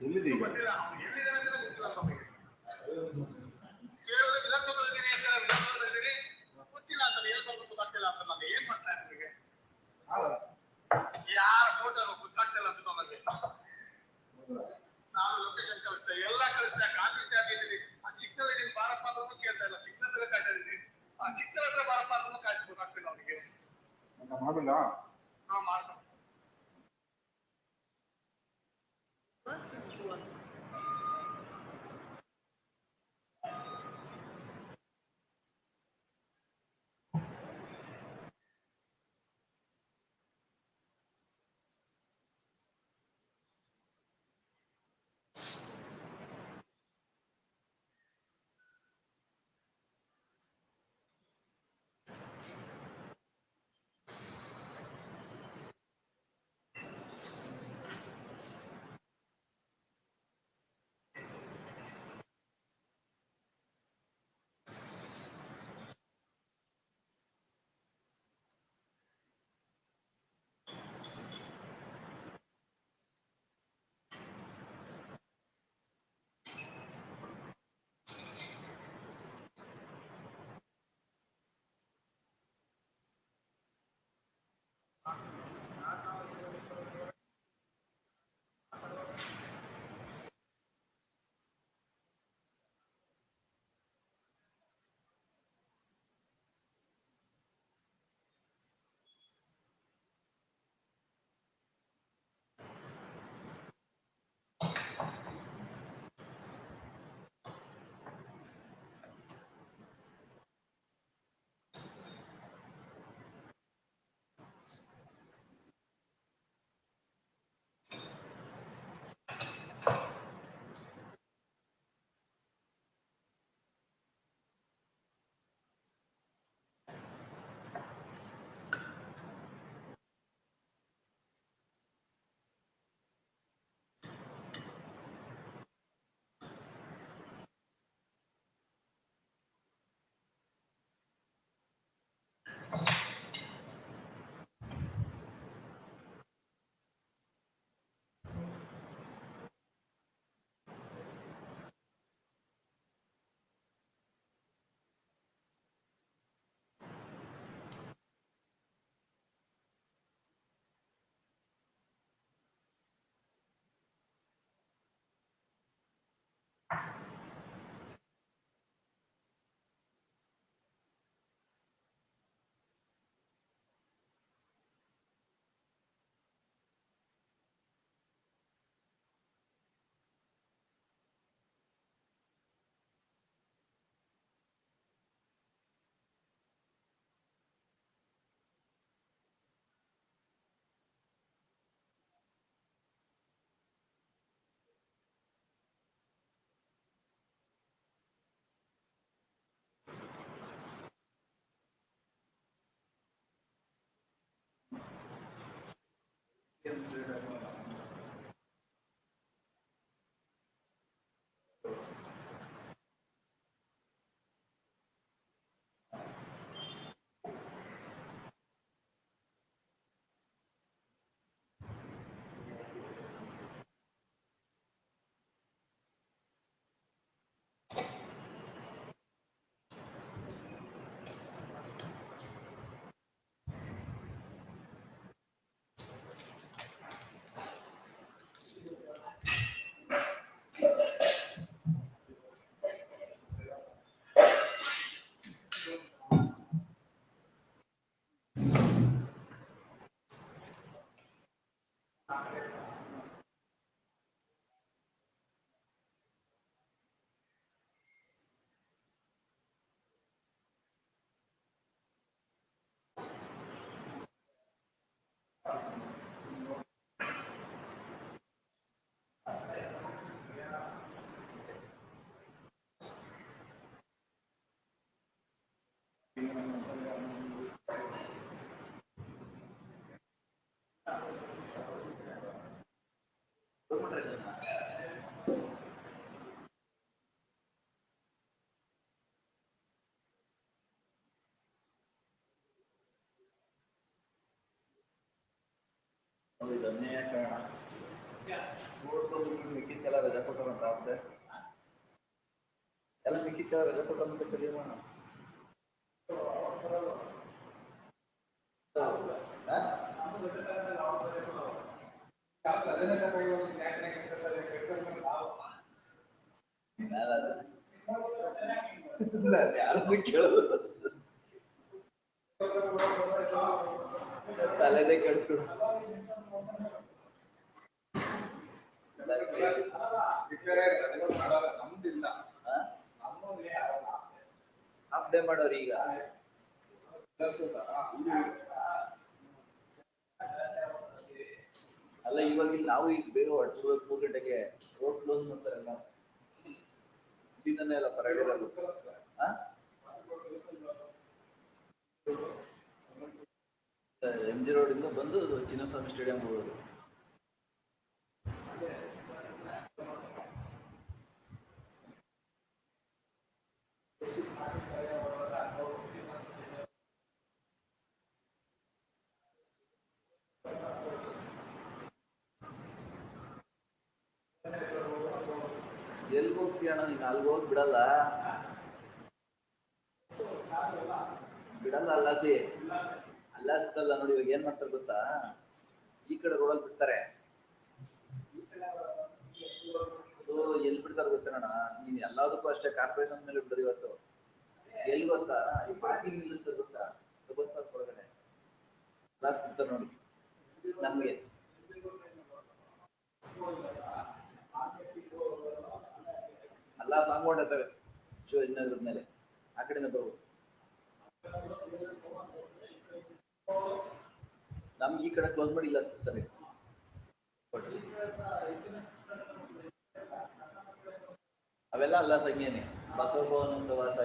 ಎಲ್ಲಿದೆ ಈಗ? ಯಾರ ಫೋಟೋ ಗೊತ್ತಾಗ್ತಿಲ್ಲ ಅಂತ ನಮಗೆ. ನಾನು ಲೊಕೇಶನ್ ಕಳಿಸ್ತೆ, ಎಲ್ಲ ಕಳಿಸ್ತೆ, ಕಾಂಗ್ರೆಸ್ ಆಗಿದ್ದೀನಿ. ಆ ಸಿಗ್ನಲ್ ಇದೀನಿ ಬಾರಪ್ಪ ಅಂದ್ರೂ ಕೇಳ್ತಾ ಇಲ್ಲ. ಸಿಗ್ನಲ್ ಹತ್ರ ಕಾಯ್ತಾ ಇದೀನಿ. ಆ ಸಿಗ್ನಲ್ ಹತ್ರ ಬಾರಪ್ಪ ಅಂದ್ರೂ ಕಾಯ್ತು ಗೊತ್ತಾಗ್ತಿಲ್ಲ ಅವನಿಗೆ. ಮಾಡಿಲ್ಲ. ಹಾ ಮಾಡ್ತಾರೆ. ಮಿಕ್ಕಿದ್ದೆಲ್ಲ ರಜಾ ಕೊಟ್ಟರಂತ ಅವ್ರೆ ಎಲ್ಲ ಮಿಕ್ಕಿದ್ದೆಲ್ಲ ರಜಾ ಕೊಟ್ಟರಂತ ಕದಿಯೋಣ ಯಾರದ್ದು ಕೇಳೋದು ತಲೆದೇ ಕೆಡಿಸ್ಕೊಡು ನಮ್ದಿಲ್ಲ ಹಾಫ್ ಡೇ ಮಾಡೋರು ಈಗ ಅಲ್ಲ ಇವಾಗ ಇಲ್ಲಿ ನಾವು ಈಗ ಬೇಗ ಹೊಡ್ಸ್ಬೇಕು 3 ಗಂಟೆಗೆ ರೋಡ್ ಕ್ಲೋಸ್ ಮಾಡ್ತಾರಲ್ಲ ಇಲ್ಲಿಂದನೇ ಎಲ್ಲ ಪರಡಿರಲ್ಲ MG ರೋಡ್ ಇಂದ ಬಂದು ಚಿನ್ನಸ್ವಾಮಿ ಸ್ಟೇಡಿಯಂ ಹೋಗೋದು ಎಲ್ಗೆ ಹೋಗ್ತೀಯಣ್ಣ ನೀನು ಅಲ್ಗೆ ಹೋಗಿ ಬಿಡಲ್ಲ ಬಿಡಲ್ಲ ಅಲ್ಲಾಸಿ ಅಲ್ಲಾಸಲ್ಲ ನೋಡಿ ಇವಾಗ ಏನ್ ಮಾಡ್ತಾರೆ ಗೊತ್ತಾ ಈ ಕಡೆ ರೋಡಲ್ಲಿ ಬಿಡ್ತಾರೆ ಸೊ ಎಲ್ಲಿ ಬಿಡ್ತಾರೆ ಗೊತ್ತೇನಣ್ಣ ನೀನ್ ಎಲ್ಲದಕ್ಕೂ ಅಷ್ಟೇ ಕಾರ್ಪೊರೇಷನ್ ಮೇಲೆ ಬಿಡ್ರಿ ಇವತ್ತು ಎಲ್ಲಿ ಗೊತ್ತಾ ಈ ಪಾರ್ಕಿಂಗ್ ನಿಲ್ಲಿಸ್ತಾರೆ ಗೊತ್ತಾ ಗೊತ್ತಾ ಹೊರಗಡೆ ಕ್ಲಾಸ್ ಬಿಡ್ತಾರೆ ನೋಡಿ ನಮ್ಗೆ ಅಲ್ಲ ಸಾಂಗ್ ಹೊಂಡಿರ್ತವೆ ಶಿವಾಜಿನಗರದ ಮೇಲೆ ಆ ಕಡೆಯಿಂದ ಬರ್ಬೋದು ನಮ್ಗೆ ಈ ಕಡೆ ಕ್ಲೋಸ್ ಮಾಡಿ ಇಲ್ಲ ಸಿಗ್ತಾರೆ ಅವೆಲ್ಲ ಅಲ್ಲ ಸಂಖ್ಯೆನೆ ಬಸವಭವನ ಅಂತ ವಾಸ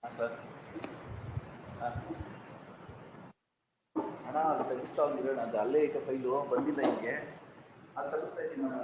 ಸರ್ ಅಣ್ಣ ಅದು ತೆಗಿಸ್ತಾ ಒಂದಿರೋಣ ಅದು ಅಲ್ಲೇ ಈಗ ಫೈಲು ಬಂದಿಲ್ಲ ಹೀಗೆ ಅದು ತೆಗಿಸ್ತಾ ಇದ್ದೀನಿ ಅಣ್ಣ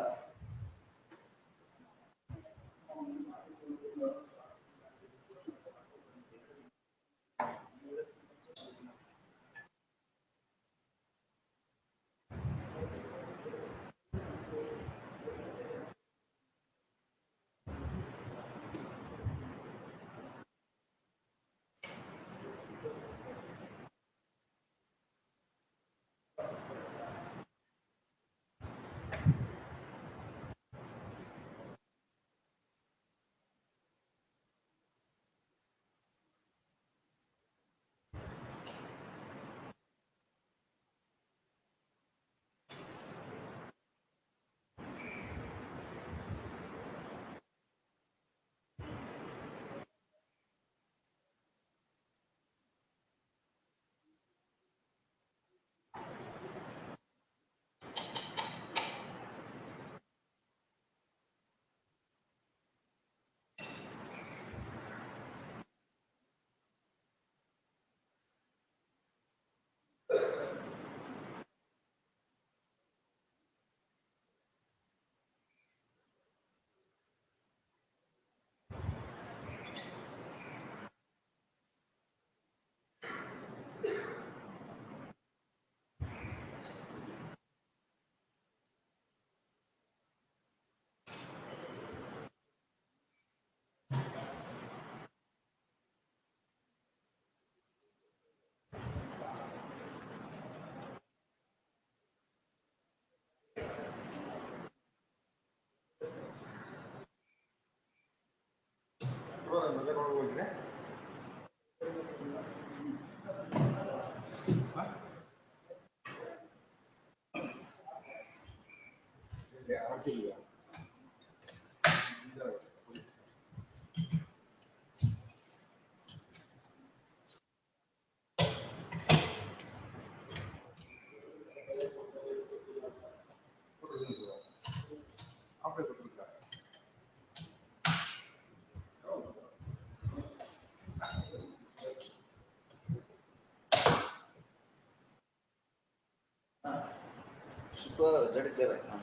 ಶುಕ್ರವಾರ ರಜೆ ಡಿಕ್ಲೇರ್ ಆಯ್ತಾ?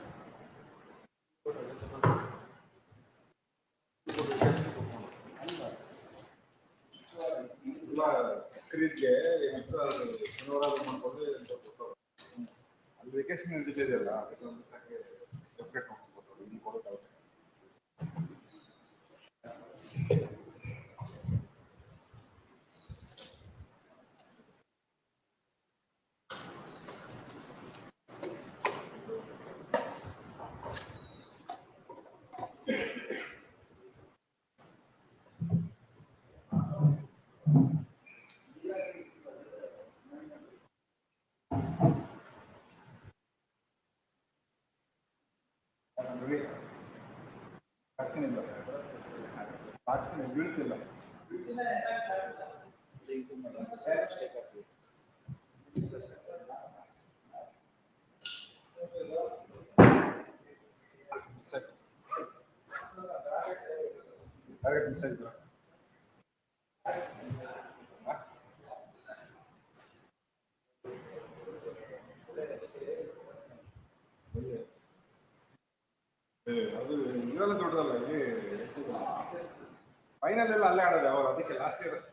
ಕ್ರೀಸ್ಗೆ ಶನಿವಾರ ಮಾಡ್ಕೊಂಡು ಅಲ್ಲಿ ವೆಕೇಶನ್ ಇದೆಯಲ್ಲ ಅದಕ್ಕೆ ಒಂದು ದಿವಸಕ್ಕೆ ಸೆಪ್ರೇಟ್ ಮಾಡ್ಕೊಬೋದು ಇಲ್ಲಿ ಕೊಡೋಕ್ಕಾಗುತ್ತೆ. ಹಾಕ್ತೀನಿಲ್ಲ ಹಾಕ್ತೀನಿ ಬೀಳ್ತಿಲ್ಲ. ಮಿಸ್ ಆಯ್ತು. ಅದು ಇದೆಲ್ಲ ದೊಡ್ಡದಲ್ಲ, ಇಲ್ಲಿ ಫೈನಲ್ ಎಲ್ಲ ಅಲ್ಲೇ ಆಡೋದು ಅವರು, ಅದಕ್ಕೆ ಲಾಸ್ಟ್ ಇಯರ್ ಅಷ್ಟೇ.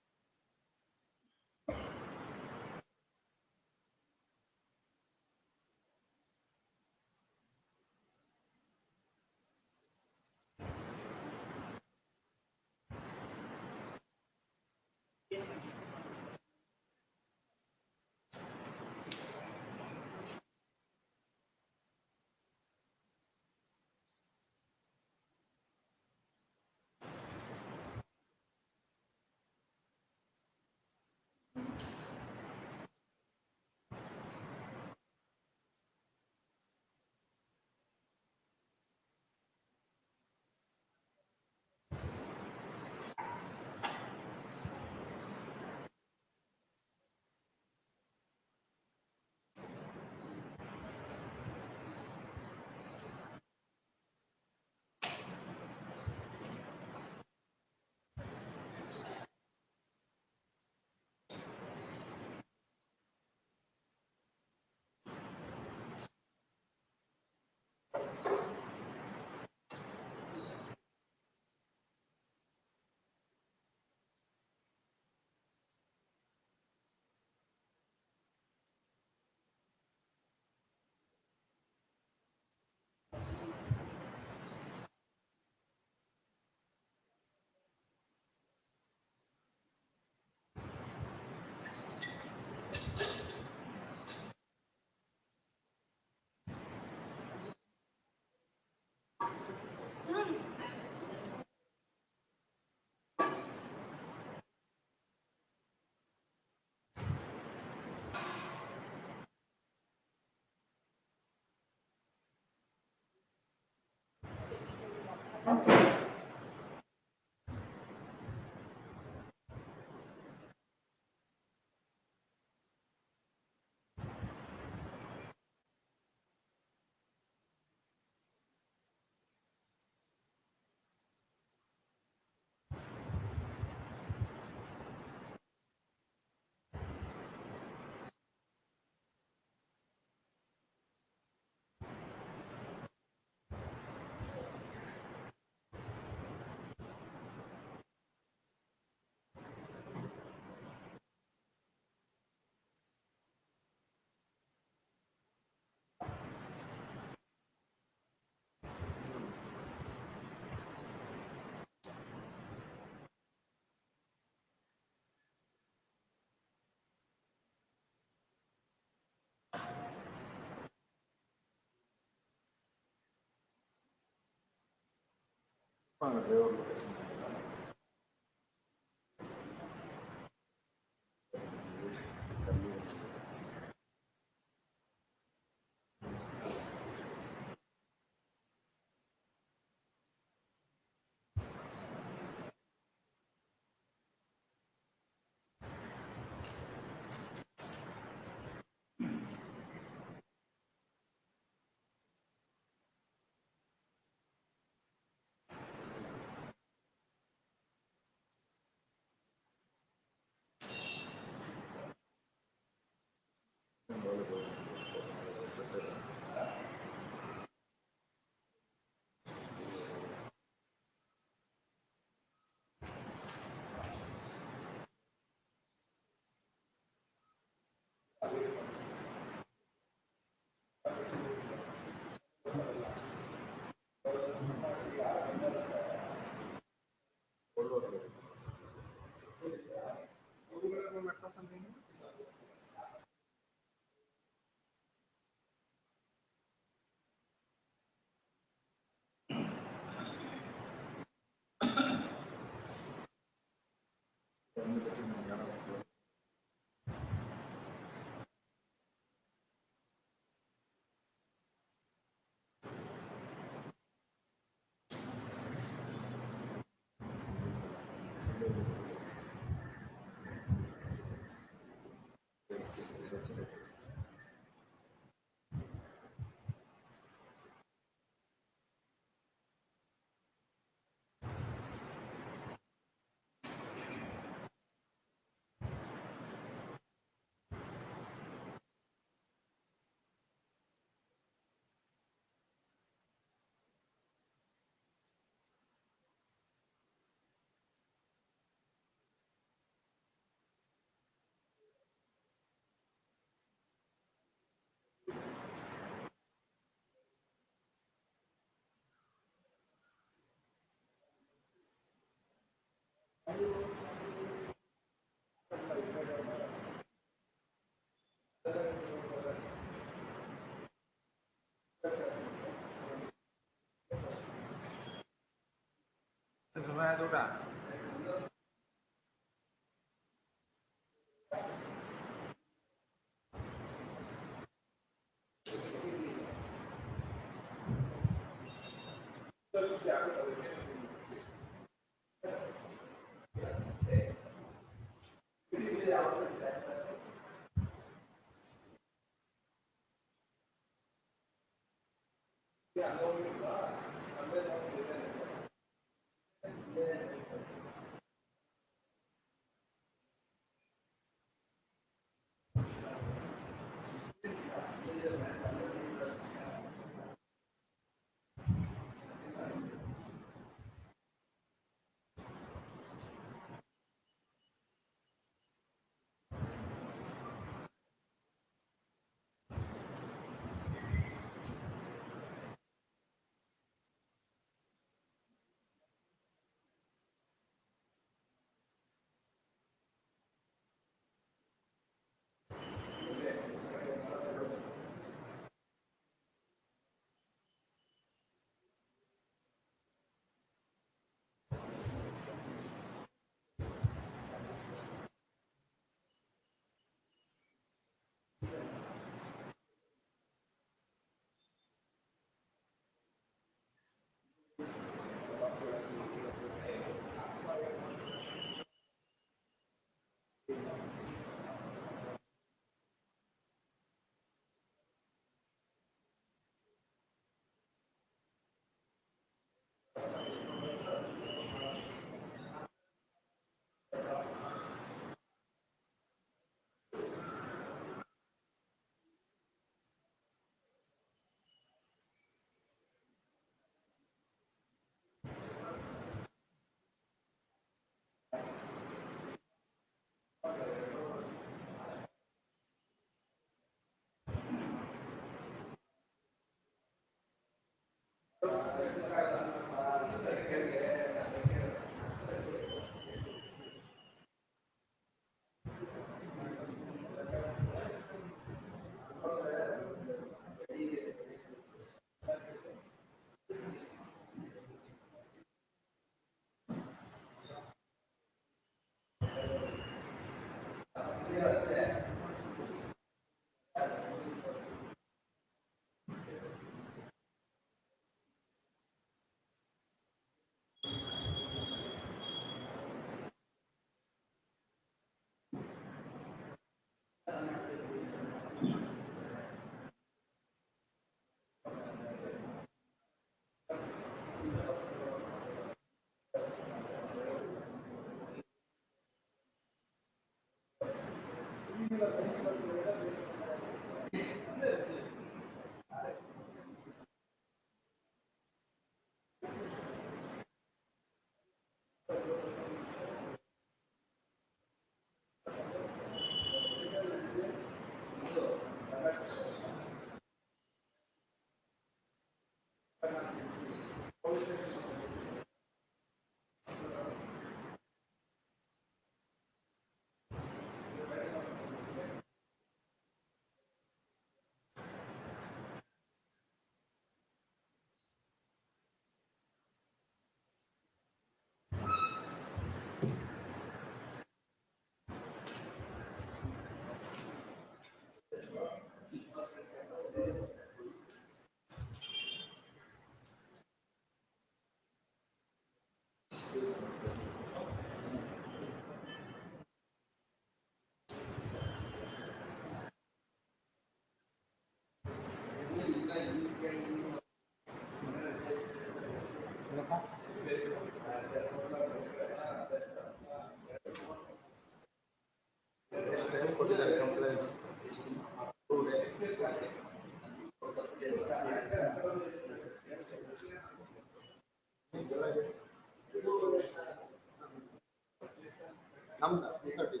ನಮ್ದು 30.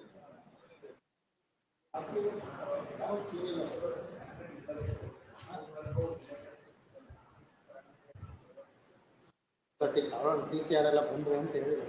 ಅವರ TCR ಎಲ್ಲ ಬಂದ್ರು ಅಂತ ಹೇಳಿದ್ರು.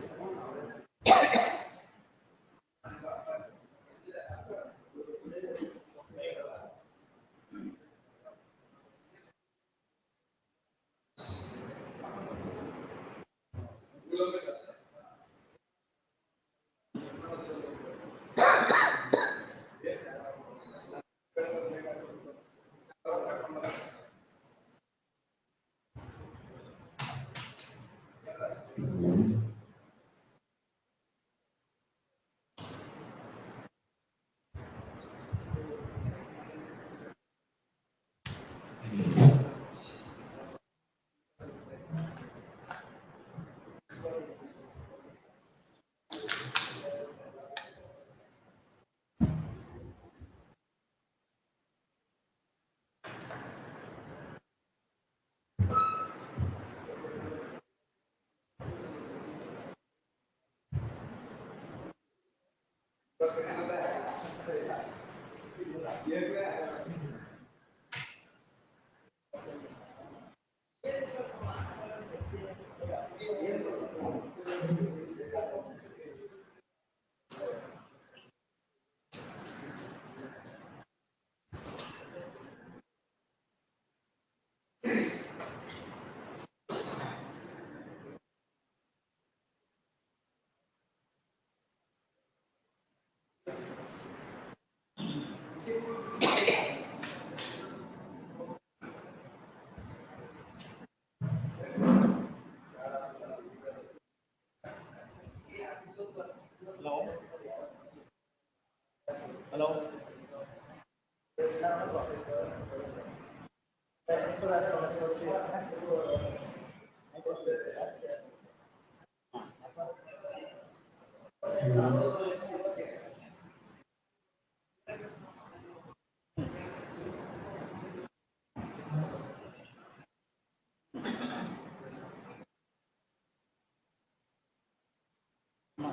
Hello.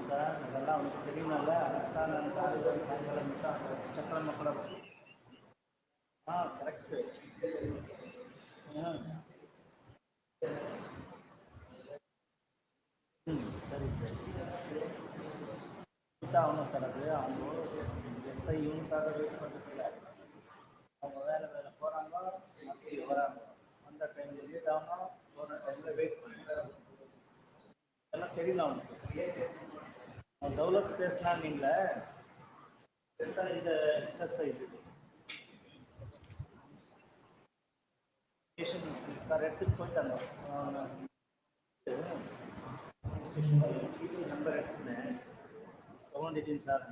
சார் அதெல்லாம் அவனுக்கு தெரியும்ல அதான் நான் காலையில் சாயங்காலம் மட்டும் அந்த சக்கரம் மக்கள கரெக்ட் சார் சரி சார் ஆகணும் சார் அது அவங்க எஸ்ஐ யூனிட்டாக வெயிட் பண்ணுறதில்ல அவங்க வேலை போகிறாங்க வராங்க அந்த டைமில் லேட் ஆகணும் போகிற டைமில் வெயிட் பண்ணுறாங்க எல்லாம் தெரியல அவனுக்கு டெவலப் பேசலாம் நீங்களே இந்த எக்ஸசைஸ் இது சார் எடுத்துகிட்டு போயிட்டாங்க சிசி நம்பர் எடுத்துனேன் ತಗೊಂಡಿದ್ದೀನಿ ಸರ್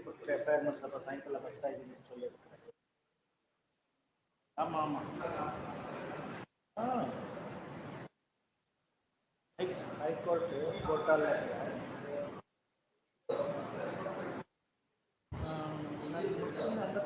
ಕೊಟ್ಟು ಎಫ್ಐಆರ್ ಮಾಡಿ ಸ್ವಲ್ಪ ಸಾಯಂಕಾಲ ಬರ್ತಾ ಇದ್ದೀನಿ ಅಂತ சொல்லியிருக்கிறேன் ஆமாம் ஆமாம் ಹೈಕೋರ್ಟ್ ಕೋರ್ಟಲ್ಲೇ ನಾನು ಮುಗಿಸಿದ ಅಂತ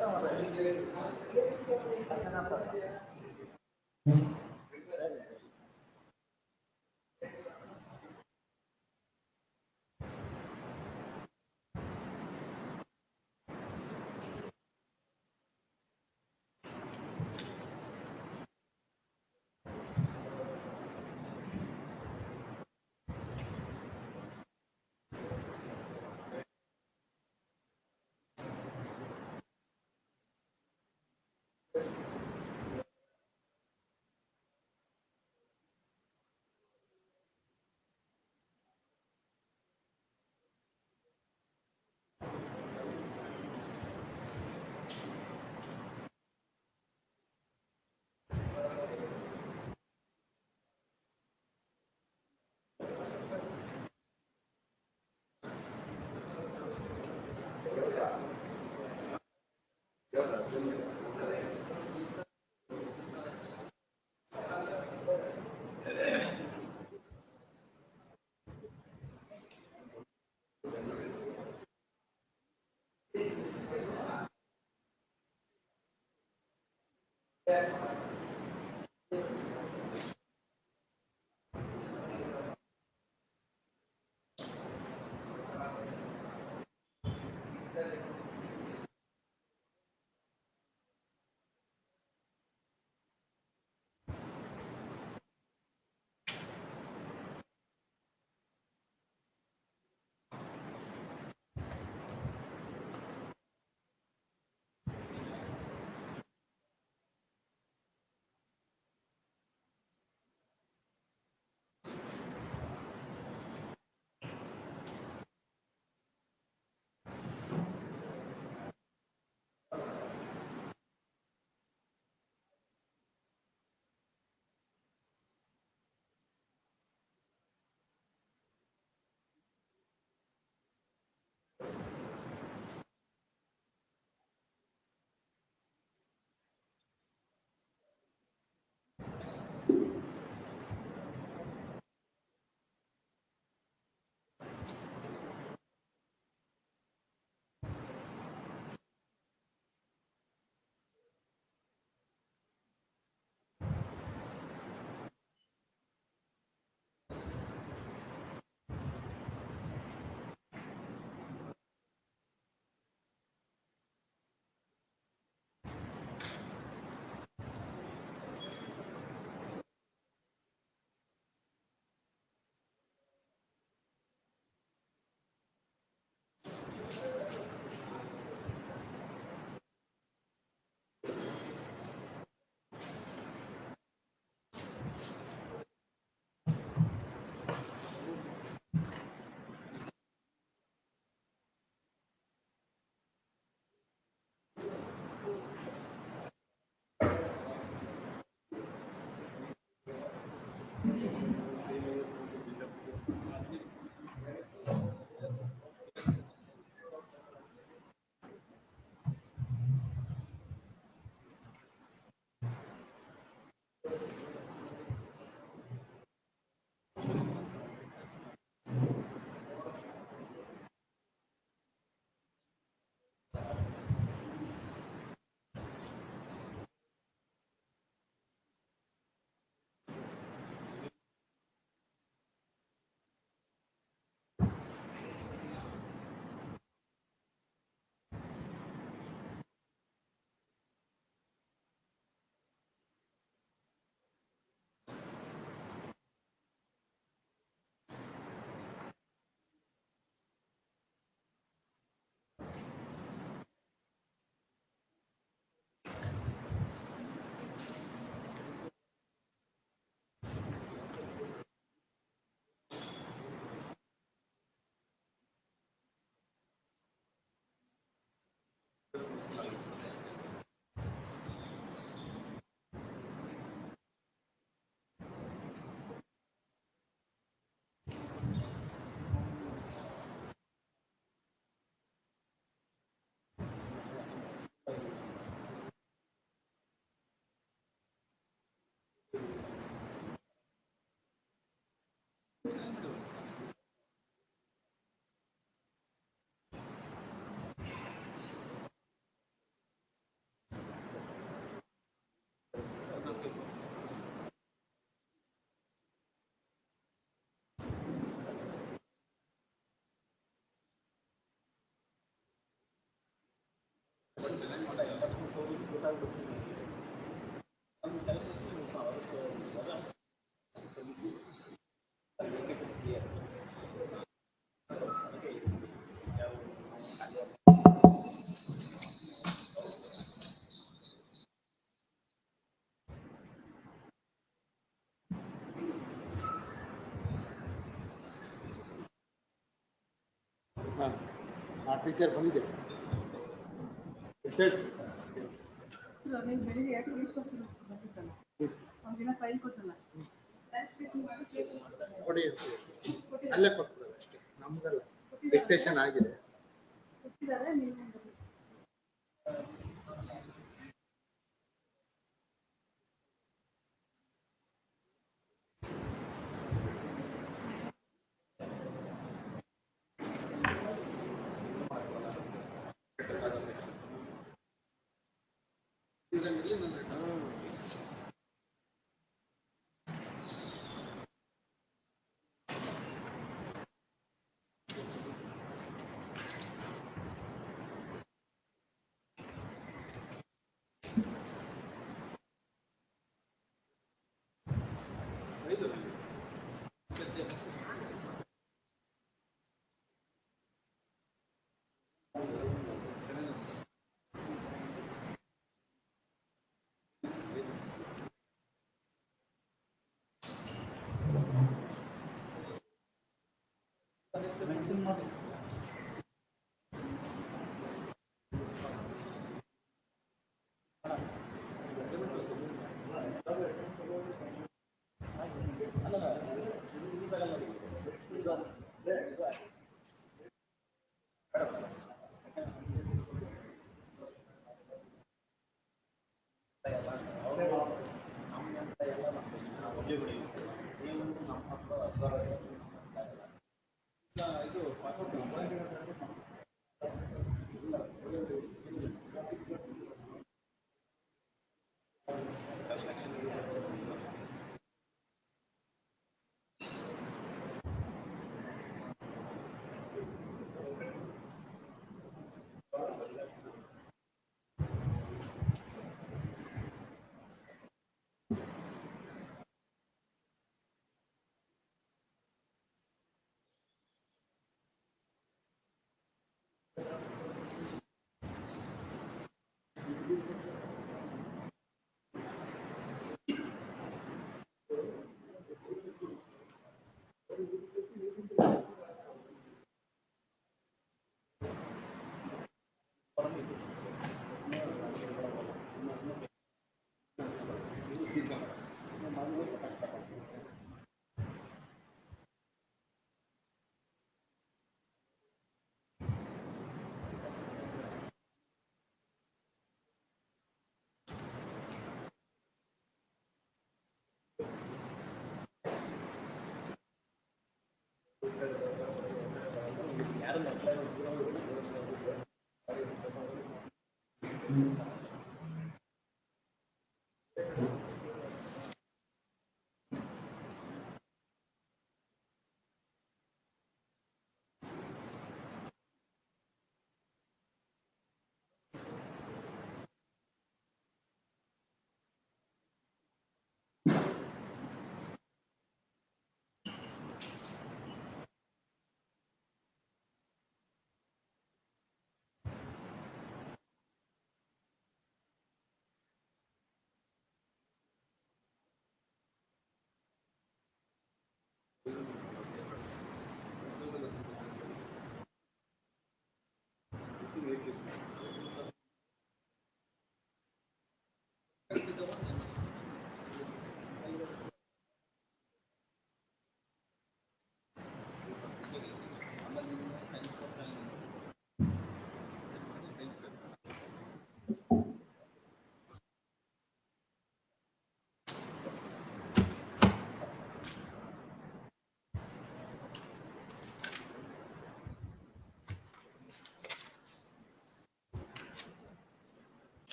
TCR ಬಂದಿದೆ ಸರ್. ಕೊಡಿ ಅಲ್ಲೇ ಕೊಡ್ತಾರೆ ಅಷ್ಟೇ, ನಮ್ದಲ್ಲ ಡಿಕ್ಟೇಷನ್ ಆಗಿದೆ.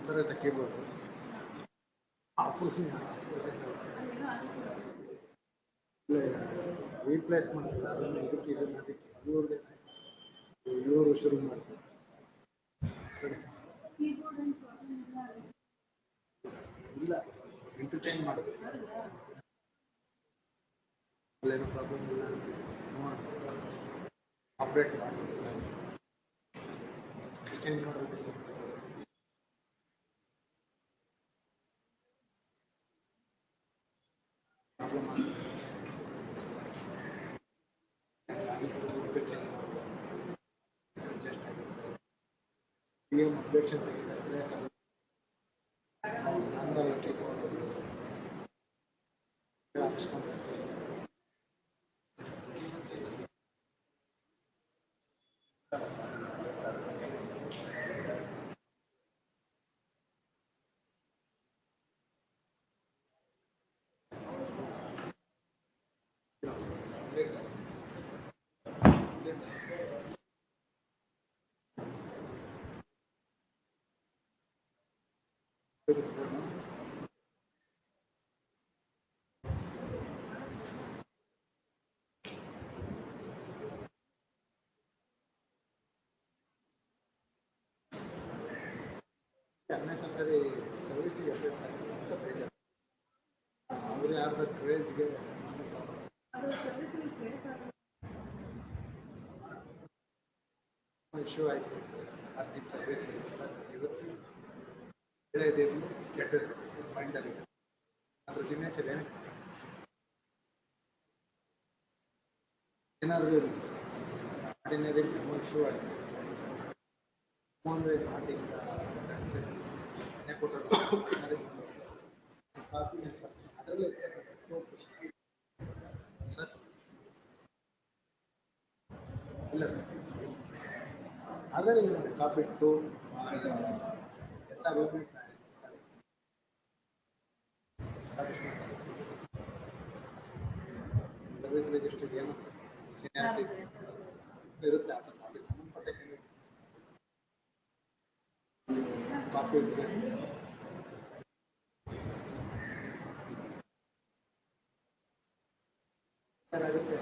Sir, the keyboard. Replacement ಇದಕ್ಕೆ ಇದನ್ನ ಅದಕ್ಕೆ ಇವರು ಶುರು ಮಾಡ್ತಾರೆ ಸರಿ ಇಲ್ಲ ಇಂಟರ್ಚೇಂಜ್ ಮಾಡಬೇಕು ಅಲ್ಲೇನೋ ಪ್ರಾಬ್ಲಮ್ ಇಲ್ಲ ಅಪ್ಡೇಟ್ ಮಾಡಿ ಚೇಂಜ್ ಮಾಡಬೇಕು PM objection unnecessary service effect ಅಂತ ಬೇಜಾರು ಅವ್ರು ಯಾರ್ದ ಕ್ರೇಜ್ಗೆ ಇಶ್ಯೂ ಆಯ್ತು ಅದು ಸರ್ವಿಸ್ ಒಳ್ಳೆಯದಿರಲಿ ಕೆಟ್ಟದ್ದು ಮೈಂಡಲ್ಲಿ ಅದ್ರ ಸಿಗ್ನೇಚರ್ ಏನಾದರೂ ಆರ್ಡಿನರಿ ಇಶ್ಯೂ ಆಯಿತು ಅಂದರೆ ನಾಟಿಂಗ್ ಸೆನ್ಸ್ ಕಾಫಿ ಅದರಲ್ಲೇ ಸರ್ ಇಲ್ಲ ಸರ್ ಅದರಲ್ಲಿ copy to SR service register ಏನು ಸೀನಿಯಾರಿಟೀಸ್ ಇರುತ್ತೆ ಅದಕ್ಕೆ ಸಂಬಂಧಪಟ್ಟ ಕಾಪಿ ಆಗುತ್ತೆ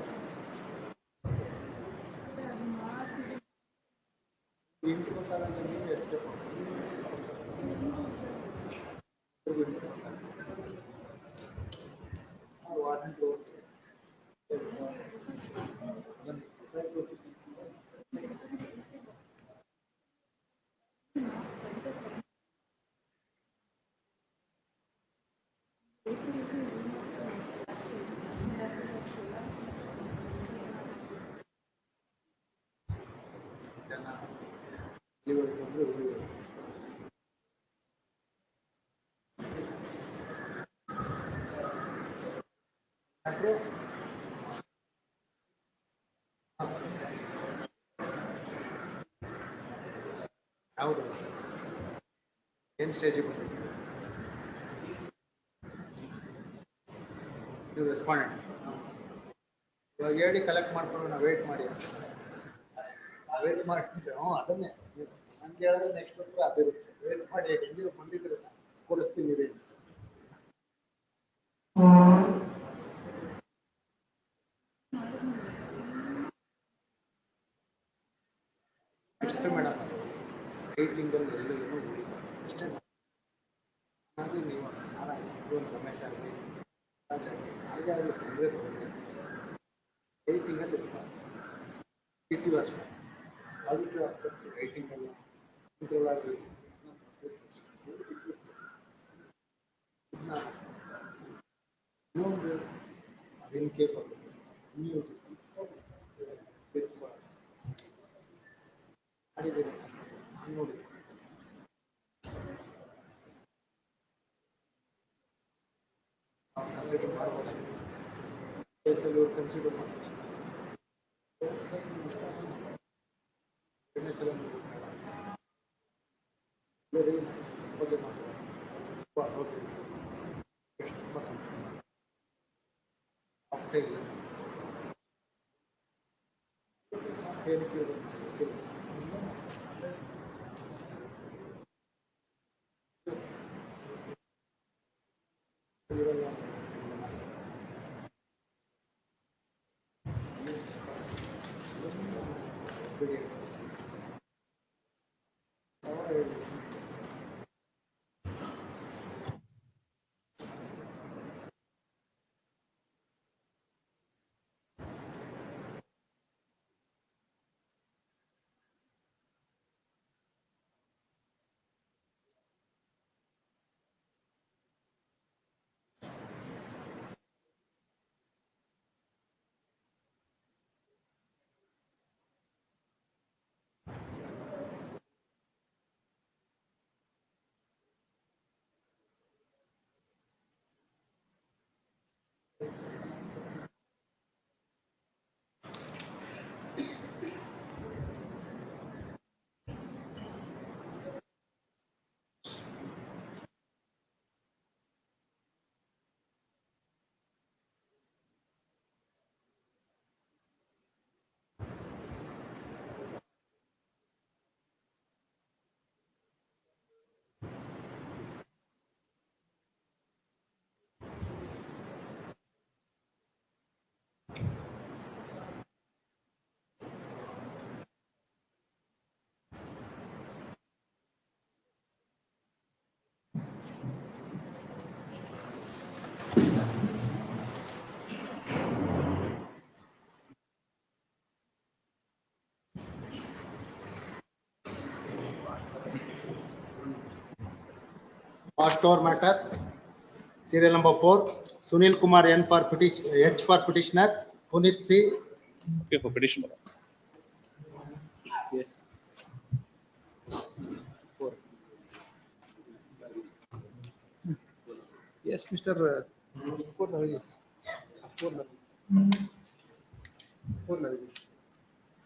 ಇಂಟು ಗೊತ್ತಾಗ ನೀವು ಎಸ್ಕೇಪ್ ವಾರಂಟ್ ಜನ ಇವತ್ತೊಂದು ಏನ್ ಸ್ಟೇಜ್ ನೀವು ರೆಸ್ಪಾಂಡೆಂಟ್ ಇವಾಗ ಹೇಳಿ ಕಲೆಕ್ಟ್ ಮಾಡ್ಕೊಂಡು ನಾವು ವೇಟ್ ಮಾಡಿ ಅದನ್ನೇ ನನ್ಗೆ ಹೇಳಿದ್ರೆ ನೆಕ್ಸ್ಟ್ ಉತ್ತರ ಅದಿರುತ್ತೆ ವೇಟ್ ಮಾಡಿ ಹೆಂಗಿರು ಬಂದಿದ್ರು ಕೊಡಿಸ್ತೀನಿ ರೀ ಎಷ್ಟು ಮೇಡಮ್ ರೈಟಿಂಗ್ ಅಲ್ಲಿ ಎಲ್ಲೂ ಅಷ್ಟೇ ನೀವು ರಮೇಶ್ ಆಗಲಿ ಹಾಗೆ ಆಗಲಿ ತೊಂದರೆ ರೈಟಿಂಗ್ ಅಲ್ಲಿ ಪಾಸಿಟಿವ್ ಆಸ್ಪೆಕ್ಟ್ ರೈಟಿಂಗ್ ಅಲ್ಲಿ ಇಂಥದ್ದಾಗಲಿ ಇನ್ನೊಂದು ಅದೇನು ಕೇಪಬಲ್ ಮಾಡಿದ್ದೀರಿ ನೋಡಿ ಕನ್ಸಿಡರ್ ಮಾಡ್ಬೋದು ಕೇಸಲ್ಲಿ ಇವ್ರು ಕನ್ಸಿಡರ್ ಮಾಡ್ತಾರೆ ಬಗ್ಗೆ Passed over matter. Serial number 4. Sunil Kumar N for petition, H for petitioner. Punit C. Okay, for petitioner. Yes. Yes, Mr.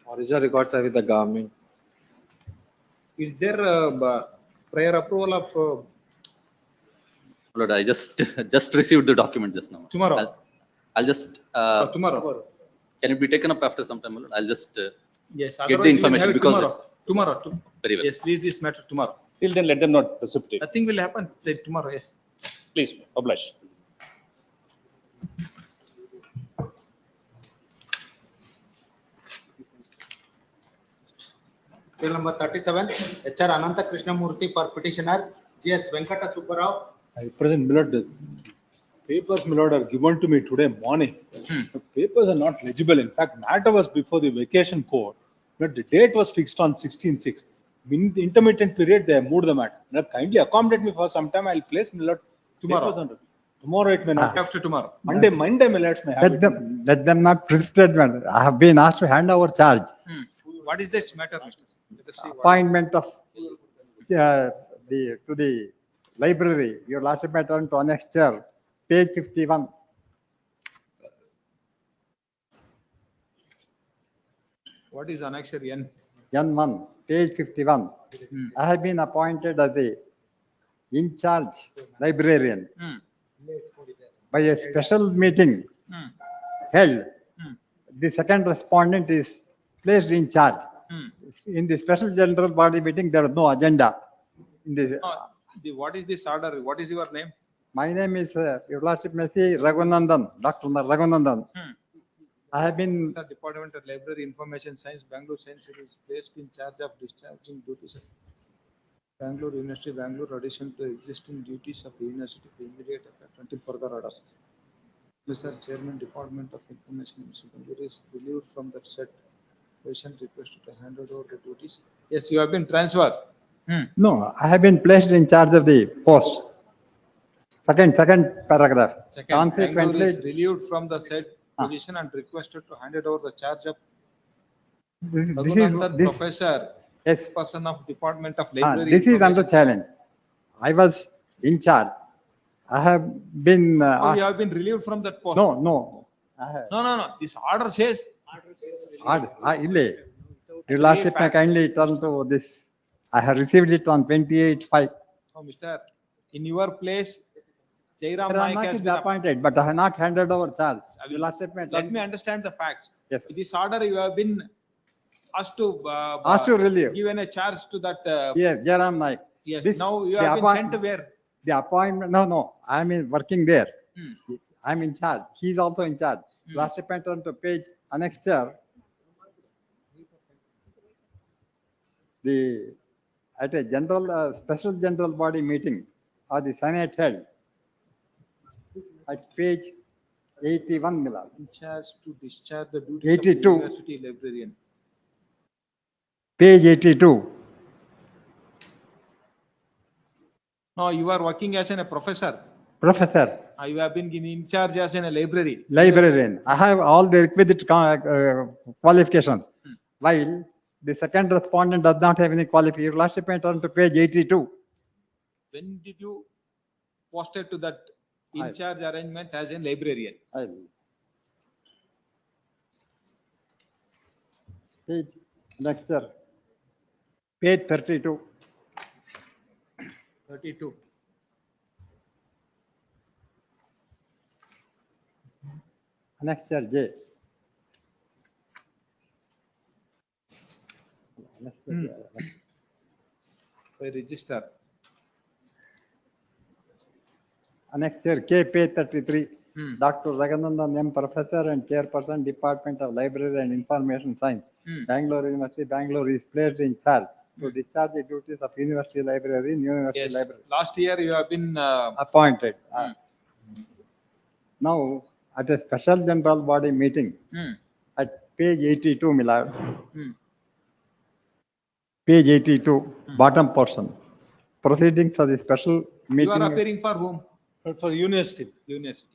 Original records are with the government. Is there prior approval of Lord, I just received the document just now. tomorrow? I'll just Tomorrow. Can it be taken up after some time, Lord? I'll just Yes. get the Otherwise we will information have it because tomorrow. very well. Yes, please this matter tomorrow. Till then, let them not precipitate. Nothing will happen tomorrow. Yes. Please, oblige. Bill number 37. HR Ananta Krishnamurthy for petitioner. GS Venkata Subbarao. I present Millard. Papers, Millard, are given to me today morning. The papers are not legible. In fact, matter was before the vacation court, but the date was fixed on 16/6. In intermittent period, they have moved the matter. Now, kindly accommodate me for some time. I'll place Millard. Tomorrow. Tomorrow it may not. After tomorrow. Monday, Millard may have it. Let them not precipitate matter. I have been asked to hand over charge. What is this matter, Mr.? Let us see. Appointment of to the library, your last matter to annexure, page 51. What is annexure N? N1, page 51. I have been appointed as the in charge librarian Hmm. by a special meeting Hmm. held, Hmm. the second respondent is placed in charge. Hmm. In the special general body meeting, there was no agenda. In the, What is this order? What is your name? my name is, Your Lordship may say, Raghunandan, Dr. Raghunandan. Hmm. I have been The Department of Library Information Science, Bangalore Science City is placed in charge of discharging duties of Bangalore University, Bangalore, addition to existing duties of the university to immediate effect until further orders. Mr. Chairman, Department of Information Bangalore is relieved from that set. Patient requested to hand over the duties. Yes, you have been transferred. No, I have been placed in charge of the post. Second paragraph. Second, Bangalore Consequently, is relieved from the said position and requested to hand it over the charge of Raghunathan, Professor, yes, person of Department of Library. this is under challenge. I was in charge. I have been. Oh, you have been relieved from that post. No. No. This order says. Your Lordship may kindly turn to this. I have received it on 28/5. Oh, Mr. In your place, Jairam Naik has been appointed, but I have not handed over charge. Your Lordship may Let me understand the facts. Yes. This order you have been asked to relieve. given a charge to that. Yes, Jairam Naik. Yes. This- Now you have been sent to where? The appointment, no, I am working there. I am in charge. He is also in charge. Lordship may turn to page annexure. At a special general body meeting of the Senate held at page 81, Milad. In charge to discharge the duties 82. of the university librarian. Page 82. No, you are working as a professor. Professor. You have been in charge as in a library. Librarian. I have all the requisite qualifications. While the second respondent does not have any qualification. Your Lordship may turn to page 82. When did you posted to that in charge arrangement as a librarian? Page lecture. Page 32. 32. Annexure J. By register. Annexure K, page 33. Dr. Raghunandan M, Professor and Chairperson, Department of Library and Information Science, Bangalore University, Bangalore is placed in charge to discharge the duties of University Library in University Yes. Library. Last year you have been Appointed. Now, at a special general body meeting at page 82, Milad. Page 82, bottom portion. Proceedings of the special meeting. You are appearing for whom? For university. University.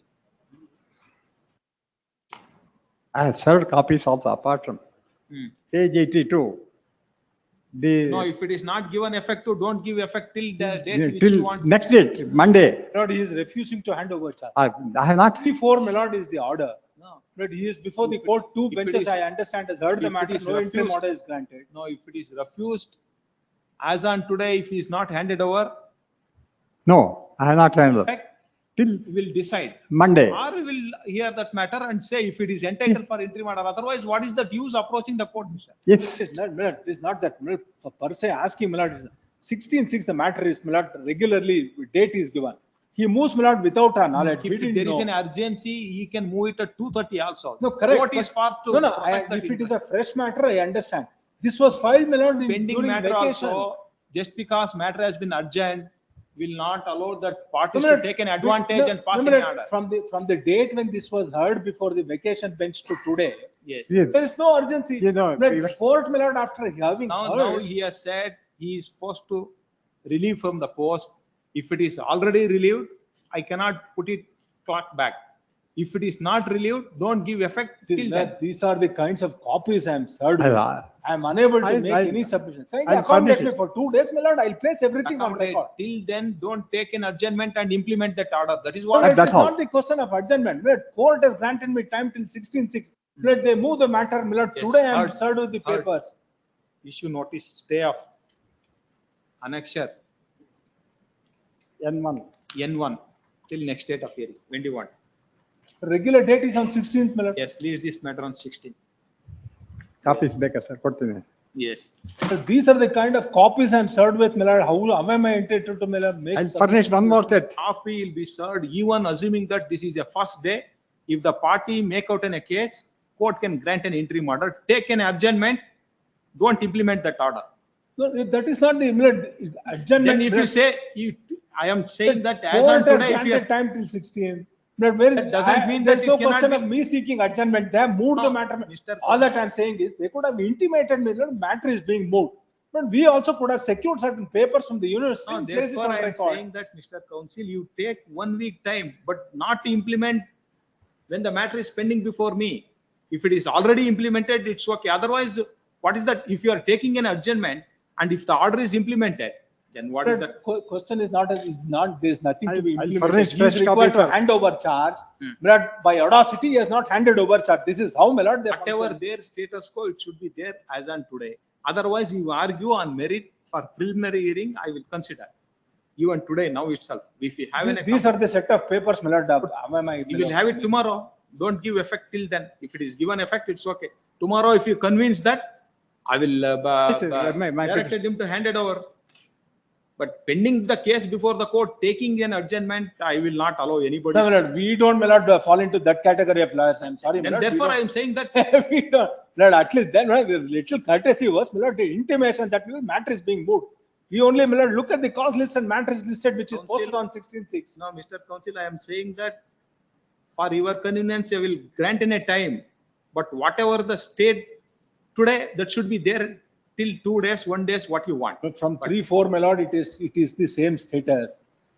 I have served copies also apart from page 82. No, if it is not given effect to, don't give effect till the date which Till you want. next date, Monday. Lord, he is refusing to hand over charge. I have not. Before, my lord, is the order. No, but he is before the court, two if it benches, is- I understand, has heard the if it matter, is no interim refused- order is granted. No, if it is refused, as on today, if he is not handed over, No, I have not handled. effect Till will decide. Monday. Or we will hear that matter and say if it is entitled for interim order. Otherwise, what is the use approaching the court, Mr.? Yes. It is not, my lord, it is not that, my lord, for per se asking, my lord, 16/6, the matter is, my lord, regularly date is given. He moves, my lord, without our knowledge. We If didn't there is know. an urgency, he can move it at 2:30 also. No, correct. Court is but- far to No, protect that if it is interest. a fresh matter, I understand. This was filed, my lord, Pending during matter vacation. also, just because matter has been urgent, will not allow that parties No, to no, take an advantage and pass no, any no, order. From the date when this was heard before the vacation bench to today, Yes. Yes. there is no urgency. You know, My lord, court, my lord, after having Now heard, he has said he is supposed to relieve from the post. If it is already relieved, I cannot put it clock back. If it is not relieved, don't give effect till then. these are the kinds of copies I am served with. I- I am unable to I'll- make I'll- any submission. Kindly I'll accommodate furnish me it. for 2 days, my lord, I'll place everything on Accommodate. record. Till then, don't take an adjournment and implement that order. That is No, what. it that's is all. not the question of adjournment. My lord, court has granted me time till 16/6. Let they move the matter, my lord. Yes, Today I am heard. served with the Heard. papers. Issue notice stay of annexure. N1. N1 till next date of hearing. When do you want? Regular date is on 16th, my lord. Yes, leave this matter on 16. Copies ಬೇಕಾ sir ಕೊಡ್ತೀನಿ. Yes. So these are the kind of copies I am served with, my lord. How am I entitled to, my lord, make? I'll furnish one more set. Copy will be served even assuming that this is a first day. If the party make out in a case, court can grant an interim order, take an adjournment, don't implement that order. No, that is not the adjournment. Then if you say, I am saying that as on today, if you time till 16th. But where That doesn't mean there's that no it cannot question be- of me seeking adjournment. They have moved the No, matter. Mr. All that I'm saying is they could have intimated me that matter is being moved. But we also could have secured certain papers from the university. No, and placed it therefore on I am record. saying that, Mr. Counsel, you take 1 week time, but not to implement when the matter is pending before me. If it is already implemented, it's okay. Otherwise, what is that? If you are taking an adjournment and if the order is implemented, then what is that? Question is not, there's nothing to be I'll implemented. furnish He fresh is required copies, to sir. hand over charge. But by audacity, he has not handed over charge. This is how, my lord, they Whatever function. their status quo, it should be there as on today. Otherwise, you argue on merit for preliminary hearing, I will consider. Even today, now itself, if you have These are the set of papers, my lord. you will have it tomorrow. Don't give effect till then. If it is given effect, it's okay. Tomorrow, if you convince that, I will Yes, sir. My directed him to hand it over. But pending the case before the court, taking an adjournment, I will not allow anybody. No, my lord, we don't, my lord, fall into that category of lawyers. I'm sorry, my And lord. therefore, I am saying that we don't. Lord, at least then, my lord, little courtesy was, my lord, the intimation that the matter is being moved. We only, my lord, look at the cause list and matter is listed, which is posted on 16/6. now, Mr. Counsel, I am saying that for your convenience, I will grant in a time. But whatever the state today, that should be there till 2 days, 1 day, what you want. But from 3/4, my lord, it is the same status.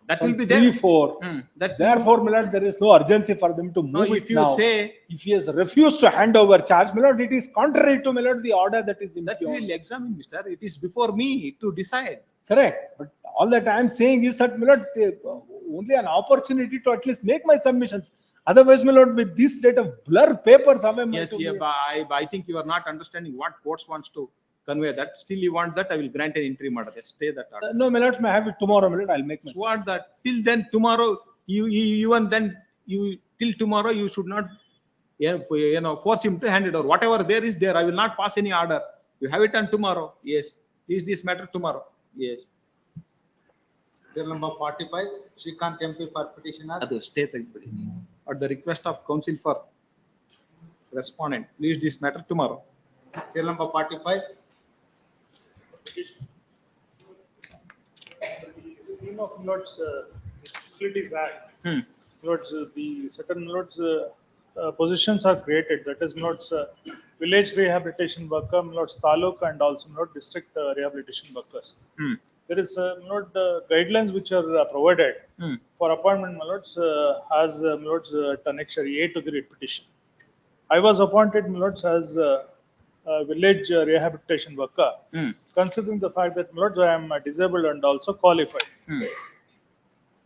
That From will be there. 3/4. That Therefore, my lord, there is no urgency for them to move if it you now. say If he has refused to hand over charge, my lord, it is contrary to, my lord, the order that is in that we will examine, Mr. It is before me to decide. Correct. But all that I am saying is that, my lord, only an opportunity to at least make my submissions. Otherwise, my lord, with this state of blur papers, how am I Yes, to yeah, be- but I think you are not understanding what courts wants to convey that. Still you want that, I will grant an interim order. Stay that order. No, my lord, may I have it tomorrow, my lord, I'll make my. What that, till then, tomorrow, even then, till tomorrow, you should not, force him to hand it over. Whatever there is there, I will not pass any order. You have it on tomorrow. Yes. Is this matter tomorrow? Yes. Bill number 45, Shrikant MP for petitioner. Adu stay at the request of counsel for respondent, leave this matter tomorrow. Bill number 45. Scheme of Lords Facilities Act. Lords, the certain Lords positions are created. That is Lords village rehabilitation worker, Lords taluk, and also Lord district rehabilitation workers. There is Lord guidelines which are provided for appointment, my lords, as my lords annexure A to the writ petition. I was appointed, my lords, as village rehabilitation worker, considering the fact that, my lords, I am disabled and also qualified.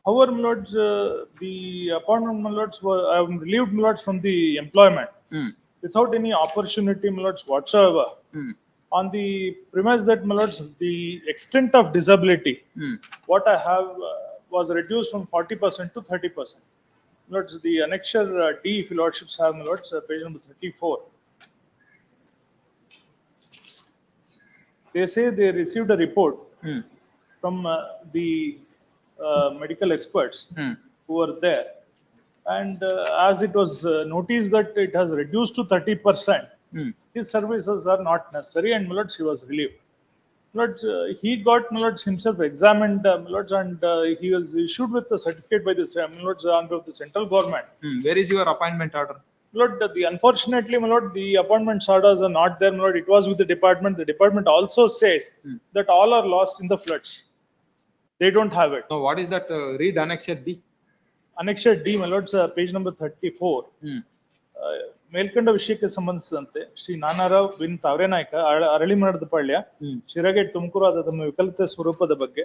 However, my lords, the appointment, my lords, I am relieved, my lords, from the employment without any opportunity, my lords, whatsoever. On the premise that, my lords, the extent of disability, what I have was reduced from 40% to 30%. Lords, the annexure D, if your lordships have, my lords, page number 34. They say they received a report from the medical experts who were there. And as it was noticed that it has reduced to 30%, his services are not necessary, and, my lords, he was relieved. Lords, he got, my lords, himself examined, my lords, and he was issued with a certificate by the, my lords, under the central government. Where is your appointment order? Lord, unfortunately, my lord, the appointments orders are not there, my lord. It was with the department. The department also says that all are lost in the floods. They don't have it. No, what is that? Read annexure D. Annexure D, my lords, page number 34. ಮೇಲ್ಕಂಡ ವಿಷಯಕ್ಕೆ ಸಂಬಂಧಿಸಿದಂತೆ Shri ನಾನಾರಾವ್ bin ತಾವರೆನಾಯ್ಕ ಅರಳಿಮರದ ಪಾಳ್ಯ ಶಿರಗೇಟ್ ತುಮಕೂರು ಆದ ತಮ್ಮ ವಿಕಲತೆ ಸ್ವರೂಪದ ಬಗ್ಗೆ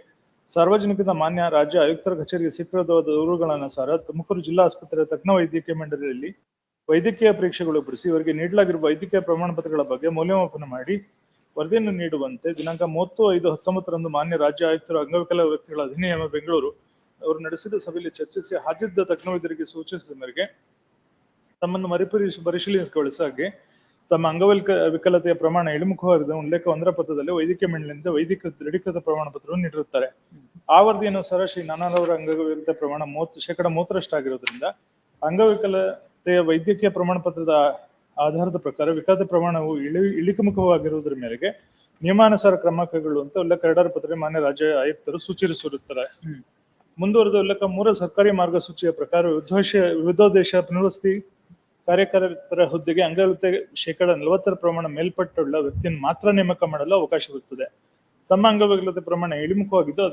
ಸಾರ್ವಜನಿಕದ ಮಾನ್ಯ ರಾಜ್ಯ ಆಯುಕ್ತರ ಕಚೇರಿಗೆ ಸಿಕ್ಕಿರುವ ದೂರುಗಳನುಸಾರ ತುಮಕೂರು ಜಿಲ್ಲಾ ಆಸ್ಪತ್ರೆ ತಜ್ಞ ವೈದ್ಯಕೀಯ ಮಂಡಳಿಯಲ್ಲಿ ವೈದ್ಯಕೀಯ ಪರೀಕ್ಷೆಗಳು ಬಿಡಿಸಿ ಇವರಿಗೆ ನೀಡಲಾಗಿರುವ ವೈದ್ಯಕೀಯ ಪ್ರಮಾಣ ಪತ್ರಗಳ ಬಗ್ಗೆ ಮೌಲ್ಯಮಾಪನ ಮಾಡಿ ವರದಿಯನ್ನು ನೀಡುವಂತೆ ದಿನಾಂಕ 30/5/19 ಮಾನ್ಯ ರಾಜ್ಯ ಆಯುಕ್ತರು ಅಂಗವಿಕಲ ವ್ಯಕ್ತಿಗಳ ಅಧಿನಿಯಮ ಬೆಂಗಳೂರು ಅವರು ನಡೆಸಿದ ಸಭೆಯಲ್ಲಿ ಚರ್ಚಿಸಿ ಹಾಜಿದ್ದ ತಜ್ಞವೈದ್ಯರಿಗೆ ಸೂಚಿಸಿದ ಮೇರೆಗೆ ತಮ್ಮನ್ನು ಪರಿಶೀಲಿಸಿಕೊಳ್ಳಿಸಾಗಿ ತಮ್ಮ ವಿಕಲತೆಯ ಪ್ರಮಾಣ ಇಳಿಮುಖವಾಗಿದೆ ಉಲ್ಲೇಖ 1 ಪತ್ರದಲ್ಲಿ ವೈದ್ಯಕೀಯ ಮಂಡಳಿಯಿಂದ ವೈದಿಕ ದೃಢೀಕೃತ ಪ್ರಮಾಣ ಪತ್ರವನ್ನು ನೀಡಿರುತ್ತಾರೆ. ಆ ವರದಿಯನುಸಾರ ಶ್ರೀ ನಾನಾರವರ ಅಂಗವಿಕಲತೆ ಪ್ರಮಾಣ 30% ಆಗಿರುವುದರಿಂದ ಅಂಗವಿಕಲತೆಯ ವೈದ್ಯಕೀಯ ಪ್ರಮಾಣ ಪತ್ರದ ಆಧಾರದ ಪ್ರಕಾರ ವಿಕಲತೆ ಪ್ರಮಾಣವು ಇಳಿಮುಖವಾಗಿರುವುದರ ಮೇರೆಗೆ ನಿಯಮಾನುಸಾರ ಕ್ರಮ ಕೈಗೊಳ್ಳುವಂತೆ ಉಲ್ಲೇಖ 2ರ ಪತ್ರ ಮಾನ್ಯ ರಾಜ್ಯ ಆಯುಕ್ತರು ಸೂಚಿಸಿರುತ್ತಾರೆ. ಮುಂದುವರೆದ ಉಲ್ಲೇಖ 3 ಸರ್ಕಾರಿ ಮಾರ್ಗಸೂಚಿಯ ಪ್ರಕಾರ ವಿವಿಧೋದ್ದೇಶ ಪುನರ್ವಸತಿ ಕಾರ್ಯಕರ್ತರ ಹುದ್ದೆಗೆ ಅಂಗವಿಕಲತೆ 40% ಪ್ರಮಾಣ ಮೇಲ್ಪಟ್ಟುಳ್ಳ ವ್ಯಕ್ತಿಯನ್ನು ಮಾತ್ರ ನೇಮಕ ಮಾಡಲು ಅವಕಾಶವಿರುತ್ತದೆ. ತಮ್ಮ ಅಂಗವಿಕಲತೆ ಪ್ರಮಾಣ ಇಳಿಮುಖವಾಗಿದ್ದು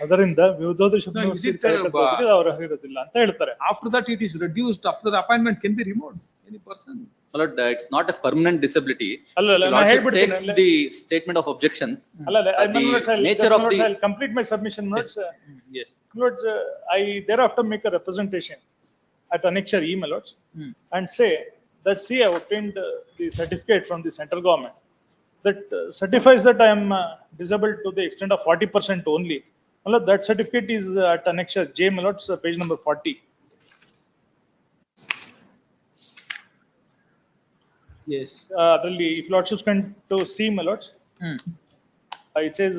ಅದರಿಂದ ವಿವಿಧೋದ್ದೇಶ ಪುನರ್ವಸತಿ ಕಾರ್ಯಕರ್ತರಿಗೆ ಅರ್ಹರಿರುವುದಿಲ್ಲ ಅಂತ ಹೇಳ್ತಾರೆ. After that it is reduced, after the appointment can be removed, any person. Lord, it's not a permanent disability. Lordship takes the statement of objections. Nature of the. I'll complete my submission, Lords. Yes. Lords, I thereafter make a representation at Annexure E, my Lords, and say that see, I obtained the certificate from the central government that certifies that I am disabled to the extent of 40% only. My Lord, that certificate is at Annexure J, my Lords, page number 40. Yes. If Lordships can to see, my Lords, it says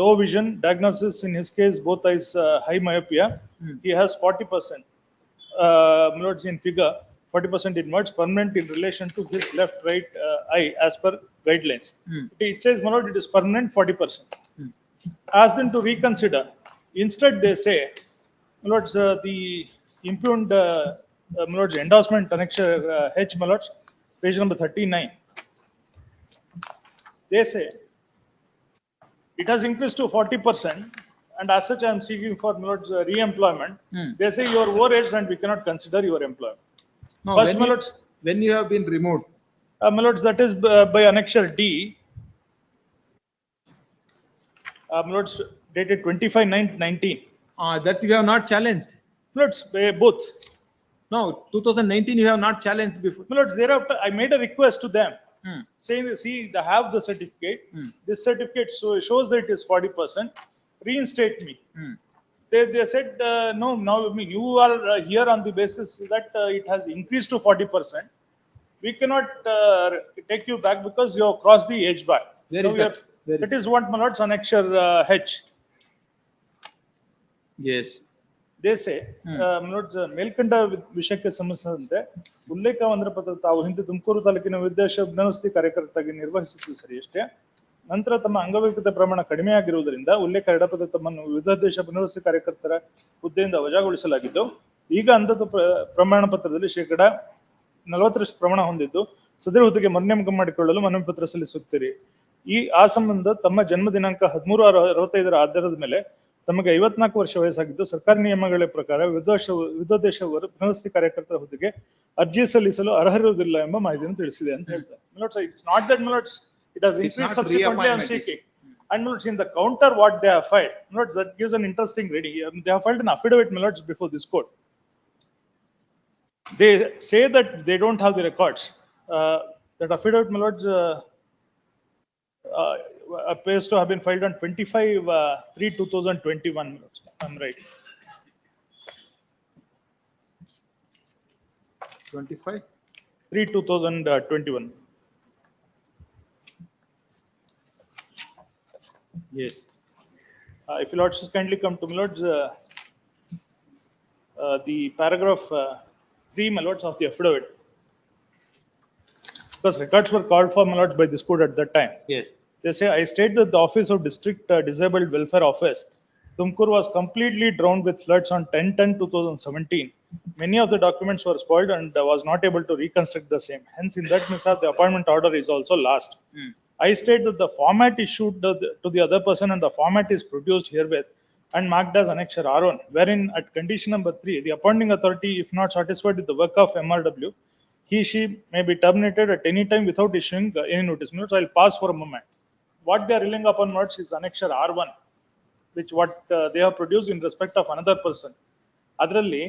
low vision diagnosis in his case, both eyes high myopia. He has 40%. My Lords, in figure 40% inwards, permanent in relation to his right eye as per guidelines. It says, my Lord, it is permanent 40%. Ask them to reconsider. Instead, they say, my Lords, the impugned my Lords, endorsement annexure H, my Lords, page number 39. They say it has increased to 40%, and as such I am seeking for my Lord's re-employment. They say you are overaged and we cannot consider your employment. No, First, my Lords, when you have been removed, my Lords, that is by annexure D, my Lords, dated 25/9/19. that you have not challenged. My Lords, both. No, 2019 you have not challenged before. My Lords, thereafter I made a request to them saying, see, they have the certificate. This certificate shows that it is 40%. Reinstate me. They said, no, now you are here on the basis that it has increased to 40%. We cannot take you back because you have crossed the age bar. Where is that? That is what, my Lords, annexure H. Yes. They say, my Lords, ಮೇಲ್ಕಂಡ ವಿಷಯಕ್ಕೆ ಸಂಬಂಧಿಸಿದಂತೆ ಉಲ್ಲೇಖ 1ರ ಪತ್ರ ತಾವು ಹಿಂದೆ ತುಮಕೂರು ತಾಲೂಕಿನ ವಿದ್ಯಾಭ್ಯಾಸ ಕಾರ್ಯಕರ್ತರಾಗಿ ನಿರ್ವಹಿಸುತ್ತಿದ್ದು ಸರಿಯಷ್ಟೇ. ನಂತರ ತಮ್ಮ ಅಂಗವೈಕಲ್ಯತೆ ಪ್ರಮಾಣ ಕಡಿಮೆಯಾಗಿರುವುದರಿಂದ ಉಲ್ಲೇಖ 2 ಪತ್ರ ತಮ್ಮನ್ನು ವಿವಿಧೋದ್ದೇಶ ಪುನರ್ವಸತಿ ಕಾರ್ಯಕರ್ತರ ಹುದ್ದೆಯಿಂದ ವಜಾಗೊಳಿಸಲಾಗಿದ್ದು, ಈಗ ಅಂಧದ ಪ್ರಮಾಣ ಪತ್ರದಲ್ಲಿ 40% ಪ್ರಮಾಣ ಹೊಂದಿದ್ದು ಸದರಿ ಹುದ್ದೆಗೆ ಮರುನೇಮಕ ಮಾಡಿಕೊಳ್ಳಲು ಮನವಿ ಪತ್ರ ಸಲ್ಲಿಸುತ್ತೀರಿ. ಆ ಸಂಬಂಧ ತಮ್ಮ ಜನ್ಮ ದಿನಾಂಕ 13/6/65 ಆಧಾರದ ಮೇಲೆ ತಮಗೆ 54 ವರ್ಷ ವಯಸ್ಸಾಗಿದ್ದು ಸರ್ಕಾರಿ ನಿಯಮಗಳ ಪ್ರಕಾರ ವಿವಿಧೋದ್ದೇಶ ಪುನರ್ವಸತಿ ಕಾರ್ಯಕರ್ತರ ಹುದ್ದೆಗೆ ಅರ್ಜಿ ಸಲ್ಲಿಸಲು ಅರ್ಹರಿರುವುದಿಲ್ಲ ಎಂಬ ಮಾಹಿತಿಯನ್ನು ತಿಳಿಸಿದೆ ಅಂತ ಹೇಳ್ತಾರೆ. It's not that, my Lords, it has increased subsequently. I am seeking. And my Lords, in the counter what they have filed, my Lords, that gives an interesting reading. They have filed an affidavit, my Lords, before this court. They say that they don't have the records. That affidavit, my Lords, appears to have been filed on 25/3/2021. I'm right. 25/3/2021. Yes. If you Lords kindly come to, my Lords, the paragraph 3, my Lords, of the affidavit, because records were called for, my Lords, by this court at that time. Yes. They say, I state that the Office of District Disabled Welfare Office, Tumkur, was completely drowned with floods on 10/10/2017. Many of the documents were spoiled and was not able to reconstruct the same. Hence, in that mishap, the appointment order is also lost. I state that the format issued to the other person and the format is produced herewith and marked as annexure R1, wherein at condition number 3, the appointing authority, if not satisfied with the work of MRW, she may be terminated at any time without issuing any notice. I'll pause for a moment. What they are relying upon, Lords, is annexure R1, which they have produced in respect of another person. Adralli,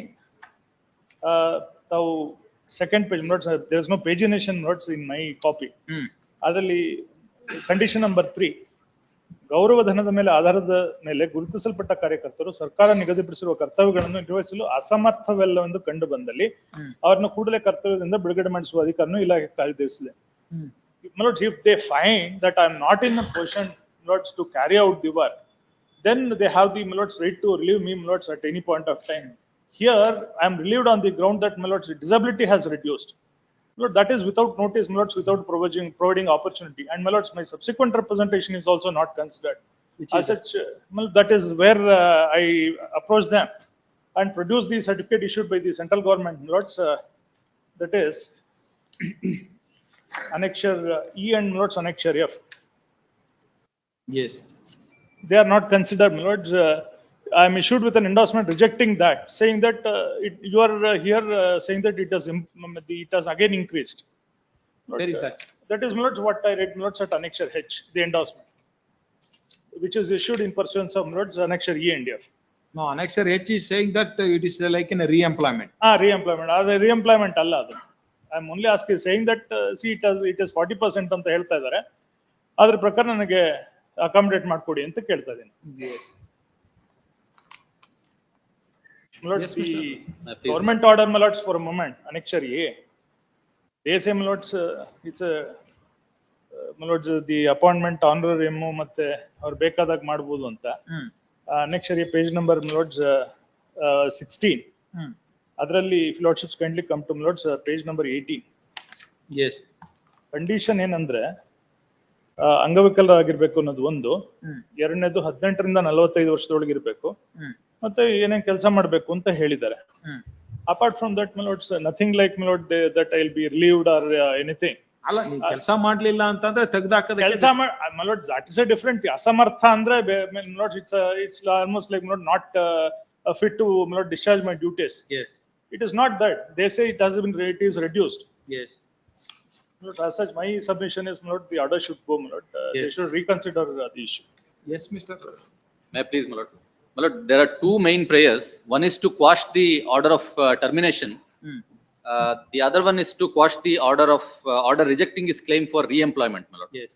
second page, Lords, there is no pagination, Lords, in my copy. Adralli, condition number 3, ಗೌರವಧನದ ಮೇಲೆ ಆಧಾರದ ಮೇಲೆ ಗುರುತಿಸಲ್ಪಟ್ಟ ಕಾರ್ಯಕರ್ತರು ಸರ್ಕಾರ ನಿಗದಿಪಡಿಸಿರುವ ಕರ್ತವ್ಯಗಳನ್ನು ನಿರ್ವಹಿಸಲು ಅಸಮರ್ಥವೆಲ್ಲವೆಂದು ಕಂಡು ಬಂದಲ್ಲಿ ಅವರನ್ನು ಕೂಡಲೇ ಕರ್ತವ್ಯದಿಂದ ಬಿಡುಗಡೆ ಮಾಡಿಸುವ ಅಧಿಕಾರವನ್ನು ಇಲಾಖೆ ಕಾಯ್ದಿರಿಸಿದೆ. My lords, if they find that I am not in a position, my lords, to carry out the work, then they have the, my lords, right to relieve me, my lords, at any point of time. Here, I am relieved on the ground that, my lords, disability has reduced. My lord, that is without notice, my lords, without providing opportunity. And my lords, my subsequent representation is also not considered. As such, my lord, that is where I approach them and produce the certificate issued by the central government, my lords, that is Annexure E and, my lords, Annexure F. Yes. They are not considered, my lords. I am issued with an endorsement rejecting that, saying that you are here saying that it has again increased. Where is that? That is, my lords, what I read, my lords, at Annexure H, the endorsement, which is issued in pursuance of, my lords, Annexure E and F. No, Annexure H is saying that it is like in a re-employment. Re-employment. That's re-employment alla adu. I am only asking, saying that see it is 40% ಅಂತ ಹೇಳ್ತಾ ಇದ್ದಾರೆ. ಅದರ ಪ್ರಕಾರ ನನಗೆ accommodate ಮಾಡ್ಕೊಡಿ ಅಂತ ಕೇಳ್ತಾ ಇದ್ದೀನಿ. Yes. My lords, the government order, my lords, for a moment, Annexure A. They say, my lords, it's a, my lords, the appointment honorarium ಮತ್ತೆ ಅವ್ರು ಬೇಕಾದಾಗ ಮಾಡ್ಬೋದು ಅಂತ. Annexure A, page number, my lords, 16. ಅದರಲ್ಲಿ if lordships kindly come to, my lords, page number 18. Yes. Condition ಏನಂದ್ರೆ ಅಂಗವಿಕಲರಾಗಿರ್ಬೇಕು ಅನ್ನೋದು ಒಂದು, ಎರಡನೇದು 18ರಿಂದ 45 ವರ್ಷದೊಳಗೆ ಇರಬೇಕು, ಮತ್ತೆ ಏನೇನ್ ಕೆಲಸ ಮಾಡ್ಬೇಕು ಅಂತ ಹೇಳಿದ್ದಾರೆ. Apart from that, my lords, nothing like, my lord, that I will be relieved or anything. ಅಲ್ಲ, ನೀವು ಕೆಲಸ ಮಾಡ್ಲಿಲ್ಲ ಅಂತಂದ್ರೆ ತೆಗೆದಾಕದ ಕೆಲಸ my lord, that is a different. ಅಸಮರ್ಥ ಅಂದ್ರೆ, my lord, it's almost like, my lord, not fit to, my lord, discharge my duties. Yes. It is not that. They say it is reduced. Yes. As such, my submission is, my lord, the order should go, my lord. They should reconsider the issue. Yes, Mr. May I please, my lord? My lord, there are two main prayers. One is to quash the order of termination. The other one is to quash the order of order rejecting his claim for re-employment, my lord. Yes.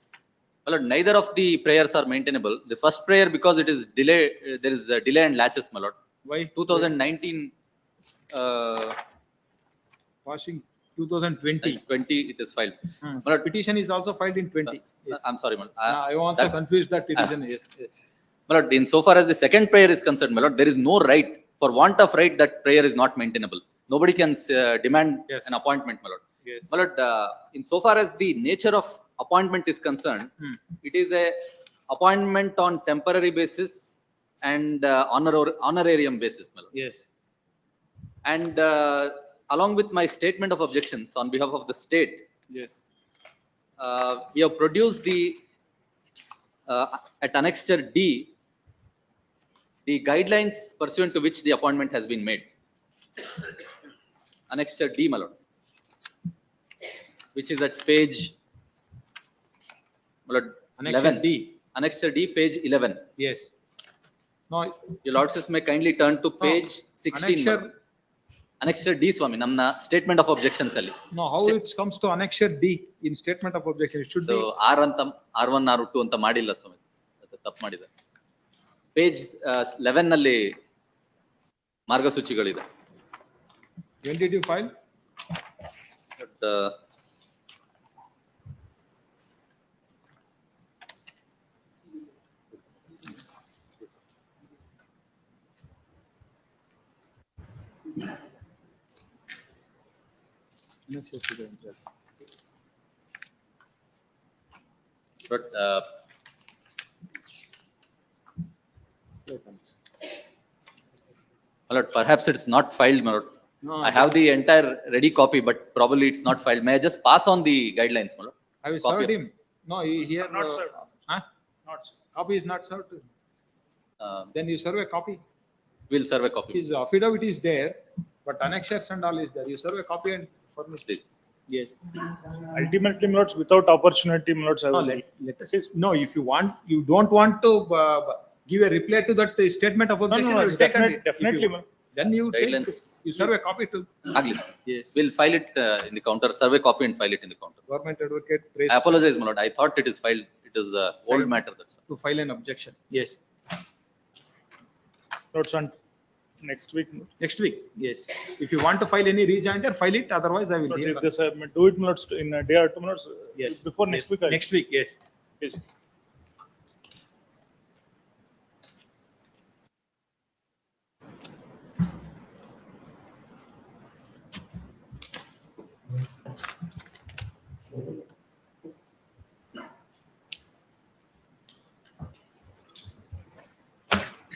My lord, neither of the prayers are maintainable. The first prayer, because it is delay, there is a delay and latches, my lord. Why? 2019. Washing 2020. 20 it is filed. My lord, petition is also filed in 20. Yes. I'm sorry, my lord. I also confused that petition. Yes. My lord, in so far as the second prayer is concerned, my lord, there is no right, for want of right, that prayer is not maintainable. Nobody can demand an appointment, my lord. Yes. My lord, in so far as the nature of appointment is concerned, it is a appointment on temporary basis and honorarium basis, my lord. Yes. And along with my statement of objections on behalf of the state, yes, we have produced the at Annexure D, the guidelines pursuant to which the appointment has been made. Annexure D, my lord, which is at page, my lord, Annexure 11. D. Annexure D, page 11. Yes. No. Your lordships may kindly turn to page 16. Annexure D, Swami, namna statement of objections ali. No, how it comes to Annexure D in statement of objection? It should be. So R anta R1 R2 anta madilla, Swami. ತಪ್ಪು ಮಾಡಿದೆ. Page 11 ನಲ್ಲಿ ಮಾರ್ಗಸೂಚಿಗಳಿದೆ. When did you file? But my lord, perhaps it's not filed, my lord. No, I have the entire ready copy, but probably it's not filed. May I just pass on the guidelines, my lord? Have you Copy served of- him? No, here. Not served. Huh? Not served. Copy is not served. Then you serve a copy. We'll serve a copy. His affidavit is there, but annexures and all is there. You serve a copy and furnish. Please. Yes. Ultimately, my lords, without opportunity, my lords, I No, was let us. No, if you want, you don't want to give a reply to that statement of objection. no, you take and- if definitely, you- ma'am. Then you Guidelines. take, you serve a copy to. Agli. Yes. We'll file it in the counter, serve a copy and file it in the counter. Government advocate. Press. I apologize, my lord. I thought it is filed. It is the old matter, that's all. To file an objection, yes. Notes on next week. Next week, yes. If you want to file any rejoinder, file it, otherwise I will Notes, hear. if this, do it notes in a day or 2 minutes. Yes. Before next Yes. week. Next week, yes. Yes.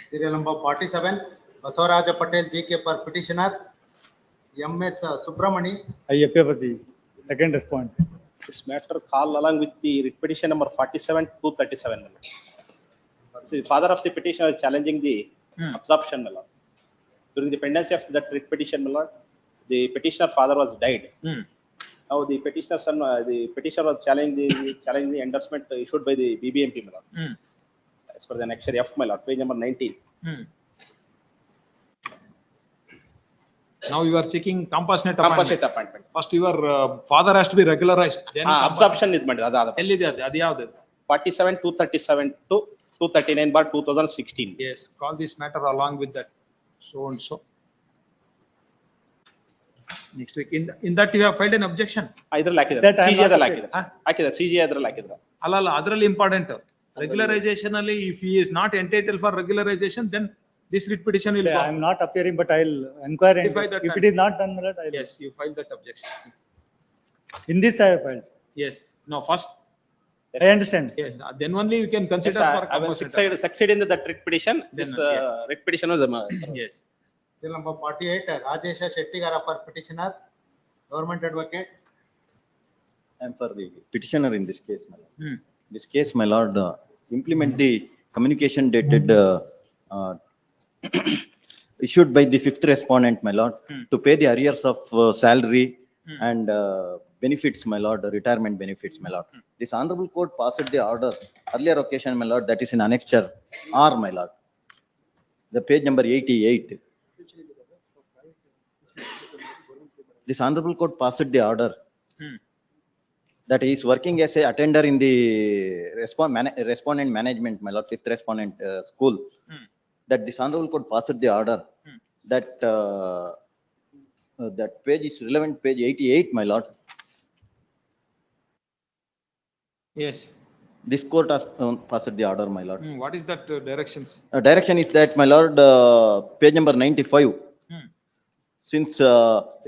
Serial number 47, Basavaraja Patel GK per petitioner, MS Subramani. I appear for the second respondent. This matter call along with the writ petition number 47 to 37. See, father of the petitioner is challenging the absorption, my lord. During the pendency of that writ petition, my lord, the petitioner father was died. Now the petitioner son, the petitioner was challenging the endorsement issued by the BBMP, my lord. As per the annexure F, my lord, page number 19. Now you are seeking compassionate Compassionate appointment. appointment. First your father has to be regularized. Then Absorption is made. ಅದು ಯಾವ್ದು? 47 237 to 239 bar 2016. Yes, call this matter along with that. So and so. Next week. In that you have filed an objection. Either like it. That I am CG not other like okay. it. Akida CG other like it. ಅಲ್ಲ ಅದರಲ್ಲಿ important regularization ಅಲ್ಲಿ if he is not entitled for regularization, then this writ petition will go. I am not appearing, but I'll inquire and Rectify that if time. it is not done, I'll. Yes, you file that objection. In this I have filed. Yes, no, first. I understand. Yes, then only you can consider Yes, for I will compassionate. succeed in that writ petition. This writ petition was yes. Serial number 48, Rajesha Shettigara for petitioner, government advocate. I am for the petitioner in this case, my lord. This case, my lord, implement the communication dated issued by the fifth respondent, my lord, to pay the arrears of salary and benefits, my lord, retirement benefits, my lord. This honorable court passed the order earlier occasion, my lord, that is in annexure R, my lord. The page number 88. This honorable court passed the order that he is working as a attender in the respondent management, my lord, fifth respondent school. That this honorable court passed the order that that page is relevant, page 88, my lord. Yes. This court has passed the order, my lord. What is that directions? Direction is that, my lord, page number 95. Since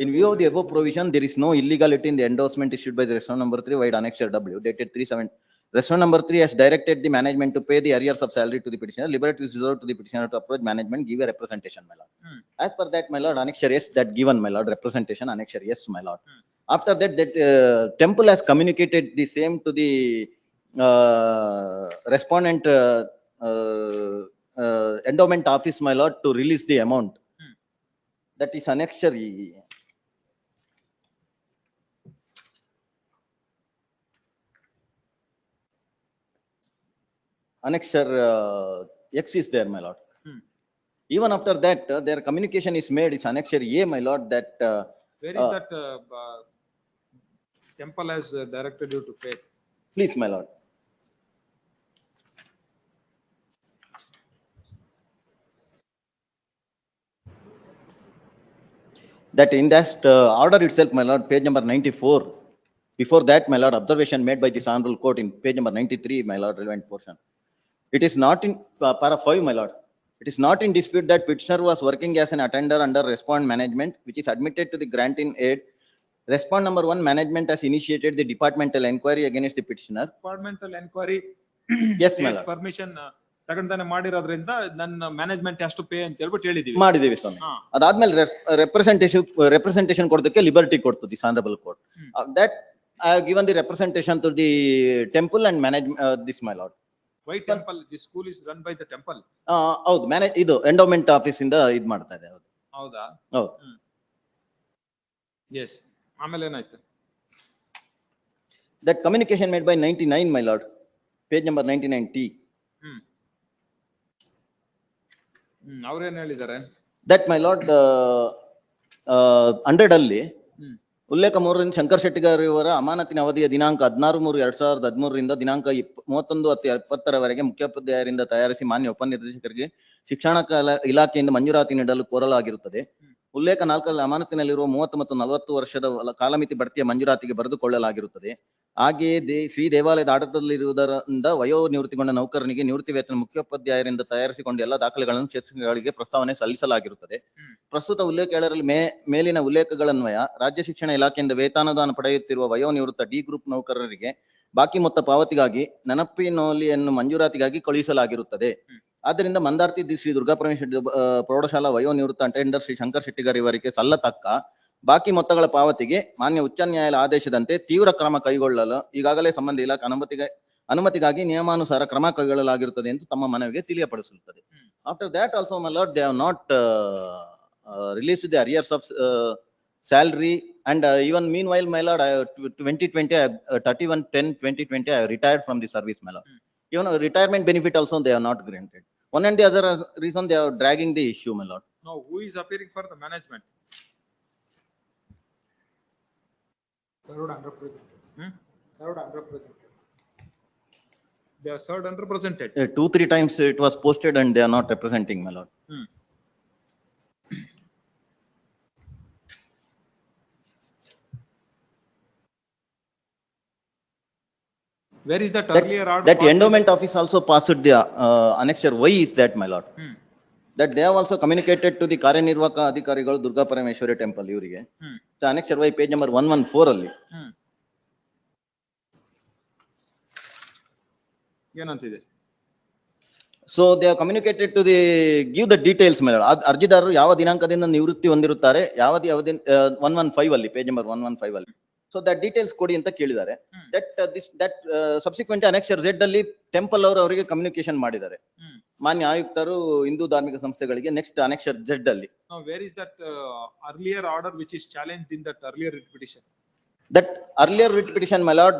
in view of the above provision, there is no illegality in the endorsement issued by the restaurant number 3 wide annexure W dated 37. Restaurant number 3 has directed the management to pay the arrears of salary to the petitioner. Liberty is reserved to the petitioner to approach management, give a representation, my lord. As per that, my lord, annexure S that given, my lord, representation, annexure S, my lord. After that, temple has communicated the same to the respondent endowment office, my lord, to release the amount. That is annexure E. Annexure X is there, my lord. Even after that, their communication is made, it's annexure A, my lord, that. Where is that temple has directed you to pay? Please, my lord. That in that order itself, my lord, page number 94. Before that, my lord, observation made by this honorable court in page number 93, my lord, relevant portion. It is not in para 5, my lord. It is not in dispute that petitioner was working as an attender under respond management, which is admitted to the grant in aid. Respond number 1 management has initiated the departmental inquiry against the petitioner. Departmental inquiry. Yes, my lord. Permission ತಗೊಂಡಾನೆ ಮಾಡಿರೋದ್ರಿಂದ ನನ್ನ management has to pay ಅಂತ ಹೇಳ್ಬಿಟ್ಟು ಹೇಳಿದೀವಿ. ಮಾಡಿದೀವಿ ಸ್ವಾಮಿ. ಅದಾದ್ಮೇಲೆ representation ಕೊಡೋದಕ್ಕೆ liberty ಕೊಡ್ತು this honourable court. That I have given the representation to the temple and manage this my lord. Why temple? This school is run by the temple. ಹೌದು, manage ಇದು endowment office ಇಂದ ಇದು ಮಾಡ್ತಾ ಇದೆ. ಹೌದಾ? ಹೌದು. ಎಸ್. ಆಮೇಲೆ ಏನಾಯ್ತು? That communication made by 99, my lord, page number 99T. ಅವ್ರೇನ್ ಹೇಳಿದ್ದಾರೆ? That, my lord, 100 ಅಲ್ಲಿ ಉಲ್ಲೇಖ 3ರಿಂದ ಶಂಕರ್ ಶೆಟ್ಟಿಗಾರ್ ಇವರ ಅಮಾನತಿನ ಅವಧಿಯ ದಿನಾಂಕ 16/3/2013 ದಿನಾಂಕ 31/10/20 ಮುಖ್ಯೋಪಾಧ್ಯಾಯರಿಂದ ತಯಾರಿಸಿ ಮಾನ್ಯ ಉಪನಿರ್ದೇಶಕರಿಗೆ ಶಿಕ್ಷಣ ಇಲಾಖೆಯಿಂದ ಮಂಜೂರಾತಿ ನೀಡಲು ಕೋರಲಾಗಿರುತ್ತದೆ. ಉಲ್ಲೇಖ 4ರಲ್ಲಿ ಅಮಾನತಿನಲ್ಲಿರುವ 30 ಮತ್ತು 40 ವರ್ಷದ ಕಾಲಮಿತಿ ಬಡ್ತಿಯ ಮಂಜೂರಾತಿಗೆ ಬರೆದುಕೊಳ್ಳಲಾಗಿರುತ್ತದೆ. ಹಾಗೆಯೇ ಶ್ರೀ ದೇವಾಲಯದ ಆಡಳಿತದಲ್ಲಿರುವುದರಿಂದ ವಯೋನಿವೃತ್ತಿಗೊಂಡ ನೌಕರನಿಗೆ ನಿವೃತ್ತಿ ವೇತನ ಮುಖ್ಯೋಪಾಧ್ಯಾಯರಿಂದ ತಯಾರಿಸಿಕೊಂಡು ಎಲ್ಲ ದಾಖಲೆಗಳನ್ನು ಕ್ಷೇತ್ರಗಳಿಗೆ ಪ್ರಸ್ತಾವನೆ ಸಲ್ಲಿಸಲಾಗಿರುತ್ತದೆ. ಪ್ರಸ್ತುತ ಉಲ್ಲೇಖ 7ರಲ್ಲಿ ಮೇಲಿನ ಉಲ್ಲೇಖಗಳನ್ವಯ ರಾಜ್ಯ ಶಿಕ್ಷಣ ಇಲಾಖೆಯಿಂದ ವೇತನಾದಾನ ಪಡೆಯುತ್ತಿರುವ ವಯೋನಿವೃತ್ತ ಡಿ ಗ್ರೂಪ್ ನೌಕರರಿಗೆ ಬಾಕಿ ಮೊತ್ತ ಪಾವತಿಗಾಗಿ ನೆನಪಿನೋಲಿಯನ್ನು ಮಂಜೂರಾತಿಗಾಗಿ ಕಳುಹಿಸಲಾಗಿರುತ್ತದೆ. ಆದ್ದರಿಂದ ಮಂದಾರ್ತಿ ಶ್ರೀ ದುರ್ಗಾಪರಮೇಶ್ವರಿ ಪ್ರೌಢಶಾಲಾ ವಯೋನಿವೃತ್ತ ಅಟೆಂಡರ್ ಶ್ರೀ ಶಂಕರ್ ಶೆಟ್ಟಿಗಾರ್ ಇವರಿಗೆ ಸಲ್ಲತಕ್ಕ ಬಾಕಿ ಮೊತ್ತಗಳ ಪಾವತಿಗೆ ಮಾನ್ಯ ಉಚ್ಚ ನ್ಯಾಯಾಲಯ ಆದೇಶದಂತೆ ತೀವ್ರ ಕ್ರಮ ಕೈಗೊಳ್ಳಲು ಈಗಾಗಲೇ ಸಂಬಂಧ ಇಲಾಖೆ ಅನುಮತಿಗಾಗಿ ನಿಯಮಾನುಸಾರ ಕ್ರಮ ಕೈಗೊಳ್ಳಲಾಗಿರುತ್ತದೆ ಎಂದು ತಮ್ಮ ಮನವಿಗೆ ತಿಳಿಯಪಡಿಸುತ್ತದೆ. After that also, my lord, they have not released the arrears of salary, and even meanwhile, my lord, 2020, 31/10/2020, I have retired from the service, my lord. Even a retirement benefit also they have not granted. One and the other reason they are dragging the issue, my lord. Now, who is appearing for the management? Served unrepresented. Served unrepresented. They are served unrepresented. 2-3 times it was posted and they are not representing, my lord. Where is that earlier order? That endowment office also passed the annexure. Why is that, my lord? That they have also communicated to the Karyanirvaka Adhikarigalu Durga Parameshwari temple ಇವರಿಗೆ. So annexure Y page number 114 ಅಲ್ಲಿ. ಏನಂತಿದೆ? So they have communicated to the give the details, my lord. ಅರ್ಜಿದಾರರು ಯಾವ ದಿನಾಂಕದಿಂದ ನಿವೃತ್ತಿ ಹೊಂದಿರುತ್ತಾರೆ, ಯಾವ 115 ಅಲ್ಲಿ page number 115 ಅಲ್ಲಿ. So that details ಕೊಡಿ ಅಂತ ಕೇಳಿದ್ದಾರೆ. That subsequent annexure Z ಅಲ್ಲಿ ಟೆಂಪಲ್ ಅವರು ಅವರಿಗೆ ಕಮ್ಯುನಿಕೇಶನ್ ಮಾಡಿದ್ದಾರೆ. ಮಾನ್ಯ ಆಯುಕ್ತರು ಹಿಂದೂ ಧಾರ್ಮಿಕ ಸಂಸ್ಥೆಗಳಿಗೆ ನೆಕ್ಸ್ಟ್ ಅನ್ನೆಕ್ಷರ್ Z ಅಲ್ಲಿ. Now where is that earlier order which is challenged in that earlier writ petition? That earlier writ petition, my lord,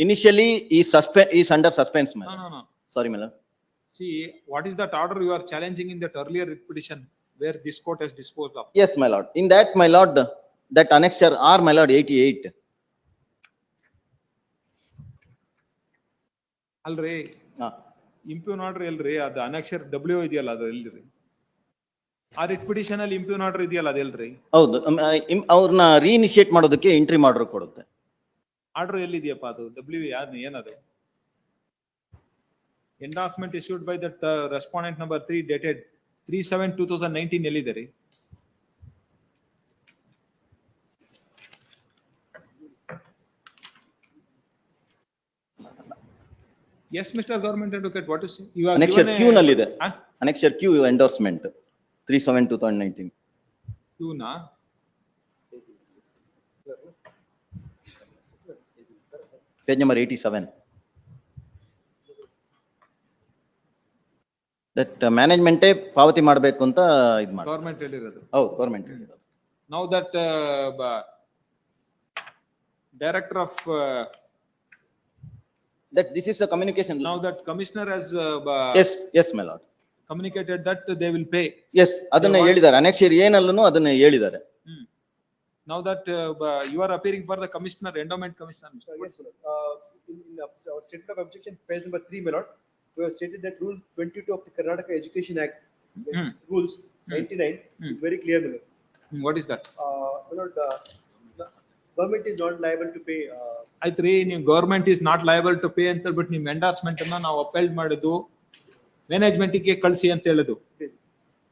initially is under suspense, my lord. No. Sorry, my lord. See, what is that order you are challenging in that earlier writ petition where this court has disposed of? Yes, my lord. In that, my lord, that annexure R, my lord, 88. ಅಲ್ರಿ ಇಂಪ್ಯೂನ್ order ಎಲ್ರಿ ಅದು ಅನ್ನೆಕ್ಷರ್ W ಇದೆಯಲ್ಲ ಅದು ಎಲ್ರಿ? ಆ writ petition ಅಲ್ಲಿ ಇಂಪ್ಯೂನ್ order ಇದೆಯಲ್ಲ ಅದು ಎಲ್ರಿ? ಹೌದು, ಅವ್ರನ್ನ ರೀಇನಿಶಿಯೇಟ್ ಮಾಡೋದಕ್ಕೆ ಎಂಟ್ರಿ ಆರ್ಡರ್ ಕೊಡುತ್ತೆ. ಆರ್ಡರ್ ಎಲ್ಲಿದೆಯಪ್ಪ ಅದು? W ಏನದು? Endorsement issued by that respondent number 3 dated 3/7/2019 ಎಲ್ಲಿದೆ ರೀ? Yes, Mr. Government Advocate, what is you are annexure given Q ನಲ್ಲಿದೆ. Annexure Q endorsement 3/7/2019. Q na? Page number 87. That management ಪಾವತಿ ಮಾಡಬೇಕು ಅಂತ ಇದು ಮಾಡಿ. Government ಹೇಳಿರೋದು. ಹೌದು, ಗವರ್ಮೆಂಟ್ ಹೇಳಿರೋದು. Now that director of that this is a communication. Now that commissioner has yes my lord, communicated that they will pay. Yes, ಅದನ್ನ ಹೇಳಿದ್ದಾರೆ. annexure ಏನಲ್ಲೂ ಅದನ್ನ ಹೇಳಿದ್ದಾರೆ. Now that you are appearing for the commissioner, endowment commissioner. Yes, in our statement of objection, page number 3, my lord, we have stated that rule 22 of the Karnataka Education Act, rules 99 is very clear, my lord. What is that? My lord, government is not liable to pay. ಆಯ್ತ್ರಿ, ನೀವು government is not liable to pay ಅಂತ ಹೇಳ್ಬಿಟ್ಟು ನಿಮ್ endorsement ಅನ್ನ ನಾವು appeal ಮಾಡಿದ್ದು management ಗೆ ಕಳಿಸಿ ಅಂತ ಹೇಳುದು.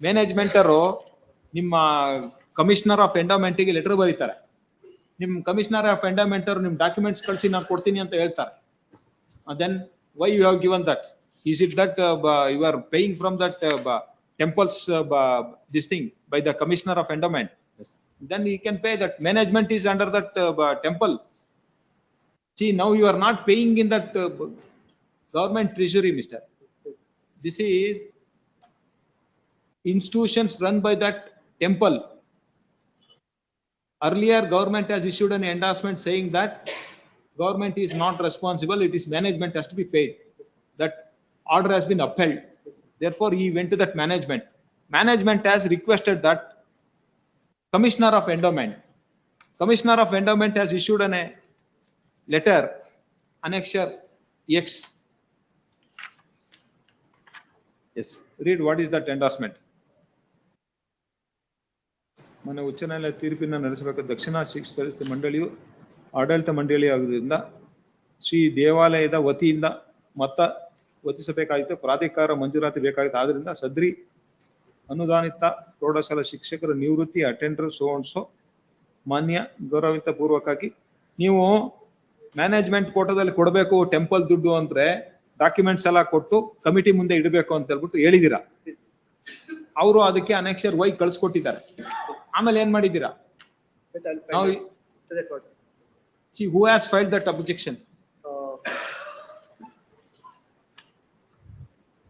ಮ್ಯಾನೇಜ್ಮೆಂಟ್ ಅವರು ನಿಮ್ಮ ಕಮಿಷನರ್ ಆಫ್ ಎಂಡೋಮೆಂಟ್ ಗೆ ಲೆಟರ್ ಬರೀತಾರೆ. ನಿಮ್ ಕಮಿಷನರ್ ಆಫ್ ಎಂಡೋಮೆಂಟ್ ಅವರು ನಿಮ್ ಡಾಕ್ಯುಮೆಂಟ್ಸ್ ಕಳಿಸಿ ನಾನು ಕೊಡ್ತೀನಿ ಅಂತ ಹೇಳ್ತಾರೆ. Then why you have given that? Is it that you are paying from that temple's this thing by the commissioner of endowment? Yes. Then he can pay that. Management is under that temple. See, now you are not paying in that government treasury, mister. This is institutions run by that temple. Earlier government has issued an endorsement saying that government is not responsible, it is management has to be paid. That order has been upheld. Therefore he went to that management. Management has requested that commissioner of endowment Commissioner of Endowment has issued a letter, annexure X. Yes, read what is that endorsement. ಮೊನ್ನೆ ಉಚ್ಚ ನ್ಯಾಯಾಲಯ ತೀರ್ಪಿನ ನಡೆಸಬೇಕು ದಕ್ಷಿಣ ಶಿಕ್ಷಣ ಮಂಡಳಿಯು ಆಡಳಿತ ಮಂಡಳಿಯಾಗುವುದರಿಂದ ಶ್ರೀ ದೇವಾಲಯದ ವತಿಯಿಂದ ಮತ ವತಿಸಬೇಕಾಗಿತ್ತು, ಪ್ರಾಧಿಕಾರ ಮಂಜೂರಾತಿ ಬೇಕಾಗಿತ್ತು. ಆದ್ರಿಂದ ಸದ್ರಿ ಅನುದಾನಿತ ಪ್ರೌಢಶಾಲಾ ಶಿಕ್ಷಕರ ನಿವೃತ್ತಿ ಅಟೆಂಡರ್ ಸೋ ಮಾನ್ಯ ಗೌರವಿತ ಪೂರ್ವಕವಾಗಿ ನೀವು ಮ್ಯಾನೇಜ್ಮೆಂಟ್ ಕೋಟಾದಲ್ಲಿ ಕೊಡಬೇಕು ಟೆಂಪಲ್ ದುಡ್ಡು ಅಂದ್ರೆ ಡಾಕ್ಯುಮೆಂಟ್ಸ್ ಎಲ್ಲ ಕೊಟ್ಟು ಕಮಿಟಿ ಮುಂದೆ ಇಡಬೇಕು ಅಂತ ಹೇಳ್ಬಿಟ್ಟು ಹೇಳಿದೀರಾ. ಅವರು ಅದಕ್ಕೆ ಅನೆಕ್ಷರ್ ವೈ ಕಳ್ಸಿಕೊಟ್ಟಿದ್ದಾರೆ. ಆಮೇಲೆ ಏನ್ ಮಾಡಿದ್ದೀರಾ? Who has filed that objection?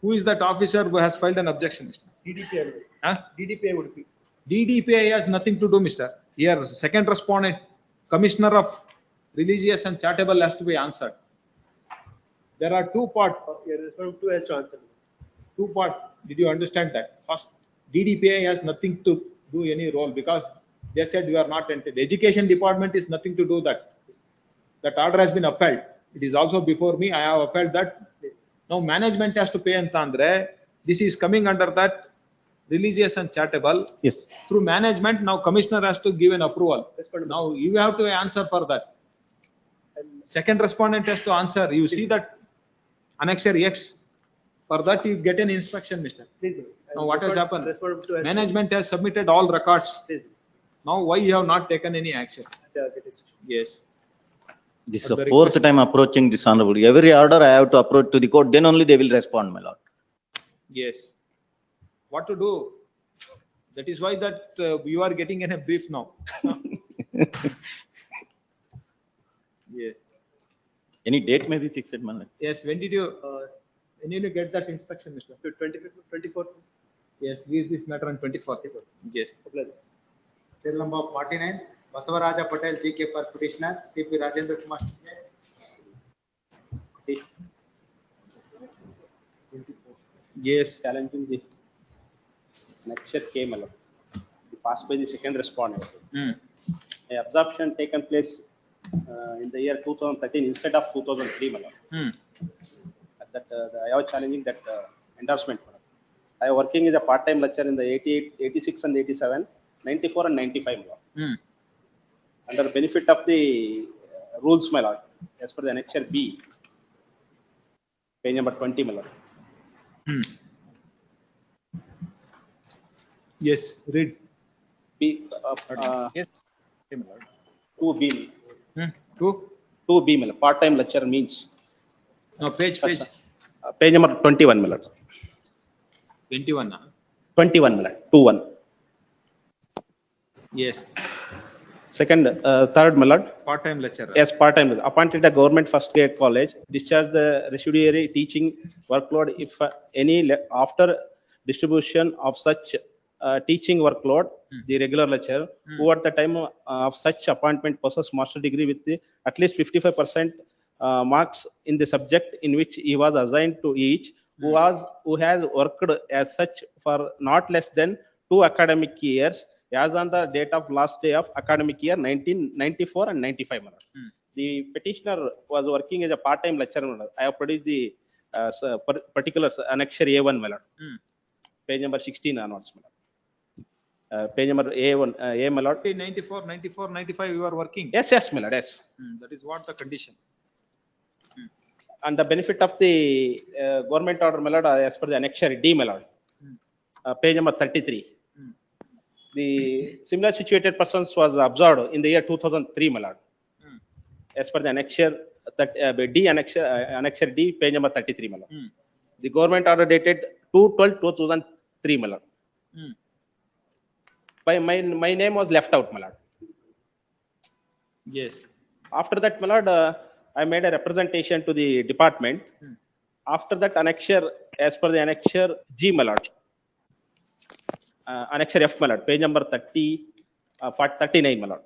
Who is that officer who has filed an objection? DDPI. Huh? DDPI would be. DDPI has nothing to do, Mr. Here, second respondent, Commissioner of Religious and Charitable has to be answered. There are two parts. Respondent 2 has to answer. Two parts. Did you understand that? First, DDPI has nothing to do any role because they said you are not entered. Education department is nothing to do that. That order has been upheld. It is also before me. I have upheld that. Now management has to pay anta andre this is coming under that religious and charitable. Yes. Through management, now commissioner has to give an approval. Now you have to answer for that. Second respondent has to answer. You see that annexure X. For that you get an instruction, Mr. Please. Now what has happened? Respondent 2 has Management has submitted all records. Please. Now why you have not taken any action? Yes. This is the fourth time approaching this honorable. Every order I have to approach to the court, then only they will respond, my lord. Yes. What to do? That is why that you are getting in a brief now. Yes. Any date may be fixed, my lord. Yes. When did you get that instruction, Mr.? 24. Yes. Leave this matter on 24th. Yes. Serial number 49, Basavaraja Patel GK for petitioner, TP Rajendra Kumar. Yes. Challenging the annexure came along. Passed by the second respondent. A absorption taken place in the year 2013 instead of 2003. That I was challenging that endorsement. I was working as a part-time lecturer in the 88, 86 and 87, 94 and 95. Under the benefit of the rules, my lord, as per the annexure B, page number 20, my lord. Yes, read. B, Yes. 2B. 2B, my lord. Part-time lecturer means. No, page. Page number 21, my lord. 21. 21, my lord. 21. Yes. Second, third, my lord. Part-time lecturer. Yes, part-time. Appointed a government first grade college, discharge the residuary teaching workload if any after distribution of such teaching workload, the regular lecturer who at the time of such appointment possess master degree with at least 55% marks in the subject in which he was assigned to each, who has worked as such for not less than 2 academic years as on the date of last day of academic year 1994 and 95. The petitioner was working as a part-time lecturer. I have produced the particular annexure A1, my lord. Page number 16 onwards, my lord. Page number A1, A, my lord. 94, 95 you are working. Yes, my lord, yes. That is what the condition. And the benefit of the government order, my lord, as per the annexure D, my lord. Page number 33. The similar situated persons was observed in the year 2003, my lord. As per the annexure D, annexure D, page number 33, my lord. The government order dated 2/12/2003, my lord. My name was left out, my lord. Yes. After that, my lord, I made a representation to the department. After that annexure, as per the annexure G, my lord. Annexure F, my lord, page number 39, my lord.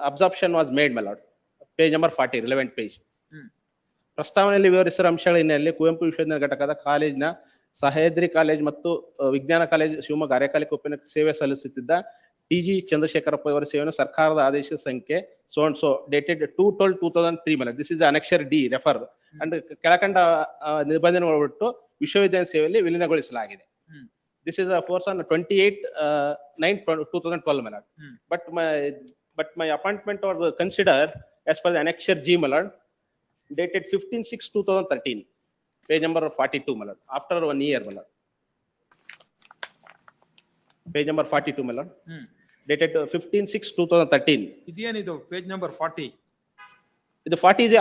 Absorption was made, my lord. Page number 40, relevant page. ಪ್ರಸ್ತಾವನೆಯಲ್ಲಿ ವಿವರಿಸಿದ ಅಂಶಗಳ ಹಿನ್ನೆಲೆಯಲ್ಲಿ ಕುವೆಂಪು ವಿಶ್ವವಿದ್ಯಾಲಯ ಘಟಕದ ಕಾಲೇಜಿನ Sahyadri college ಮತ್ತು ವಿಜ್ಞಾನ college Shivamogga ಅರೆಕಾಲಿಕ ಉಪನ್ಯಾಸಕ ಸೇವೆ ಸಲ್ಲಿಸುತ್ತಿದ್ದ ಟಿ.ಜಿ. ಚಂದ್ರಶೇಖರಪ್ಪ ಇವರ ಸೇವೆಯನ್ನು ಸರ್ಕಾರದ ಆದೇಶ ಸಂಖ್ಯೆ so and so dated 2/12/2003 ಮೇಲೆ this is annexure D refer and ಕೆಳಕಂಡ ನಿಬಂಧನೆಗಳು ಬಿಟ್ಟು ವಿಶ್ವವಿದ್ಯಾಲಯ ಸೇವೆಯಲ್ಲಿ ವಿಲೀನಗೊಳಿಸಲಾಗಿದೆ. This is a force on 28/9/2012 my lord. But my appointment was considered as per the annexure G my lord dated 15/6/2013 page number 42 my lord after 1 year my lord. Page number 42 my lord dated 15/6/2013. ಇದೇನಿದು page number 40? ಇದು 40 is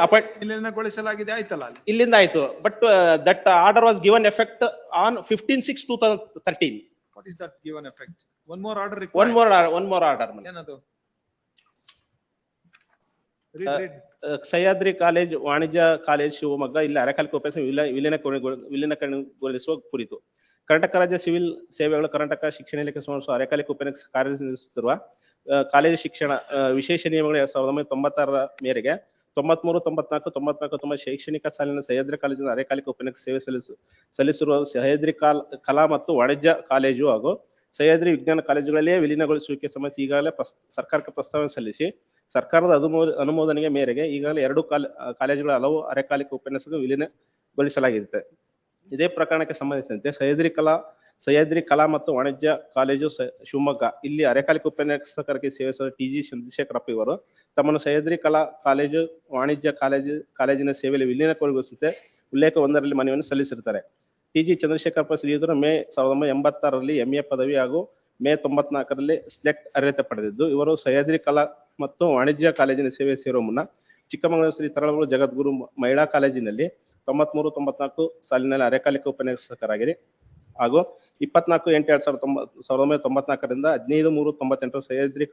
ವಿಲೀನಗೊಳಿಸಲಾಗಿದೆ ಆಯ್ತಲ್ಲ ಅಲ್ಲಿ. ಇಲ್ಲಿಂದ ಆಯ್ತು but that order was given effect on 15/6/2013. What is that given effect? One more order required. One more order. ಏನದು? Sahyadri college ವಾಣಿಜ್ಯ college Shivamogga ಇಲ್ಲಿ ಅರೆಕಾಲಿಕ ಉಪನ್ಯಾಸ ವಿಲೀನಗೊಳಿಸುವ ಕುರಿತು ಕರ್ನಾಟಕ ರಾಜ್ಯ ಸಿವಿಲ್ ಸೇವೆಗಳು ಕರ್ನಾಟಕ ಶಿಕ್ಷಣ ಇಲಾಖೆ ಅರೆಕಾಲಿಕ ಉಪನ್ಯಾಸ ಕಾರ್ಯನಿರ್ವಹಿಸುತ್ತಿರುವ ಕಾಲೇಜು ಶಿಕ್ಷಣ ವಿಶೇಷ ನಿಯಮಗಳು 1996 ಮೇರೆಗೆ 93, 94, 94 ಶೈಕ್ಷಣಿಕ ಸಾಲಿನ ಸಹ್ಯಾದ್ರಿ ಕಾಲೇಜಿನ ಅರೆಕಾಲಿಕ ಉಪನ್ಯಾಸ ಸೇವೆ ಸಲ್ಲಿಸಿರುವ ಸಹ್ಯಾದ್ರಿ ಕಲಾ ಮತ್ತು ವಾಣಿಜ್ಯ ಕಾಲೇಜು ಹಾಗೂ ಸಹ್ಯಾದ್ರಿ ವಿಜ್ಞಾನ ಕಾಲೇಜುಗಳಲ್ಲೇ ವಿಲೀನಗೊಳಿಸುವಿಕೆ ಸಂಬಂಧ ಈಗಾಗಲೇ ಸರ್ಕಾರಕ್ಕೆ ಪ್ರಸ್ತಾವನೆ ಸಲ್ಲಿಸಿ ಸರ್ಕಾರದ ಅನುಮೋದನೆಗೆ ಮೇರೆಗೆ ಈಗಾಗಲೇ 2 ಕಾಲೇಜುಗಳ ಹಲವು ಅರೆಕಾಲಿಕ ಉಪನ್ಯಾಸಗಳು ವಿಲೀನಗೊಳಿಸಲಾಗಿದೆ. ಇದೇ ಪ್ರಕರಣಕ್ಕೆ ಸಂಬಂಧಿಸಿದಂತೆ ಸಹ್ಯಾದ್ರಿ ಕಲಾ ಮತ್ತು ವಾಣಿಜ್ಯ ಕಾಲೇಜು ಶಿವಮೊಗ್ಗ ಇಲ್ಲಿ ಅರೆಕಾಲಿಕ ಉಪನ್ಯಾಸಕರಿಗೆ ಸೇವಿಸುವ ಟಿ.ಜಿ. ಚಂದ್ರಶೇಖರಪ್ಪ ಇವರು ತಮ್ಮನ್ನು ಸಹ್ಯಾದ್ರಿ ಕಲಾ ಕಾಲೇಜು ವಾಣಿಜ್ಯ ಕಾಲೇಜಿನ ಸೇವೆಯಲ್ಲಿ ವಿಲೀನಗೊಳಿಸುತ್ತೆ ಉಲ್ಲೇಖ 1ರಲ್ಲಿ ಮನವಿಯನ್ನು ಸಲ್ಲಿಸಿರುತ್ತಾರೆ. ಟಿ.ಜಿ. ಚಂದ್ರಶೇಖರಪ್ಪ ಶ್ರೀಯುತರು ಮೇ 1986ರಲ್ಲಿ MA ಪದವಿ ಹಾಗೂ ಮೇ 94ರಲ್ಲಿ ಸ್ಲೆಟ್ ಅರ್ಹತೆ ಪಡೆದಿದ್ದು ಇವರು ಸಹ್ಯಾದ್ರಿ ಕಲಾ ಮತ್ತು ವಾಣಿಜ್ಯ ಕಾಲೇಜಿನ ಸೇವೆ ಸೇರುವ ಮುನ್ನ ಚಿಕ್ಕಮಗಳೂರು ಶ್ರೀ ತರಳಬಾಳು ಜಗದ್ಗುರು ಮಹಿಳಾ ಕಾಲೇಜಿನಲ್ಲಿ 93, 94 ಸಾಲಿನಲ್ಲಿ ಅರೆಕಾಲಿಕ ಉಪನ್ಯಾಸಕರಾಗಿರಿ ಹಾಗೂ 24/8/1994ರಿಂದ 15/3/98 ಸಹ್ಯಾದ್ರಿ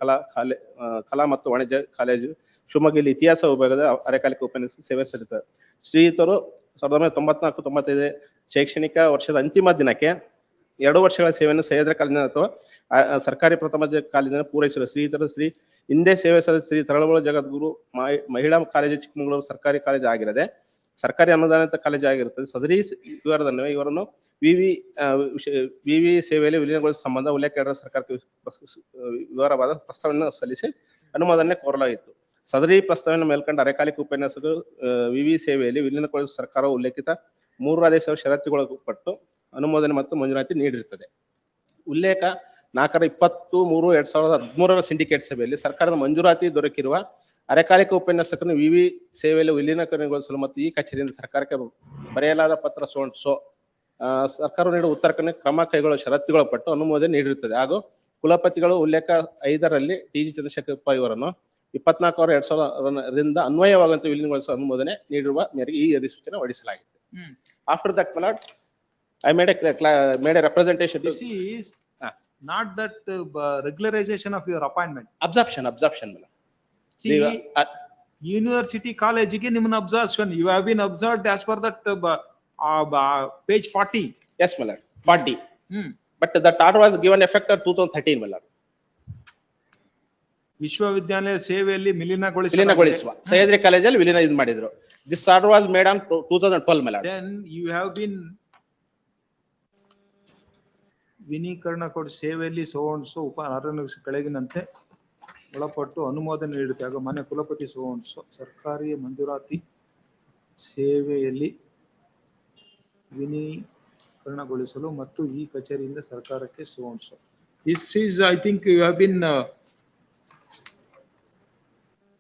ಕಲಾ ಮತ್ತು ವಾಣಿಜ್ಯ ಕಾಲೇಜು ಶಿವಮೊಗ್ಗದಲ್ಲಿ ಇತಿಹಾಸ ವಿಭಾಗದ ಅರೆಕಾಲಿಕ ಉಪನ್ಯಾಸ ಸೇವೆ ಸಲ್ಲಿಸುತ್ತಾರೆ. ಶ್ರೀಯುತರು 1994-95 ಶೈಕ್ಷಣಿಕ ವರ್ಷದ ಅಂತಿಮ ದಿನಕ್ಕೆ 2 ವರ್ಷಗಳ ಸೇವೆಯನ್ನು ಸಹ್ಯಾದ್ರಿ ಕಾಲೇಜಿನ ಅಥವಾ ಸರ್ಕಾರಿ ಪ್ರಥಮ ಕಾಲೇಜಿನ ಪೂರೈಸಿರುವ ಶ್ರೀಯುತರು ಹಿಂದೆ ಸೇವೆ ಸಲ್ಲಿಸಿದ ಶ್ರೀ ತರಳಬಾಳು ಜಗದ್ಗುರು ಮಹಿಳಾ ಕಾಲೇಜು ಚಿಕ್ಕಮಗಳೂರು ಸರ್ಕಾರಿ ಕಾಲೇಜು ಆಗಿರದೆ ಸರ್ಕಾರಿ ಅನುದಾನಿತ ಕಾಲೇಜು ಆಗಿರುತ್ತದೆ. ಸದರಿ ವಿವರದನ್ವಯ ಇವರನ್ನು ವಿವಿ ಸೇವೆಯಲ್ಲಿ ವಿಲೀನಗೊಳಿಸುವ ಸಂಬಂಧ ಉಲ್ಲೇಖ 2 ಸರ್ಕಾರಕ್ಕೆ ವಿವರವಾದ ಪ್ರಸ್ತಾವನೆ ಸಲ್ಲಿಸಿ ಅನುಮೋದನೆ ಕೋರಲಾಗಿತ್ತು. ಸದರಿ ಪ್ರಸ್ತಾವನೆ ಮೇಲ್ಕಂಡ ಅರೆಕಾಲಿಕ ಉಪನ್ಯಾಸಕರು ವಿವಿ ಸೇವೆಯಲ್ಲಿ ವಿಲೀನಗೊಳಿಸುವ ಸರ್ಕಾರ ಉಲ್ಲೇಖಿತ 3 ಆದೇಶಗಳ ಷರತ್ತುಗೊಳಪಟ್ಟು ಅನುಮೋದನೆ ಮತ್ತು ಮಂಜೂರಾತಿ ನೀಡಿರುತ್ತದೆ. ಉಲ್ಲೇಖ 4/20/3/2013 ಸಿಂಡಿಕೇಟ್ ಸಭೆಯಲ್ಲಿ ಸರ್ಕಾರದ ಮಂಜೂರಾತಿ ದೊರಕಿರುವ ಅರೆಕಾಲಿಕ ಉಪನ್ಯಾಸಕರನ್ನು ವಿವಿ ಸೇವೆಯಲ್ಲಿ ವಿಲೀನಗೊಳಿಸಲು ಮತ್ತು ಈ ಕಚೇರಿಯಿಂದ ಸರ್ಕಾರಕ್ಕೆ ಬರೆಯಲಾದ ಪತ್ರ ಸರ್ಕಾರ ನೀಡುವ ಉತ್ತರಕ್ಕೆ ಕ್ರಮ ಕೈಗೊಳ್ಳುವ ಷರತ್ತುಗೊಳಪಟ್ಟು ಅನುಮೋದನೆ ನೀಡಿರುತ್ತದೆ ಹಾಗೂ ಕುಲಪತಿಗಳು ಉಲ್ಲೇಖ 5ರಲ್ಲಿ ಟಿ.ಜಿ. ಚಂದ್ರಶೇಖರಪ್ಪ ಇವರನ್ನು 24/2000ರಿಂದ ಅನ್ವಯವಾಗುವಂತೆ ವಿಲೀನಗೊಳಿಸುವ ಅನುಮೋದನೆ ನೀಡಿರುವ ಮೇರೆಗೆ ಈ ಅಧಿಸೂಚನೆ ಹೊರಡಿಸಲಾಗಿದೆ. After that, my lord, I made a representation. This is not that regularization of your appointment. Absorption, my lord. See, university college ಗೆ ನಿಮ್ಮನ್ನ absorption, you have been absorbed as per that page 40. Yes, my lord, 40. But that order was given effect at 2013, my lord. ವಿಶ್ವವಿದ್ಯಾಲಯ ಸೇವೆಯಲ್ಲಿ ವಿಲೀನಗೊಳಿಸುವ ಸಹ್ಯಾದ್ರಿ ಕಾಲೇಜಲ್ಲಿ ವಿಲೀನ ಇದು ಮಾಡಿದ್ರು. This order was made on 2012, my lord. Then you have been ವಿನೀಕರಣ ಕೊಡ ಸೇವೆಯಲ್ಲಿ ಸೋನ್ಸೋ ಕೆಳಗಿನಂತೆ ಒಳಪಟ್ಟು ಅನುಮೋದನೆ ನೀಡುತ್ತೆ ಹಾಗೂ ಮಾನ್ಯ ಕುಲಪತಿ ಸೋನ್ಸೋ ಸರ್ಕಾರಿ ಮಂಜೂರಾತಿ ಸೇವೆಯಲ್ಲಿ ವಿನೀಕರಣಗೊಳಿಸಲು ಮತ್ತು ಈ ಕಚೇರಿಯಿಂದ ಸರ್ಕಾರಕ್ಕೆ ಸೋನ್ಸೋ. This is, I think you have been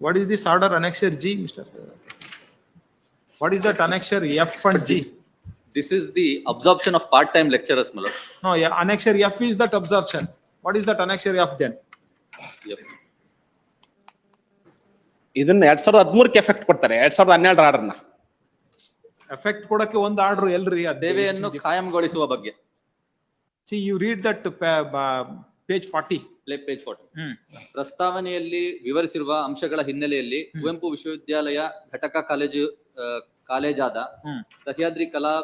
what is this order annexure G, Mr. What is that annexure F and G? This is the absorption of part-time lecturers, my lord. No, yeah, annexure F is that absorption. What is that annexure F then? Yep. ಇದನ್ನ 2013ಕ್ಕೆ effect ಕೊಡ್ತಾರೆ 2012 ಆರ್ಡರ್ನ effect ಕೊಡಕ್ಕೆ ಒಂದು order ಎಲ್ರಿ ಸೇವೆಯನ್ನು ಕಾಯಂಗೊಳಿಸುವ ಬಗ್ಗೆ. See, you read that page 40. Page 40. ಪ್ರಸ್ತಾವನೆಯಲ್ಲಿ ವಿವರಿಸಿರುವ ಅಂಶಗಳ ಹಿನ್ನೆಲೆಯಲ್ಲಿ ಕುವೆಂಪು ವಿಶ್ವವಿದ್ಯಾಲಯ ಘಟಕ ಕಾಲೇಜಾದ ಸಹ್ಯಾದ್ರಿ ಕಲಾ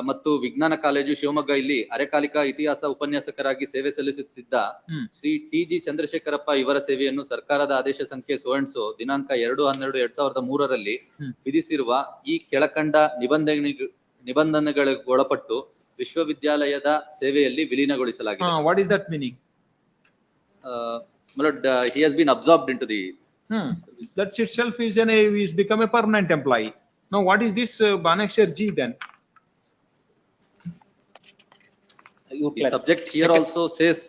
ಮತ್ತು ವಿಜ್ಞಾನ ಕಾಲೇಜು ಶಿವಮೊಗ್ಗ ಇಲ್ಲಿ ಅರೆಕಾಲಿಕ ಇತಿಹಾಸ ಉಪನ್ಯಾಸಕರಾಗಿ ಸೇವೆ ಸಲ್ಲಿಸುತ್ತಿದ್ದ ಶ್ರೀ ಟಿ.ಜಿ. ಚಂದ್ರಶೇಖರಪ್ಪ ಇವರ ಸೇವೆಯನ್ನು ಸರ್ಕಾರದ ಆದೇಶ ಸಂಖ್ಯೆ ಸೋನ್ಸೋ ದಿನಾಂಕ 2/12/2003ರಲ್ಲಿ ವಿಧಿಸಿರುವ ಈ ಕೆಳಕಂಡ ನಿಬಂಧನೆಗಳಿಗೆ ಒಳಪಟ್ಟು ವಿಶ್ವವಿದ್ಯಾಲಯದ ಸೇವೆಯಲ್ಲಿ ವಿಲೀನಗೊಳಿಸಲಾಗಿದೆ. What is that meaning? my lord, he has been absorbed into the. That itself is become a permanent employee. Now what is this annexure G then? The subject here also says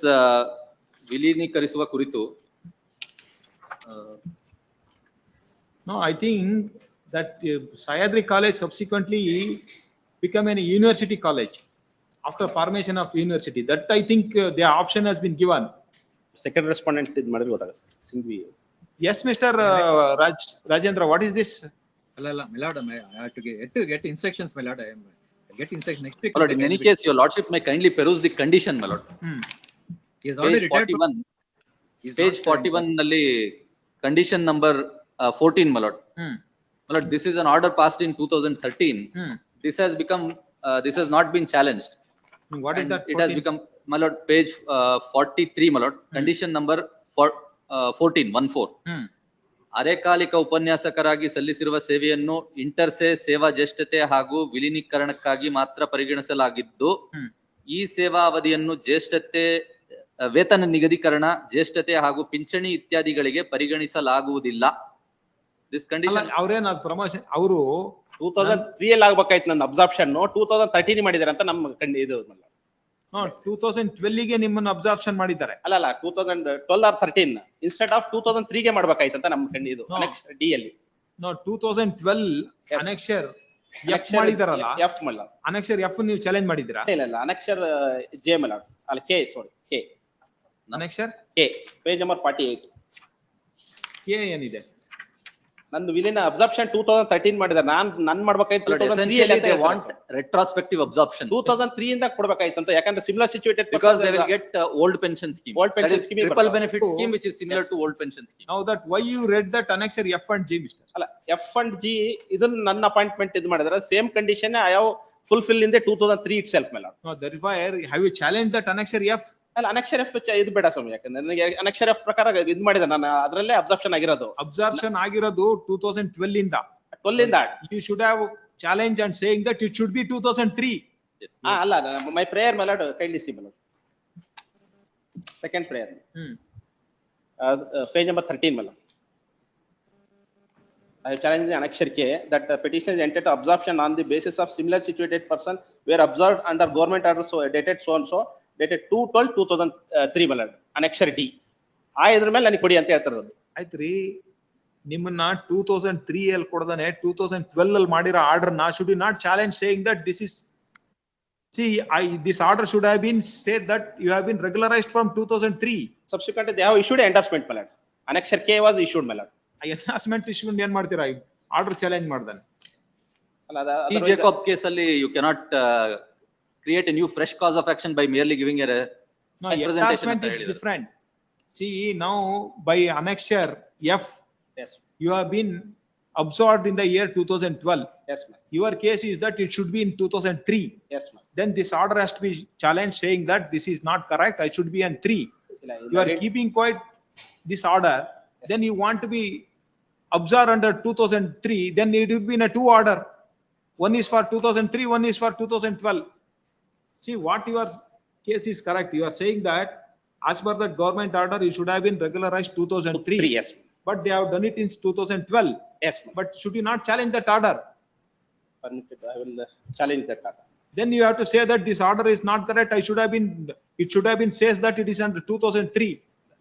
ವಿಲೀನೀಕರಿಸುವ ಕುರಿತು. No, I think that Sahyadri College subsequently become a university college after formation of university. That I think the option has been given. Second respondent is ಮಾಡಿದ್ರೆ ಗೊತ್ತಾಗುತ್ತೆ. Yes, Mr. Rajendra, what is this? My lord, I have to get instructions, my lord. I am get instruction next week. My lord, in any case, your lordship may kindly peruse the condition, my lord. He is already Page 41. Page 41 ನಲ್ಲಿ condition number 14, my lord. My lord, this is an order passed in 2013. This has become, this has not been challenged. What is that? It has become, my lord, page 43, my lord. Condition number 14. ಅರೆಕಾಲಿಕ ಉಪನ್ಯಾಸಕರಾಗಿ ಸಲ್ಲಿಸಿರುವ ಸೇವೆಯನ್ನು ಇಂಟರ್ಸೆ ಸೇವಾ ಜ್ಯೇಷ್ಠತೆ ಹಾಗೂ ವಿಲೀನೀಕರಣಕ್ಕಾಗಿ ಮಾತ್ರ ಪರಿಗಣಿಸಲಾಗಿದ್ದು, ಈ ಸೇವಾ ಅವಧಿಯನ್ನು ಜ್ಯೇಷ್ಠತೆ, ವೇತನ ನಿಗದೀಕರಣ, ಜ್ಯೇಷ್ಠತೆ ಹಾಗೂ ಪಿಂಚಣಿ ಇತ್ಯಾದಿಗಳಿಗೆ ಪರಿಗಣಿಸಲಾಗುವುದಿಲ್ಲ. ದಿಸ್ ಕಂಡೀಷನ್ ಅವರೇನ ಪ್ರಮೋಷನ್ ಅವರು 2003 ಅಲ್ಲಿ ಆಗ್ಬೇಕಾಯ್ತು ನನ್ನ ಅಬ್ಸಾರ್ಪ್ಷನ್ 2013 ಮಾಡಿದಾರೆ ಅಂತ ನಮ್ಮ ಇದು 2012 ಗೆ ನಿಮ್ಮನ್ನು ಅಬ್ಸಾರ್ಪ್ಷನ್ ಮಾಡಿದ್ದಾರೆ. ಅಲ್ಲ 2012 or 13 ಇನ್ಸ್ಟೆಡ್ ಆಫ್ 2003 ಗೆ ಮಾಡ್ಬೇಕಾಯ್ತು ಅಂತ ನಮ್ಮ ಇದು annexure D ಅಲ್ಲಿ. 2012 annexure F ಮಾಡಿದಾರಲ್ಲ, F ಮಲ್ಲ annexure F ನೀವು ಚಾಲೆಂಜ್ ಮಾಡಿದಿರಾ? ಇಲ್ಲ annexure J ಮಲ್ಲ ಅಲ್ಲ K K annexure K page number 48. K ಏನಿದೆ? ನಂದು ವಿಲೀನ ಅಬ್ಸಾರ್ಪ್ಷನ್ 2013 ಮಾಡಿದಾರೆ. ನಾನು ಮಾಡ್ಬೇಕಾಯ್ತು 2003 ಅಲ್ಲಿ they want retrospective absorption. 2003 ಇಂದ ಕೊಡಬೇಕಾಯ್ತು ಅಂತ, ಯಾಕಂದ್ರೆ similar situated because they will get old pension scheme. Old pension scheme triple benefit scheme which is similar to old pension scheme. Now that why you read that annexure F and G, Mr. ಅಲ್ಲ F and G ಇದನ್ನ ನನ್ನ appointment ಇದು ಮಾಡಿದ್ರೆ same condition I have fulfil in the 2003 itself ಮೇಲೆ. No, that is why have you challenged that annexure F? ಅಲ್ಲ annexure F ಇದು ಬೇಡ ಸ್ವಾಮಿ, ಯಾಕಂದ್ರೆ ನನಗೆ annexure F ಪ್ರಕಾರ ಇದು ಮಾಡಿದೆ ನಾನು, ಅದರಲ್ಲೇ ಅಬ್ಸಾರ್ಪ್ಷನ್ ಆಗಿರೋದು. ಅಬ್ಸಾರ್ಪ್ಷನ್ ಆಗಿರೋದು 2012 ಇಂದ. 12 ಇಂದ you should have challenged and saying that it should be 2003. Yes. ಅಲ್ಲ my prayer my lord, kindly see my lord. Second prayer. Page number 13 my lord. I have challenged the annexure K that the petition is entered to absorption on the basis of similar situated person were observed under government order so dated so and so dated 2/12/2003 my lord. Annexure D ಆ ಇದ್ರ ಮೇಲೆ ನನಗೆ ಕೊಡಿ ಅಂತ ಹೇಳ್ತಿರೋದು. ಆಯ್ತ್ರಿ, ನಿಮ್ಮನ್ನ 2003 ಅಲ್ಲಿ ಕೊಡದಾನೆ 2012 ಅಲ್ಲಿ ಮಾಡಿರೋ ಆರ್ಡರ್ ನಾ should you not challenge saying that this is this order should have been said that you have been regularized from 2003. Subsequently they have issued an endorsement my lord. Annexure K was issued my lord. Endorsement issued ಏನ್ ಮಾಡ್ತೀರಾ? Order challenge ಮಾಡ್ದಾನೆ. ಈ Jacob case ಅಲ್ಲಿ you cannot create a new fresh cause of action by merely giving a no, endorsement is different. See, now by annexure F, yes, you have been absorbed in the year 2012. Yes ma'am. Your case is that it should be in 2003. Yes ma'am. Then this order has to be challenged saying that this is not correct, I should be on 3. You are keeping quiet this order, then you want to be absorbed under 2003, then it would be in a 2 order. One is for 2003, one is for 2012. See, what your case is correct. You are saying that as per that government order, you should have been regularized 2003. Yes. But they have done it in 2012. Yes. But should you not challenge that order? Permitted, I will challenge that order. Then you have to say that this order is not correct. It should have been says that it is under 2003.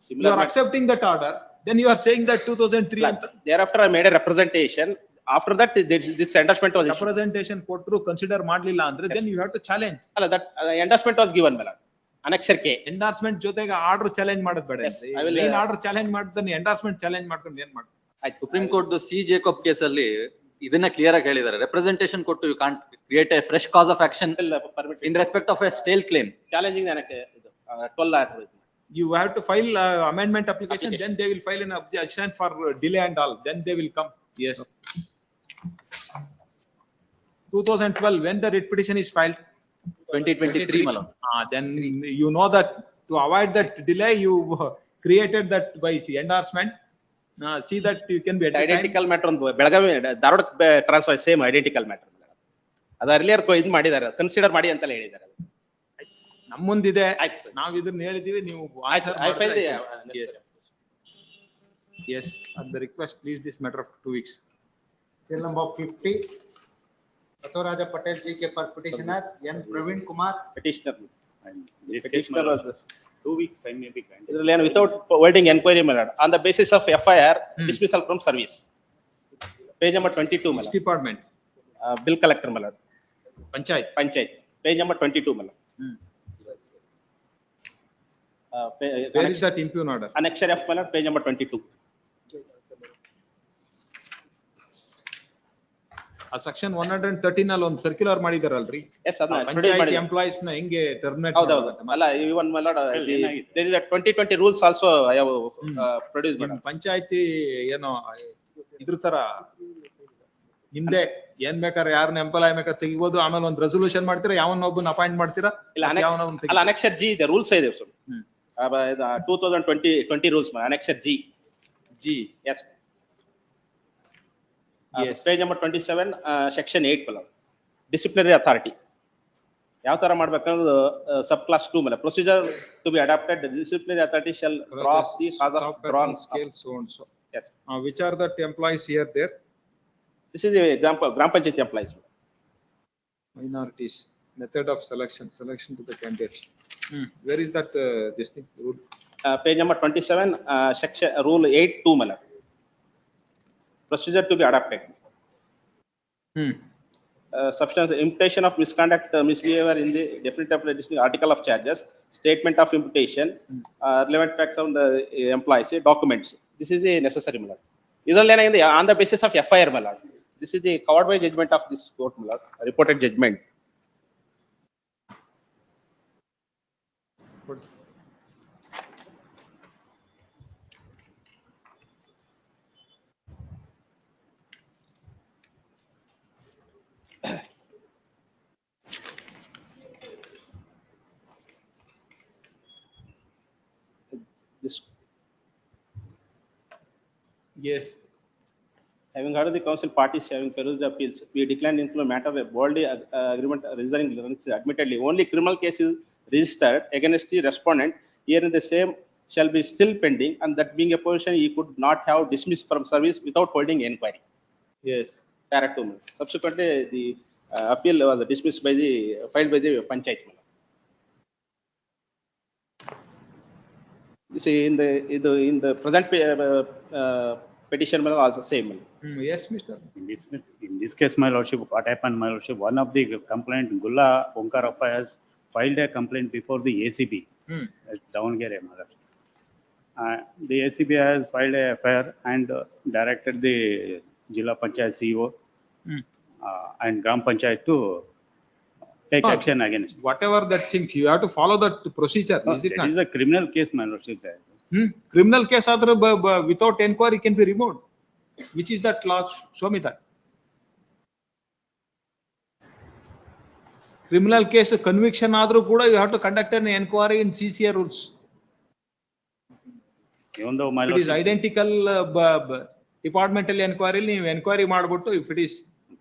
Similar you are accepting that order. Then you are saying that 2003. Thereafter, I made a representation. After that, this endorsement was issued. Representation ಕೊಟ್ಟರು consider ಮಾಡಲಿಲ್ಲ ಅಂದ್ರೆ then you have to challenge. ಅಲ್ಲ that endorsement was given my lord. Annexure K. Endorsement ಜೊತೆಗೆ order challenge ಮಾಡೋದು ಬೇಡ. Main order challenge ಮಾಡ್ತಾನೆ, endorsement challenge ಮಾಡ್ಕೊಂಡು ಏನ್ ಮಾಡ್ತಾರೆ? Supreme court C Jacob case ಅಲ್ಲಿ ಇದನ್ನ ಕ್ಲಿಯರ್ ಆಗಿ ಹೇಳಿದ್ದಾರೆ. ರೆಪ್ರೆಸೆಂಟೇಷನ್ ಕೊಟ್ಟು you can't create a fresh cause of action in respect of a stale claim. Challenging ಇದು 12 you have to file amendment application, then they will file an objection for delay and all, then they will come. Yes. 2012 when the writ petition is filed? 2023 malo. Then you know that to avoid that delay you created that by endorsement. See that you can be identical matter on Belagavi Darod transfer same identical matter. ಅದು earlier ಇದು ಮಾಡಿದ್ದಾರೆ, consider ಮಾಡಿ ಅಂತ ಹೇಳಿದ್ದಾರೆ. ನಮ್ಮ ಮುಂದಿದೆ, ನಾವ್ ಇದನ್ನ ಹೇಳಿದೀವಿ, ನೀವು I filed the yes, at the request, please this matter of 2 weeks. Serial number 50, Basavaraja Patel GK for petitioner, N Praveen Kumar. petitioner. This case, Petitioner my was lord, 2 weeks time may be granted. ಇದರಲ್ಲಿ without holding enquiry, my lord, on the basis of FIR, dismissal from service. Page number 22, my Which lord. department? Bill collector, my lord. Panchayat. Page number 22, my lord. Where is that impugn order? Annexure F, my lord, page number 22. ಆ section 113 ಅಲ್ಲಿ ಒಂದು circular ಮಾಡಿದಾರಲ್ರಿ, Yes, ಅದನ್ನ produce panchayat ಮಾಡಿದ್ದಾರೆ. Employees ನ ಹೆಂಗೆ terminate ಹೌದೌದು. ಅಲ್ಲ, even my lord, there is a 2020 rules also I have produced, madam. ಪಂಚಾಯತಿ ಏನೋ ಇದ್ರ ತರ ನಿಮ್ದೆ ಏನ್ ಬೇಕಾದ್ರೆ ಯಾರನ್ನ ಎಂಪ್ಲಾಯ್ ಬೇಕಾದ್ರೆ ತೆಗಿಬೋದು, ಆಮೇಲೆ ಒಂದು ರೆಸೊಲ್ಯೂಷನ್ ಮಾಡ್ತೀರಾ, ಯಾವನ್ನೊಬ್ಬನ ಅಪಾಯಿಂಟ್ ಮಾಡ್ತೀರಾ, ಇಲ್ಲ, ಅಲ್ಲ, annexure G, the rules ಇದೆ sir. 2020 rules, annexure G. Yes. Yes. Page number 27, section 8, disciplinary authority. ಯಾವ ತರ ಮಾಡ್ಬೇಕಂದ್ರೆ sub class 2 ಮೇಲೆ procedure to be adopted, the disciplinary authority shall drop the cause of drawn scale so and so. Yes. Which are that employees here there? This is the example, Gram Panchayat employees. Minorities, method of selection to the candidates. Where is that this thing rule? Page number 27, section rule 8(2), mala. Procedure to be adopted. Substance imputation of misconduct, misbehavior in the definite article of charges, statement of imputation, relevant facts on the employees, documents. This is the necessary, mala. Idalli on the basis of FIR, mala. This is the covered by judgment of this court, mala, reported judgment. This. Yes. Having heard of the council parties having perused the appeals, we declined into a matter of a boldly agreement resigning. Admittedly, only criminal case is registered against the respondent. Herein the same shall be still pending, and that being a position he could not have dismissed from service without holding inquiry. Yes. Para 2. Subsequently, the appeal was dismissed by the filed by the Panchayat. See, in the present petition also same. Yes, Mr. In this case, my lordship, what happened, my lordship, one of the complaint, Gulla Onkarappa has filed a complaint before the ACB at Davangere, my lordship. The ACB has filed a FIR and directed the Jilla Panchayat CEO and Gram Panchayat to take action against. Whatever that things, you have to follow that procedure. Is it not? It is a criminal case, my lordship. Criminal case adre without inquiry can be removed. Which is that law? Show me that. Criminal case conviction adru kuda you have to conduct an inquiry in CCA rules. Even though my it is identical departmental inquiry, you inquiry madbuttu if it is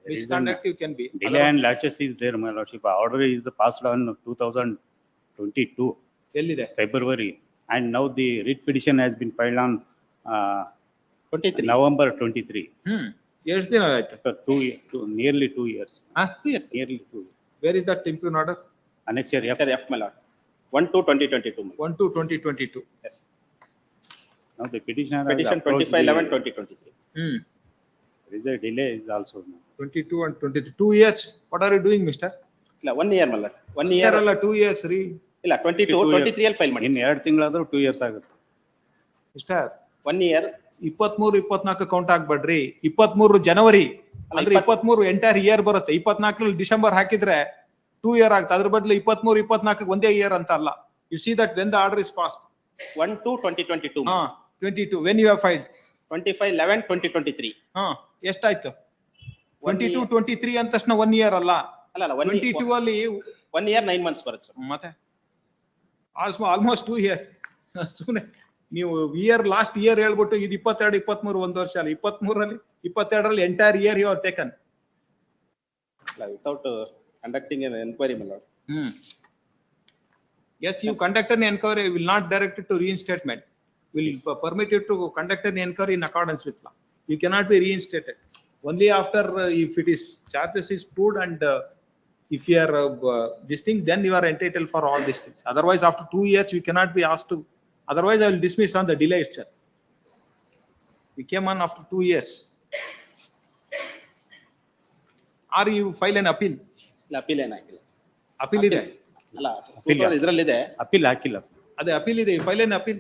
misconduct you can be. Delay and laches is there, my lordship. Order is passed on 2022 February, and now the writ petition has been filed on 23. November 23. Yes, nearly 2 years. 2 years. Nearly 2 years. Where is that impugn order? Annexure F, my lord. 1/2/2022. 1/2/2022. Yes. Now the petitioner petition 25/11/2023. There is a delay is also. 22 and 23. 2 years. What are you doing, mister? 1 year, my lord. 1 year. 2 years. ಇಲ್ಲ 22 23 ಅಲ್ಲಿ file ಮಾಡಿ. ಇನ್ನು 2 ತಿಂಗಳಾದರೂ 2 years ಆಗುತ್ತೆ. Mister 1 year 23 24 count ಆಗ್ಬೇಡ್ರಿ. 23 ಜನವರಿ ಅಂದ್ರೆ 23 entire year ಬರುತ್ತೆ. 24 ಡಿಸೆಂಬರ್ ಹಾಕಿದ್ರೆ 2 year ಆಗುತ್ತೆ. ಅದ್ರ ಬದಲು 23 24 ಒಂದೇ ಇಯರ್ ಅಂತ ಅಲ್ಲ. You see that when the order is passed. 1/2/2022. 22. When you have filed? 25/11/2023. ಎಷ್ಟಾಯ್ತು? 22 23 ಅಂತ ತಕ್ಷಣ 1 year ಅಲ್ಲ. ಅಲ್ಲ 22 ಅಲ್ಲಿ 1 year 9 months ಬರುತ್ತೆ ಸರ್. ಮತ್ತೆ ಆಲ್ಮೋಸ್ಟ್ 2 years. ಸುಮ್ಮನೆ ನೀವು ಇಯರ್ ಲಾಸ್ಟ್ ಇಯರ್ ಹೇಳ್ಬಿಟ್ಟು ಇದು 22 23 1 ವರ್ಷ ಅಲ್ಲ. 23 ಅಲ್ಲಿ 22 ರಲ್ಲಿ entire year you are taken. Without conducting an enquiry, my lord. Yes, you conduct an inquiry, will not direct it to reinstatement. Will permit you to conduct an inquiry in accordance with law. You cannot be reinstated. Only after if it is charges is proved and if you are this thing, then you are entitled for all these things. Otherwise, after 2 years, you cannot be asked to. Otherwise, I will dismiss on the delay itself. We came on after 2 years. Or you file an appeal. Appeal ಏನಾಗಿಲ್ಲ Appeal ಇದೆ. ಅಲ್ಲ ಇದರಲ್ಲಿದೆ appeal ಹಾಕಿಲ್ಲ ಅದೇ appeal ಇದೆ. File an appeal.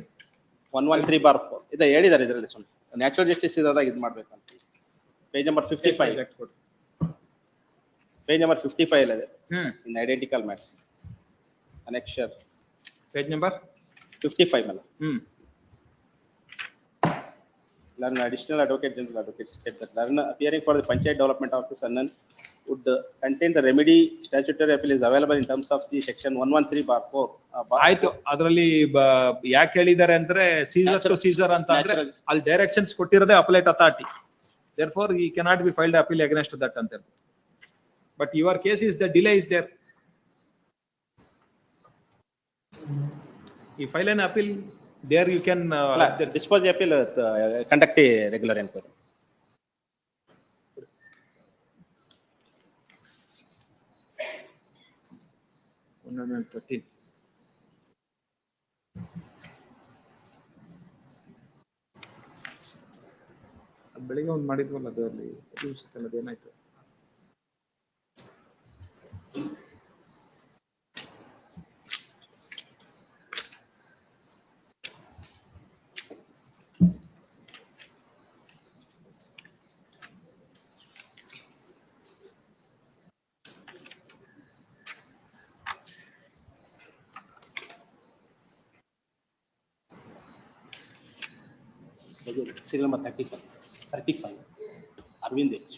113/4 ಇದೆ ಹೇಳಿದ್ದಾರೆ ಇದರಲ್ಲಿ ಸ್ವಲ್ಪ ನ್ಯಾಚುರಲ್ ಜಸ್ಟಿಸ್ ಇದಾಗ ಇದು ಮಾಡ್ಬೇಕಂತ ಪೇಜ್ ನಂಬರ್ 55 ಪೇಜ್ ನಂಬರ್ 55 ಇದೆ in identical matter annexure page number 55 mala learn additional advocate general advocate state that learn appearing for the panchayat development office and would contain the remedy statutory appeal is available in terms of the section 113/4 ಆಯ್ತು ಅದರಲ್ಲಿ ಯಾಕೆ ಹೇಳಿದ್ದಾರೆ ಅಂದ್ರೆ Caesar to Caesar ಅಂತ ಅಂದ್ರೆ ಅಲ್ಲಿ directions ಕೊಟ್ಟಿರೋದೇ appellate authority therefore he cannot be filed appeal against that ಅಂತ but your case is the delay is there. You file an appeal, there you can dispose the appeal, conduct a regular inquiry. ಬೆಳಿಗ್ಗೆ ಒಂದು ಮಾಡಿದ್ವಲ್ಲ ಅದರಲ್ಲಿ ಅದೇನಾಯ್ತು Serial number 35 Arvind H.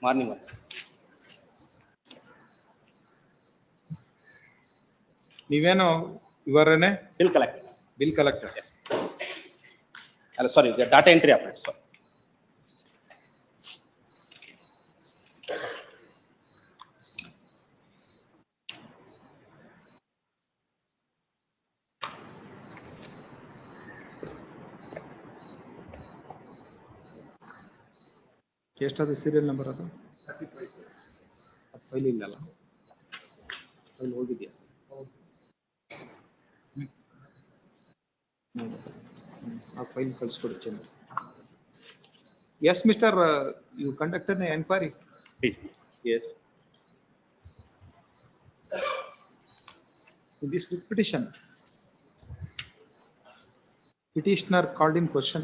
Morning one. ನೀವೇನು ಇವರನೇ bill collector yes sorry the data entry operator sorry ಎಷ್ಟಾದ serial number ಅದು 35 file ಇಲ್ಲಲ್ಲ file ಹೋಗಿದೆಯಾ ಆ ಫೈಲ್ ಕಳಿಸ್ಕೊಡಿ ಚಂದ್ರ yes Mr. You conducted an inquiry yes in this petition petitioner called in question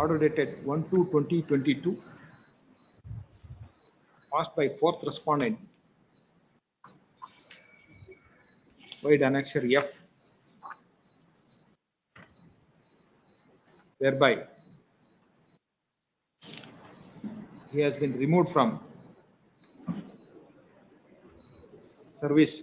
order dated 1/2/2022 passed by 4th respondent vide annexure F whereby he has been removed from service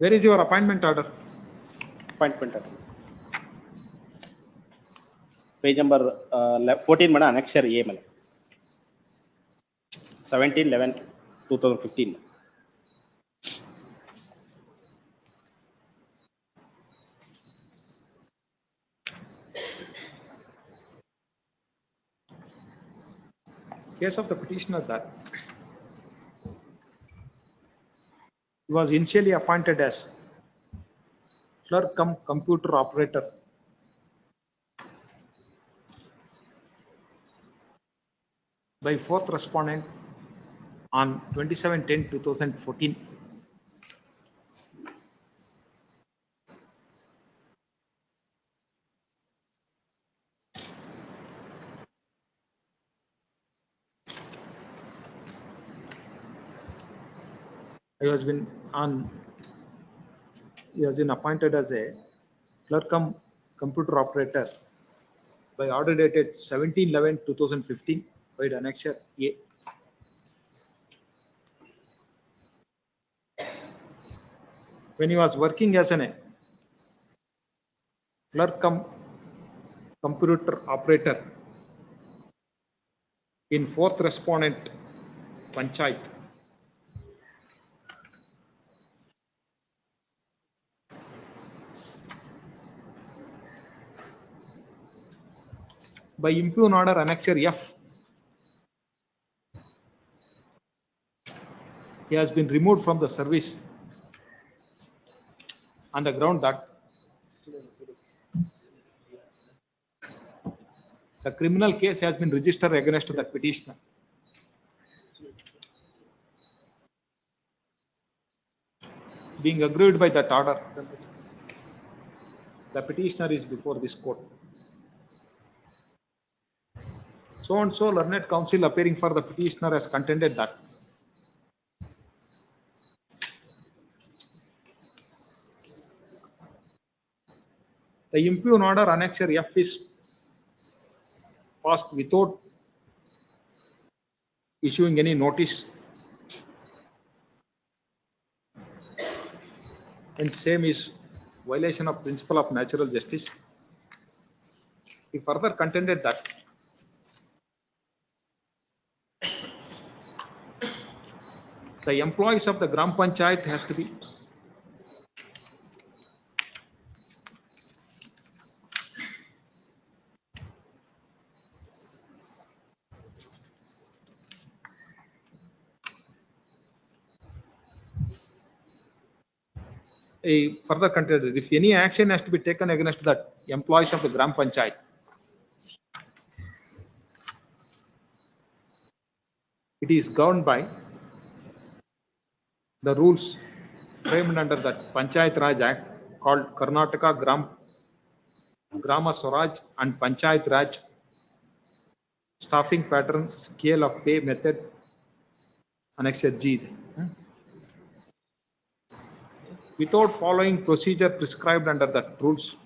Where is your appointment order? Appointment order. Page number 14 mana annexure A mala 17/11/2015. Case of the petitioner that he was initially appointed as clerk cum computer operator by 4th respondent on 27/10/2014. He has been appointed as a clerk cum computer operator by order dated 17/11/2015 by annexure A. When he was working as an clerk cum computer operator in 4th respondent panchayat, by impugn order annexure F, he has been removed from the service on the ground that the criminal case has been registered against that petitioner. Being aggrieved by that order, the petitioner is before this court. So and so learned counsel appearing for the petitioner has contended that the impugn order annexure F is passed without issuing any notice, and same is violation of principle of natural justice. He further contended that the employees of the Gram Panchayat has to be a further contended if any action has to be taken against the employees of the Gram Panchayat, it is governed by the rules framed under the Panchayat Raj Act called Karnataka Grama Swaraj and Panchayat Raj Staffing Pattern Scale of Pay Method Annexure G. Without following procedure prescribed under the rules,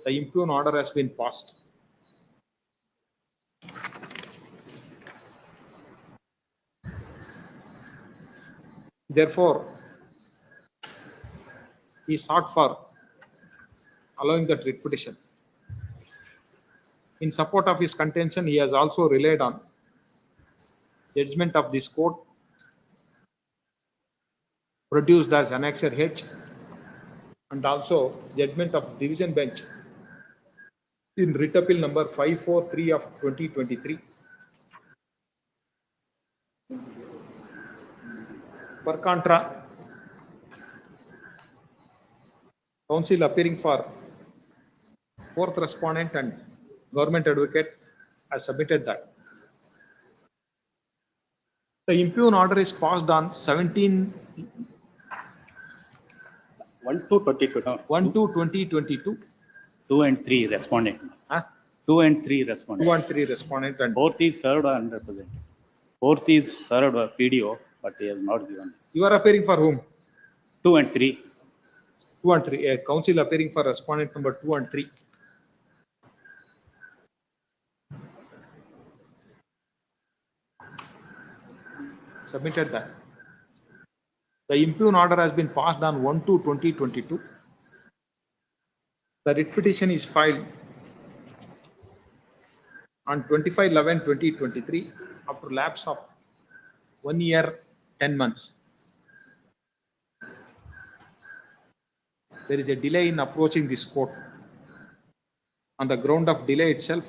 the impugn order has been passed. Therefore, he sought for allowing that writ petition. In support of his contention, he has also relied on judgment of this court produced as annexure H and also judgment of division bench in writ appeal number 543 of 2023. Per contra, counsel appearing for 4th respondent and government advocate has submitted that the impugn order is passed on 1/2/2022. 2 and 3 respondent. Huh? 2 and 3 respondent. 2 and 3 respondent and Fourth is served or unrepresented. Fourth is served by PDO, but he has not given. You are appearing for whom? 2 and 3. 2 and 3. A counsel appearing for respondent number 2 and 3. Submitted that the impugn order has been passed on 1/2/2022. The writ petition is filed on 25/11/2023 after lapse of 1 year 10 months. There is a delay in approaching this court. On the ground of delay itself,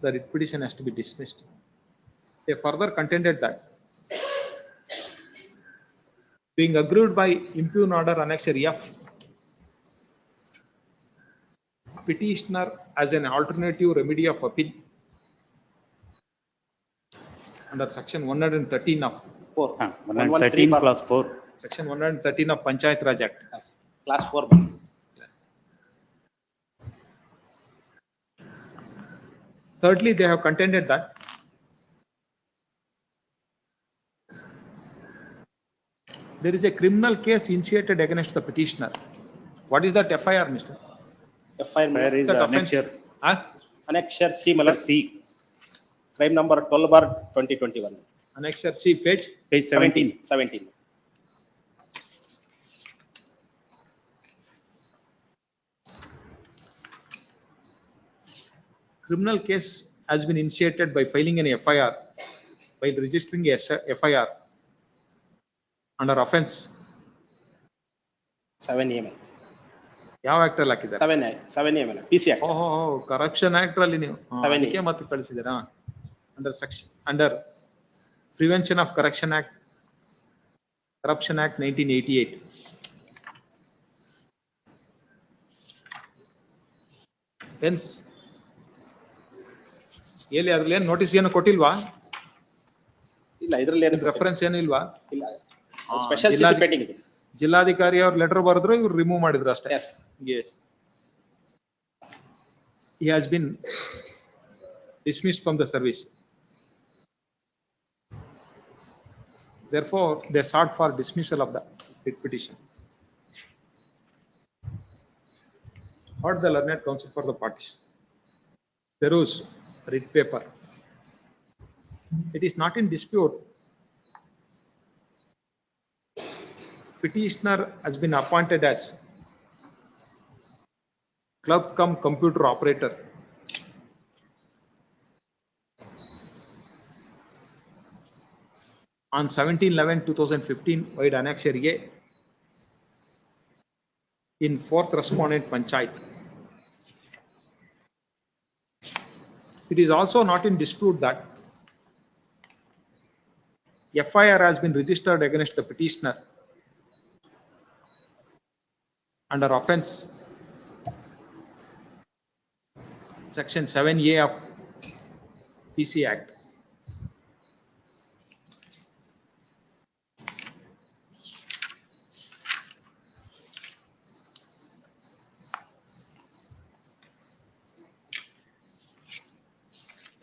the writ petition has to be dismissed. They further contended that being aggrieved by impugn order annexure F, petitioner as an alternative remedy of appeal under section 113 of 4. 113 plus 4. Section 113 of Panchayat Raj Act. Class 4. Thirdly, they have contended that there is a criminal case initiated against the petitioner. What is that FIR, Mr.? FIR is That offense? annexure. Huh? Annexure C, my lord. C. Crime number 12/2021. Annexure C, page? Page 17. 17. Criminal case has been initiated by filing an FIR, by registering a FIR under offense. 7A. ಯಾವ act ಅಲ್ಲಿ ಹಾಕಿದ್ದಾರೆ? 7A. PC Act. ಓಹೋ, corruption act ಅಲ್ಲಿ ನೀವು ಅದಕ್ಕೆ ಮತ್ತೆ ಕಳಿಸಿದ್ದೀರಾ? Under prevention of corruption act 1988. Hence ಎಲ್ಲಿ ಅದ್ರಲ್ಲಿ ಏನು ನೋಟಿಸ್ ಏನು ಕೊಟ್ಟಿಲ್ವಾ? ಇಲ್ಲ, ಇದರಲ್ಲಿ ಏನು ರೆಫರೆನ್ಸ್ ಏನು ಇಲ್ವಾ? ಇಲ್ಲ. ಸ್ಪೆಷಲ್ ಪೆಂಡಿಂಗ್ ಇದೆ. ಜಿಲ್ಲಾಧಿಕಾರಿ ಅವ್ರು ಲೆಟರ್ ಬರೆದ್ರು, ಇವ್ರು ರಿಮೂವ್ ಮಾಡಿದ್ರು ಅಷ್ಟೇ. Yes. He has been dismissed from the service. Therefore, they sought for dismissal of the petition. Heard the learned counsel for the parties. Peruse writ paper. It is not in dispute. Petitioner has been appointed as clerk cum computer operator on 17/11/2015 vide annexure A in 4th respondent Panchayat. It is also not in dispute that FIR has been registered against the petitioner under offense section 7A of PC Act.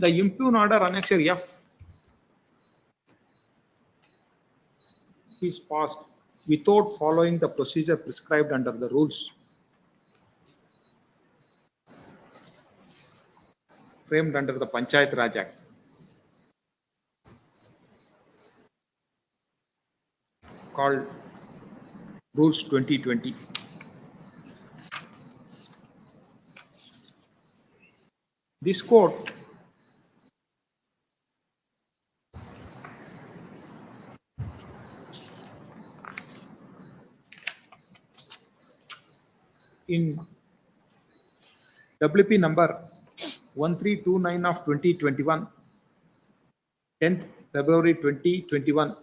The impugn order annexure F is passed without following the procedure prescribed under the rules framed under the Panchayat Raj Act. Called Rules 2020. This court in WP number 1329 of 2021, 10th February 2021,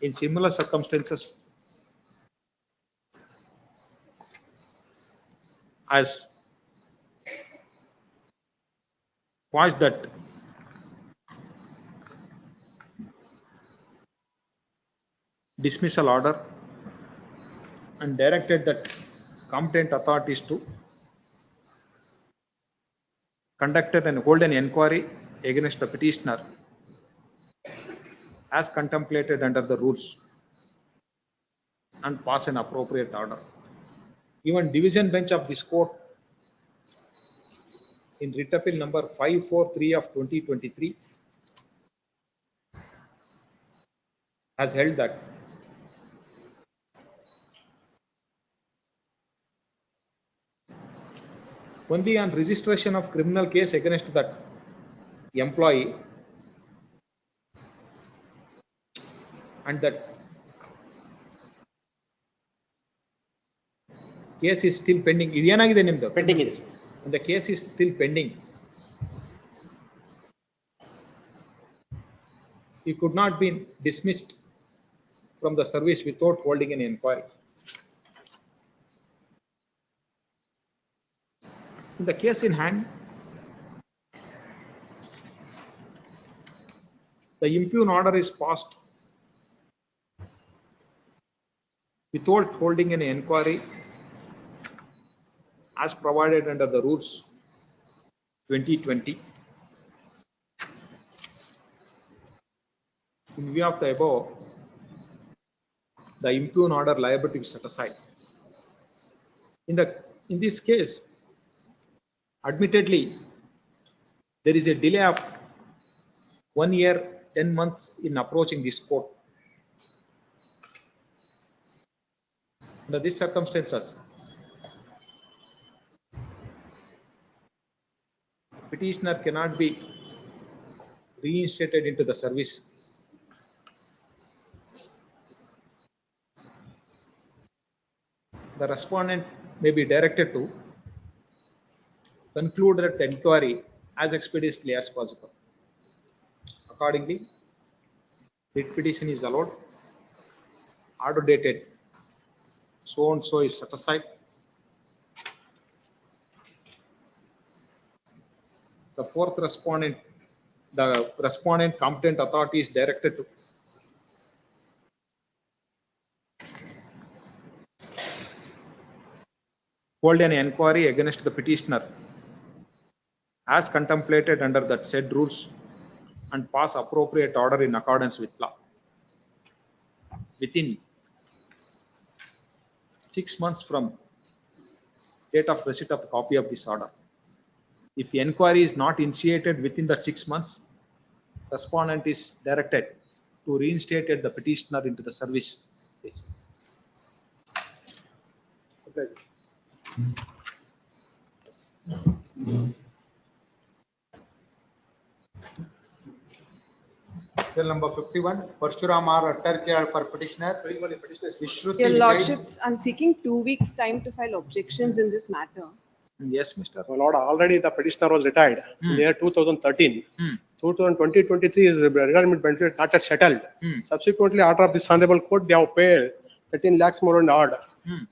in similar circumstances as quashed that dismissal order and directed that competent authorities to conduct and hold an inquiry against the petitioner as contemplated under the rules and pass an appropriate order. Even division bench of this court in writ appeal number 543 of 2023 has held that only on registration of criminal case against that employee and that case is still pending. ಇದೇನಾಗಿದೆ ನಿಮ್ದು? Pending ಇದೆ. And the case is still pending. He could not be dismissed from the service without holding an inquiry. In the case in hand, the impugn order is passed without holding an inquiry as provided under the rules 2020. In view of the above, the impugn order liability is set aside. In this case, admittedly, there is a delay of 1 year, 10 months in approaching this court. Under these circumstances, petitioner cannot be reinstated into the service. The respondent may be directed to conclude the inquiry as expeditiously as possible. Accordingly, writ petition is allowed. Order dated so and so is set aside. The fourth respondent, the respondent competent authority is directed to hold an inquiry against the petitioner as contemplated under that said rules and pass appropriate order in accordance with law within 6 months from date of receipt of a copy of this order. If the inquiry is not initiated within that 6 months, respondent is directed to reinstate the petitioner into the service. Okay. Cell number 51, Parshuram R. Attarkar for petitioner. Your Lordships, I'm seeking 2 weeks' time to file objections in this matter. Yes, Mr. My lord, already the petitioner was retired in the year 2013. 2023 is retirement benefit not yet settled. Subsequently, order of this honorable court, they have paid 13 lakhs more in the order.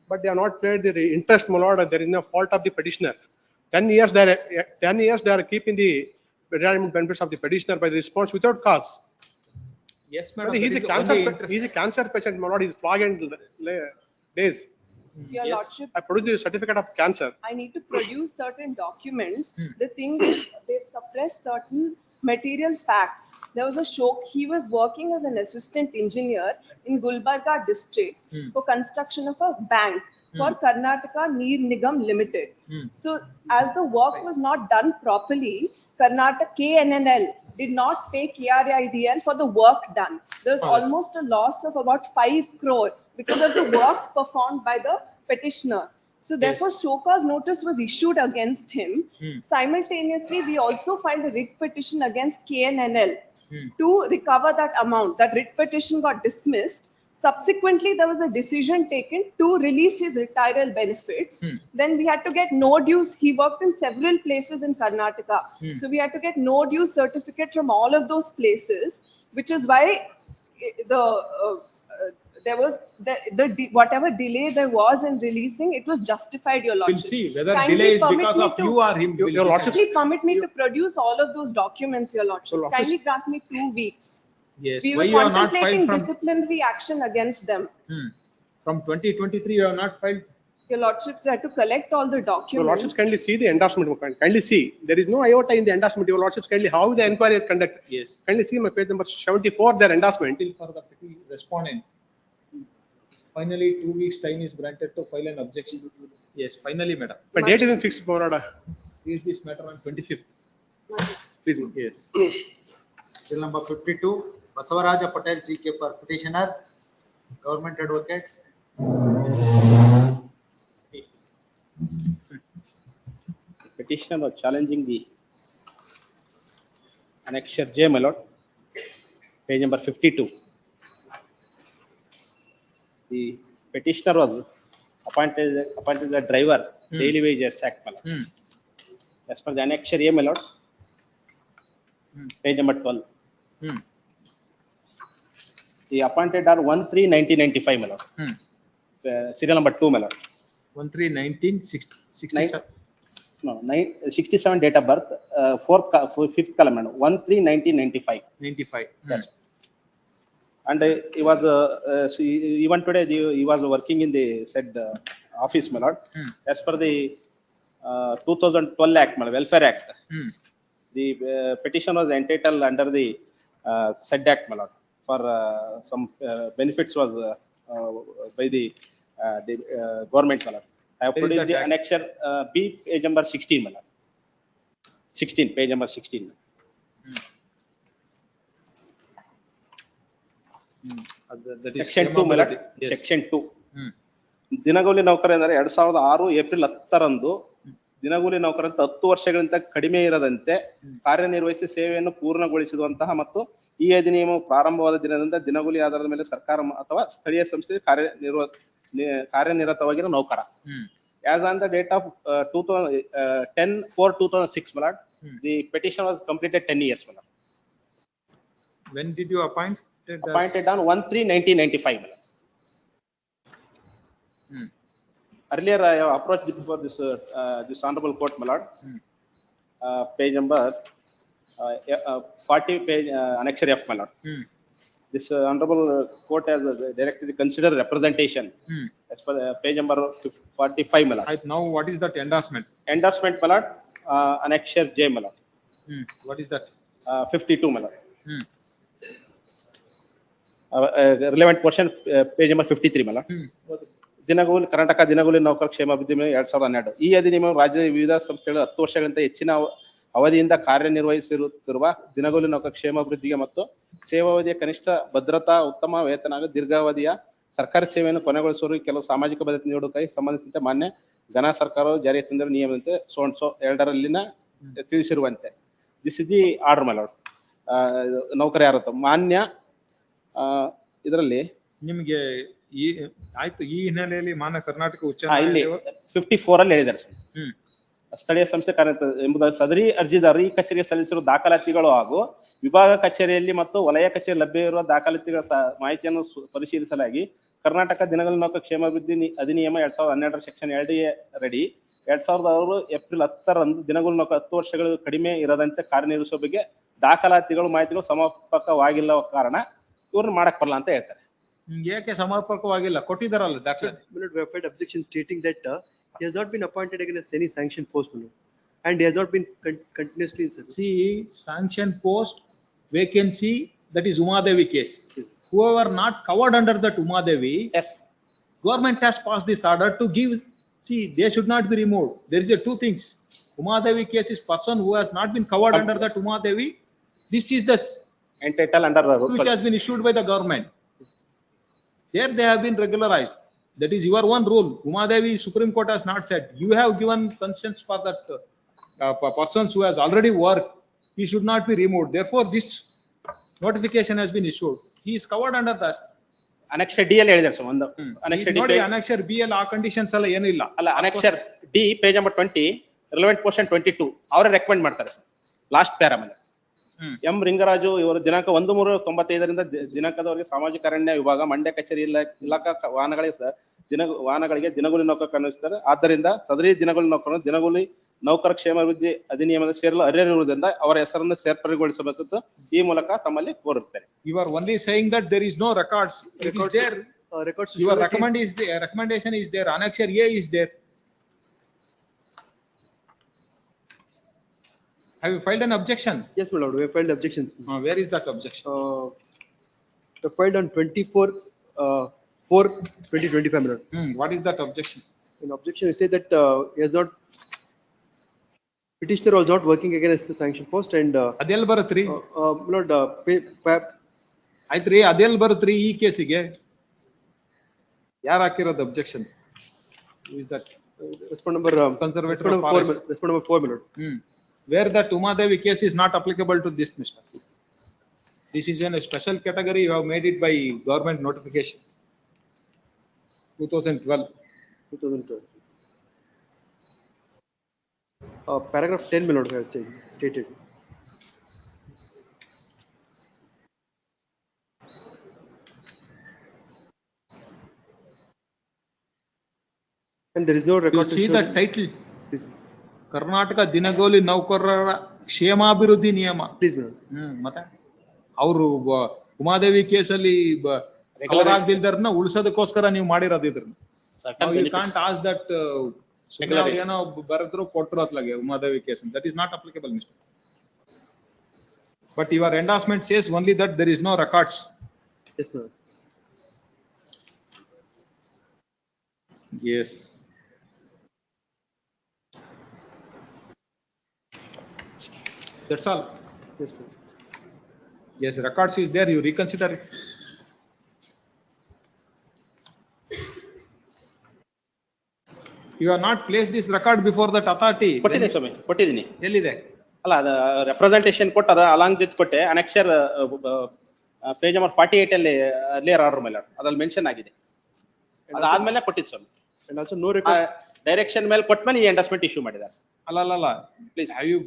But they have not paid the interest, my lord. There is no fault of the petitioner. 10 years they are keeping the retirement benefits of the petitioner by the response without cause. Yes, madam. He is a cancer patient, my lord. He is flogged days. Your Lordships, I produced the certificate of cancer. I need to produce certain documents. The thing is, they've suppressed certain material facts. There was a show, he was working as an assistant engineer in Gulbarga district for construction of a bank for Karnataka Neer Nigam Limited. So as the work was not done properly, Karnataka KNNL did not pay KRIDL for the work done. There was almost a loss of about 5 crore because of the work performed by the petitioner. So therefore, show cause notice was issued against him. Simultaneously, we also filed a writ petition against KNNL to recover that amount. That writ petition got dismissed. Subsequently, there was a decision taken to release his retirement benefits. Then we had to get no dues. He worked in several places in Karnataka. So we had to get no dues certificate from all of those places, which is why there was whatever delay there was in releasing, it was justified, your We'll lordship. see whether delay is because of you or him. Your lordship. Kindly permit me to produce all of those documents, your lordship. Kindly grant me 2 weeks. Yes. We Why were you are not contemplating filed from disciplinary action against them. from 2023? You have not filed. Your lordships had to collect all the Your documents. lordships kindly see the endorsement. Kindly see. There is no iota in the endorsement. Your lordships kindly how the inquiry is conducted. Yes. Kindly see my page number 74, their endorsement. For the respondent. Finally, 2 weeks time is granted to file an objection. Yes, finally, madam. But date isn't fixed, Morada. Hear this matter on 25th. Please, ma'am. Yes. Cell number 52, Basavaraja Patel GK for petitioner, government advocate. Petitioner was challenging the annexure J, my lord, page number 52. The petitioner was appointed as a driver, daily wages act, my lord. As per the annexure A, my lord, page number 12. The appointed are 1/3/1995, my lord. Serial number 2, my lord. 1/3/1967. No, 67 date of birth, fifth column, 1/3/1995. 95. Yes. And he was even today he was working in the said office, my lord. As per the 2012 Act, my Welfare Act, the petition was entitled under the said Act, my lord, for some benefits was by the government, my lord. I have Where is produced that the act? annexure B, page number 16, my lord. 16, page number 16. That is Section 2, my lord. Yes. Section 2. Hmm. ದಿನಗೂಲಿ ನೌಕರ ಎಂದರೆ 2006 April 10ರಂದು ದಿನಗೂಲಿ ನೌಕರಂತೆ 10 ವರ್ಷಗಳಿಗಿಂತ ಕಡಿಮೆ ಇರದಂತೆ ಕಾರ್ಯನಿರ್ವಹಿಸಿ ಸೇವೆಯನ್ನು ಪೂರ್ಣಗೊಳಿಸಿರುವಂತಹ ಮತ್ತು ಈ ಅಧಿನಿಯಮವು ಪ್ರಾರಂಭವಾದ ದಿನದಿಂದ ದಿನಗೂಲಿ ಆಧಾರದ ಮೇಲೆ ಸರ್ಕಾರ ಅಥವಾ ಸ್ಥಳೀಯ ಸಂಸ್ಥೆ ಕಾರ್ಯನಿರತವಾಗಿರುವ ನೌಕರ. As on the date of 10/4/2006, my lord, the petition was completed 10 years, my lord. When did you appoint? Appointed on 1/3/1995, my lord. Earlier, I have approached before this honorable court, my lord. Page number 40, page annexure F, my lord. This honorable court has directly considered representation as per page number 45, my lord. Now, what is that endorsement? Endorsement, my lord, annexure J, my lord. What is that? 52, my lord. Relevant portion, page number 53, my lord. ದಿನಗೂಲಿ ಕರ್ನಾಟಕ ದಿನಗೂಲಿ ನೌಕರ ಕ್ಷೇಮ ಅಭಿವೃದ್ಧಿ 2012. ಈ ಅಧಿನಿಯಮವು ರಾಜ್ಯದ ವಿವಿಧ ಸಂಸ್ಥೆಗಳು 10 ವರ್ಷಗಳಿಗಿಂತ ಹೆಚ್ಚಿನ ಅವಧಿಯಿಂದ ಕಾರ್ಯನಿರ್ವಹಿಸಿರುತ್ತಿರುವ ದಿನಗೂಲಿ ನೌಕರ ಕ್ಷೇಮಾಭಿವೃದ್ಧಿಗೆ ಮತ್ತು ಸೇವಾವಧಿಯ ಕನಿಷ್ಠ ಭದ್ರತಾ, ಉತ್ತಮ ವೇತನ ಹಾಗೂ ದೀರ್ಘಾವಧಿಯ ಸರ್ಕಾರಿ ಸೇವೆಯನ್ನು ಕೊನೆಗೊಳಿಸುವವರಿಗೆ ಕೆಲವು ಸಾಮಾಜಿಕ ಭದ್ರತೆ ನೀಡುವುದಕ್ಕೆ ಸಂಬಂಧಿಸಿದಂತೆ ಮಾನ್ಯ ಘನ ಸರ್ಕಾರವು ಜಾರಿಗೆ ತಂದಿರುವ ನಿಯಮದಂತೆ 2ರಲ್ಲಿನ ತಿಳಿಸಿರುವಂತೆ. This is the order, my lord. ನೌಕರ ಯಾರು ಮಾನ್ಯ ಇದರಲ್ಲಿ ನಿಮಗೆ ಈ ಆಯ್ತು. ಈ ಹಿನ್ನೆಲೆಯಲ್ಲಿ ಮಾನ್ಯ ಕರ್ನಾಟಕ ಉಚ್ಚ ಇಲ್ಲಿ 54 ಅಲ್ಲಿ ಹೇಳಿದ್ದಾರೆ ಸರ್. ಸ್ಥಳೀಯ ಸಂಸ್ಥೆ ಕಾರ್ಯ ಎಂಬುದಾಗಿ ಸದರಿ ಅರ್ಜಿದಾರರು ಈ ಕಚೇರಿಗೆ ಸಲ್ಲಿಸಿರುವ ದಾಖಲಾತಿಗಳು ಹಾಗೂ ವಿಭಾಗ ಕಚೇರಿಯಲ್ಲಿ ಮತ್ತು ವಲಯ ಕಚೇರಿ ಲಭ್ಯವಿರುವ ದಾಖಲಾತಿಗಳ ಮಾಹಿತಿಯನ್ನು ಪರಿಶೀಲಿಸಲಾಗಿ ಕರ್ನಾಟಕ ದಿನಗೂಲಿ ನೌಕರ ಕ್ಷೇಮಾಭಿವೃದ್ಧಿ ಅಧಿನಿಯಮ 2012 ಸೆಕ್ಷನ್ 2 ರಡಿ 2006 ಏಪ್ರಿಲ್ 10ರಂದು ದಿನಗೂಲಿ ನೌಕರ 10 ವರ್ಷಗಳು ಕಡಿಮೆ ಇರದಂತೆ ಕಾರ್ಯನಿರ್ವಹಿಸುವ ಬಗ್ಗೆ ದಾಖಲಾತಿಗಳು ಮಾಹಿತಿಗಳು ಸಮರ್ಪಕವಾಗಿಲ್ಲ ಕಾರಣ ಇವ್ರನ್ನ ಮಾಡಕ್ ಬರಲ್ಲ ಅಂತ ಹೇಳ್ತಾರೆ. ಏಕೆ ಸಮರ್ಪಕವಾಗಿಲ್ಲ? ಕೊಟ್ಟಿದ್ದಾರಲ್ಲ ದಾಖಲಾತಿ. We have filed objection stating that he has not been appointed against any sanction post, and he has not been continuously in service. See, sanction post vacancy, that is Umadevi case. Whoever not covered under that Umadevi, yes, government has passed this order to give. See, they should not be removed. There is two things. Umadevi case is person who has not been covered under that Umadevi. This is the entitled under which has been issued by the government. There they have been regularized. That is your one rule. Umadevi Supreme Court has not said. You have given consent for that persons who has already worked. He should not be removed. Therefore, this notification has been issued. He is covered under that. Annexure D ಅಲ್ಲಿ ಹೇಳಿದ್ದಾರೆ sir. ಒಂದು annexure D ನೋಡಿ, annexure B ಅಲ್ಲಿ ಆ conditions ಎಲ್ಲ ಏನು ಇಲ್ಲ. ಅಲ್ಲ, annexure D page number 20 relevant portion 22 ಅವರೇ ರೆಕಮೆಂಡ್ ಮಾಡ್ತಾರೆ ಸರ್. ಲಾಸ್ಟ್ ಪ್ಯಾರಾ ಮೇಲೆ ಎಂ ರಿಂಗರಾಜು ಇವರು ದಿನಾಂಕ 1/3/95ರಿಂದ ದಿನಾಂಕದವರೆಗೆ ಸಾಮಾಜಿಕ ಅರಣ್ಯ ವಿಭಾಗ ಮಂಡ್ಯ ಕಚೇರಿ ಇಲಾಖಾ ವಾಹನಗಳಿಗೆ ದಿನಗೂಲಿ ನೌಕರ ಕನ್ನಿಸ್ತಾರೆ. ಆದ್ದರಿಂದ ಸದರಿ ದಿನಗೂಲಿ ನೌಕರರು ದಿನಗೂಲಿ ನೌಕರ ಕ್ಷೇಮಾಭಿವೃದ್ಧಿ ಅಧಿನಿಯಮದ ಸೇರಲು ಅರ್ಹರಿರುವುದರಿಂದ ಅವರ ಹೆಸರನ್ನು ಸೇರ್ಪಡೆಗೊಳಿಸಬೇಕಿತ್ತು ಈ ಮೂಲಕ ತಮ್ಮಲ್ಲಿ ಕೋರುತ್ತಾರೆ. You are only saying that there is no records. It is there. Records. Your recommendation is there. Annexure A is there. Have you filed an objection? Yes, my lord. We have filed objections. Where is that objection? We filed on 24/4/2025, my lord. What is that objection? In objection, we say that he has not. Petitioner was not working against the sanction post and. ಅದೆಲ್ಲ ಬರುತ್ತ್ರಿ? My lord, ಆಯ್ತ್ರಿ, ಅದೆಲ್ಲ ಬರುತ್ತ್ರಿ ಈ ಕೇಸಿಗೆ? ಯಾರು ಹಾಕಿರೋದು objection? Who is that? Respond number conservator respond number 4, my lord. Where the Umadevi case is not applicable to this, Mr. This is in a special category. You have made it by government notification. 2012. Paragraph 10, my lord, we have stated. And there is no record. You see the title. Karnataka ದಿನಗೂಲಿ ನೌಕರರ ಕ್ಷೇಮಾಭಿವೃದ್ಧಿ ನಿಯಮ. Please, my lord. ಮತ್ತೆ ಅವರು ಉಮಾದೇವಿ ಕೇಸಲ್ಲಿ cover ಆಗದಿಲ್ದರ್ನ ಉಳಿಸೋದಕ್ಕೋಸ್ಕರ ನೀವು ಮಾಡಿರೋದು ಇದ್ರನ್ನ. You can't ask that ಏನೋ ಬರೆದ್ರು ಕೊಟ್ಟರು ಅತ್ಲಾಗೆ Umadevi case. That is not applicable, Mr. But your endorsement says only that there is no records. Yes, my lord. Yes. That's all. Yes, sir. Yes, records is there, you reconsider it. You have not placed this record before that authority. ಕೊಟ್ಟಿದ್ದೀನಿ ಸ್ವಾಮಿ, ಕೊಟ್ಟಿದ್ದೀನಿ. ಎಲ್ಲಿದೆ? ಅಲ್ಲ ಅದು representation ಕೊಟ್ಟಾರ along with ಕೊಟ್ಟೆ annexure page number 48 ಅಲ್ಲಿ earlier order ಮೇಲೆ ಅದ್ರಲ್ಲಿ ಮೆನ್ಷನ್ ಆಗಿದೆ. ಅದಾದ್ಮೇಲೆ ಕೊಟ್ಟಿದ್ದು ಸ್ವಾಮಿ. And also no record. Direction ಮೇಲೆ ಕೊಟ್ಮೇಲೆ ಈ ಎಂಡಸ್ಮೆಂಟ್ ಇಶ್ಯೂ ಮಾಡಿದ್ದಾರೆ. ಅಲ್ಲ. Please, have you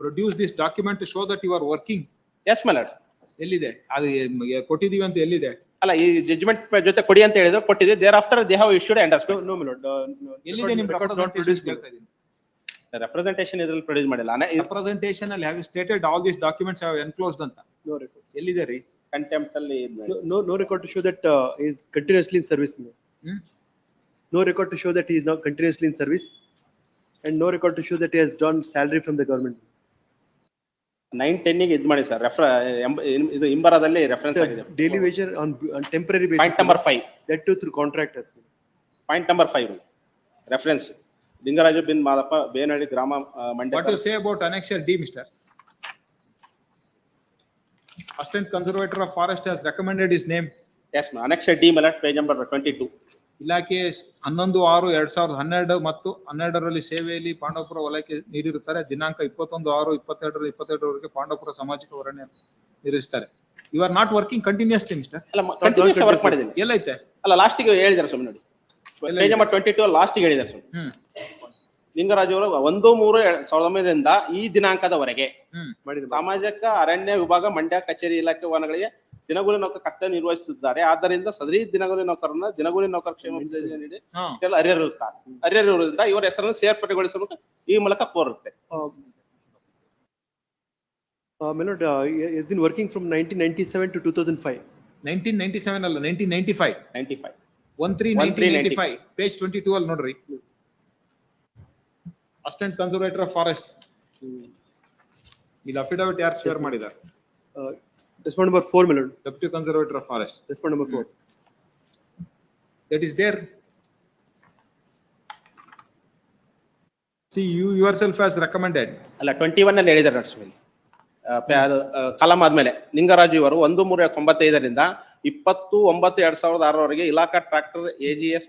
produced this document to show that you are working? Yes, my lord. ಎಲ್ಲಿದೆ? ಅದು ಕೊಟ್ಟಿದೀವಿ ಅಂತ ಎಲ್ಲಿದೆ? ಅಲ್ಲ ಈ ಜಡ್ಜ್ಮೆಂಟ್ ಜೊತೆ ಕೊಡಿ ಅಂತ ಹೇಳಿದ್ರು, ಕೊಟ್ಟಿದೆ. Thereafter they have issued endorsement. No, my lord. ಎಲ್ಲಿದೆ ನಿಮ್ಮ representation ಕೇಳ್ತಾ ಇದ್ದೀನಿ. ರೆಪ್ರೆಸೆಂಟೇಷನ್ ಇದ್ರಲ್ಲಿ ಪ್ರೊಡ್ಯೂಸ್ ಮಾಡಿಲ್ಲ. Representation ಅಲ್ಲಿ have you stated all these documents have enclosed ಅಂತ? No record. ಎಲ್ಲಿದೆ ರೀ? ಕಂಟೆಂಪ್ಟ್ ಅಲ್ಲಿ No record to show that he is continuously in service. No record to show that he is now continuously in service, and no record to show that he has drawn salary from the government. 910 ಗೆ ಇದು ಮಾಡಿ sir. ಇದು ಇಂಬರಾದಲ್ಲಿ reference ಆಗಿದೆ. Daily wage on temporary basis. Point number 5. That too through contractors. Point number 5 reference Lingaraju ಬಿನ್ ಮಾದಪ್ಪ ಬೇನಹಳ್ಳಿ ಗ್ರಾಮ Mandya. What you say about annexure D, Mr. Assistant Conservator of Forest has recommended his name. Yes, annexure D ಮೇಲೆ page number 22. ಇಲಾಖೆ 11/6/2012 ಮತ್ತು 12ರಲ್ಲಿ ಸೇವೆಯಲ್ಲಿ ಪಾಂಡವಪುರ ವಲಯಕ್ಕೆ ನೀಡಿರುತ್ತಾರೆ. ದಿನಾಂಕ 21/6/22 ಪಾಂಡವಪುರ ಸಾಮಾಜಿಕ ಅರಣ್ಯ ನಿರ್ವಹಿಸುತ್ತಾರೆ. You are not working continuously, Mr. ಅಲ್ಲ ಕಂಟಿನ್ಯೂಸ್ ವರ್ಕ್ ಮಾಡಿದ್ದೀನಿ. ಎಲ್ಲೈತೆ? ಅಲ್ಲ ಲಾಸ್ಟ್ ಗೆ ಹೇಳಿದ್ದಾರೆ ಸ್ವಾಮಿ ನೋಡಿ. ಪೇಜ್ ನಂಬರ್ 22 ಲಾಸ್ಟ್ ಗೆ ಹೇಳಿದ್ದಾರೆ ಸ್ವಾಮಿ. ಲಿಂಗರಾಜು ಅವರು 1/3/1900 ಈ ದಿನಾಂಕದವರೆಗೆ ಸಾಮಾಜಿಕ ಅರಣ್ಯ ವಿಭಾಗ ಮಂಡ್ಯ ಕಚೇರಿ ಇಲಾಖೆ ವನಗಳಿಗೆ ದಿನಗೂಲಿ ನೌಕರ ಕರ್ತವ್ಯ ನಿರ್ವಹಿಸುತ್ತಿದ್ದಾರೆ. ಆದ್ದರಿಂದ ಸದರಿ ದಿನಗೂಲಿ ನೌಕರನ್ನ ದಿನಗೂಲಿ ನೌಕರ ಕ್ಷೇಮ ನೀಡಿ ಅರ್ಹರು ಇರುತ್ತಾರೆ. ಅರ್ಹರು ಇರುವುದರಿಂದ ಇವರ ಹೆಸರನ್ನು ಸೇರ್ಪಡೆಗೊಳಿಸಬೇಕು ಈ ಮೂಲಕ ಕೋರುತ್ತೆ. My lord, he has been working from 1997 to 2005. 1997 ಅಲ್ಲ, 1995. 13/1995 page 22 ಅಲ್ಲಿ ನೋಡ್ರಿ. Assistant Conservator of Forest. ಇಲ್ಲಿ ಅಫಿಡವಿಟ್ ಯಾರು ಶೇರ್ ಮಾಡಿದ್ದಾರೆ? Respond number 4, my lord. Deputy Conservator of Forest. Respond number 4. That is there. See, you yourself has recommended. ಅಲ್ಲ 21 ಅಲ್ಲಿ ಹೇಳಿದ್ದಾರೆ ನೋಡಿ ಸ್ವಾಮಿ. ಕಲಂ ಆದ್ಮೇಲೆ ಲಿಂಗರಾಜು ಇವರು 1/3/95ರಿಂದ 20/9/2006 ಇಲಾಖಾ ಟ್ರಾಕ್ಟರ್ AGS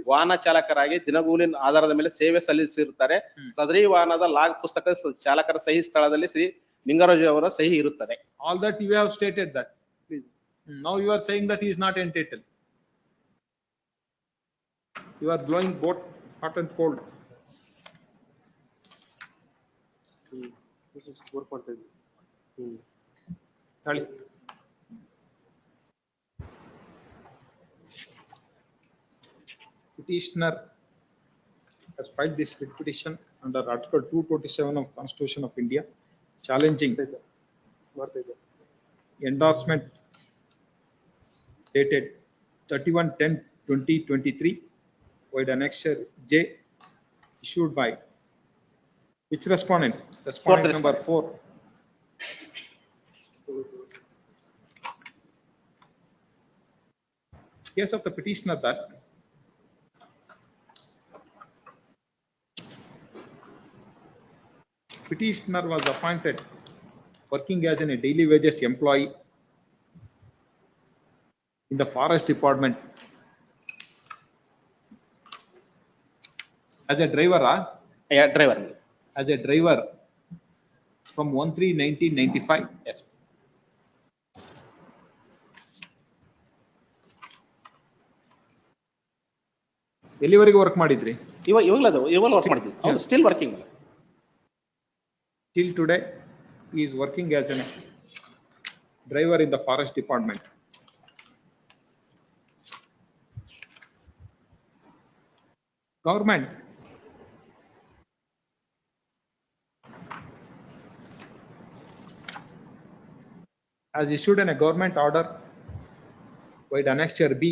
ವಾಹನ ಚಾಲಕರಾಗಿ ದಿನಗೂಲಿ ಆಧಾರದ ಮೇಲೆ ಸೇವೆ ಸಲ್ಲಿಸಿರುತ್ತಾರೆ. ಸದರಿ ವಾಹನದ ಲಾಗ್ ಪುಸ್ತಕ ಚಾಲಕರ ಸಹಿ ಸ್ಥಳದಲ್ಲಿ ಶ್ರೀ ಲಿಂಗರಾಜು ಅವರ ಸಹಿ ಇರುತ್ತದೆ. All that you have stated that. Now you are saying that he is not entitled. You are blowing both hot and cold. This is work ಮಾಡ್ತಾ ಇದ್ದೀನಿ. Tali. Petitioner has filed this writ petition under Article 227 of Constitution of India, challenging endorsement dated 31/10/2023 with annexure J issued by which respondent? Respondent number 4. Case of the petitioner that petitioner was appointed working as a daily wages employee in the forest department as a driver. Driver. As a driver from 1/3/1995. Yes. ಎಲ್ಲಿವರೆಗೆ work ಮಾಡಿದ್ರಿ? ಇವಾಗ work ಮಾಡಿದ್ವಿ. ಹೌದು, still working. Till today he is working as a driver in the forest department. Government has issued a government order with annexure B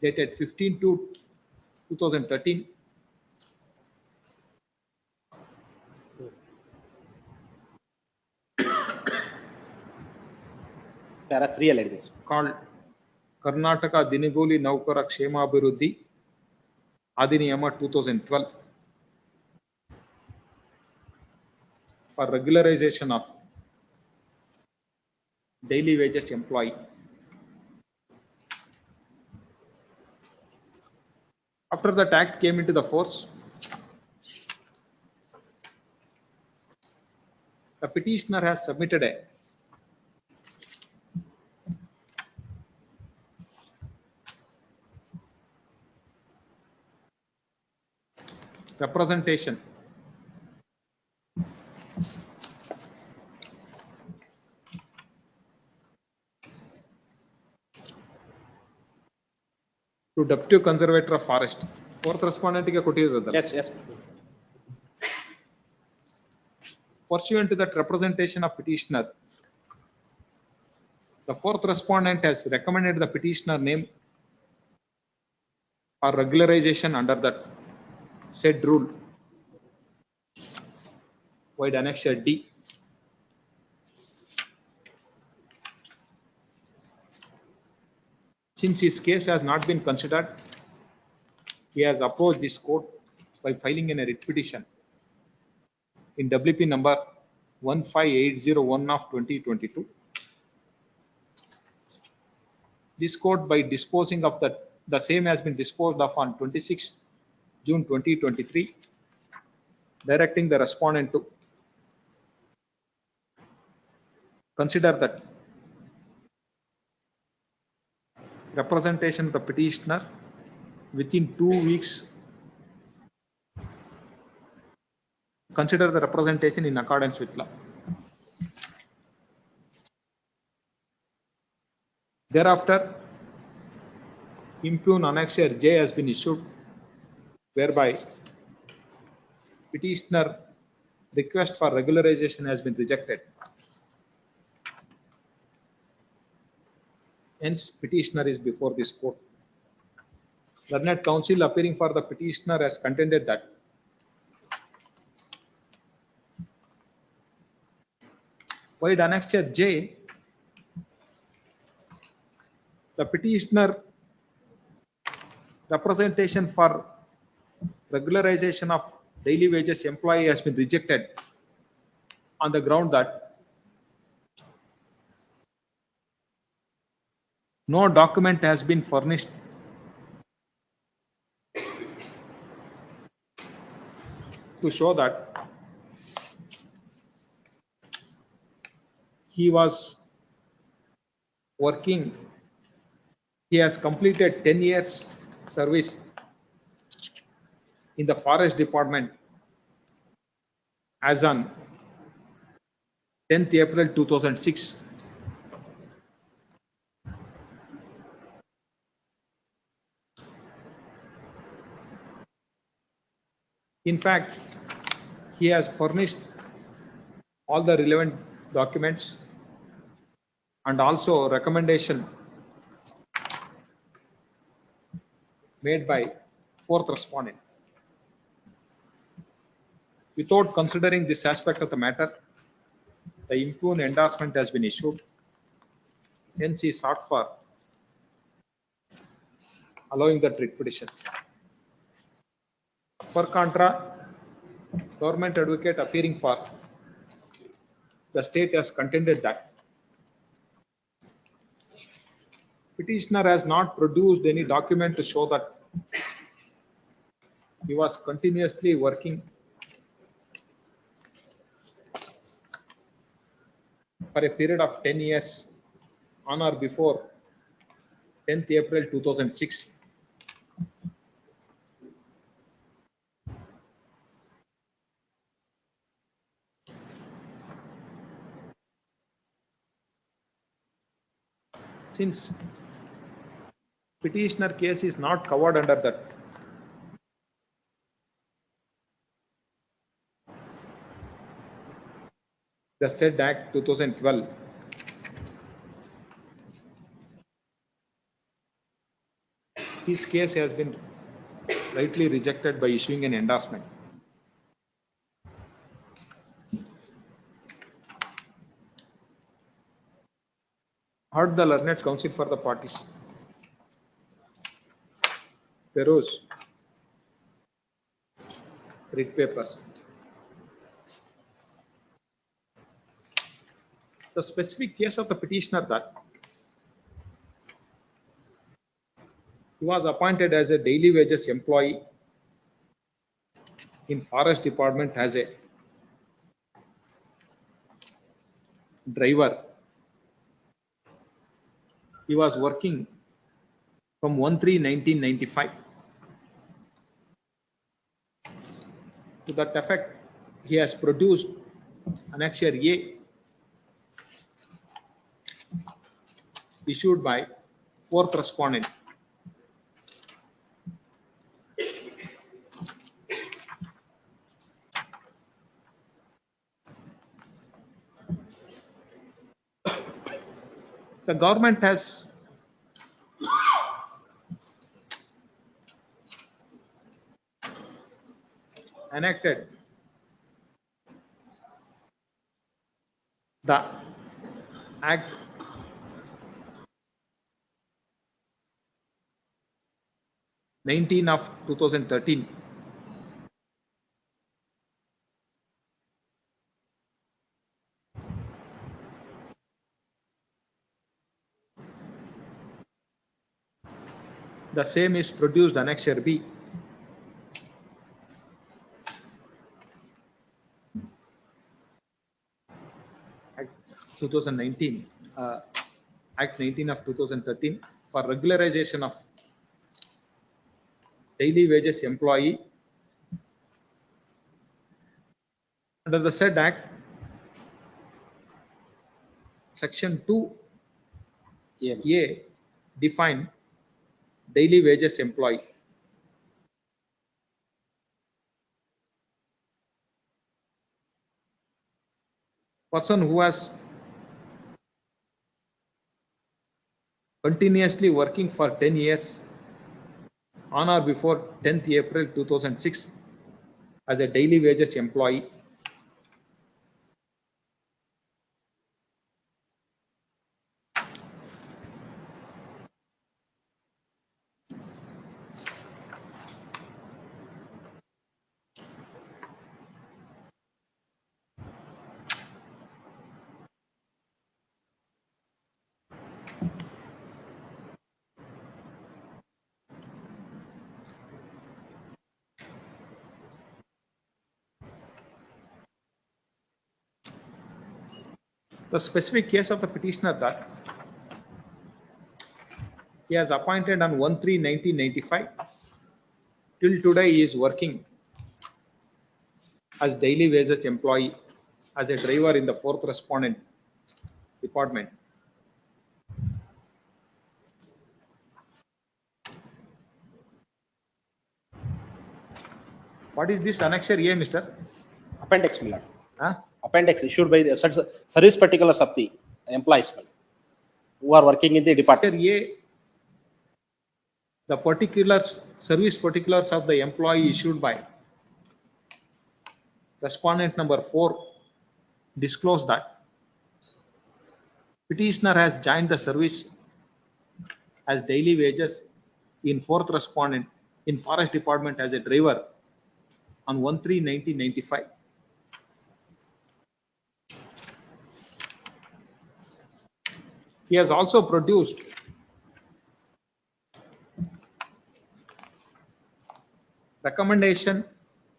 dated 15/2/2013 Para 3 ಅಲ್ಲಿ ಇದೆ called Karnataka Dinigoli Naukara Kshema Abhiruddhi Adhiniyama 2012 for regularization of daily wages employee. After that act came into the force, the petitioner has submitted a representation to Deputy Conservator of Forest. Fourth respondent ಗೆ ಕೊಟ್ಟಿರೋದಲ್ಲ. Yes. Pursuant to that representation of petitioner, the fourth respondent has recommended the petitioner name for regularization under that said rule. Void annexure D. Since his case has not been considered, he has approached this court by filing in a writ petition in WP number 15801 of 2022. This court, by disposing of the same has been disposed of on 26 June 2023, directing the respondent to consider that representation of the petitioner within 2 weeks, consider the representation in accordance with law. Thereafter, impugn annexure J has been issued, whereby petitioner request for regularization has been rejected. Hence, petitioner is before this court. Learned counsel appearing for the petitioner has contended that void annexure J, the petitioner representation for regularization of daily wages employee has been rejected on the ground that no document has been furnished to show that he was working, he has completed 10 years service in the forest department as on 10th April 2006. In fact, he has furnished all the relevant documents and also recommendation made by fourth respondent. Without considering this aspect of the matter, the impugn endorsement has been issued. Hence, he sought for allowing the writ petition. Per contra, government advocate appearing for the state has contended that petitioner has not produced any document to show that he was continuously working for a period of 10 years on or before 10th April 2006. Since petitioner case is not covered under that the said Act 2012, his case has been rightly rejected by issuing an endorsement. Heard the learned counsel for the parties. peruse writ papers. The specific case of the petitioner that he was appointed as a daily wages employee in forest department as a driver. He was working from 1/3/1995. To that effect, he has produced Annexure A issued by fourth respondent. The government has enacted the Act 19 of 2013. The same is produced Annexure B. Act 2019, Act 19 of 2013 for regularization of daily wages employee. Under the said Act, Section 2A define daily wages employee. Person who has continuously working for 10 years on or before 10th April 2006 as a daily wages employee. The specific case of the petitioner that he has appointed on 1/3/1995 till today he is working as daily wages employee as a driver in the fourth respondent department. What is this Annexure A, Mr.? Appendix, my lord. Huh? Appendix issued by the service particulars of the employees who are working in the department. A, the particulars, service particulars of the employee issued by respondent number 4 disclose that petitioner has joined the service as daily wages in fourth respondent in forest department as a driver on 1/3/1995. He has also produced recommendation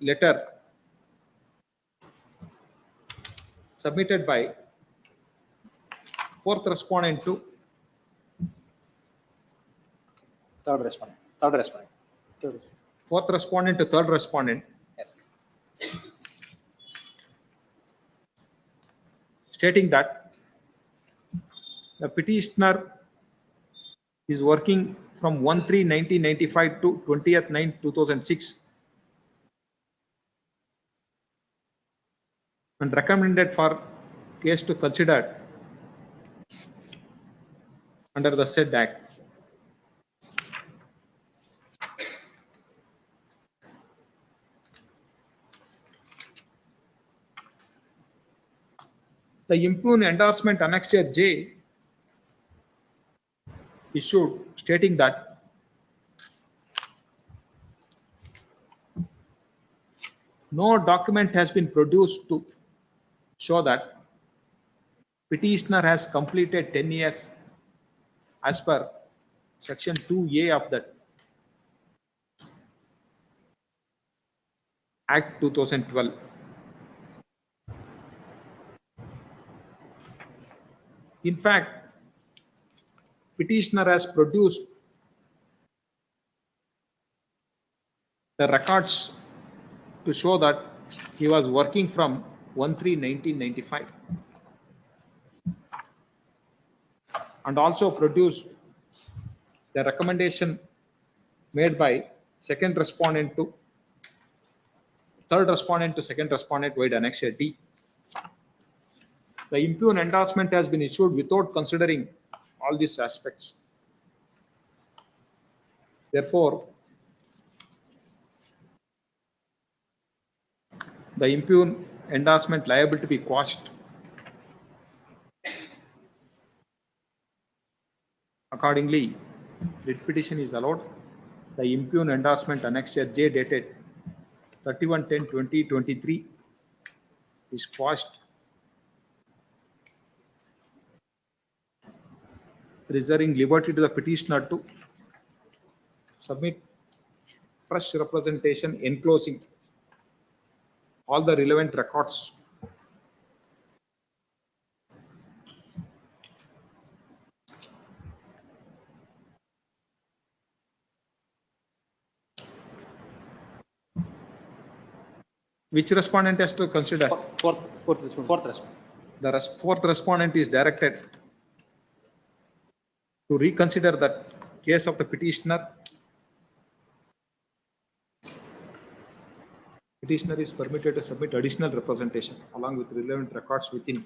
letter submitted by fourth respondent to Third respondent. fourth respondent to third respondent. Yes. Stating that the petitioner is working from 1/3/1995 to 20th/9/2006 and recommended for case to consider under the said Act. The impugned endorsement Annexure J issued stating that No document has been produced to show that petitioner has completed 10 years as per section 2A of that Act 2012. In fact, petitioner has produced the records to show that he was working from 1/3/1995 and also produced the recommendation made by second respondent to third respondent to second respondent vide annexure D. The impugn endorsement has been issued without considering all these aspects. Therefore, the impugn endorsement liable to be quashed. Accordingly, writ petition is allowed. The impugn endorsement annexure J dated 31/10/2023 is quashed, reserving liberty to the petitioner to submit fresh representation enclosing all the relevant records. Which respondent has to consider? Fourth respondent. The fourth respondent is directed to reconsider that case of the petitioner. Petitioner is permitted to submit additional representation along with relevant records within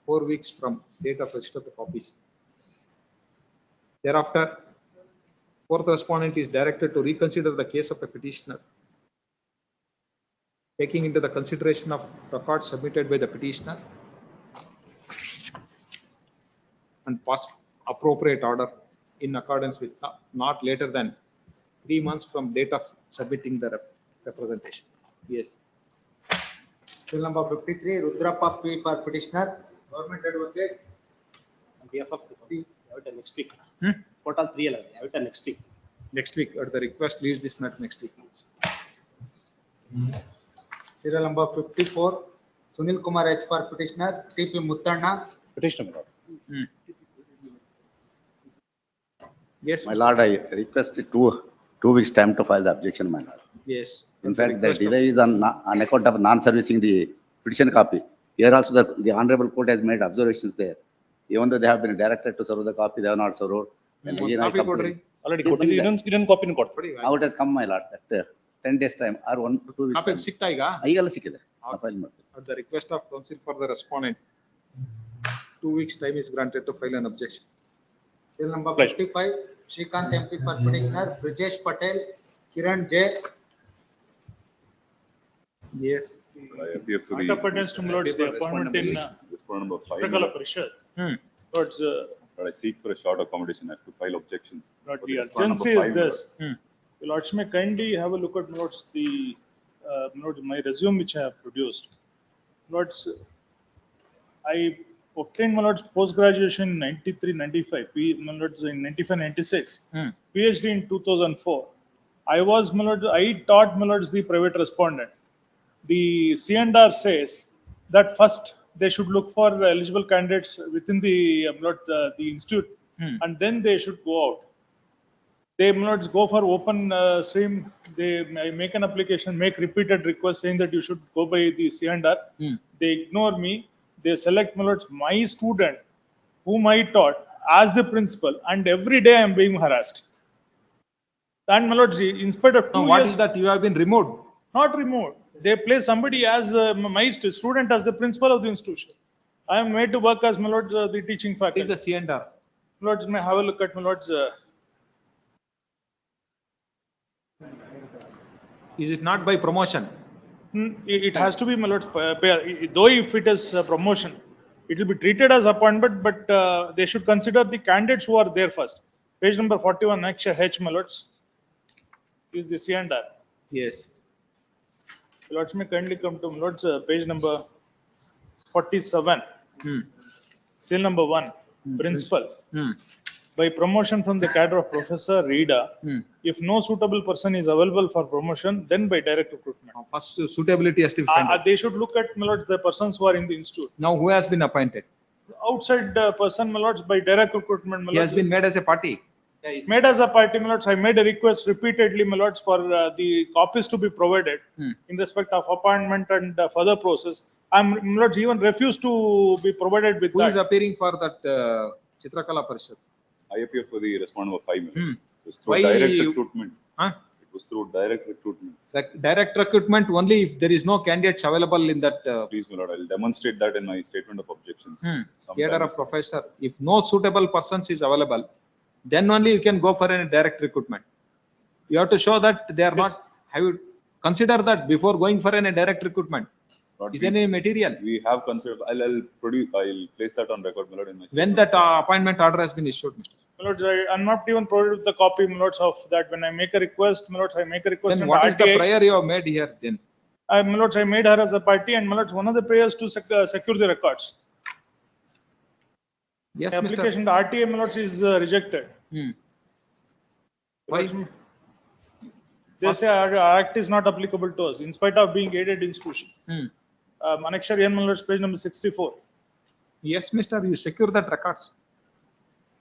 4 weeks from date of receipt of the copies. Thereafter, fourth respondent is directed to reconsider the case of the petitioner, taking into the consideration of records submitted by the petitioner and pass appropriate order in accordance with not later than 3 months from date of submitting the representation. Yes. Bill number 53, Rudrappa P for petitioner, government advocate. On behalf of the company, have it next week. Total 311, have it next week. Next week, at the request, leaves this matter next week. Serial number 54, Sunil Kumar H for petitioner, TP Muttanna. Petitioner. Yes. My lord, I request 2 weeks time to file the objection, my lord. Yes. In fact, the delay is on account of non-servicing the petition copy. Here also the honorable court has made observations there. Even though they have been directed to serve the copy, they have not served. And again, I complain. Already ಇದೊಂದು ಕಾಪಿನ ಕೊಟ್ಟು. How it has come, my lord, at 10 days time or 1 to 2 weeks. Copy ಸಿಗ್ತಾ ಈಗ? ಈಗೆಲ್ಲ ಸಿಕ್ಕಿದೆ. At the request of counsel for the respondent, 2 weeks time is granted to file an objection. Bill number 55, Shrikant MP for petitioner, Brijesh Patel, Kiran J. Yes. Matter pertains to Lord's the appointment in Sakala Parishad. Lord's, But I seek for a short accommodation. I have to file objections. Lord, the urgency is this. The Lords may kindly have a look at Lord's my resume which I have produced. Lords, I obtained my Lord's post-graduation in 93-95, my Lord's in 95-96, PhD in 2004. I taught my Lord's the private respondent. The C&R says that first they should look for eligible candidates within the institute, and then they should go out. They may not go for open stream. They make an application, make repeated requests saying that you should go by the C&R. They ignore me. They select my student, whom I taught, as the principal, and every day I am being harassed. And my lord, in spite of 2 Now, years, what is that you have been removed? Not removed. They place somebody as my student as the principal of the institution. I am made to work as my lord the teaching faculty. Is the C&R? Lords, may have a look at my lords. Is it not by promotion? It has to be my lords. Though if it is promotion, it will be treated as appointment, but they should consider the candidates who are there first. Page number 41, next H, my lords, is the C&R. Yes. Lords may kindly come to Lords, page number 47. Seal number 1, principal. By promotion from the cadre of Professor Reader, if no suitable person is available for promotion, then by direct recruitment. First suitability has to be found out. They should look at, my lords, the persons who are in the institute. Now who has been appointed? Outside person, my lords, by direct recruitment, my He lords. has been made as a party. Made as a party, my lords. I made a request repeatedly, my lords, for the copies to be provided in respect of appointment and further process. My lords, even refused to be provided with Who that. is appearing for that Chitrakala Parishad? I appear for the respondent of 5 minutes. It was through Why direct you- recruitment. Huh? It was through direct recruitment. Direct recruitment only if there is no candidates available in that. Please, my lord, I will demonstrate that in my statement of objections. Cadre Sometime. of professor. If no suitable persons is available, then only you can go for a direct recruitment. You have to show that they are not. Have you consider that before going for a direct recruitment? Lord, Is there any material? We have considered. I'll place that on record, my lord, in my. When that appointment order has been issued, Mr. My lords, I'm not even provided with the copy, my lords, of that. When I make a request, my lords, I make a request. Then and what is the RTI prayer you have made here then? My lords, I made her as a party, and my lords, one of the prayers to secure the records. Yes, The Mr. application, the RTA, my lords, is rejected. Why? They say our act is not applicable to us, in spite of being aided institution. Annexure N, my lords, page number 64. Yes, Mr. You secure that records.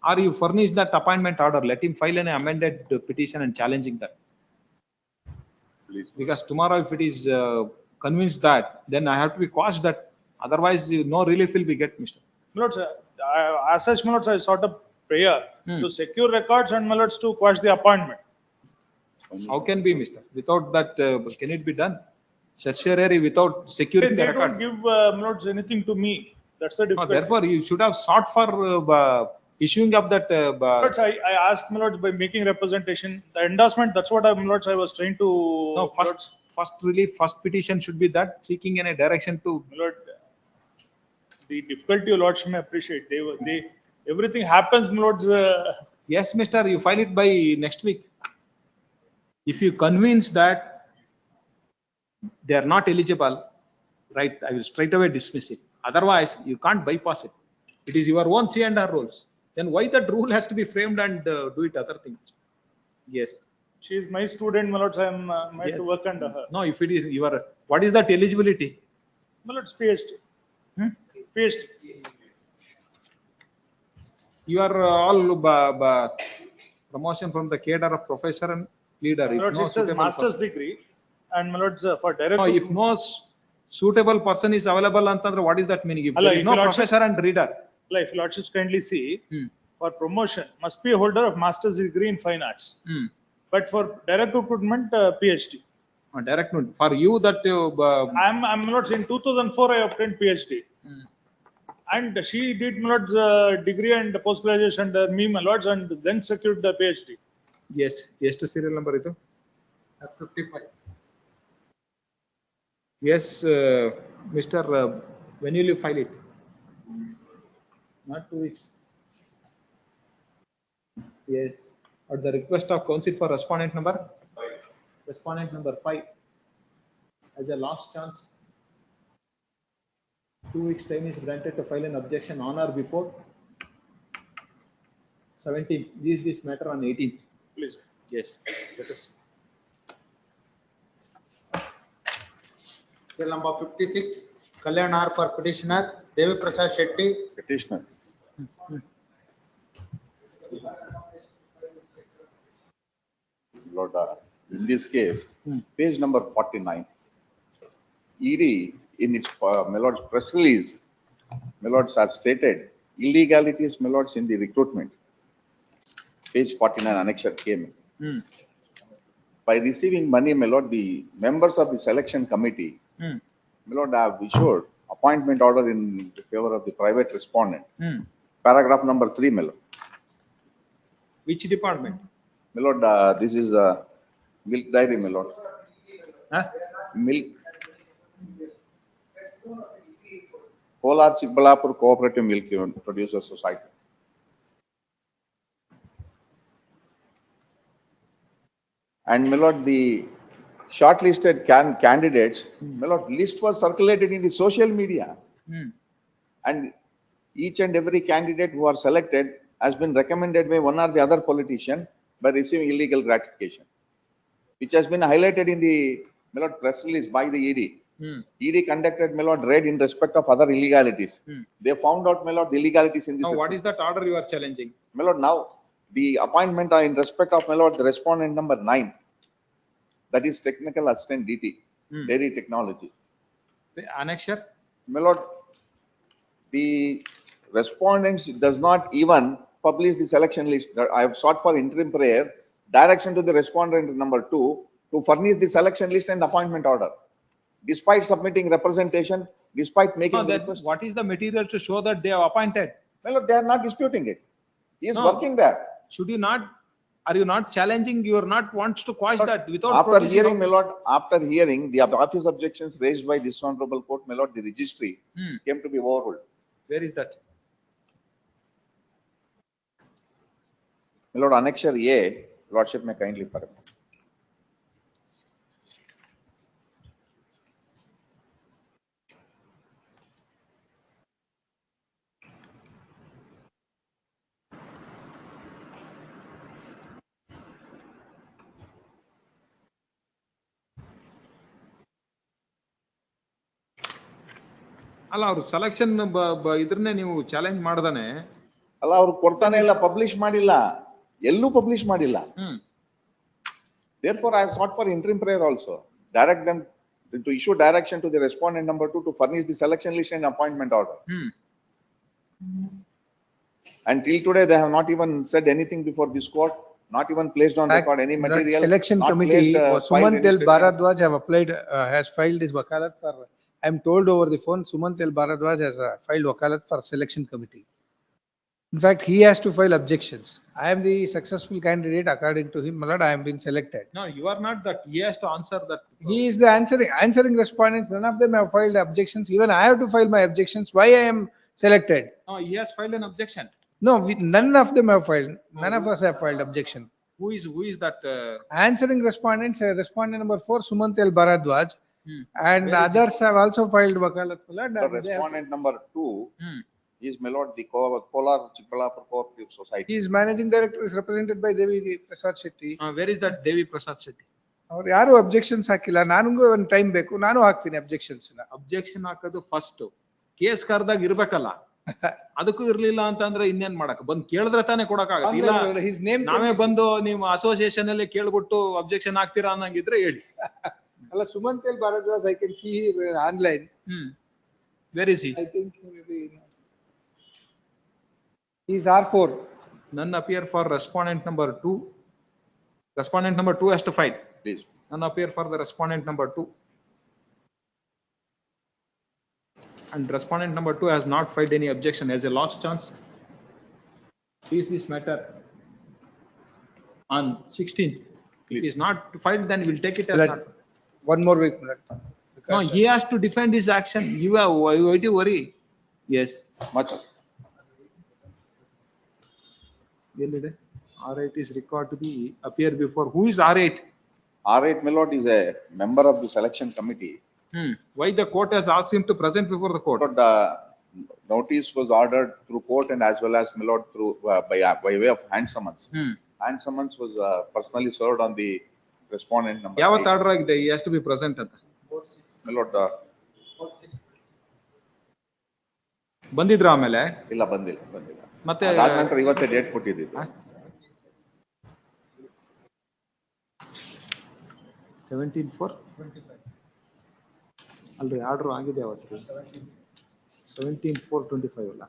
Or you furnish that appointment order. Let him file an amended petition and challenging that. Please. Because tomorrow, if it is convinced that, then I have to be quashed that. Otherwise, no relief will be get, Mr. My lords, as such, my lords, I sought a prayer to secure records and, my lords, to quash the appointment. How can be, Mr. Without that, can it be done? Certiorari without securing They the records. don't give, my lords, anything to me. That's the No, difficulty. therefore, you should have sought for issuing of that. Lords, I asked, my lords, by making representation, the endorsement, that's what, my lords, I was trying to. No, first relief, first petition should be that seeking any direction to. My lord, the difficulty your lords may appreciate. Everything happens, my lords. Yes, Mr. You file it by next week. If you convince that they are not eligible, right, I will straight away dismiss it. Otherwise, you can't bypass it. It is your own C&R rules. Then why that rule has to be framed and do it other things? Yes. She is my student, my lords. I am made Yes. to work under her. No, if it is your, what is that eligibility? My lords, PhD. PhD. You are all promotion from the cadre of professor and leader. My If lords, no it says suitable master's person- degree. And my lords, for direct. No, if no suitable person is available, antandre, what is that meaning? If Allah, there is if no your lordship- professor and reader. If lordships kindly see, for promotion, must be a holder of master's degree in fine arts. But for direct recruitment, PhD. Direct for you that I'm my lords, in 2004 I obtained PhD. And she did my lords degree and post graduation under me, my lords, and then secured the PhD. yes, ಎಷ್ಟು serial number ಇದು? 55. Yes, Mr. When will you file it? Not 2 weeks. Yes, at the request of counsel for respondent number? Respondent number 5. As a last chance, 2 weeks time is granted to file an objection on or before 17th. This matter on 18th. Please. Yes, let us. Cell number 56, Kalyan R for petitioner, Devi Prasad Shetty. Petitioner. Lord, in this case, page number 49, ED in its my lord's press release, my lords has stated illegalities, my lords, in the recruitment. Page 49 annexure came in. By receiving money, my lord, the members of the selection committee, my lord, have issued appointment order in favor of the private respondent. Paragraph number 3, my lord. Which department? My lord, this is milk dairy, my lord. Huh? Milk. Kolar Chikbalapur Cooperative Milk Producer Society. And my lord, the shortlisted candidates, my lord, list was circulated in the social media. And each and every candidate who are selected has been recommended by one or the other politician by receiving illegal gratification, which has been highlighted in the, my lord, press release by the ED. ED conducted, my lord, raid in respect of other illegalities. They found out, my lord, the illegalities in this. Now, what is that order you are challenging? My lord, now the appointment in respect of, my lord, the respondent number 9, that is technical assistant DT, dairy technology. The annexure? My lord, the respondents does not even publish the selection list. I have sought for interim prayer, direction to the respondent number 2 to furnish the selection list and appointment order. Despite submitting representation, despite making No, that, what is the material to show that they have appointed? Well, they are not disputing it. He is No. working there. Should you not, are you not challenging, you are not wants to quash that without After producing hearing, of- my lord, after hearing the office objections raised by this honorable court, my lord, the registry came to be overruled. Where is that? My lord, annexure A, lordship may kindly permit. ಅಲ್ಲ ಅವರು selection ಇದ್ರನ್ನೇ ನೀವು challenge ಮಾಡ್ದಾನೆ ಅಲ್ಲ ಅವ್ರು ಕೊಡ್ತಾನೆ ಇಲ್ಲ, publish ಮಾಡಿಲ್ಲ, ಎಲ್ಲೂ publish ಮಾಡಿಲ್ಲ. Therefore, I have sought for interim prayer also. Direct them to issue direction to the respondent number 2 to furnish the selection list and appointment order. And till today, they have not even said anything before this court, not even placed on record any material. Selection not committee, placed, Sumant filed El Bharadwaj have applied, has filed his wakalat for, I am told over the phone, Sumant El Bharadwaj has filed wakalat for selection committee. In fact, he has to file objections. I am the successful candidate according to him, my lord, I am being selected. No, you are not that. He has to answer that. He is the answering respondents. None of them have filed objections. Even I have to file my objections. Why I am selected? No, he has filed an objection. No, none of them have filed. None of us have filed objection. Who is that? Answering respondents, respondent number 4, Sumant El Bharadwaj, and Where is others have also filed wakalat. The respondent number 2 is my lord, the Kolar Chikbalapur Cooperative Society. He is managing director, is represented by Devi Prasad Shetty. Where is that Devi Prasad Shetty? ಅವ್ರು ಯಾರು objections ಹಾಕಿಲ್ಲ, ನನಗೂ ಒಂದು time ಬೇಕು, ನಾನು ಹಾಕ್ತೀನಿ objections. Objection ಹಾಕೋದು first, case ಕರ್ದಾಗ ಇರ್ಬೇಕಲ್ಲ, ಅದಕ್ಕೂ ಇರ್ಲಿಲ್ಲ ಅಂತಂದ್ರೆ ಇನ್ನೇನ್ ಮಾಡಕ್, ಬಂದ್ ಕೇಳಿದ್ರೆ ತಾನೇ ಕೊಡಕ್ಕಾಗತ್ತೆ. ಇಲ್ಲ ನಾವೇ ಬಂದು ನೀವು ಅಸೋಸಿಯೇಷನ್ ಅಲ್ಲಿ ಕೇಳ್ಬಿಟ್ಟು ಅಬ್ಜೆಕ್ಷನ್ ಹಾಕ್ತೀರಾ ಅನ್ನಂಗಿದ್ರೆ ಹೇಳಿ. ಅಲ್ಲ, Sumanth L Bharadwaj, I can see online. Where is he? I think maybe he is R4. None appear for respondent number 2. Respondent number 2 has to file. Please. None appear for the respondent number 2. And respondent number 2 has not filed any objection, has a last chance. Is this matter on 16th? If it is not filed, then we'll take it as not. One more week. No, he has to defend his action. You are, why do you worry? Yes. Much. R8 is required to be appear before. Who is R8? R8, my lord, is a member of the selection committee. Why the court has asked him to present before the court? But notice was ordered through court and as well as my lord through by way of hand summons. Hand summons was personally served on the respondent number. ಯಾವತ್ತು order ಆಗಿದೆ? He has to be present ಅಂತ. My lord, ಬಂದಿದ್ರ ಆಮೇಲೆ? ಇಲ್ಲ, ಬಂದಿಲ್ಲ. ಮತ್ತೆ ಅದಾದ ನಂತರ ಇವತ್ತೇ ಡೇಟ್ ಕೊಟ್ಟಿದ್ದೀವಿ. 17/4 ಅಲ್ರಿ, ಆರ್ಡರ್ ಆಗಿದೆ ಅವತ್ತು. 17/4/25 ಅಲ್ಲ?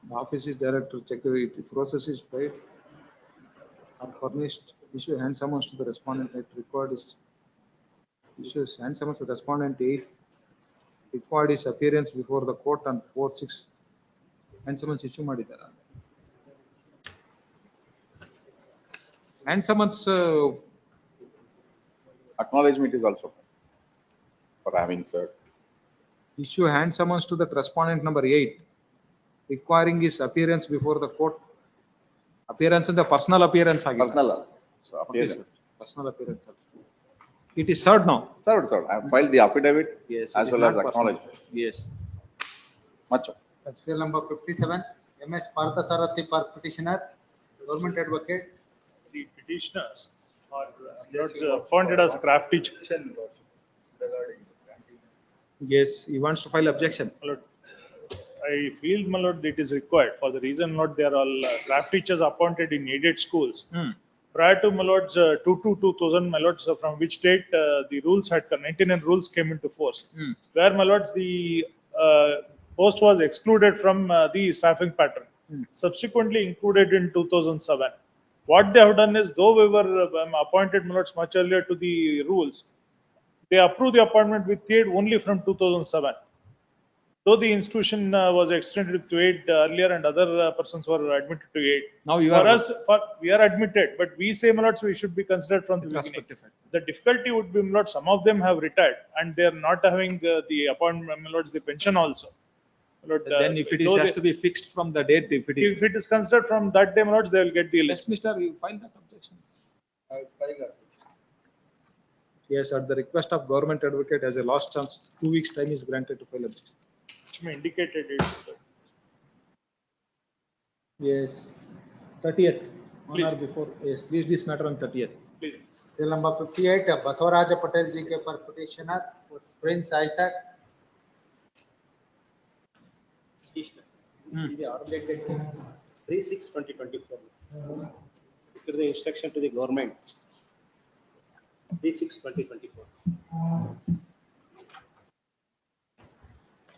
The office is director check the process is paid or furnished, issue hand summons to the respondent. It required is issues hand summons to the respondent 8. Required is appearance before the court on 4/6. Hand summons issue ಮಾಡಿದಾರ. Hand summons Acknowledgement is also for having served. Issue hand summons to the respondent number 8, requiring his appearance before the court. Appearance in the personal appearance. Personal. So Okay, appearance. sir. Personal appearance. It is served now. Served. I have filed the affidavit Yes. as it is well as not personal. acknowledgement. Yes. Much. Serial number 57, MS Parthasarathi for petitioner, government advocate. The petitioners are appointed as craft teacher. Yes, he wants to file objection. My lord, I feel, my lord, it is required for the reason, my lord, they are all craft teachers appointed in aided schools. Prior to, my lords, 2000, my lords, from which date the rules had, 99 rules came into force. Where, my lords, the post was excluded from the staffing pattern. Subsequently included in 2007. What they have done is, though we were appointed, my lords, much earlier to the rules, they approved the appointment with aid only from 2007. Though the institution was extended to aid earlier and other persons were admitted to aid. Now you for are us, we are admitted, but we say, my lords, we should be considered from the beginning. The difficulty would be, my lords, some of them have retired and they are not having the appointment, my lords, the pension also. My lord, Then if it is has to be fixed from the date, if it is considered from that day, my lords, they will get the list. Yes, Mr. You file that objection. Yes, at the request of government advocate as a last chance, 2 weeks time is granted to file objection. Indicated it. Yes, 30th, 1 hour Please. before. Yes, please this matter on 30th. Please. Serial number 58, Basavaraja Patel GK for petitioner, Prince Isaac. The order dated 3/6/2024. Give the instruction to the government. 3/6/2024.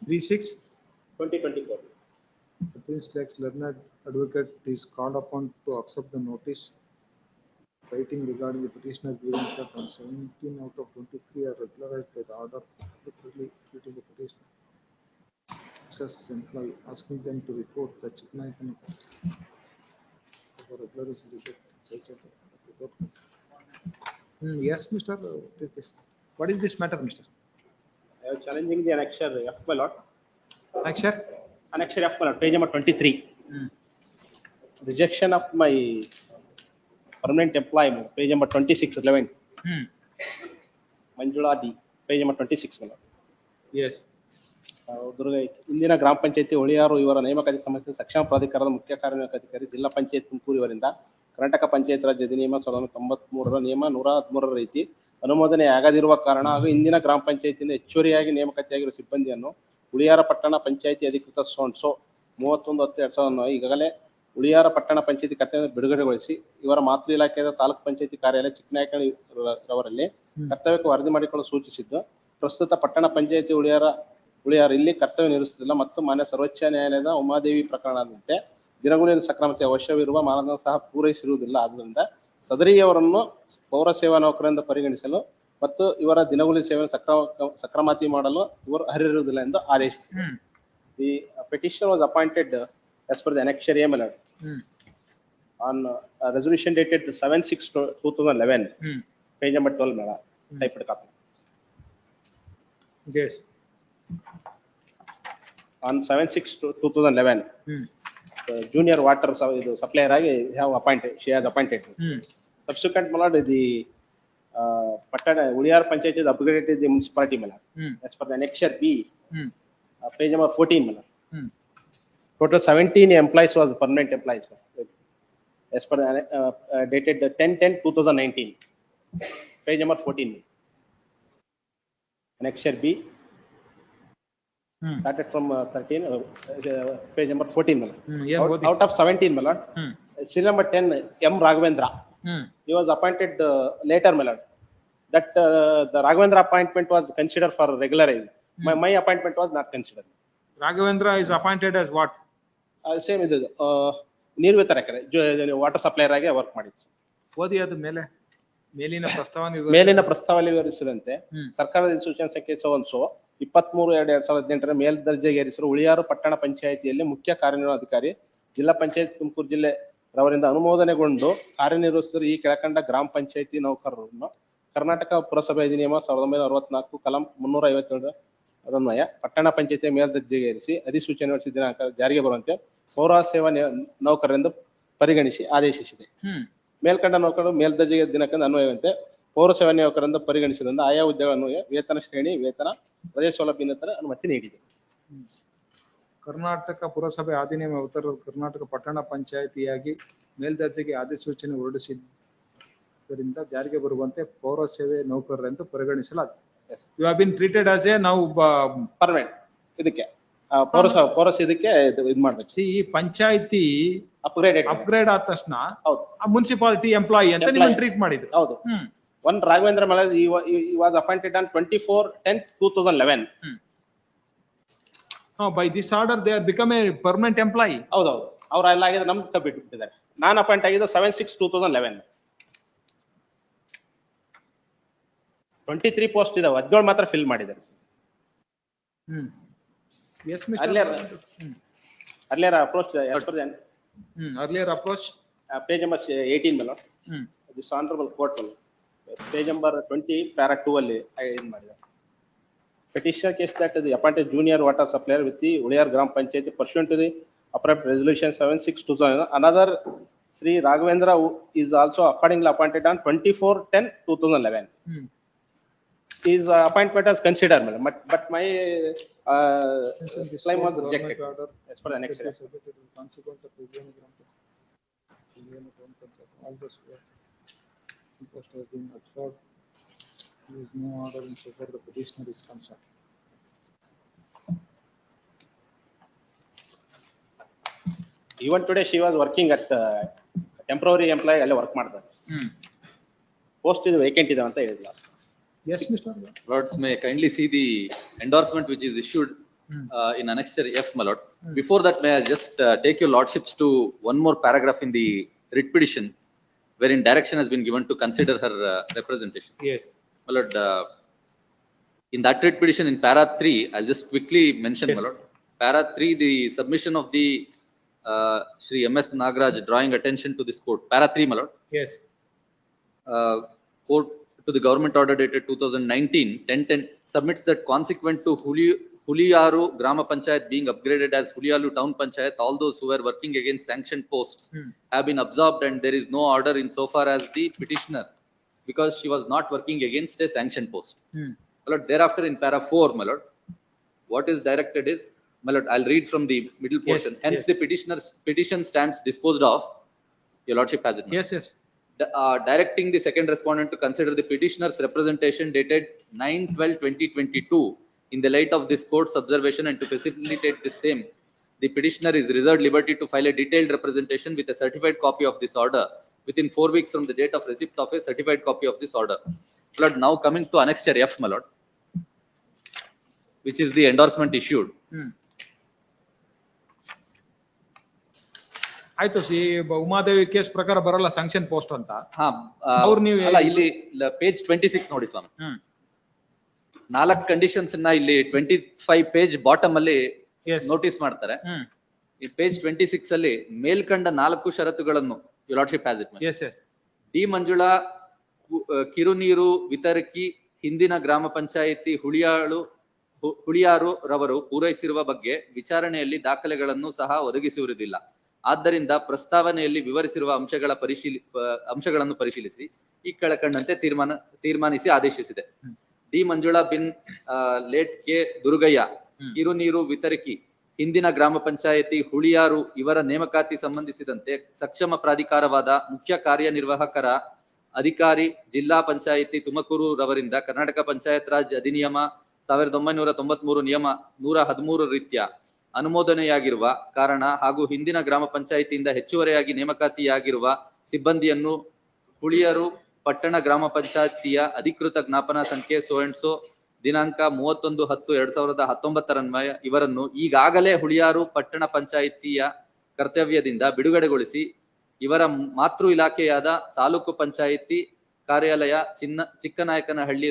3/6/2024. The Prince Lex Learned Advocate is called upon to accept the notice writing regarding the petitioner grievance that on 17 out of 23 are regularized by the order literally treating the petitioner. Access employee asking them to report the CH-9 for regularization without. Yes, Mr. What is this? What is this matter, Mr.? I am challenging the annexure F, my lord. Annexure? Annexure F, my lord, page number 23. Rejection of my permanent employee, page number 2611. Manjula D, page number 26, my lord. Yes. ಇಂದಿನ ಗ್ರಾಮ ಪಂಚಾಯತಿ ಉಳಿಯಾರು ಇವರ ನೇಮಕಾತಿ ಸಮಸ್ಯೆ ಸಕ್ಷಮ ಪ್ರಾಧಿಕಾರದ ಮುಖ್ಯ ಕಾರ್ಯನಿರ್ವಾಹಕಾಧಿಕಾರಿ ಜಿಲ್ಲಾ ಪಂಚಾಯತ್ ತುಮಕೂರು ಇವರಿಂದ ಕರ್ನಾಟಕ ಪಂಚಾಯತ್ ರಾಜ್ ಅಧಿನಿಯಮ 1993ರ ನಿಯಮ 113ರ ರೀತಿ ಅನುಮೋದನೆ ಆಗದಿರುವ ಕಾರಣ ಹಾಗೂ ಇಂದಿನ ಗ್ರಾಮ ಪಂಚಾಯತಿಯಿಂದ ಹೆಚ್ಚುವರಿಯಾಗಿ ನೇಮಕಾತಿಯಾಗಿರುವ ಸಿಬ್ಬಂದಿಯನ್ನು ಉಳಿಯಾರ ಪಟ್ಟಣ ಪಂಚಾಯತಿ ಅಧಿಕೃತ ಸೋನ್ಸೋ 31/10/2001 ಈಗಾಗಲೇ ಉಳಿಯಾರ ಪಟ್ಟಣ ಪಂಚಾಯತಿ ಕರ್ತವ್ಯ ಬಿಡುಗಡೆಗೊಳಿಸಿ ಇವರ ಮಾತೃ ಇಲಾಖೆಯ ತಾಲೂಕು ಪಂಚಾಯತಿ ಕಾರ್ಯಾಲಯ ಚಿಕ್ಕನಾಯಕನಹಳ್ಳಿ ರವರಲ್ಲಿ ಕರ್ತವ್ಯಕ್ಕೆ ವರದಿ ಮಾಡಿಕೊಳ್ಳಲು ಸೂಚಿಸಿದ್ದು ಪ್ರಸ್ತುತ ಪಟ್ಟಣ ಪಂಚಾಯತಿ ಉಳಿಯಾರು ಇಲ್ಲಿ ಕರ್ತವ್ಯ ನಿರ್ವಹಿಸುತ್ತಿಲ್ಲ ಮತ್ತು ಮಾನ್ಯ ಸರ್ವೋಚ್ಚ ನ್ಯಾಯಾಲಯದ ಉಮಾದೇವಿ ಪ್ರಕರಣದಂತೆ ದಿನಗೂಲಿಯ ಸಕ್ರಮತೆ ಅವಶ್ಯವಿರುವ ಮಾನದಂಡ ಸಹ ಪೂರೈಸಿರುವುದಿಲ್ಲ. ಆದ್ದರಿಂದ ಸದರಿಯವರನ್ನು ಪೌರ ಸೇವಾ ನೌಕರರಿಂದ ಪರಿಗಣಿಸಲು ಮತ್ತು ಇವರ ದಿನಗೂಲಿ ಸೇವೆಯನ್ನು ಸಕ್ರಮಾತಿ ಮಾಡಲು ಇವರು ಅರ್ಹರಿರುವುದಿಲ್ಲ ಎಂದು ಆದೇಶಿಸಿದರು. The petitioner was appointed as per the annexure A, my lord, on resolution dated 7/6/2011, page number 12, my lord, typed copy. Yes. On 7/6/2011, junior water supplier agi have appointed. She has appointed. Subsequent, my lord, the Patana Udiyar Panchayat is upgraded the municipality, my lord. As per the annexure B, page number 14, my lord. Total 17 employees was permanent employees. As per the dated 10/10/2019, page number 14. Annexure B. Started from 13, page number 14, my lord. Out of 17, my lord, serial number 10, M. Raghavendra. He was appointed later, my lord. That the Raghavendra appointment was considered for regularized. My appointment was not considered. Raghavendra is appointed as what? Same ಇದು ನೀರು ವಿತರಕರೇ water supplier ಆಗಿ work ಮಾಡಿದ್ರು. ಓದಿ ಅದು ಮೇಲಿನ ಪ್ರಸ್ತಾವನೆ ವಿವರಿಸಿದಂತೆ ಸರ್ಕಾರದ ಸೂಚನಾ ಸಂಖ್ಯೆ 23/2/2018 ಮೇಲ್ದರ್ಜೆಗೇರಿಸಿರುವ ಉಳಿಯಾರು ಪಟ್ಟಣ ಪಂಚಾಯಿತಿಯಲ್ಲಿ ಮುಖ್ಯ ಕಾರ್ಯನಿರ್ವಹಣಾಧಿಕಾರಿ ಜಿಲ್ಲಾ ಪಂಚಾಯತ್ ತುಮಕೂರು ಜಿಲ್ಲೆ ರವರಿಂದ ಅನುಮೋದನೆಗೊಂಡು ಕಾರ್ಯನಿರ್ವಹಿಸಿದ ಈ ಕೆಳಕಂಡ ಗ್ರಾಮ ಪಂಚಾಯಿತಿ ನೌಕರರನ್ನು ಕರ್ನಾಟಕ ಪುರಸಭೆ ಅಧಿನಿಯಮ 1964 ಕಲಂ 357 ಅದನ್ವಯ ಪಟ್ಟಣ ಪಂಚಾಯತಿ ಮೇಲ್ದರ್ಜೆಗೇರಿಸಿ ಅಧಿಸೂಚನೆ ಹೊರಡಿಸಿದ ದಿನಾಂಕ ಜಾರಿಗೆ ಬರುವಂತೆ ಪೌರ ಸೇವಾ ನೌಕರರೆಂದು ಪರಿಗಣಿಸಿ ಆದೇಶಿಸಿದೆ. ಮೇಲ್ಕಂಡ ನೌಕರರು ಮೇಲ್ದರ್ಜೆಗೆ ದಿನಾಂಕದ ಅನ್ವಯವಂತೆ ಪೌರ ಸೇವಾ ನೌಕರರೆಂದು ಪರಿಗಣಿಸಿದ್ರಿಂದ ಆಯಾ ಹುದ್ದೆಗಳ ಅನ್ವಯ ವೇತನ ಶ್ರೇಣಿ, ವೇತನ, ರಜೆ ಸೌಲಭ್ಯ ಅನುಮತಿ ನೀಡಿದೆ. ಕರ್ನಾಟಕ ಪುರಸಭೆ ಅಧಿನಿಯಮ ಉತ್ತರ ಕರ್ನಾಟಕ ಪಟ್ಟಣ ಪಂಚಾಯಿತಿಯಾಗಿ ಮೇಲ್ದರ್ಜೆಗೆ ಅಧಿಸೂಚನೆ ಹೊರಡಿಸಿದ್ದರಿಂದ ಜಾರಿಗೆ ಬರುವಂತೆ ಪೌರ ಸೇವೆ ನೌಕರರೆಂದು ಪರಿಗಣಿಸಲಾಗಿದೆ. You have been treated as a ನಾವು ಪರ್ಮನೆಂಟ್ ಇದಕ್ಕೆ ಪೌರ ಇದಕ್ಕೆ ಇದು ಮಾಡ್ಬೇಕು. ಈ ಪಂಚಾಯಿತಿ ಅಪ್ಗ್ರೇಡ್ ಆದ ತಕ್ಷಣ ಮುನ್ಸಿಪಾಲಿಟಿ ಎಂಪ್ಲಾಯಿ ಅಂತ ನೀವು ಟ್ರೀಟ್ ಮಾಡಿದ್ರು. ಹೌದು. One Raghavendra Malar he was appointed on 24/10/2011. By this order they are become a permanent employee. ಹೌದೌದು, ಅವ್ರು ಎಲ್ಲ ಆಗಿದ್ರೆ ನಮ್ಗೆ ಬಿಟ್ಟಿದ್ದಾರೆ. ನಾನು ಅಪಾಯಿಂಟ್ ಆಗಿದ್ದು 7/6/2011. 23 ಪೋಸ್ಟ್ ಇದಾವೆ, 17 ಮಾತ್ರ ಫಿಲ್ ಮಾಡಿದ್ದಾರೆ. Yes, Mr. Earlier approach as per the earlier approach page number 18 ಮೇಲೆ this honorable court page number 20 para 2 ಅಲ್ಲಿ ಇದು ಮಾಡಿದ್ದಾರೆ. Petitioner case that the appointed junior water supplier with the Uliyar Gram Panchayati pursuant to the approved resolution 76/2000. Another Sri Raghavendra is also accordingly appointed on 24/10/2011. His appointment was considered, but my claim was rejected as per the next consequent of all this post has been absorbed. There is no order in so far the petitioner is concerned. Even today she was working at temporary employee alle work ಮಾಡ್ತಾರೆ. Post is vacant ಇದೆ ಅಂತ ಹೇಳಿದ್ರು last. Yes, Mr. Lords, may kindly see the endorsement which is issued in annexure F, my lord. Before that, may I just take your lordships to one more paragraph in the writ petition, wherein direction has been given to consider her representation. Yes. My lord, in that writ petition in para 3, I'll just quickly mention, my lord. Para 3, the submission of the Shri M.S. Nagaraj drawing attention to this court. Para 3, my lord. Yes. Court to the government order dated 2019, 1010 submits that consequent to Huliyaru Grama Panchayat being upgraded as Huliyalu Town Panchayat, all those who were working against sanctioned posts have been absorbed and there is no order in so far as the petitioner, because she was not working against a sanctioned post. My lord, thereafter in para 4, my lord, what is directed is, my lord, I'll read from the middle portion. Hence the petitioner's petition stands disposed of. Your lordship has it. Yes, yes. Directing the second respondent to consider the petitioner's representation dated 9/12/2022 in the light of this court's observation, and to facilitate the same, the petitioner is reserved liberty to file a detailed representation with a certified copy of this order within 4 weeks from the date of receipt of a certified copy of this order. Lord, now coming to annexure F, my lord, which is the endorsement issued. ಆಯ್ತು C Umadevi case ಪ್ರಕಾರ ಬರಲ್ಲ sanction post ಅಂತ. ಅವ್ರು ನೀವು ಅಲ್ಲ ಇಲ್ಲಿ page 26 ನೋಡಿ ಸ್ವಾಮಿ. 4 conditions ನ ಇಲ್ಲಿ 25 ಪೇಜ್ ಬಾಟಮ್ ಅಲ್ಲಿ ನೋಟಿಸ್ ಮಾಡ್ತಾರೆ. ಈ ಪೇಜ್ 26 ಅಲ್ಲಿ ಮೇಲ್ಕಂಡ 4 ಷರತ್ತುಗಳನ್ನು your lordship has it. Yes yes. D Manjula ಕಿರುನೀರು ವಿತರಕಿ ಹಿಂದಿನ ಗ್ರಾಮ ಪಂಚಾಯಿತಿ ಹುಳಿಯಾರು ರವರು ಪೂರೈಸಿರುವ ಬಗ್ಗೆ ವಿಚಾರಣೆಯಲ್ಲಿ ದಾಖಲೆಗಳನ್ನು ಸಹ ಒದಗಿಸಿರುವುದಿಲ್ಲ. ಆದ್ದರಿಂದ ಪ್ರಸ್ತಾವನೆಯಲ್ಲಿ ವಿವರಿಸಿರುವ ಅಂಶಗಳನ್ನು ಪರಿಶೀಲಿಸಿ ಈ ಕೆಳಕಂಡಂತೆ ತೀರ್ಮಾನಿಸಿ ಆದೇಶಿಸಿದೆ. ಡಿ ಮಂಜುಳಾ ಬಿನ್ ಲೇಟ್ ಕೆ ದುರ್ಗಯ್ಯ ಕಿರುನೀರು ವಿತರಕಿ ಹಿಂದಿನ ಗ್ರಾಮ ಪಂಚಾಯಿತಿ ಹುಳಿಯಾರು ಇವರ ನೇಮಕಾತಿ ಸಂಬಂಧಿಸಿದಂತೆ ಸಕ್ಷಮ ಪ್ರಾಧಿಕಾರವಾದ ಮುಖ್ಯ ಕಾರ್ಯನಿರ್ವಾಹಕರ ಅಧಿಕಾರಿ ಜಿಲ್ಲಾ ಪಂಚಾಯಿತಿ ತುಮಕೂರು ರವರಿಂದ ಕರ್ನಾಟಕ ಪಂಚಾಯತ್ ರಾಜ್ ಅಧಿನಿಯಮ 1993 ನಿಯಮ 113 ರೀತ್ಯ ಅನುಮೋದನೆಯಾಗಿರುವ ಕಾರಣ ಹಾಗೂ ಹಿಂದಿನ ಗ್ರಾಮ ಪಂಚಾಯಿತಿಯಿಂದ ಹೆಚ್ಚುವರಿಯಾಗಿ ನೇಮಕಾತಿಯಾಗಿರುವ ಸಿಬ್ಬಂದಿಯನ್ನು ಹುಳಿಯರು ಪಟ್ಟಣ ಗ್ರಾಮ ಪಂಚಾಯಿತಿಯ ಅಧಿಕೃತ ಜ್ಞಾಪನಾ ಸಂಖ್ಯೆ ಸೋ ದಿನಾಂಕ 31/10/2019 ಇವರನ್ನು ಈಗಾಗಲೇ ಹುಳಿಯಾರು ಪಟ್ಟಣ ಪಂಚಾಯಿತಿಯ ಕರ್ತವ್ಯದಿಂದ ಬಿಡುಗಡೆಗೊಳಿಸಿ ಇವರ ಮಾತೃ ಇಲಾಖೆಯಾದ ತಾಲೂಕು ಪಂಚಾಯಿತಿ ಕಾರ್ಯಾಲಯ ಚಿಕ್ಕನಾಯಕನಹಳ್ಳಿ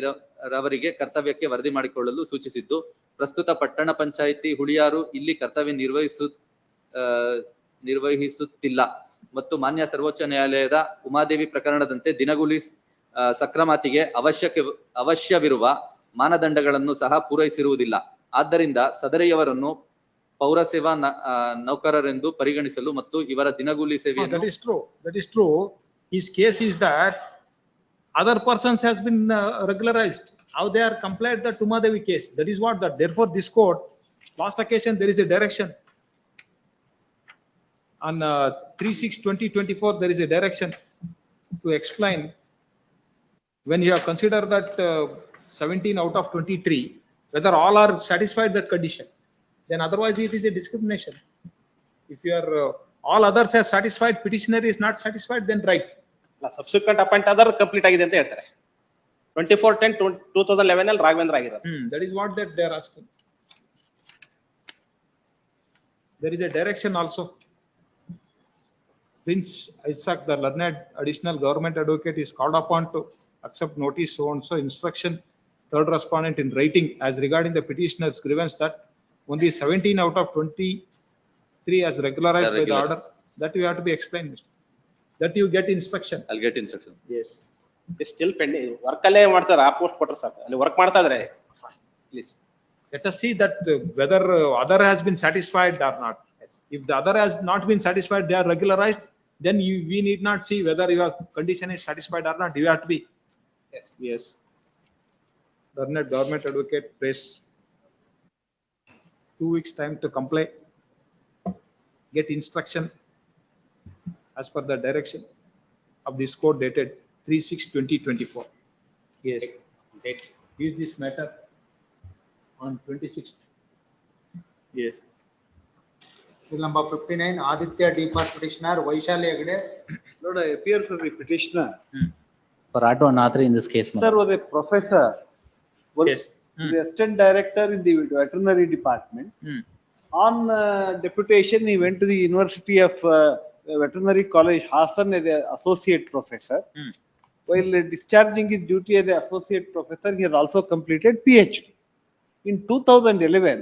ರವರಿಗೆ ಕರ್ತವ್ಯಕ್ಕೆ ವರದಿ ಮಾಡಿಕೊಳ್ಳಲು ಸೂಚಿಸಿದ್ದು, ಪ್ರಸ್ತುತ ಪಟ್ಟಣ ಪಂಚಾಯಿತಿ ಹುಳಿಯಾರು ಇಲ್ಲಿ ಕರ್ತವ್ಯ ನಿರ್ವಹಿಸುತ್ತಿಲ್ಲ ಮತ್ತು ಮಾನ್ಯ ಸರ್ವೋಚ್ಚ ನ್ಯಾಯಾಲಯದ ಉಮಾದೇವಿ ಪ್ರಕರಣದಂತೆ ದಿನಗೂಲಿ ಸಕ್ರಮತೆಗೆ ಅವಶ್ಯವಿರುವ ಮಾನದಂಡಗಳನ್ನು ಸಹ ಪೂರೈಸಿರುವುದಿಲ್ಲ. ಆದ್ದರಿಂದ ಸದರಿಯವರನ್ನು ಪೌರಸೇವಾ ನೌಕರರೆಂದು ಪರಿಗಣಿಸಲು ಮತ್ತು ಇವರ ದಿನಗೂಲಿ ಸೇವೆಯನ್ನು that is true. His case is that other persons has been regularized. How they are complied the Tumadevi case. That is what that. Therefore, this court, last occasion there is a direction on 3/6/2024. There is a direction to explain when you have considered that 17 out of 23 whether all are satisfied that condition. Then otherwise it is a discrimination. If you are all others are satisfied, petitioner is not satisfied, then right. Subsequent appoint other complete agide anta ಹೇಳ್ತಾರೆ. 24/10/2011 ಅಲ್ಲಿ ರಾಘವೇಂದ್ರ ಆಗಿರೋದು. That is what that they are asking. There is a direction also. Prince Isaac, the learned additional government advocate, is called upon to accept notice so and so instruction, third respondent in writing as regarding the petitioner's grievance that only 17 out of 23 as regularized by the order. That you have to be explained. That you get instruction. I'll get instruction. Yes. Still pending. Work ಅಲ್ಲೇ ಮಾಡ್ತಾರೆ, ಆ post ಕೊಟ್ಟರೆ ಸಾಕು. ಅಲ್ಲಿ work ಮಾಡ್ತಾ ಇದ್ರೆ please. Let us see that whether other has been satisfied or not. Yes. If the other has not been satisfied, they are regularized, then we need not see whether your condition is satisfied or not. You have to be. Yes. Yes. Learned government advocate press 2 weeks time to comply. Get instruction as per the direction of this court dated 3/6/2024. Yes. Date. Is this matter on 26th? Yes. Seal number 59, Aditya D for petitioner, Vaishali Agde. Lord, I appear for the petitioner. For auto and author in this case. Sir was a professor. Yes. The assistant director in the veterinary department. On deputation, he went to the University of Veterinary College, Hassan, as an associate professor. While discharging his duty as an associate professor, he has also completed PhD. In 2011,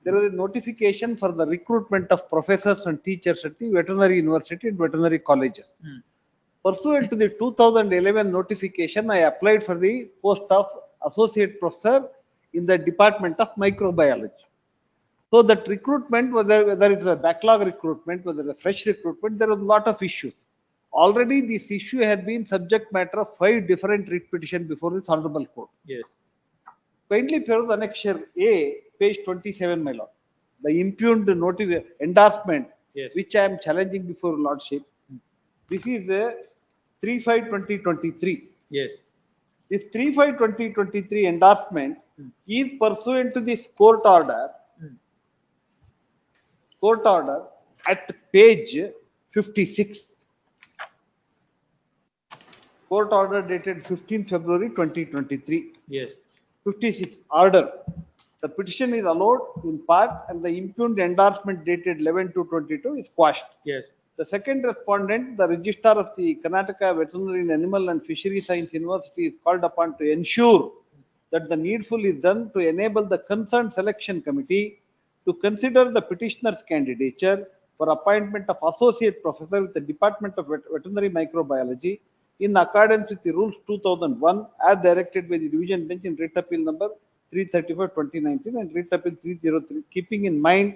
there was a notification for the recruitment of professors and teachers at the veterinary university and veterinary colleges. Pursuant to the 2011 notification, I applied for the post of associate professor in the Department of Microbiology. So that recruitment, whether it is a backlog recruitment, whether it's a fresh recruitment, there was a lot of issues. Already this issue had been subject matter of 5 different writ petitions before this honorable court. Yes. Kindly peruse Annexure A, page 27, my lord. The impugned endorsement, yes, which I am challenging before lordship. This is 3/5/2023. Yes. This 3/5/2023 endorsement is pursuant to this court order. Court order at page 56. Court order dated 15th February 2023. Yes. 56 order. The petition is allowed in part and the impugned endorsement dated 11/2/22 is quashed. Yes. The second respondent, the registrar of the Karnataka Veterinary and Animal and Fishery Science University, is called upon to ensure that the needful is done to enable the concerned selection committee to consider the petitioner's candidature for appointment of associate professor with the Department of Veterinary Microbiology in accordance with the rules 2001 as directed by the division bench in writ appeal number 334/2019 and writ appeal 303, keeping in mind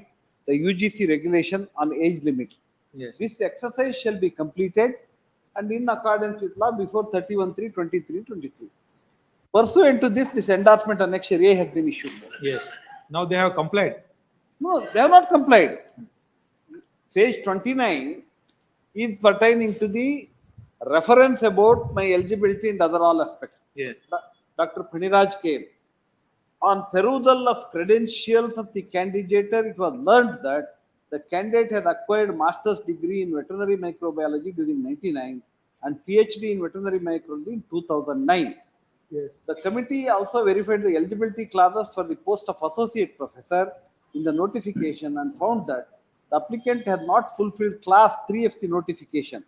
the UGC regulation on age limit. Yes. This exercise shall be completed and in accordance with law before 31/3/23. Pursuant to this, this endorsement annexure A has been issued. Yes. Now they have complied. No, they have not complied. Page 29 is pertaining to the reference about my eligibility and other all aspects. Yes. Dr. Praniraj came. On perusal of credentials of the candidature, it was learned that the candidate had acquired master's degree in veterinary microbiology during 1999 and PhD in veterinary microbiology in 2009. Yes. The committee also verified the eligibility clauses for the post of associate professor in the notification and found that the applicant had not fulfilled class 3 of the notification.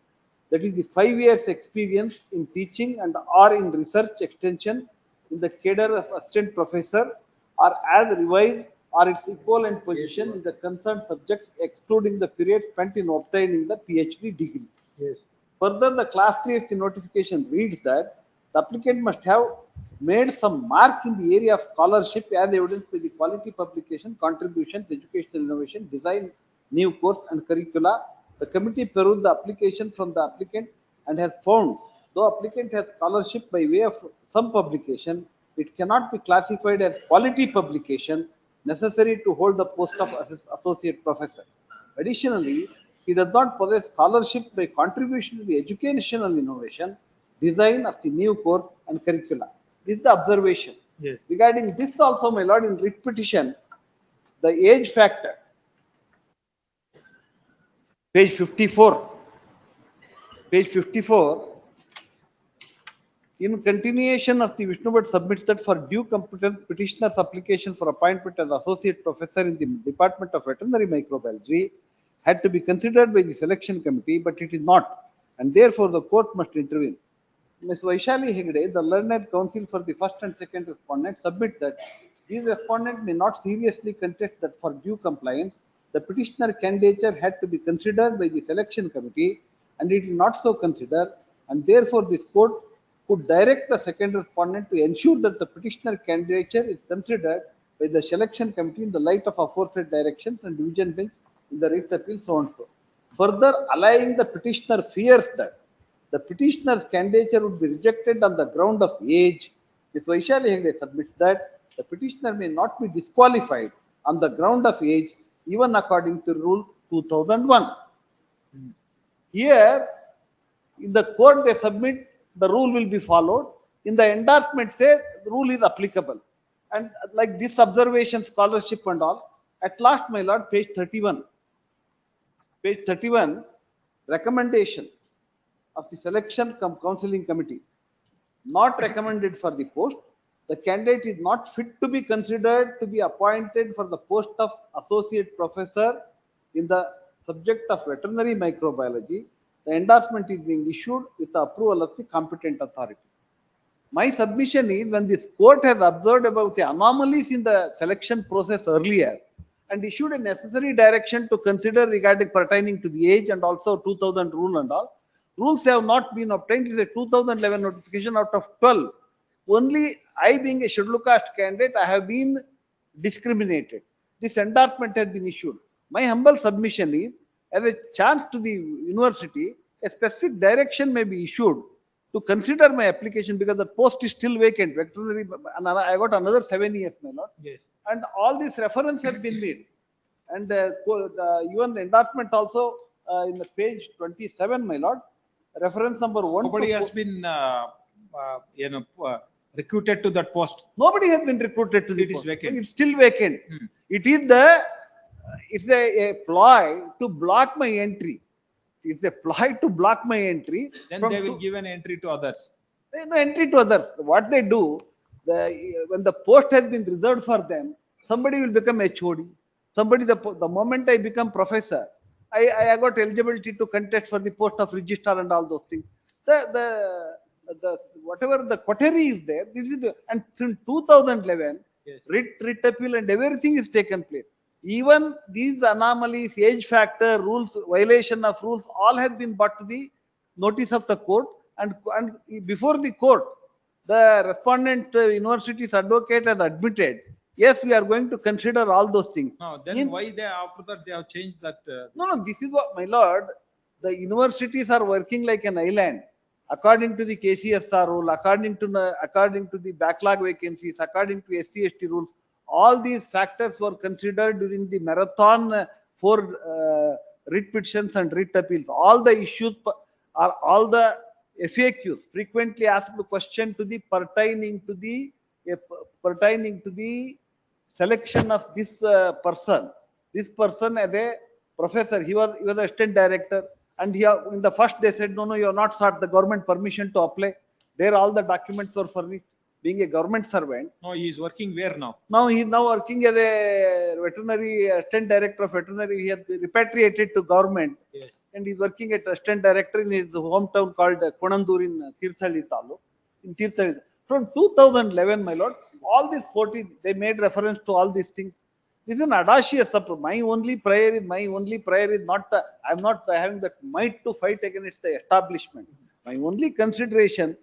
That is the 5 years experience in teaching and or in research extension in the cadre of assistant professor or as revised or its equivalent position in the concerned subjects excluding the period spent in obtaining the PhD degree. Yes. Further, the class 3 of the notification reads that The applicant must have made some mark in the area of scholarship as evidenced by the quality publication, contributions, educational innovation, design, new course and curricula. The committee perused the application from the applicant and has found, though applicant has scholarship by way of some publication, it cannot be classified as quality publication necessary to hold the post of associate professor. Additionally, he does not possess scholarship by contribution to the educational innovation, design of the new course and curricula. This is the observation. Yes. Regarding this also, my lord, in writ petition, the age factor, page 54, in continuation of the Vishnu Bhatt submits that for due competence, petitioner's application for appointment as associate professor in the Department of Veterinary Microbiology had to be considered by the selection committee, but it is not, and therefore the court must intervene. Ms. Vaishali Hegde, the learned counsel for the first and second respondent, submit that these respondents may not seriously contest that for due compliance, the petitioner candidature had to be considered by the selection committee, and it is not so considered, and therefore this court could direct the second respondent to ensure that the petitioner candidature is considered by the selection committee in the light of aforesaid directions and division bench in the writ appeal so and so. Further, allaying the petitioner fears that the petitioner's candidature would be rejected on the ground of age, Ms. Vaishali Hegde submits that the petitioner may not be disqualified on the ground of age, even according to Rule 2001. Here, in the court they submit the rule will be followed. In the endorsement say the rule is applicable. And like this observation, scholarship and all, at last, my lord, page 31. Page 31, recommendation of the selection counseling committee. Not recommended for the post. The candidate is not fit to be considered to be appointed for the post of associate professor in the subject of veterinary microbiology. The endorsement is being issued with the approval of the competent authority. My submission is, when this court has observed about the anomalies in the selection process earlier and issued a necessary direction to consider regarding pertaining to the age and also 2000 rule and all, rules have not been obtained. It is a 2011 notification out of 12. Only I, being a scheduled caste candidate, I have been discriminated. This endorsement has been issued. My humble submission is, as a chance to the university, a specific direction may be issued to consider my application, because the post is still vacant. Veterinary, I got another 7 years, my lord. Yes. And all these reference has been made. And even the endorsement also in the page 27, my lord, reference number 1. Nobody has been, recruited to that post. Nobody has been recruited to the post. It is vacant. It's still vacant. It is it's a ploy to block my entry. It's a ploy to block my entry. Then they will give an entry to others. No entry to others. What they do, when the post has been reserved for them, somebody will become HOD. Somebody, the moment I become professor, I got eligibility to contest for the post of registrar and all those things. Whatever the quaternary is there, this is and since 2011, yes, writ appeal and everything is taken place. Even these anomalies, age factor, rules, violation of rules, all have been brought to the notice of the court, and before the court, the respondent university's advocate has admitted, yes, we are going to consider all those things. No, then why they after that they have changed that? No, this is what, my lord, the universities are working like an island. According to the KCSR rule, according to the backlog vacancies, according to SC/ST rules, all these factors were considered during the marathon for writ petitions and writ appeals. All the issues are all the FAQs, frequently asked question to the pertaining to the selection of this person. This person as a professor, he was assistant director, and in the first they said, no, you have not sought the government permission to apply. There all the documents were furnished. Being a government servant. No, he is working where now? Now he is now working as a veterinary assistant director of veterinary. He has repatriated to government. Yes. And he is working at assistant director in his hometown called Konandur in Tirthali Taluk. In Tirthali. From 2011, my lord, all these 40, they made reference to all these things. This is an audacious approach. My only prayer is not, I'm not having that might to fight against the establishment. My only consideration,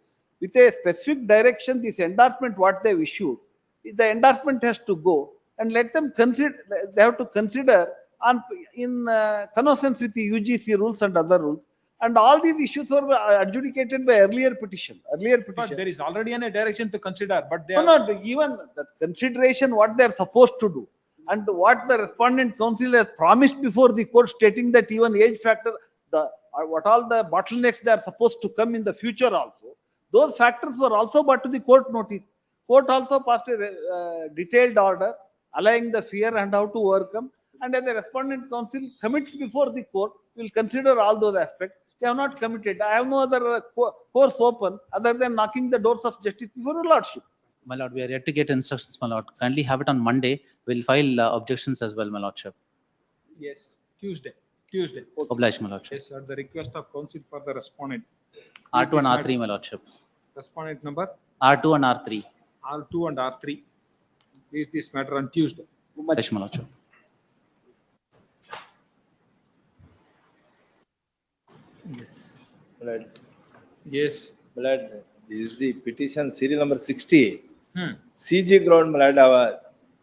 with a specific direction, this endorsement what they've issued, the endorsement has to go and let them consider, they have to consider on in connoissance with the UGC rules and other rules. And all these issues were adjudicated by earlier petition. But there is already a direction to consider, but they No, are. no, even the consideration what they are supposed to do and what the respondent counsel has promised before the court, stating that even age factor, what all the bottlenecks they are supposed to come in the future also, those factors were also brought to the court notice. Court also passed a detailed order allaying the fear and how to overcome. And as the respondent counsel commits before the court, will consider all those aspects. They have not committed. I have no other course open other than knocking the doors of justice before your lordship. My lord, we are yet to get instructions, my lord. Kindly have it on Monday. We'll file objections as well, my lordship. Yes, Tuesday. Obliged, my lordship. Yes, at the request of counsel for the respondent. R2 and R3, my lordship. Respondent number? R2 and R3. R2 and R3. Is this matter on Tuesday? Obliged, my lordship. Yes. Blood. Yes. Blood. This is the petition serial number 60. Hmm. CG ground, my lord, our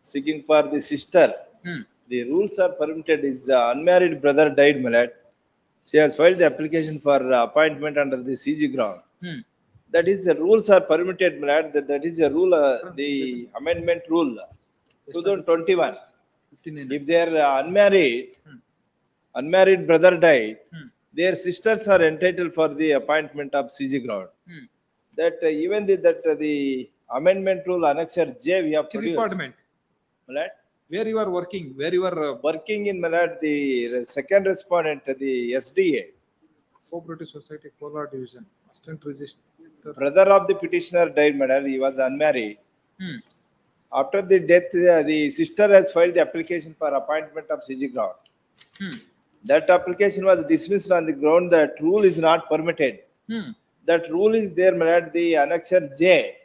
seeking for the sister. Hmm. The rules are permitted. His unmarried brother died, my lord. She has filed the application for appointment under the CG ground. Hmm. That is, the rules are permitted, my lord. That is a rule, the amendment rule, 2021. If they are unmarried brother died, their sisters are entitled for the appointment of CG ground. That even the amendment rule annexure J we have produced. Department. Malad? Where you are working? Where you are working in Malad, the second respondent, the SDA. Cooperative Society, Kolar Division, Assistant Register. Brother of the petitioner died, Malad. He was unmarried. After the death, the sister has filed the application for appointment of CG ground. That application was dismissed on the ground that rule is not permitted. That rule is there, Malad, the annexure J.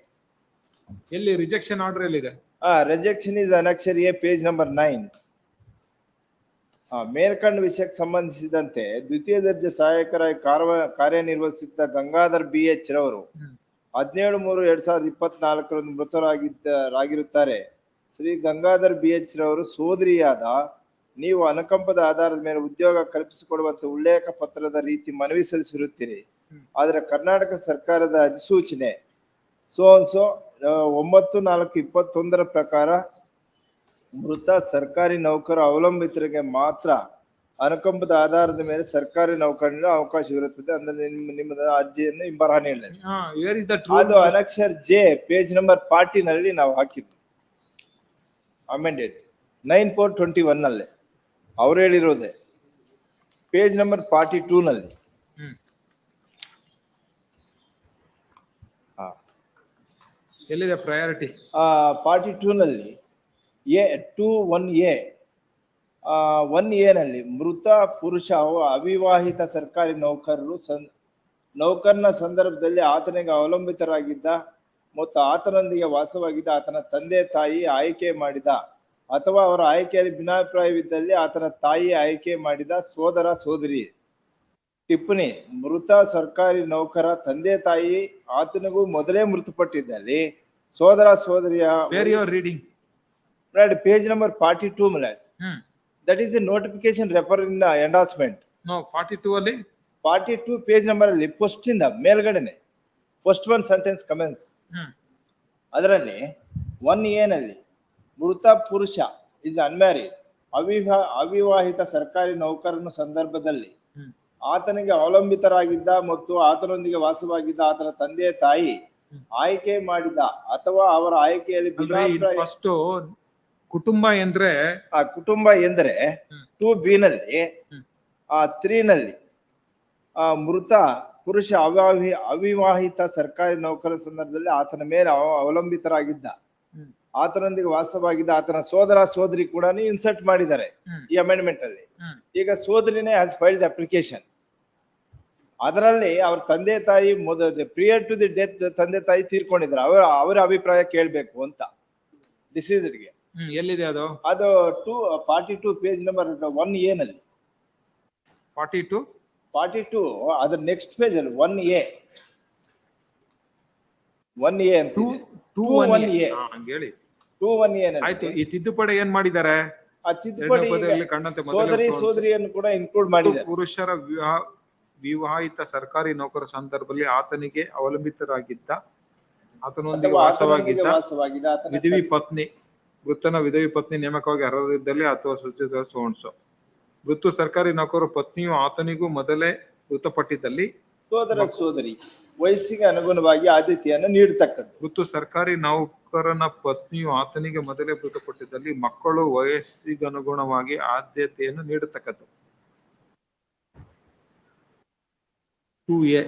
Rejection order. Rejection is annexure A, page number 9. ಮೇಲ್ಕಂಡ ವಿಷಯಕ್ಕೆ ಸಂಬಂಧಿಸಿದಂತೆ ದ್ವಿತೀಯ ದರ್ಜೆ ಸಹಾಯಕರಾಗಿ ಕಾರ್ಯನಿರ್ವಹಿಸುತ್ತಿದ್ದ Gangadhar BH ರವರು 17/3/2024 ಮೃತರಾಗಿರುತ್ತಾರೆ. Shri Gangadhar BH ರವರು ಸೋದರಿಯಾದ ನೀವು ಅನುಕಂಪದ ಆಧಾರದ ಮೇಲೆ ಉದ್ಯೋಗ ಕಲ್ಪಿಸಿಕೊಡುವಂತೆ ಉಲ್ಲೇಖ ಪತ್ರದ ರೀತಿ ಮನವಿ ಸಲ್ಲಿಸಿರುತ್ತೀರಿ. ಆದರೆ ಕರ್ನಾಟಕ ಸರ್ಕಾರದ ಅಧಿಸೂಚನೆ 9/4/21 ಪ್ರಕಾರ ಮೃತ ಸರ್ಕಾರಿ ನೌಕರ ಅವಲಂಬಿತರಿಗೆ ಮಾತ್ರ ಅನುಕಂಪದ ಆಧಾರದ ಮೇಲೆ ಸರ್ಕಾರಿ ನೌಕರನಿಗೆ ಅವಕಾಶವಿರುತ್ತದೆ. ಅಂದ್ರೆ ನಿಮ್ಮದ ಅರ್ಜಿಯನ್ನು ಹಿಂಬರಹ ನೀಡಲಾಗಿದೆ. ಅದು ಅನಕ್ಷರ್ J ಪೇಜ್ ನಂಬರ್ 40 ನಲ್ಲಿ ನಾವು ಹಾಕಿದ್ವಿ. ಅಮೆಂಡೆಡ್ 9/4/21 ನಲ್ಲಿ ಅವ್ರು ಹೇಳಿರೋದೆ ಪೇಜ್ ನಂಬರ್ 42 ನಲ್ಲಿ. ಎಲ್ಲಿದೆ ಪ್ರಯಾರಿಟಿ? 42 ನಲ್ಲಿ A21A 1A ನಲ್ಲಿ ಮೃತ ಪುರುಷ ಅವಿವಾಹಿತ ಸರ್ಕಾರಿ ನೌಕರನ ಸಂದರ್ಭದಲ್ಲಿ ಆತನಿಗೆ ಅವಲಂಬಿತರಾಗಿದ್ದ ಮತ್ತು ಆತನೊಂದಿಗೆ ವಾಸವಾಗಿದ್ದ ಆತನ ತಂದೆ ತಾಯಿ ಆಯ್ಕೆ ಮಾಡಿದ ಅಥವಾ ಅವರ ಆಯ್ಕೆಯಲ್ಲಿ ಭಿನ್ನಾಭಿಪ್ರಾಯವಿದ್ದಲ್ಲಿ ಆತನ ತಾಯಿ ಆಯ್ಕೆ ಮಾಡಿದ ಸೋದರ ಸೋದರಿ. ಟಿಪ್ಪಣಿ: ಮೃತ ಸರ್ಕಾರಿ ನೌಕರ ತಂದೆ ತಾಯಿ ಆತನಿಗೂ ಮೊದಲೇ ಮೃತಪಟ್ಟಿದ್ದಲ್ಲಿ ಸೋದರ ಸೋದರಿಯ reading page number 42 malad. That is the notification referring the endorsement. No, 42 ಅಲ್ಲಿ 42 page number ಅಲ್ಲಿ post ಇಂದ ಮೇಲ್ಗಡೆನೆ post one sentence commence. ಅದರಲ್ಲಿ 1A ನಲ್ಲಿ ಮೃತ ಪುರುಷ is unmarried ಅವಿವಾಹಿತ ಸರ್ಕಾರಿ ನೌಕರನ ಸಂದರ್ಭದಲ್ಲಿ ಆತನಿಗೆ ಅವಲಂಬಿತರಾಗಿದ್ದ ಮತ್ತು ಆತನೊಂದಿಗೆ ವಾಸವಾಗಿದ್ದ ಆತನ ತಂದೆ ತಾಯಿ ಆಯ್ಕೆ ಮಾಡಿದ ಅಥವಾ ಅವರ ಆಯ್ಕೆಯಲ್ಲಿ ಫಸ್ಟ್ ಕುಟುಂಬ ಎಂದ್ರೆ ಕುಟುಂಬ ಎಂದರೆ 2B ನಲ್ಲಿ 3 ನಲ್ಲಿ ಮೃತ ಪುರುಷ ಅವಿವಾಹಿತ ಸರ್ಕಾರಿ ನೌಕರ ಸಂದರ್ಭದಲ್ಲಿ ಆತನ ಮೇಲೆ ಅವಲಂಬಿತರಾಗಿದ್ದ ಆತನೊಂದಿಗೆ ವಾಸವಾಗಿದ್ದ ಆತನ ಸೋದರ ಸೋದರಿ ಕೂಡ ಇನ್ಸರ್ಟ್ ಮಾಡಿದ್ದಾರೆ ಈ ಅಮೆಂಡ್ಮೆಂಟ್ ಅಲ್ಲಿ. ಈಗ ಸೋದರಿನೇ ಹ್ಯಾಸ್ ಫೈಲ್ಡ್ ದ ಅಪ್ಲಿಕೇಶನ್. ಅದರಲ್ಲಿ ಅವ್ರ ತಂದೆ ತಾಯಿ ಪ್ರಿಯರ್ ಟು ದಿ ಡೆತ್ ತಂದೆ ತಾಯಿ ತೀರ್ಕೊಂಡಿದ್ರು, ಅವರ ಅಭಿಪ್ರಾಯ ಕೇಳ್ಬೇಕು ಅಂತ ಡಿಸೀಸ್ಡ್ಗೆ. ಎಲ್ಲಿದೆ ಅದು? ಅದು 42 ಪೇಜ್ ನಂಬರ್ 1A ನಲ್ಲಿ 42 ಅದ್ರ ನೆಕ್ಸ್ಟ್ ಪೇಜ್ ಅಲ್ಲಿ 1A 1A ಅಂತ ಟೂ ಇದೆ. Two 2-1A. ಹಂಗೇಳಿ 2-1A ಆಯ್ತು. ನಲ್ಲಿ ಈ ತಿದ್ದುಪಡಿ ಏನ್ ಮಾಡಿದ್ದಾರೆ? ಆ ತಿದ್ದುಪಡಿ ಎರಡನೇ ಪದದಲ್ಲಿ ಕಂಡಂತೆ ಸೋದರಿ ಮೊದಲೇ ಸೋದರಿಯನ್ನು ಕೂಡ ಇನ್ಕ್ಲೂಡ್ ಮಾಡಿದ್ದಾರೆ. ಪುರುಷರ ವಿವಾಹಿತ ಸರ್ಕಾರಿ ನೌಕರ ಸಂದರ್ಭದಲ್ಲಿ ಆತನಿಗೆ ಅವಲಂಬಿತರಾಗಿದ್ದ, ಆತನೊಂದಿಗೆ ಅಥವಾ ಆತನೊಂದಿಗೆ ವಾಸವಾಗಿದ್ದ ವಾಸವಾಗಿದ್ದ ಆತನ ವಿಧವಿ ಪತ್ನಿ, ಮೃತನ ವಿಧವಿ ಪತ್ನಿ ನೇಮಕವಾಗಿ ಅರ್ಹರಿದ್ದಲ್ಲಿ ಅಥವಾ ಸೂಚಿತ ಸೋಣಿಸೋ. ಮೃತು ಸರ್ಕಾರಿ ನೌಕರ ಪತ್ನಿಯು ಆತನಿಗೂ ಮೊದಲೇ ಮೃತಪಟ್ಟಿದ್ದಲ್ಲಿ ಸೋದರ ಸೋದರಿ ವಯಸ್ಸಿಗೆ ಅನುಗುಣವಾಗಿ ಆದ್ಯತೆಯನ್ನು ನೀಡತಕ್ಕದ್ದು. ಮೃತು ಸರ್ಕಾರಿ ನೌಕರನ ಪತ್ನಿಯು ಆತನಿಗೆ ಮೊದಲೇ ಮೃತಪಟ್ಟಿದ್ದಲ್ಲಿ ಮಕ್ಕಳು ವಯಸ್ಸಿಗನುಗುಣವಾಗಿ ಆದ್ಯತೆಯನ್ನು ನೀಡತಕ್ಕದ್ದು. 2A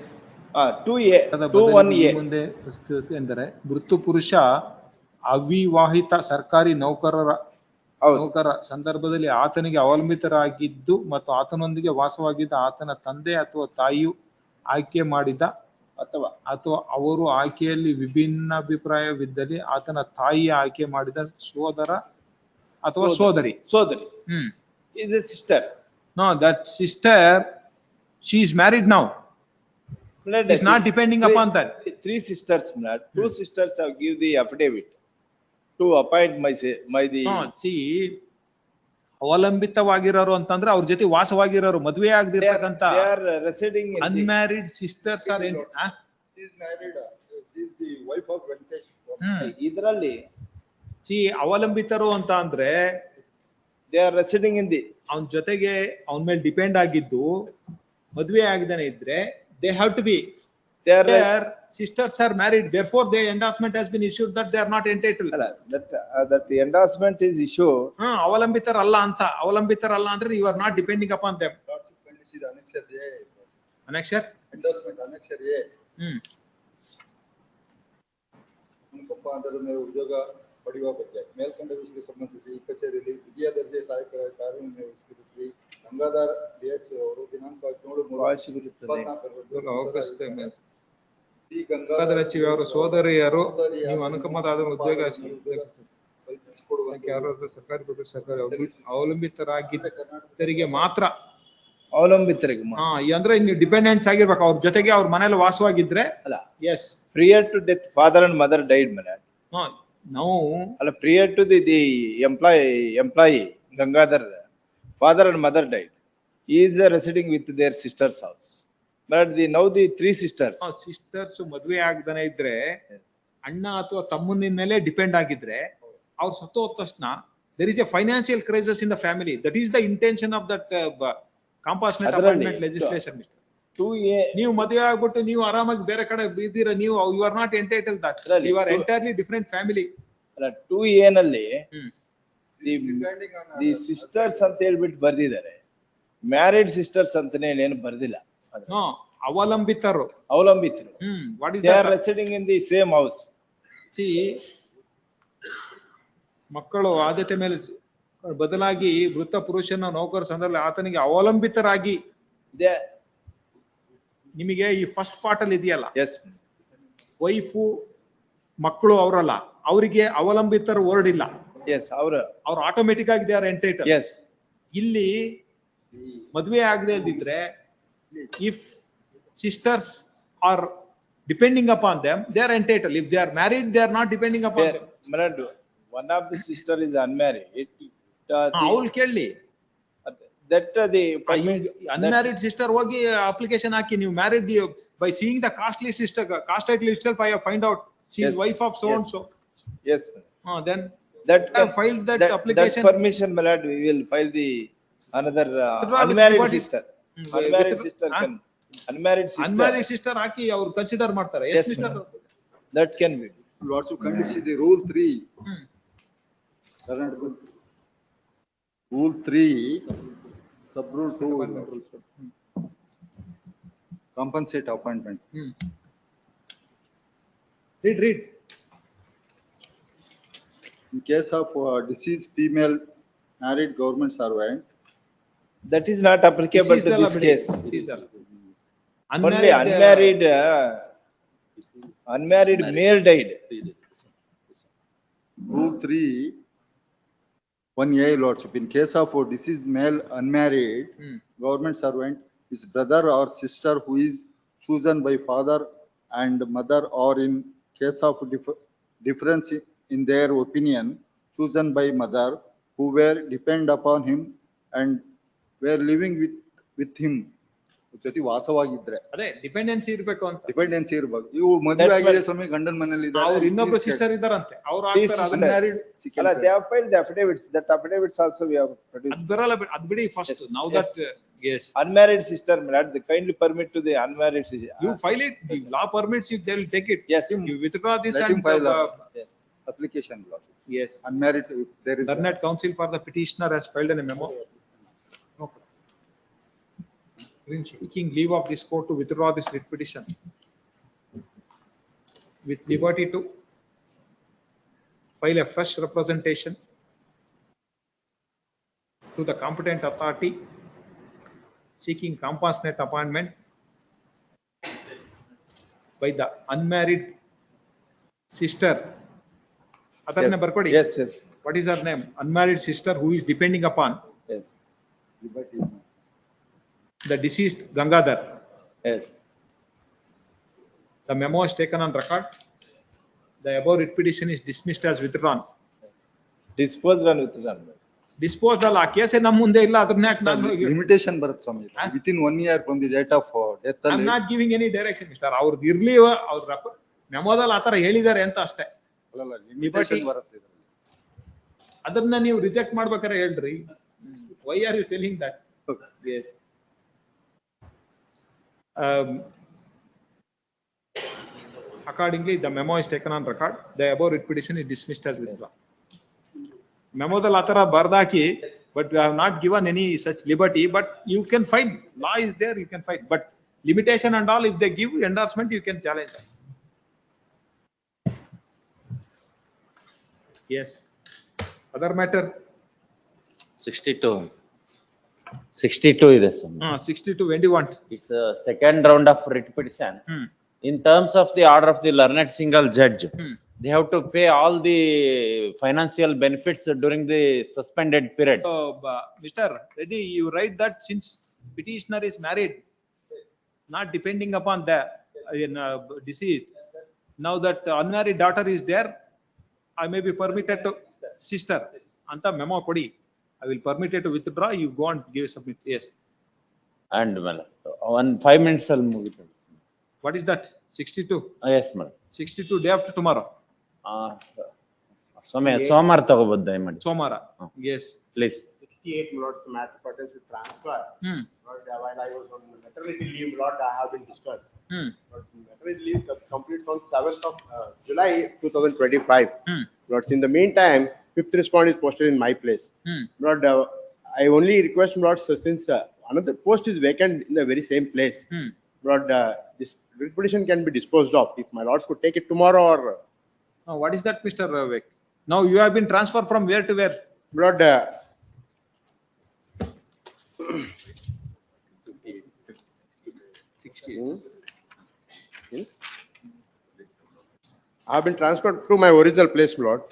2A 2-1A ಮುಂದೆ ಪ್ರಸ್ತುತಿ ಎಂದರೆ ಮೃತು ಪುರುಷ ಅವಿವಾಹಿತ ಸರ್ಕಾರಿ ನೌಕರ ಸಂದರ್ಭದಲ್ಲಿ ಆತನಿಗೆ ಅವಲಂಬಿತರಾಗಿದ್ದು ಮತ್ತು ಆತನೊಂದಿಗೆ ವಾಸವಾಗಿದ್ದ ಆತನ ತಂದೆ ಅಥವಾ ತಾಯಿಯು ಆಯ್ಕೆ ಮಾಡಿದ ಅಥವಾ ಅವರು ಆಯ್ಕೆಯಲ್ಲಿ ವಿಭಿನ್ನಾಭಿಪ್ರಾಯವಿದ್ದಲ್ಲಿ ಆತನ ತಾಯಿಯ ಆಯ್ಕೆ ಮಾಡಿದ ಸೋದರ ಅಥವಾ ಸೋದರಿ. is a sister. No, that sister, she is married now. It's not depending upon that. 3 sisters, Mlad. 2 sisters have give the affidavit to appoint my the. See, ಅವಲಂಬಿತವಾಗಿರೋರು ಅಂತಂದ್ರೆ ಅವ್ರ ಜೊತೆ ವಾಸವಾಗಿರೋರು, ಮದುವೆ ಆಗದಿರ್ತಕ್ಕಂತ They are residing in unmarried sisters are in. She is married. She is the wife of Venkatesh. ಇದರಲ್ಲಿ See, ಅವಲಂಬಿತರು ಅಂತ ಅಂದ್ರೆ they are residing in the. ಅವನ ಜೊತೆಗೆ ಅವನ ಮೇಲೆ ಡಿಪೆಂಡ್ ಆಗಿದ್ದು ಮದುವೆ ಆಗದೇನೆ ಇದ್ರೆ they have to be. Their sisters are married, therefore the endorsement has been issued that they are not entitled. That the endorsement is issued. ಅವಲಂಬಿತರಲ್ಲ ಅಂತ. ಅವಲಂಬಿತರಲ್ಲ ಅಂದ್ರೆ you are not depending upon them. Annexure Endorsement annexure A. ಅದರ ಮೇಲೆ ಉದ್ಯೋಗ ಪಡೆಯುವ ಬಗ್ಗೆ ಮೇಲ್ಕಂಡ ವಿಷಯಕ್ಕೆ ಸಂಬಂಧಿಸಿ ಈ ಕಚೇರಿಯಲ್ಲಿ ದ್ವಿತೀಯ ದರ್ಜೆ ಸಹಾಯಕ ಕಾರ್ಯನಿರ್ವಹಿಸಿ ಗಂಗಾಧರ್ DH ಅವರು ದಿನಾಂಕ 17/3/2024 ಈ ಗಂಗಾಧರ ಚಿವಿ ಅವರ ಸೋದರಿಯರು ನೀವು ಅನುಕಂಪದ ಉದ್ಯೋಗ ಸರ್ಕಾರಿ ಸರ್ಕಾರಿ ಅವಲಂಬಿತರಾಗಿದ್ದರಿಗೆ ಮಾತ್ರ. ಅವಲಂಬಿತರಿಗೆ ಅಂದ್ರೆ ನೀವು ಡಿಪೆಂಡೆಂಟ್ಸ್ ಆಗಿರ್ಬೇಕು ಅವ್ರ ಜೊತೆಗೆ ಅವ್ರ ಮನೇಲಿ ವಾಸವಾಗಿದ್ರೆ ಅಲ್ಲ. Yes. Prior to death, father and mother died, man. No. ಅಲ್ಲ, prior to the employee Gangadhar, father and mother died. He is residing with their sister's house. But now the 3 sisters. Sisters ಮದುವೆ ಆಗದನೆ ಇದ್ರೆ ಅಣ್ಣ ಅಥವಾ ತಮ್ಮನ ಮೇಲೆ depend ಆಗಿದ್ರೆ ಅವ್ರು ಸತ್ತು ಹೋದ ತಕ್ಷಣ there is a financial crisis in the family. That is the intention of that compassionate appointment legislation. 2A ನೀವು ಮದುವೆ ಆಗ್ಬಿಟ್ಟು ನೀವು ಆರಾಮಾಗಿ ಬೇರೆ ಕಡೆ ಬಿದ್ದೀರಾ, ನೀವು you are not entitled that. You are entirely different family. ಅಲ್ಲ, 2A ನಲ್ಲಿ the sisters ಅಂತ ಹೇಳ್ಬಿಟ್ಟು ಬರ್ದಿದ್ದಾರೆ. ಮ್ಯಾರಿಡ್ ಸಿಸ್ಟರ್ಸ್ ಅಂತಾನೆ ಏನು ಬರ್ದಿಲ್ಲ. ಅವಲಂಬಿತರು. What is that? They are residing in the same house. See, ಮಕ್ಕಳು ಆದ್ಯತೆ ಮೇಲೆ ಬದಲಾಗಿ ಮೃತ ಪುರುಷನ ನೌಕರ ಸಂದರ್ಭದಲ್ಲಿ ಆತನಿಗೆ ಅವಲಂಬಿತರಾಗಿ. ನಿಮಗೆ ಈ ಫಸ್ಟ್ ಪಾರ್ಟ್ ಅಲ್ಲಿ ಇದೆಯಲ್ಲ, ವೈಫು ಮಕ್ಕಳು ಅವರಲ್ಲ, ಅವರಿಗೆ ಅವಲಂಬಿತರ ವರ್ಡ್ ಇಲ್ಲ. ಅವ್ರು ಆಟೋಮೆಟಿಕ್ ಆಗಿ ದೇ ಆರ್ ಎಂಟೈಟಲ್. ಇಲ್ಲಿ ಮದುವೆ ಆಗದೆ ಇದ್ದಿದ್ರೆ if sisters are depending upon them they are entitle. If they are married they are not depending upon them. One of the sister is unmarried. ಅವಳು ಕೇಳಿ that the unmarried sister ಹೋಗಿ application ಹಾಕಿ, ನೀವು married by seeing the caste list itself I have find out she is wife of so and so. Yes. Then that filed that application. That permission, my lord, we will file the another unmarried sister. Unmarried sister ಹಾಕಿ ಅವ್ರು consider ಮಾಡ್ತಾರೆ. That can be. Lords of condition the rule 3. Rule 3 sub rule 2 compensate appointment. Read. In case of deceased female married government servant, that is not applicable to this case. Only unmarried male died. Rule 3 1A lordship, in case of deceased male unmarried government servant, his brother or sister who is chosen by father and mother or in case of difference in their opinion chosen by mother who were depend upon him and were living with him. ಜೊತೆ ವಾಸವಾಗಿದ್ರೆ ಅದೇ dependency ಇರ್ಬೇಕು ಅಂತ. Dependency ಇರ್ಬೇಕು. ಇವು ಮದುವೆ ಆಗಿದೆ ಸ್ವಾಮಿ, ಗಂಡನ ಮನೇಲಿ ಇದ್ದಾರೆ, ಅವ್ರ ಇನ್ನೊಬ್ರು ಸಿಸ್ಟರ್ ಇದ್ದಾರಂತೆ, ಅವ್ರು unmarried. They have filed the affidavits. That affidavits also we have produced. ಅದ್ ಬರಲ್ಲ, ಅದ್ ಬಿಡಿ first. Now that yes, unmarried sister, my lord, they kindly permit to the unmarried sister. You file it, the law permits you, they will take it. Yes. You withdraw this Let and him file application. yes, Unmarried, there is Learned counsel for the petitioner has filed in a memo. Seeking leave of this court to withdraw this writ petition with liberty to file a fresh representation to the competent authority seeking compassionate appointment by the unmarried sister. Other name barkodi. Yes, yes. What is her name? Unmarried sister who is depending upon Yes. liberty. the deceased Gangadhar. Yes. The memo is taken on record. The above writ petition is dismissed as withdrawn. Disposed and withdrawn. Disposed all ಆ ಕೇಸೇ ನಮ್ಮ ಮುಂದೆ ಇಲ್ಲ, ಅದನ್ನ ಯಾಕೆ ನಾನು limitation ಬರುತ್ತೆ ಸ್ವಾಮಿ. within 1 year from the date of death I'm not giving any direction, Mr. ಅವ್ರದ್ದು ಇರ್ಲಿ, ಅವ್ರ ಮೆಮೋದಲ್ಲಿ ಆತರ ಹೇಳಿದ್ದಾರೆ ಅಂತ ಅಷ್ಟೇ. ಲಿಮಿಟೇಷನ್ ಬರುತ್ತೆ. ಅದನ್ನ ನೀವು ರಿಜೆಕ್ಟ್ ಮಾಡ್ಬೇಕಾದ್ರೆ ಹೇಳ್ರಿ. Why are you telling that? Yes. Accordingly, the memo is taken on record. The above writ petition is dismissed as withdrawn. Memoದಲ್ಲಿ ಆತರ ಬರ್ದಾಕಿ, but we have not given any such liberty, but you can fight. Law is there, you can fight. But limitation and all, if they give endorsement, you can challenge that. Yes. Other matter? 62. 62 ಇದೆ sir. 62, when do you want? It's a second round of writ petition. In terms of the order of the learned single judge, they have to pay all the financial benefits during the suspended period. Mr. Reddy, you write that since petitioner is married, not depending upon the deceased. Now that unmarried daughter is there, I may be permitted to sister. Anta memo kodi. I will permit it to withdraw. You go and give submit. Yes. And well, 5 minutes I'll move it. What is that? 62. Yes, madam. 62 day after tomorrow. ಸೋಮವಾರ ತಗೋಬಹುದು ದಯಮಾಡಿ. ಸೋಮವಾರ. Yes. Please. 68, my lord, the matter pertains to transfer. Lord, while I was on maternity leave, Lord, I have been disturbed. Lord, maternity leave complete on 7th of July 2025. Lord, in the meantime, fifth respond is posted in my place. Lord, I only request, Lord, since another post is vacant in the very same place, Lord, this writ petition can be disposed of. If my lords could take it tomorrow or. What is that, Mr. Vivek? Now you have been transferred from where to where? Lord, I have been transferred to my original place, Lord.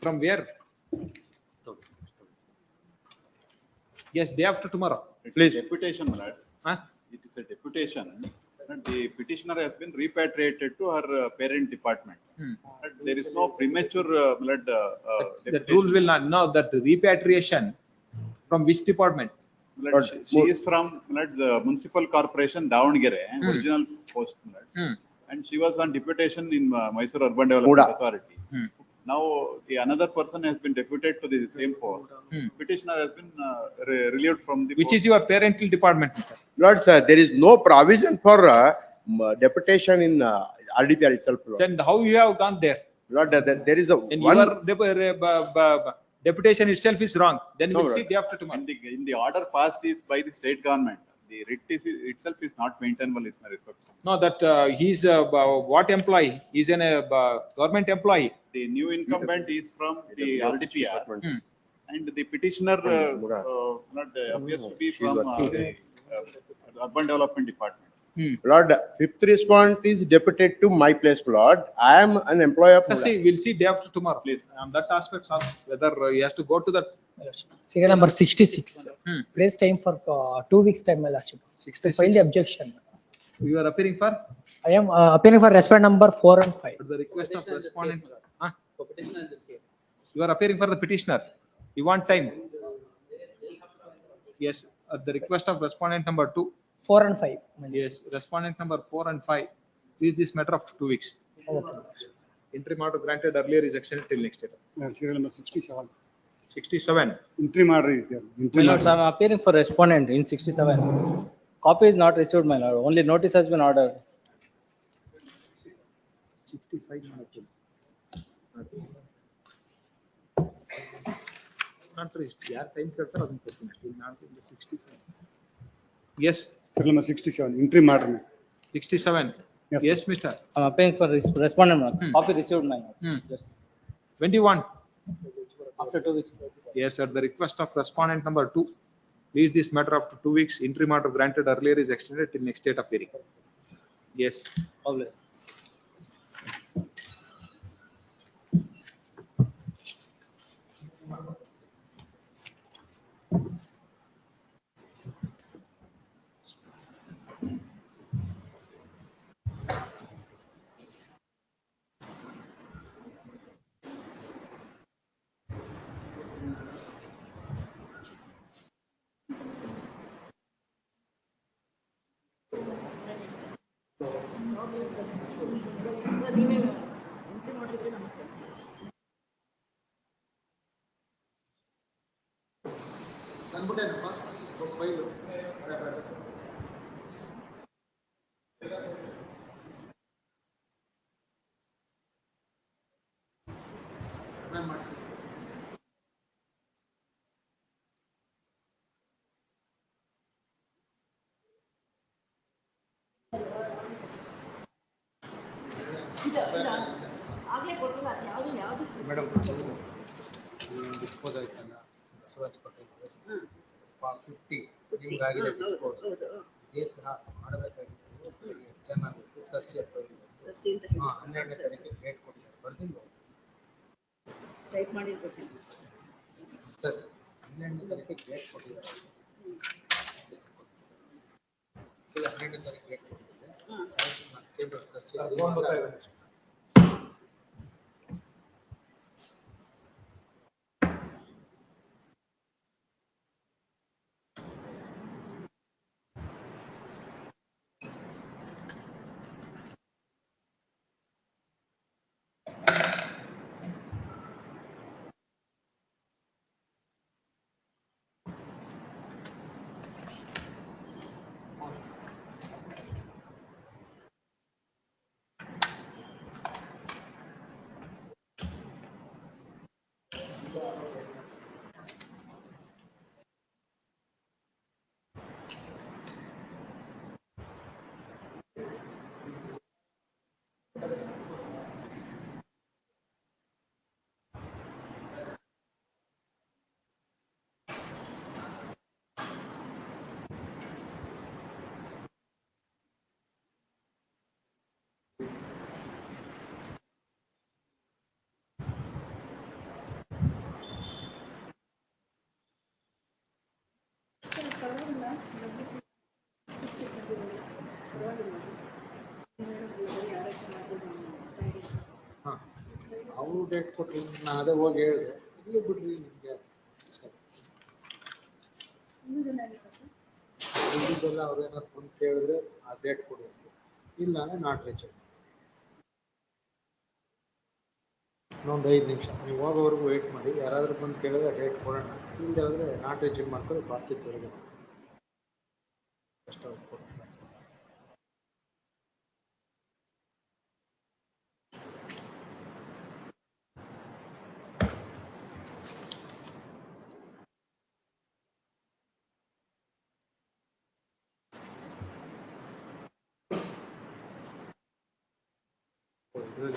From where? Yes, day after tomorrow. Please. Deputation, my lords. It is a deputation. The petitioner has been repatriated to her parent department. There is no premature that rule will not. Now that repatriation from which department? She is from the municipal corporation Davangere, original post. And she was on deputation in Mysore Urban Development Authority. Now another person has been deputed to the same post. Petitioner has been relieved from the Which post. is your parental department? Lord, sir, there is no provision for deputation in RDPR itself, Lord. Then how you have gone there? Lord, there is a And one. your deputation itself is wrong. Then you No, will see Lord. day after tomorrow. In the order passed is by the state government. The writ itself is not maintainable, is my respect. No, that he's what employee? He's a government employee. The new incumbent is from the RDPR. And the petitioner appears to be from the Urban Development Department. Lord, fifth respond is deputed to my place, Lord. I am an employee of. See, we'll see day after tomorrow. Please. On that aspect, whether he has to go to that. Serial number 66. Place time for 2 weeks time, my lordship. To file the objection. You are appearing for? I am appearing for respondent number 4 and 5. At the request of respondent. For petitioner in this case. You are appearing for the petitioner. You want time? Yes, at the request of respondent number 2. 4 and 5. Yes, respondent number 4 and 5. Is this matter of 2 weeks? Okay. Interim order granted earlier is extended till next year. Serial number 67. 67. Interim order is there. My Interim lords, I order. am appearing for respondent in 67. Copy is not received, my lord. Only notice has been ordered. 65. Not reached. Yeah, time cutter. Not in the 65. Yes. Serial number 67. Interim order. 67. Yes, Yes, Mr. I am appearing for respondent. Copy received, my lord. Just When do you want? after 2 weeks. Yes, at the request of respondent number 2. Is this matter of 2 weeks? Interim order granted earlier is extended till next date of hearing. Yes. Public. Madam dispose ಆಯ್ತಲ್ಲ ಬಸವರಾಜ್ ಕೊಟ್ಟಿದ್ದು 50 ನಿಮ್ಗಾಗಿದೆ dispose ಇದೇ ತರ ಮಾಡಬೇಕಾಗಿತ್ತು ಚೆನ್ನಾಗಿತ್ತು ತರಿಸಿ ಅಂತ 12ನೇ ತಾರೀಕಿಗೆ date ಕೊಟ್ಟಿದ್ದಾರೆ ಬರ್ದಿಲ್ಲ ಟೈಪ್ ಮಾಡಿ ಕೊಡ್ತೀನಿ ಸರ್ 12ನೇ ತಾರೀಕಿಗೆ ಡೇಟ್ ಕೊಟ್ಟಿದ್ದಾರೆ 12ನೇ ತಾರೀಕಿಗೆ ಡೇಟ್ ಕೊಟ್ಟಿದ್ದಾರೆ ತರಿಸಿ ಅವರು ಡೇಟ್ ಕೊಟ್ಟರು ನಾನು ಅದೇ ಹೋಗಿ ಹೇಳಿದೆ ಇಲ್ಲಿ ಬಿಡ್ರಿ ನಿಮಗೆ ಇಲ್ಲಿದ್ದೆಲ್ಲ ಅವ್ರು ಏನಾದ್ರು ಬಂದು ಕೇಳಿದ್ರೆ ಆ ಡೇಟ್ ಕೊಡಿ ಇಲ್ಲ ಅಂದ್ರೆ ನಾಟ್ ರೀಚಬಲ್ ಇನ್ನೊಂದು 5 ನಿಮಿಷ ನೀವು ಹೋಗೋವರೆಗೂ ವೆಯ್ಟ್ ಮಾಡಿ ಯಾರಾದ್ರೂ ಬಂದು ಕೇಳಿದ್ರೆ ಡೇಟ್ ಕೊಡೋಣ ಇಲ್ಲದೆ ಹೋದ್ರೆ ನಾಟ್ ರೀಚಬಲ್ ಮಾಡ್ಕೊಂಡು ಬಾಕಿ ಬೆಳಗ್ಗೆ ಅಷ್ಟು ಕೊಡ್ತಾರೆ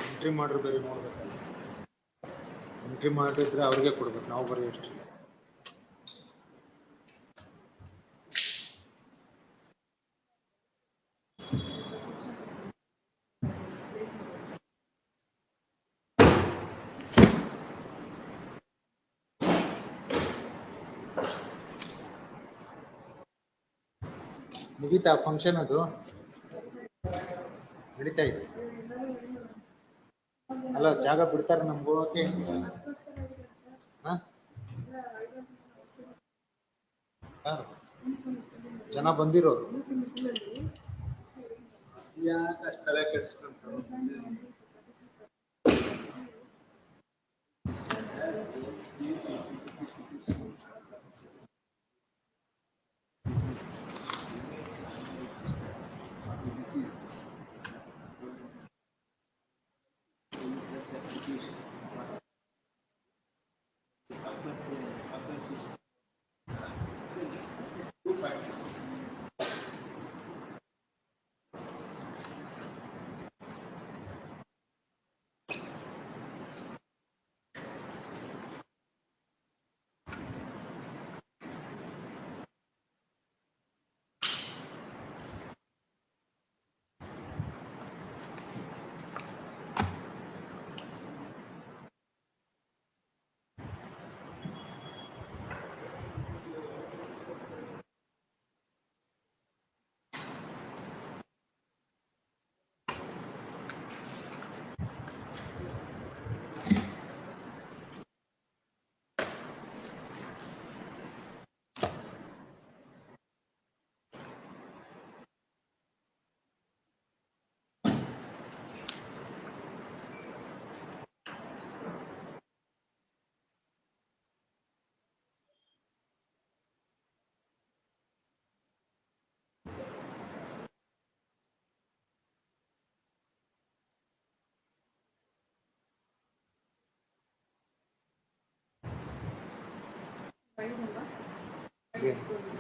ಎಂಟ್ರಿ ಮಾಡ್ರೆ ಬೇರೆ ನೋಡ್ಬೇಕಲ್ಲ ಎಂಟ್ರಿ ಮಾಡಿದ್ರೆ ಅವ್ರಿಗೆ ಕೊಡ್ಬೇಕು ನಾವು ಬರೀ ಅಷ್ಟಿಲ್ಲ ಮುಗೀತಾ ಫಂಕ್ಷನ್ ಅದು ನಡೀತಾ ಇದೆ. ಅಲ್ಲ ಜಾಗ ಬಿಡ್ತಾರೆ ನಮ್ಗೆ ಹೋಗಕ್ಕೆ. ಯಾರು ಜನ ಬಂದಿರೋರು ಯಾಕೆ ಅಷ್ಟು ತಲೆ ಕೆಡಿಸ್ಕೊಂತಾರೆ?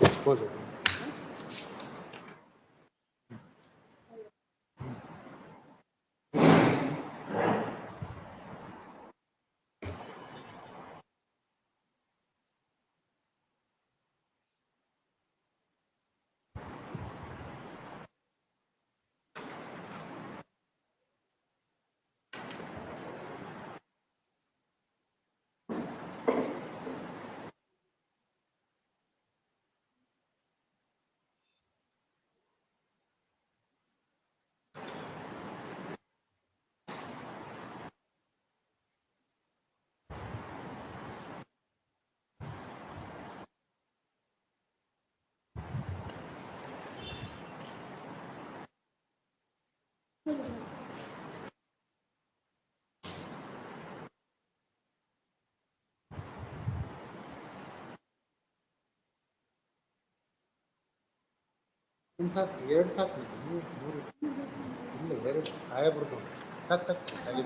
Expose. ಸಾಕು, ಎರಡು ಸಾಕು, ಮೂರು ಇಲ್ಲ ಬೇರೆ ಕಾಯ ಬರ್ಬೋದು. ಸಾಕು ಸಾಕು ತಲೆ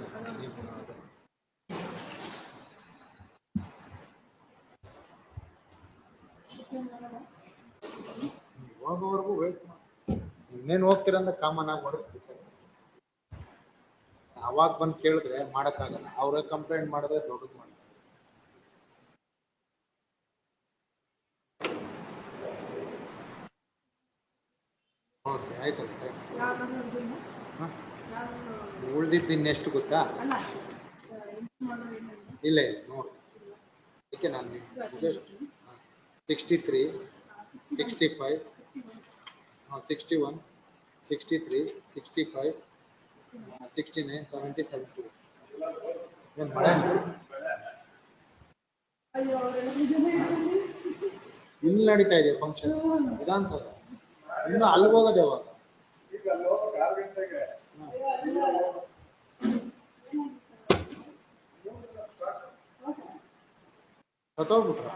ಹೋಗೋವರೆಗೂ ವೇಟ್ ಮಾಡಿ. ಇನ್ನೇನು ಹೋಗ್ತೀರಂದ್ರೆ ಕಾಮನ್ ಆಗಿ ಹೊಡೆದು ಸರ್. ಅವಾಗ ಬಂದು ಕೇಳಿದ್ರೆ ಮಾಡೋಕ್ಕಾಗಲ್ಲ, ಅವ್ರೇ ಕಂಪ್ಲೇಂಟ್ ಮಾಡಿದ್ರೆ ದೊಡ್ಡದು ಮಾಡಿ. ಓಕೆ ಆಯ್ತಲ್ಲ. ಉಳ್ದಿದ್ದು ಇನ್ನೆಷ್ಟು ಗೊತ್ತಾ? ಇಲ್ಲ ಇಲ್ಲ ನೋಡಿ, ಅದಕ್ಕೆ ನಾನು 63, 65, 61, 63, 65, 69, 70, 72. ಇಲ್ಲಿ ನಡೀತಾ ಇದೆ ಫಂಕ್ಷನ್ ವಿಧಾನಸೌಧ. ಇನ್ನು ಅಲ್ಲಿ ಹೋಗೋದು ಯಾವಾಗ? ಸತ್ತೋಗ್ಬಿಟ್ರ?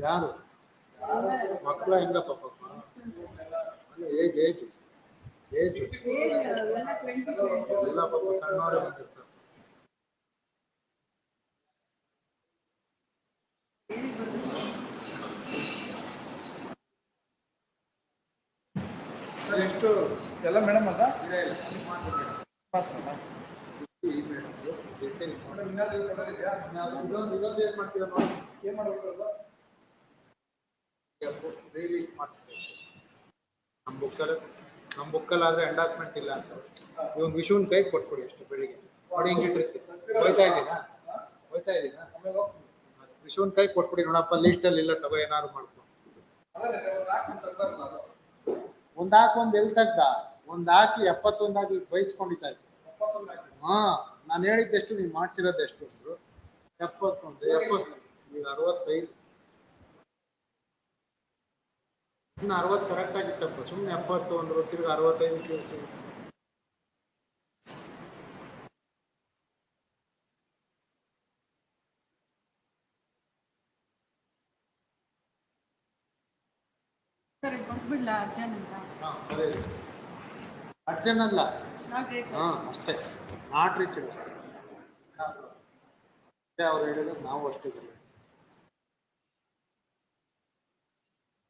ಯಾರು ಮಕ್ಕಳ ಹೆಂಗಪ್ಪ ಪಾಪ? ಏಜ್ ಏಜ್ ಏಜ್ ಎಲ್ಲ ಪಾಪ ಸಣ್ಣವರೇ ಬಂದಿರ್ತಾರೆ. ಎಷ್ಟು ಎಲ್ಲ ಮೇಡಮ್ ಅಲ್ಲ ಇದೊಂದು ಏನ್ ಮಾಡ್ತೀರಾ ನೋಡಿ, ಏನ್ ಮಾಡ್ಬೇಕಲ್ಲ ನಮ್ಮ ಬುಕ್ಕಲ್ಲಾದ್ರೆ ಎಂಡಾಸ್ಮೆಂಟ್ ಇಲ್ಲ ಅಂತ ಇವಾಗ ವಿಷುವನ್ ಕೈ ಕೊಟ್ಕೊಡಿ ಅಷ್ಟು ಬೆಳಿಗ್ಗೆ ನೋಡಿ ಹಿಂಗಿಟ್ಟಿರ್ತೀವಿ. ಹೋಯ್ತಾ ಇದ್ದೀರಾ? ಶಿವನ್ ಕೈ ಕೊಟ್ಬಿಡಿ ನೋಡಪ್ಪ ಲಿಸ್ಟ್ ಅಲ್ಲಿ ಇಲ್ಲ ತಗೋ ಏನಾದ್ರು ಮಾಡ್ಕೊ. ಒಂದ್ ಎಲ್ ತಗ್ದ ಒಂದ್ ಹಾಕಿ 71 ಹಾಕಿ ಬಯಸ್ಕೊಂಡಿದ್ದ. ಹಾ ನಾನು ಹೇಳಿದ್ದೆಷ್ಟು ನೀವ್ ಮಾಡ್ಸಿರೋದೆಷ್ಟು ಅಂದ್ರು 71 ಈಗ 65 ಇನ್ನು 60 ಕರೆಕ್ಟ್ ಆಗಿತ್ತಪ್ಪ ಸುಮ್ನೆ 70 ಅಂದ್ರು ತಿರ್ಗಿ 65 ಕೇಳಿಸಿ. ಅರ್ಜೆಂಟ್ ಅಲ್ಲ ಹಾ ಅಷ್ಟೇ ನಾಟ್ ರೀಚ್ ಅಷ್ಟೇ ಅವ್ರು ಹೇಳಿದ್ರು ನಾವು ಅಷ್ಟೇ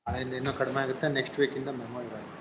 ನಾಳೆಯಿಂದ ಇನ್ನೂ ಕಡಿಮೆ ಆಗುತ್ತೆ ನೆಕ್ಸ್ಟ್ ವೀಕ್ ಇಂದ ಮೆಮೊ ಇರೋದು.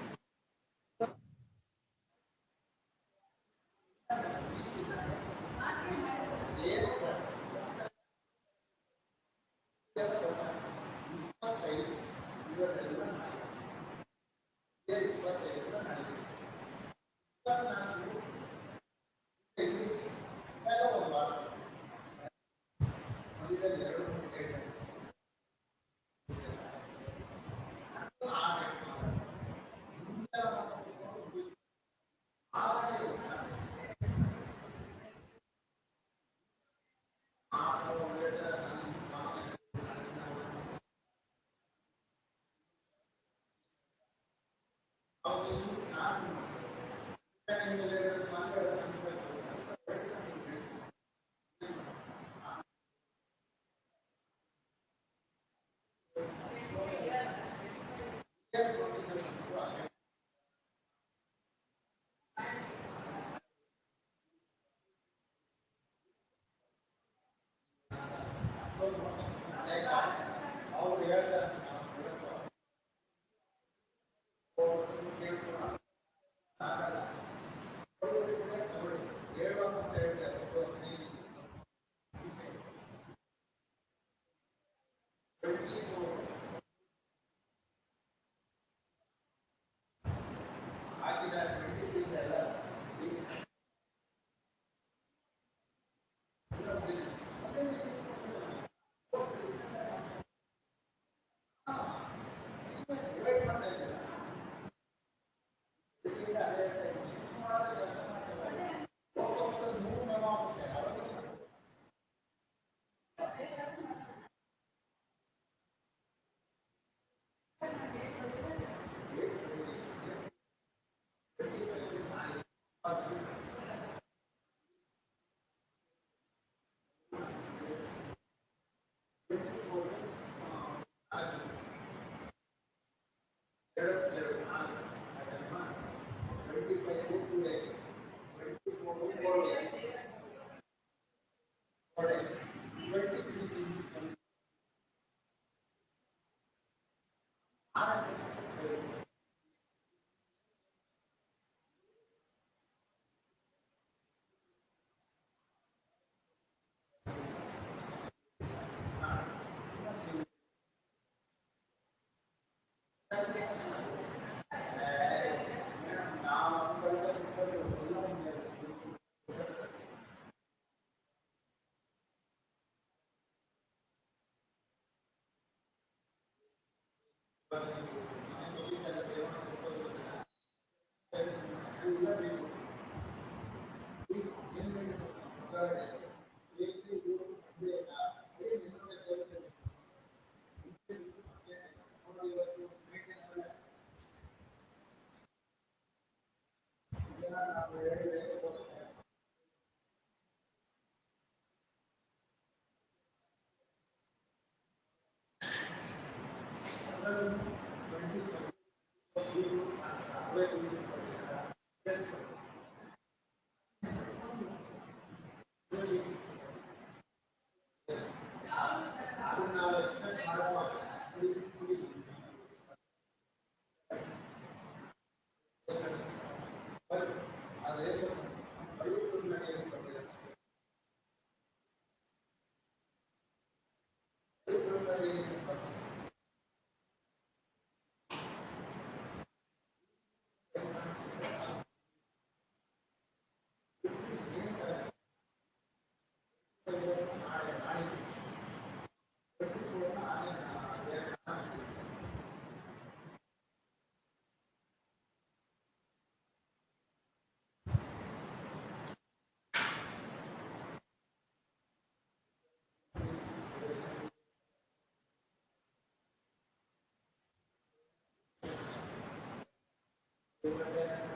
lord.